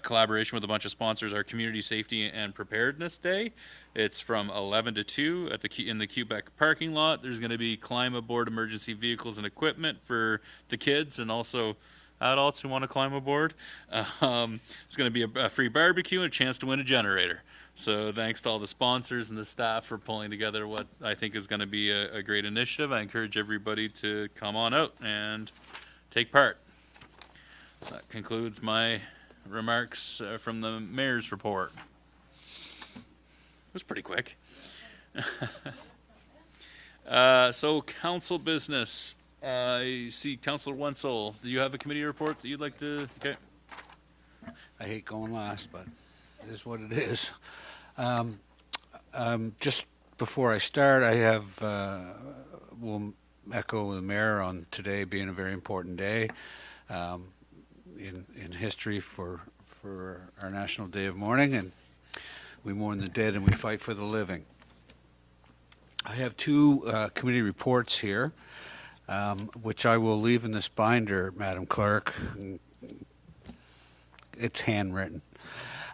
collaboration with a bunch of sponsors, our Community Safety and Preparedness Day. It's from 11 to 2 in the Quebec parking lot. There's going to be climb aboard emergency vehicles and equipment for the kids and also adults who want to climb aboard. It's going to be a free barbecue and a chance to win a generator. So thanks to all the sponsors and the staff for pulling together what I think is going to be a great initiative. I encourage everybody to come on out and take part. That concludes my remarks from the mayor's report. It was pretty quick. So council business. I see Councillor Wenzel. Do you have a committee report that you'd like to? Okay. I hate going last, but it is what it is. Just before I start, I have, will echo the mayor on today being a very important day in history for our National Day of Mourning, and we mourn the dead and we fight for the living. I have two committee reports here, which I will leave in this binder, Madam Clerk. It's handwritten.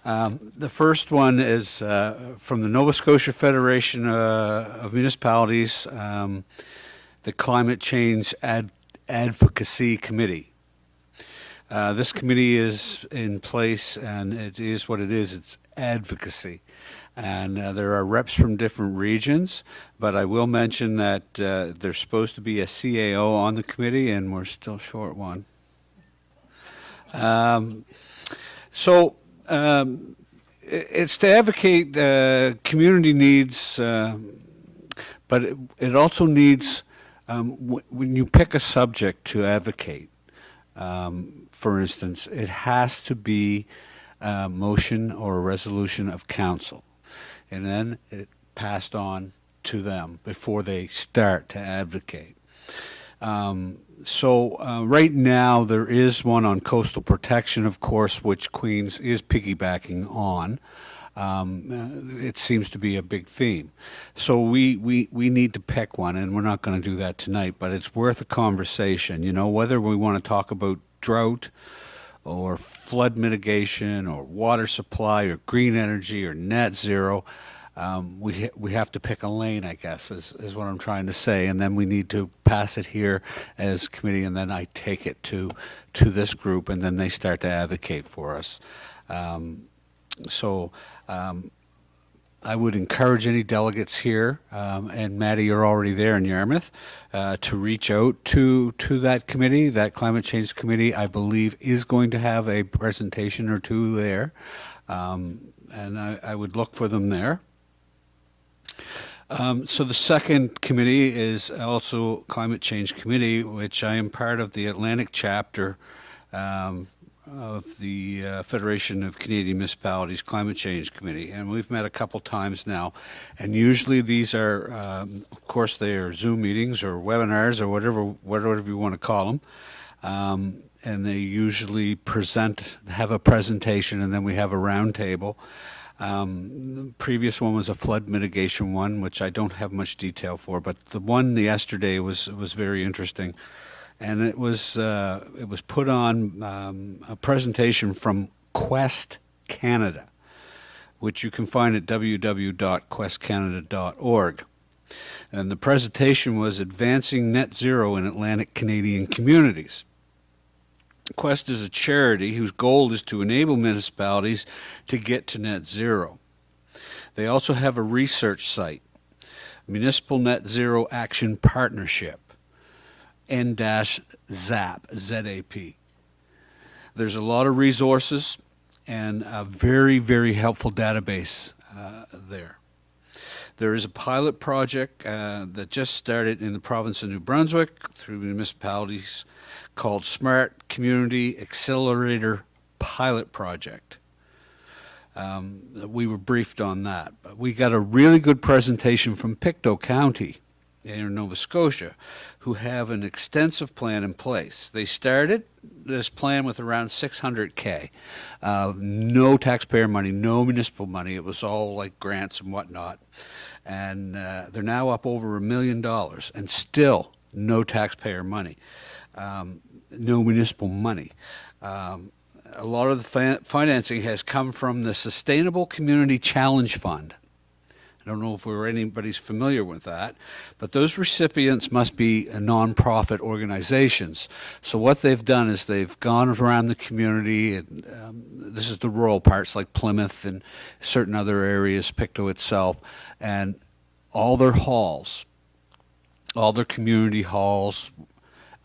The first one is from the Nova Scotia Federation of Municipalities, the Climate Change Advocacy Committee. This committee is in place, and it is what it is. It's advocacy. And there are reps from different regions, but I will mention that there's supposed to be a CAO on the committee, and we're still short one. It's to advocate community needs, but it also needs, when you pick a subject to advocate, for instance, it has to be a motion or a resolution of council, and then it passed on to them before they start to advocate. Right now there is one on coastal protection, of course, which Queens is piggybacking on. It seems to be a big theme. So we need to pick one, and we're not going to do that tonight, but it's worth a conversation. You know, whether we want to talk about drought or flood mitigation or water supply or green energy or net zero, we have to pick a lane, I guess, is what I'm trying to say, and then we need to pass it here as committee, and then I take it to this group, and then they start to advocate for us. I would encourage any delegates here, and Maddie, you're already there in Yarmouth, to reach out to that committee. That Climate Change Committee, I believe, is going to have a presentation or two there. And I would look for them there. So the second committee is also Climate Change Committee, which I am part of the Atlantic chapter of the Federation of Canadian Municipalities Climate Change Committee, and we've met a couple times now. And usually these are, of course, they are Zoom meetings or webinars or whatever you want to call them. And they usually have a presentation, and then we have a roundtable. The previous one was a flood mitigation one, which I don't have much detail for, but the one yesterday was very interesting, and it was put on a presentation from Quest Canada, which you can find at www.questcanada.org. And the presentation was Advancing Net Zero in Atlantic Canadian Communities. Quest is a charity whose goal is to enable municipalities to get to net zero. They also have a research site, Municipal Net Zero Action Partnership, N-ZAP, Z-A-P. There's a lot of resources and a very, very helpful database there. There is a pilot project that just started in the province of New Brunswick through municipalities called Smart Community Accelerator Pilot Project. We were briefed on that. But we got a really good presentation from Pictou County in Nova Scotia, who have an extensive plan in place. They started this plan with around $600K. No taxpayer money, no municipal money. It was all like grants and whatnot. And they're now up over $1 million, and still no taxpayer money. No municipal money. A lot of the financing has come from the Sustainable Community Challenge Fund. I don't know if anybody's familiar with that, but those recipients must be nonprofit organizations. So what they've done is they've gone around the community, and this is the rural parts like Plymouth and certain other areas, Pictou itself, and all their halls, all their community halls.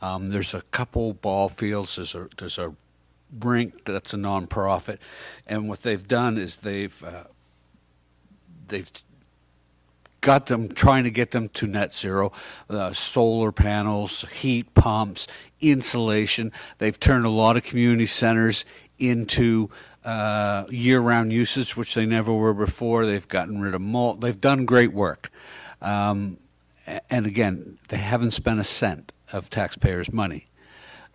There's a couple ball fields. There's a rink that's a nonprofit, and what they've done is they've got them, trying to get them to net zero, solar panels, heat pumps, insulation. They've turned a lot of community centers into year-round uses, which they never were before. They've gotten rid of mold. They've done great work. And again, they haven't spent a cent of taxpayers' money.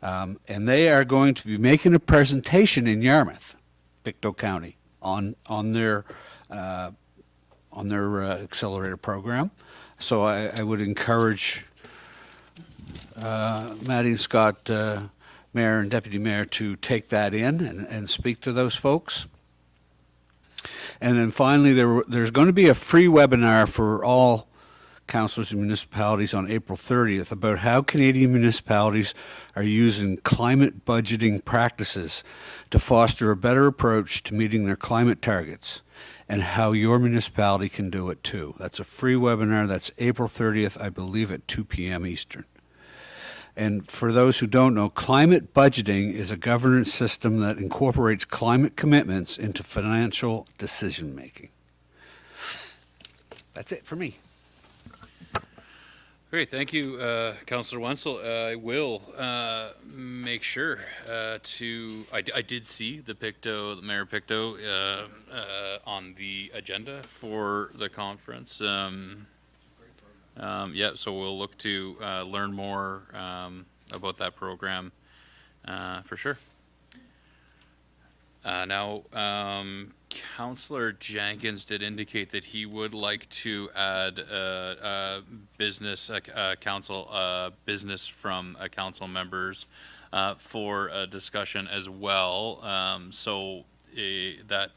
And they are going to be making a presentation in Yarmouth, Pictou County, on their accelerator program. So I would encourage Maddie and Scott, Mayor and Deputy Mayor, to take that in and speak to those folks. And then finally, there's going to be a free webinar for all councillors and municipalities on April 30th about how Canadian municipalities are using climate budgeting practices to foster a better approach to meeting their climate targets, and how your municipality can do it too. That's a free webinar. That's April 30th, I believe, at 2 p.m. Eastern. And for those who don't know, climate budgeting is a governance system that incorporates climate commitments into financial decision making. That's it for me. Great, thank you, Councillor Wenzel. I will make sure to. I did see the Mayor Pictou on the agenda for the conference. Yeah, so we'll look to learn more about that program for sure. Now, Councillor Jenkins did indicate that he would like to add business from council members for a discussion as well. So that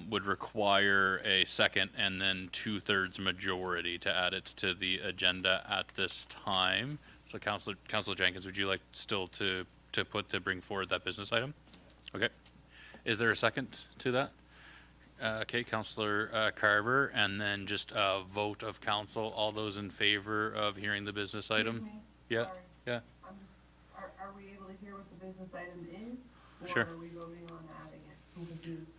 would require a second and then 2/3 majority to add it to the agenda at this time. So Councillor Jenkins, would you like still to bring forward that business item? Okay. Is there a second to that? Okay, Councillor Carver, and then just a vote of council. All those in favor of hearing the business item? Yeah, Sorry. yeah. Are we able to hear what the business item is? Sure. Or are we voting on adding it? I'm confused.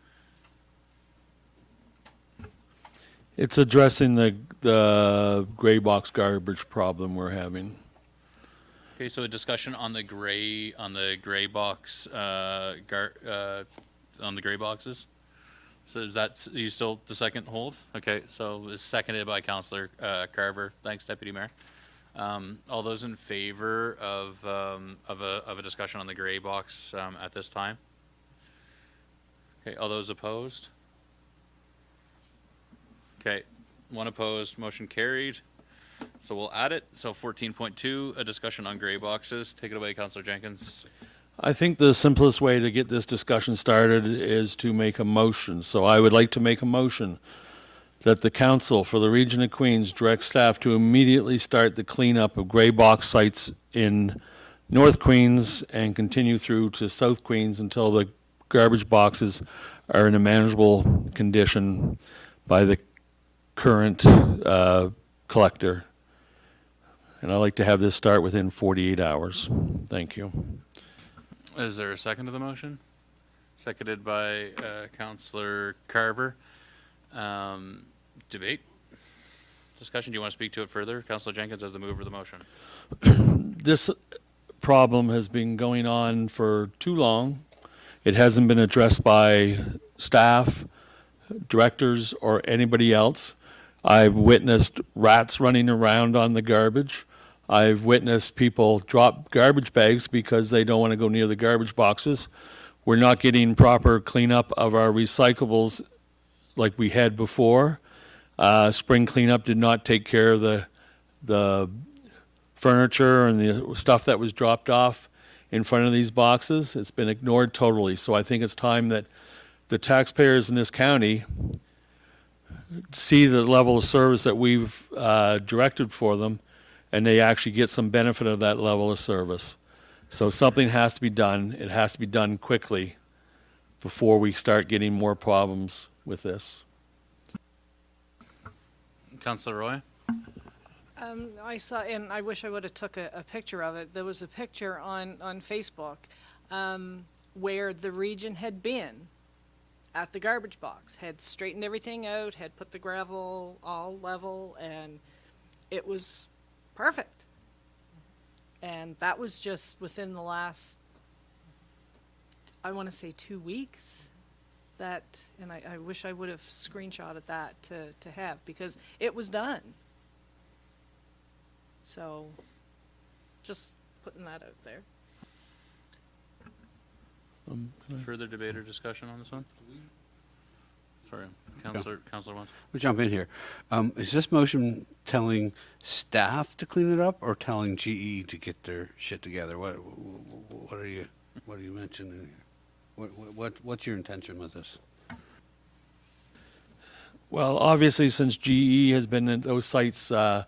It's addressing the gray box garbage problem we're having. Okay, so a discussion on the gray box, on the gray boxes. So is that, you still the second hold? Okay, so it's seconded by Councillor Carver. Thanks, Deputy Mayor. All those in favor of a discussion on the gray box at this time? Okay, all those opposed? Okay, one opposed, motion carried. So we'll add it. So 14.2, a discussion on gray boxes. Take it away, Councillor Jenkins. I think the simplest way to get this discussion started is to make a motion. So I would like to make a motion that the council for the Region of Queens direct staff to immediately start the cleanup of gray box sites in North Queens and continue through to South Queens until the garbage boxes are in a manageable condition by the current collector. And I'd like to have this start within 48 hours. Thank you. Is there a second to the motion? Seconded by Councillor Carver. Debate? Discussion? Do you want to speak to it further? Councillor Jenkins as the mover of the motion. This problem has been going on for too long. It hasn't been addressed by staff, directors, or anybody else. I've witnessed rats running around on the garbage. I've witnessed people drop garbage bags because they don't want to go near the garbage boxes. We're not getting proper cleanup of our recyclables like we had before. Spring cleanup did not take care of the furniture and the stuff that was dropped off in front of these boxes. It's been ignored totally. So I think it's time that the taxpayers in this county see the level of service that we've directed for them, and they actually get some benefit of that level of service. So something has to be done. It has to be done quickly before we start getting more problems with this. Councillor Roy? I saw, and I wish I would have took a picture of it. There was a picture on Facebook where the region had been at the garbage box, had straightened everything out, had put the gravel all level, and it was perfect. And that was just within the last, I want to say 2 weeks. That, and I wish I would have screenshotted that to have, because it was done. So, just putting that out there. Further debate or discussion on this one? Sorry, Councillor wants. We'll jump in here. Is this motion telling staff to clean it up or telling GE to get their shit together? What are you mentioning here? What's your intention with this? Well, obviously, since GE has been in those sites a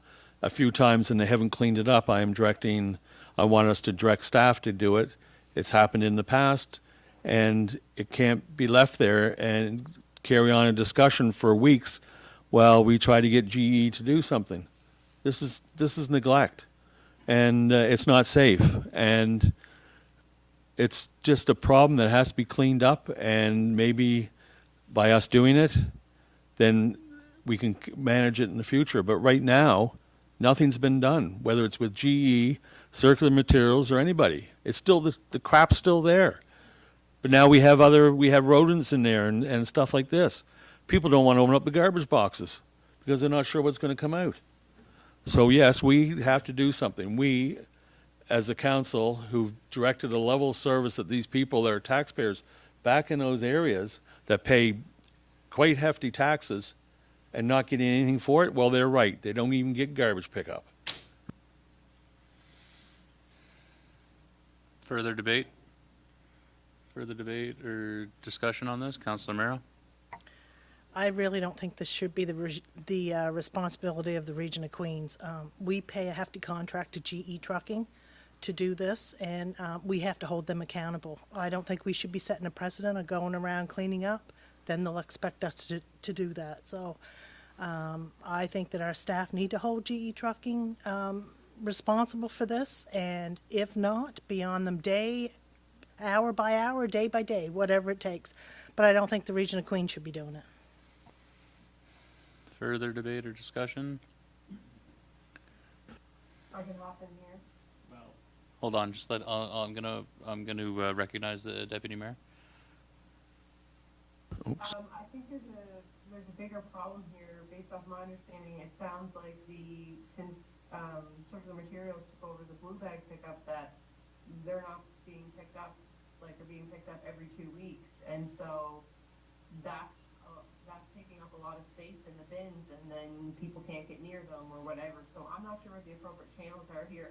few times and they haven't cleaned it up, I want us to direct staff to do it. It's happened in the past, and it can't be left there and carry on a discussion for weeks while we try to get GE to do something. This is neglect, and it's not safe, and it's just a problem that has to be cleaned up, and maybe by us doing it, then we can manage it in the future. But right now, nothing's been done, whether it's with GE, Circular Materials, or anybody. It's still, the crap's still there. But now we have rodents in there and stuff like this. People don't want to open up the garbage boxes because they're not sure what's going to come out. So yes, we have to do something. We, as a council who directed a level of service that these people that are taxpayers back in those areas that pay quite hefty taxes and not getting anything for it, well, they're right. They don't even get garbage pickup. Further debate? Further debate or discussion on this? Councillor Merrill? I really don't think this should be the responsibility of the Region of Queens. We pay a hefty contract to GE Trucking to do this, and we have to hold them accountable. I don't think we should be setting a precedent of going around cleaning up. Then they'll expect us to do that. So I think that our staff need to hold GE Trucking responsible for this, and if not, be on them hour by hour, day by day, whatever it takes. But I don't think the Region of Queens should be doing it. Further debate or discussion? I can hop in here. Hold on, just let, I'm gonna recognize the deputy mayor. I think there's a bigger problem here. Based off my understanding, it sounds like since Circular Materials took over the blue bag pickup, that they're not being picked up, like they're being picked up every 2 weeks, and so that's taking up a lot of space in the bins, and then people can't get near them or whatever. So I'm not sure what the appropriate channels are here.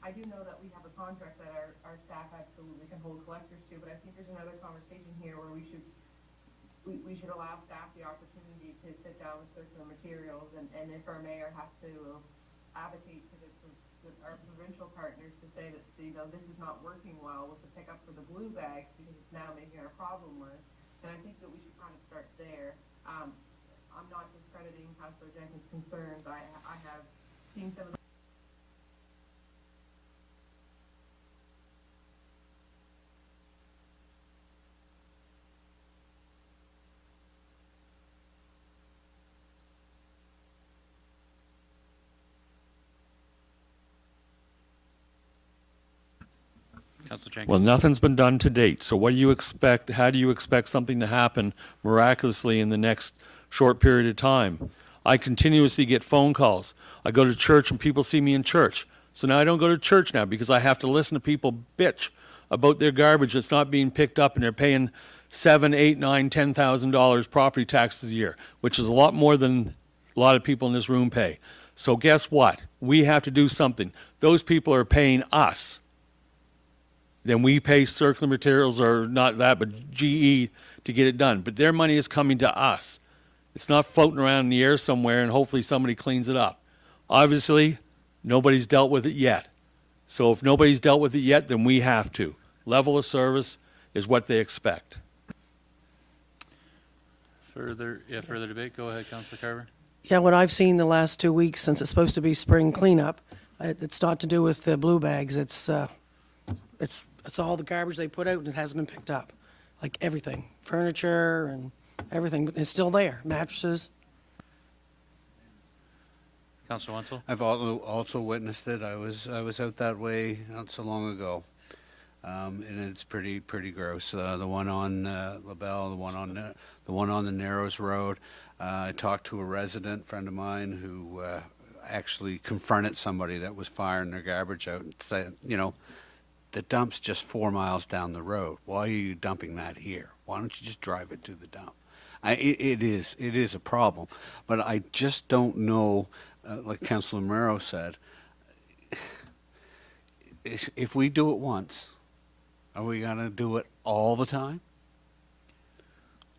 I do know that we have a contract that our staff absolutely can hold collectors to, but I think there's another conversation here where we should allow staff the opportunity to sit down with Circular Materials, and if our mayor has to advocate to our provincial partners to say that, this is not working well with the pickup for the blue bags because it's now making our problem worse, then I think that we should kind of start there. I'm not discrediting Councillor Jenkins' concerns. I have seen some of the Councilor Jenkins. Well, nothing's been done to date, so what do you expect, how do you expect something to happen miraculously in the next short period of time? I continuously get phone calls. I go to church and people see me in church. So now I don't go to church now because I have to listen to people bitch about their garbage that's not being picked up, and they're paying $7,000, $8,000, $9,000, $10,000 property taxes a year, which is a lot more than a lot of people in this room pay. So guess what? We have to do something. Those people are paying us. Then we pay Circular Materials, or not that, but GE to get it done. But their money is coming to us. It's not floating around in the air somewhere and hopefully somebody cleans it up. Obviously, nobody's dealt with it yet. So if nobody's dealt with it yet, then we have to. Level of service is what they expect. Further debate? Go ahead, Councilor Carver. Yeah, what I've seen the last 2 weeks, since it's supposed to be spring cleanup, it's not to do with the blue bags. It's all the garbage they put out and it hasn't been picked up. Like everything, furniture and everything, it's still there, mattresses. Councilor Wenzel. I've also witnessed it. I was out that way not so long ago, and it's pretty gross. The one on LaBelle, the one on the Narrows Road. I talked to a resident friend of mine who actually confronted somebody that was firing their garbage out and said, the dump's just 4 miles down the road. Why are you dumping that here? Why don't you just drive it to the dump? It is a problem, but I just don't know. Like Councilor Murrow said, if we do it once, are we going to do it all the time?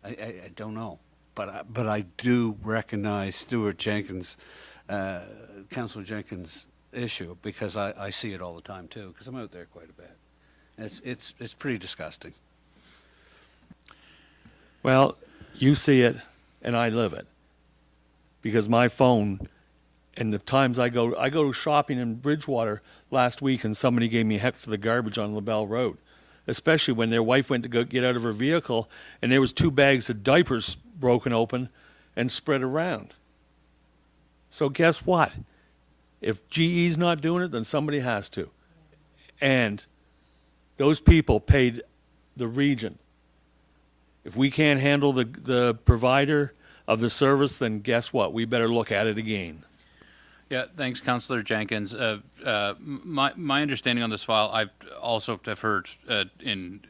I don't know, but I do recognize Stuart Jenkins, Councilor Jenkins' issue, because I see it all the time too, because I'm out there quite a bit. And it's pretty disgusting. Well, you see it and I live it, because my phone, and the times I go shopping in Bridgewater last week and somebody gave me heck for the garbage on LaBelle Road, especially when their wife went to go get out of her vehicle and there was 2 bags of diapers broken open and spread around. So guess what? If GE's not doing it, then somebody has to. And those people paid the region. If we can't handle the provider of the service, then guess what? We better look at it again. Yeah, thanks, Councillor Jenkins. My understanding on this file, I've also have heard in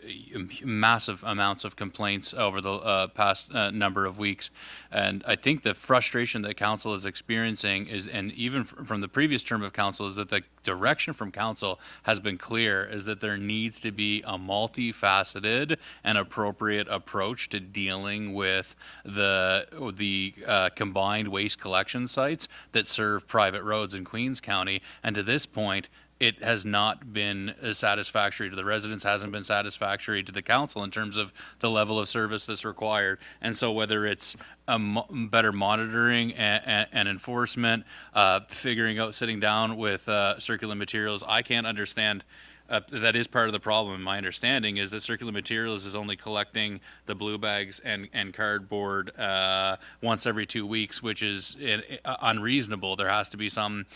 massive amounts of complaints over the past number of weeks, and I think the frustration that council is experiencing is, and even from the previous term of council, is that the direction from council has been clear, is that there needs to be a multifaceted and appropriate approach to dealing with the combined waste collection sites that serve private roads in Queens County. And to this point, it has not been satisfactory to the residents, hasn't been satisfactory to the council in terms of the level of service that's required. And so whether it's better monitoring and enforcement, figuring out, sitting down with Circular Materials, I can't understand that is part of the problem. My understanding is that Circular Materials is only collecting the blue bags and cardboard once every 2 weeks, which is unreasonable. There has to be some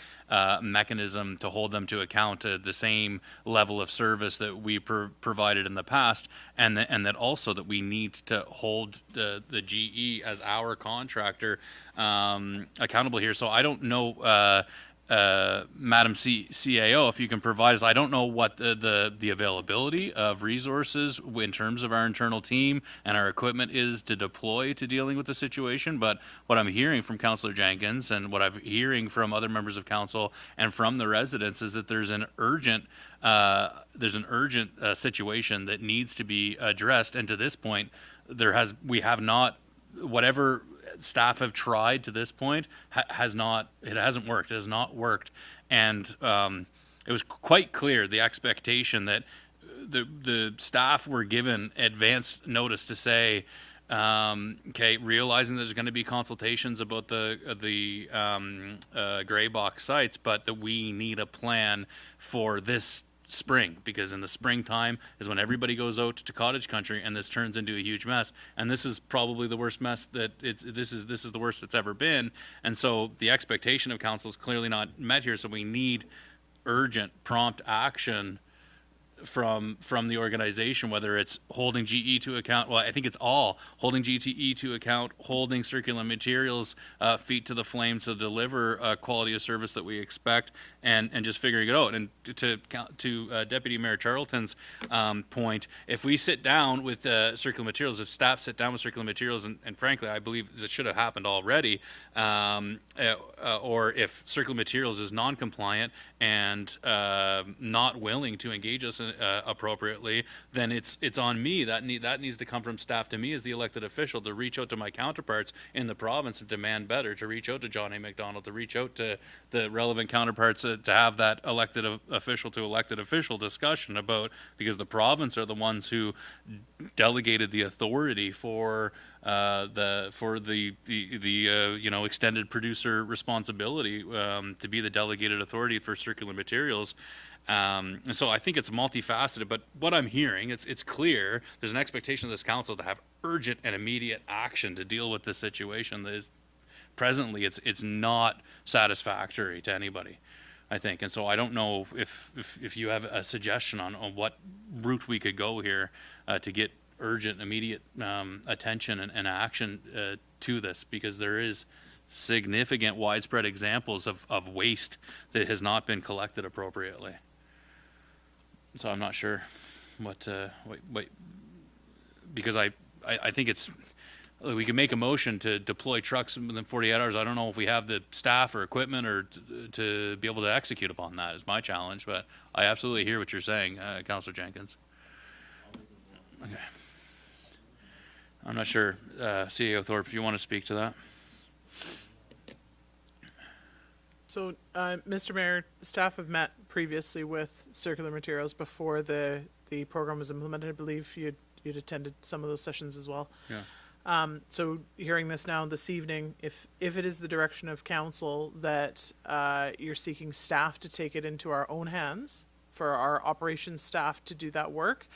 mechanism to hold them to account to the same level of service that we provided in the past, and that also that we need to hold the GE as our contractor accountable here. So I don't know, Madam CAO, if you can provide us, I don't know what the availability of resources in terms of our internal team and our equipment is to deploy to dealing with the situation, but what I'm hearing from Councillor Jenkins and what I'm hearing from other members of council and from the residents is that there's an urgent situation that needs to be addressed, and to this point, we have not, whatever staff have tried to this point it hasn't worked. It has not worked. And it was quite clear, the expectation that the staff were given advance notice to say, okay, realizing there's going to be consultations about the gray box sites, but that we need a plan for this spring, because in the springtime is when everybody goes out to cottage country and this turns into a huge mess, and this is probably the worst mess that this is the worst it's ever been. And so the expectation of council is clearly not met here, so we need urgent prompt action from the organization, whether it's holding GE to account. Well, I think it's all holding GTE to account, holding Circular Materials feet to the flame to deliver quality of service that we expect, and just figuring it out. And to Deputy Mayor Charlton's point, if we sit down with Circular Materials, if staff sit down with Circular Materials, and frankly, I believe this should have happened already, or if Circular Materials is non-compliant and not willing to engage us appropriately, then it's on me. That needs to come from staff to me as the elected official, to reach out to my counterparts in the province and demand better, to reach out to John A. MacDonald, to reach out to the relevant counterparts, to have that elected official to elected official discussion about, because the province are the ones who delegated the authority for the extended producer responsibility to be the delegated authority for Circular Materials. And so I think it's multifaceted, but what I'm hearing, it's clear there's an expectation of this council to have urgent and immediate action to deal with this situation that is presently it's not satisfactory to anybody, I think. And so I don't know if you have a suggestion on what route we could go here to get urgent, immediate attention and action to this, because there is significant widespread examples of waste that has not been collected appropriately. So I'm not sure what because I think it's, we can make a motion to deploy trucks within 48 hours. I don't know if we have the staff or equipment or to be able to execute upon that is my challenge, but I absolutely hear what you're saying, Councillor Jenkins. Okay. I'm not sure, CEO Thorpe, if you want to speak to that. So, Mr. Mayor, staff have met previously with Circular Materials before the program was implemented. I believe you'd attended some of those sessions as well. Yeah. So hearing this now this evening, if it is the direction of council that you're seeking staff to take it into our own hands, for our operations staff to do that work,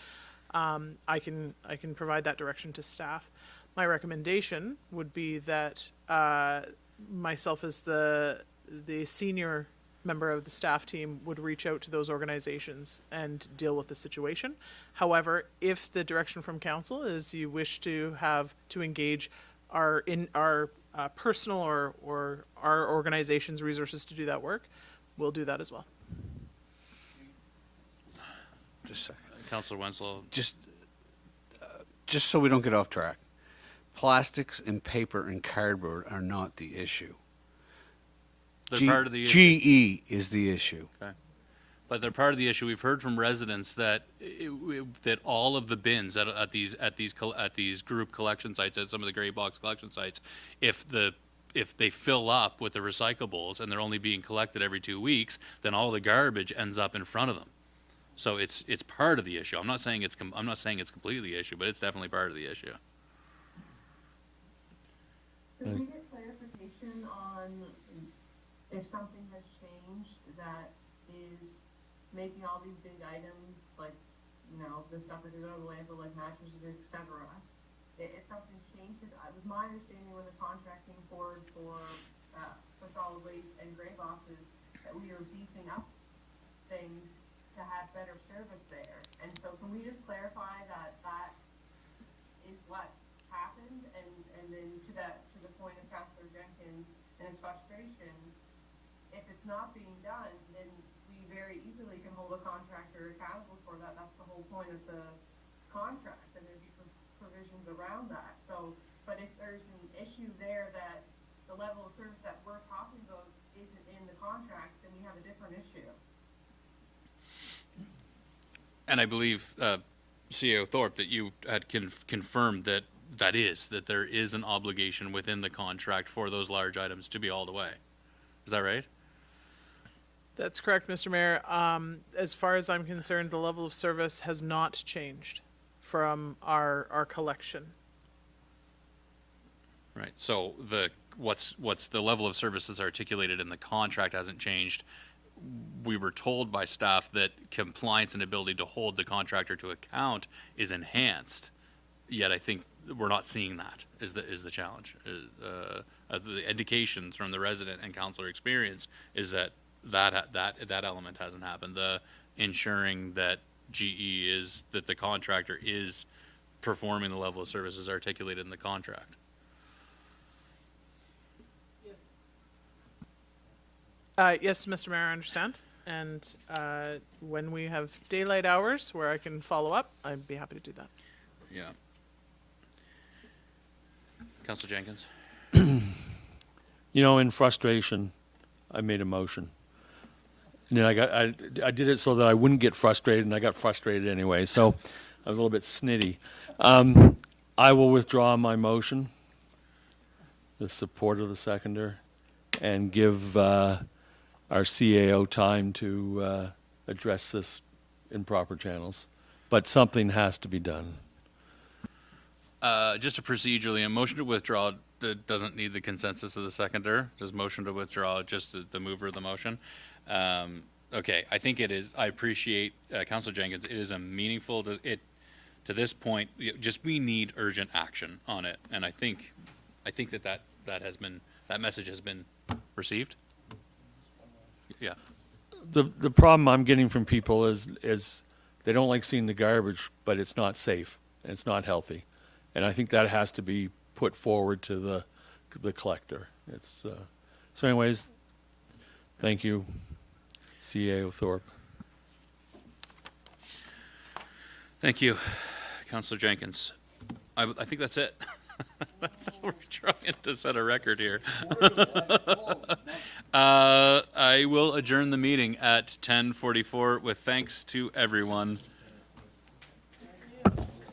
I can provide that direction to staff. My recommendation would be that myself as the senior member of the staff team would reach out to those organizations and deal with the situation. However, if the direction from council is you wish to engage our personal or our organization's resources to do that work, we'll do that as well. Just a second. Councillor Winslow. Just so we don't get off track, plastics and paper and cardboard are not the issue. They're part of the issue. GE is the issue. Okay. But they're part of the issue. We've heard from residents that that all of the bins at these group collection sites, at some of the gray box collection sites, if they fill up with the recyclables and they're only being collected every 2 weeks, then all the garbage ends up in front of them. So it's part of the issue. I'm not saying it's completely the issue, but it's definitely part of the issue. Could we get clarification on if something has changed that is making all these big items, like, you know, the stuff that go to the landfill, like mattresses, etc. If something's changed, because it was my understanding when the contract came forward for solid waste and gray boxes, that we were beefing up things to have better service there. And so can we just clarify that that is what happened? And then to the point of Councillor Jenkins and his frustration, if it's not being done, then we very easily can hold a contractor accountable for that. That's the whole point of the contract, and there'd be provisions around that. So, but if there's an issue there that the level of service that we're talking about isn't in the contract, then we have a different issue. And I believe, CAO Thorpe, that you had confirmed that that there is an obligation within the contract for those large items to be hauled away. Is that right? That's correct, Mr. Mayor. As far as I'm concerned, the level of service has not changed from our collection. Right. So what's the level of services articulated in the contract hasn't changed. We were told by staff that compliance and ability to hold the contractor to account is enhanced. Yet I think we're not seeing that is the challenge. The indications from the resident and councillor experience is that element hasn't happened. The ensuring that that the contractor is performing the level of services articulated in the contract. Yes, Mr. Mayor, I understand. And when we have daylight hours where I can follow up, I'd be happy to do that. Yeah. Councillor Jenkins? You know, in frustration, I made a motion. And then I did it so that I wouldn't get frustrated, and I got frustrated anyway, so I was a little bit snitty. I will withdraw my motion, the support of the seconder, and give our CAO time to address this in proper channels. But something has to be done. Just procedurally, a motion to withdraw doesn't need the consensus of the seconder. Just motion to withdraw, just the mover of the motion. Okay, I think it is. I appreciate Councillor Jenkins. It is a meaningful. To this point, we need urgent action on it, and I think that message has been received. Yeah. The problem I'm getting from people is they don't like seeing the garbage, but it's not safe and it's not healthy. And I think that has to be put forward to the collector. It's so anyways, thank you, CAO Thorpe. Thank you, Councillor Jenkins. I think that's it. We're trying to set a record here. I will adjourn the meeting at 10:44 with thanks to everyone.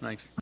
Thanks.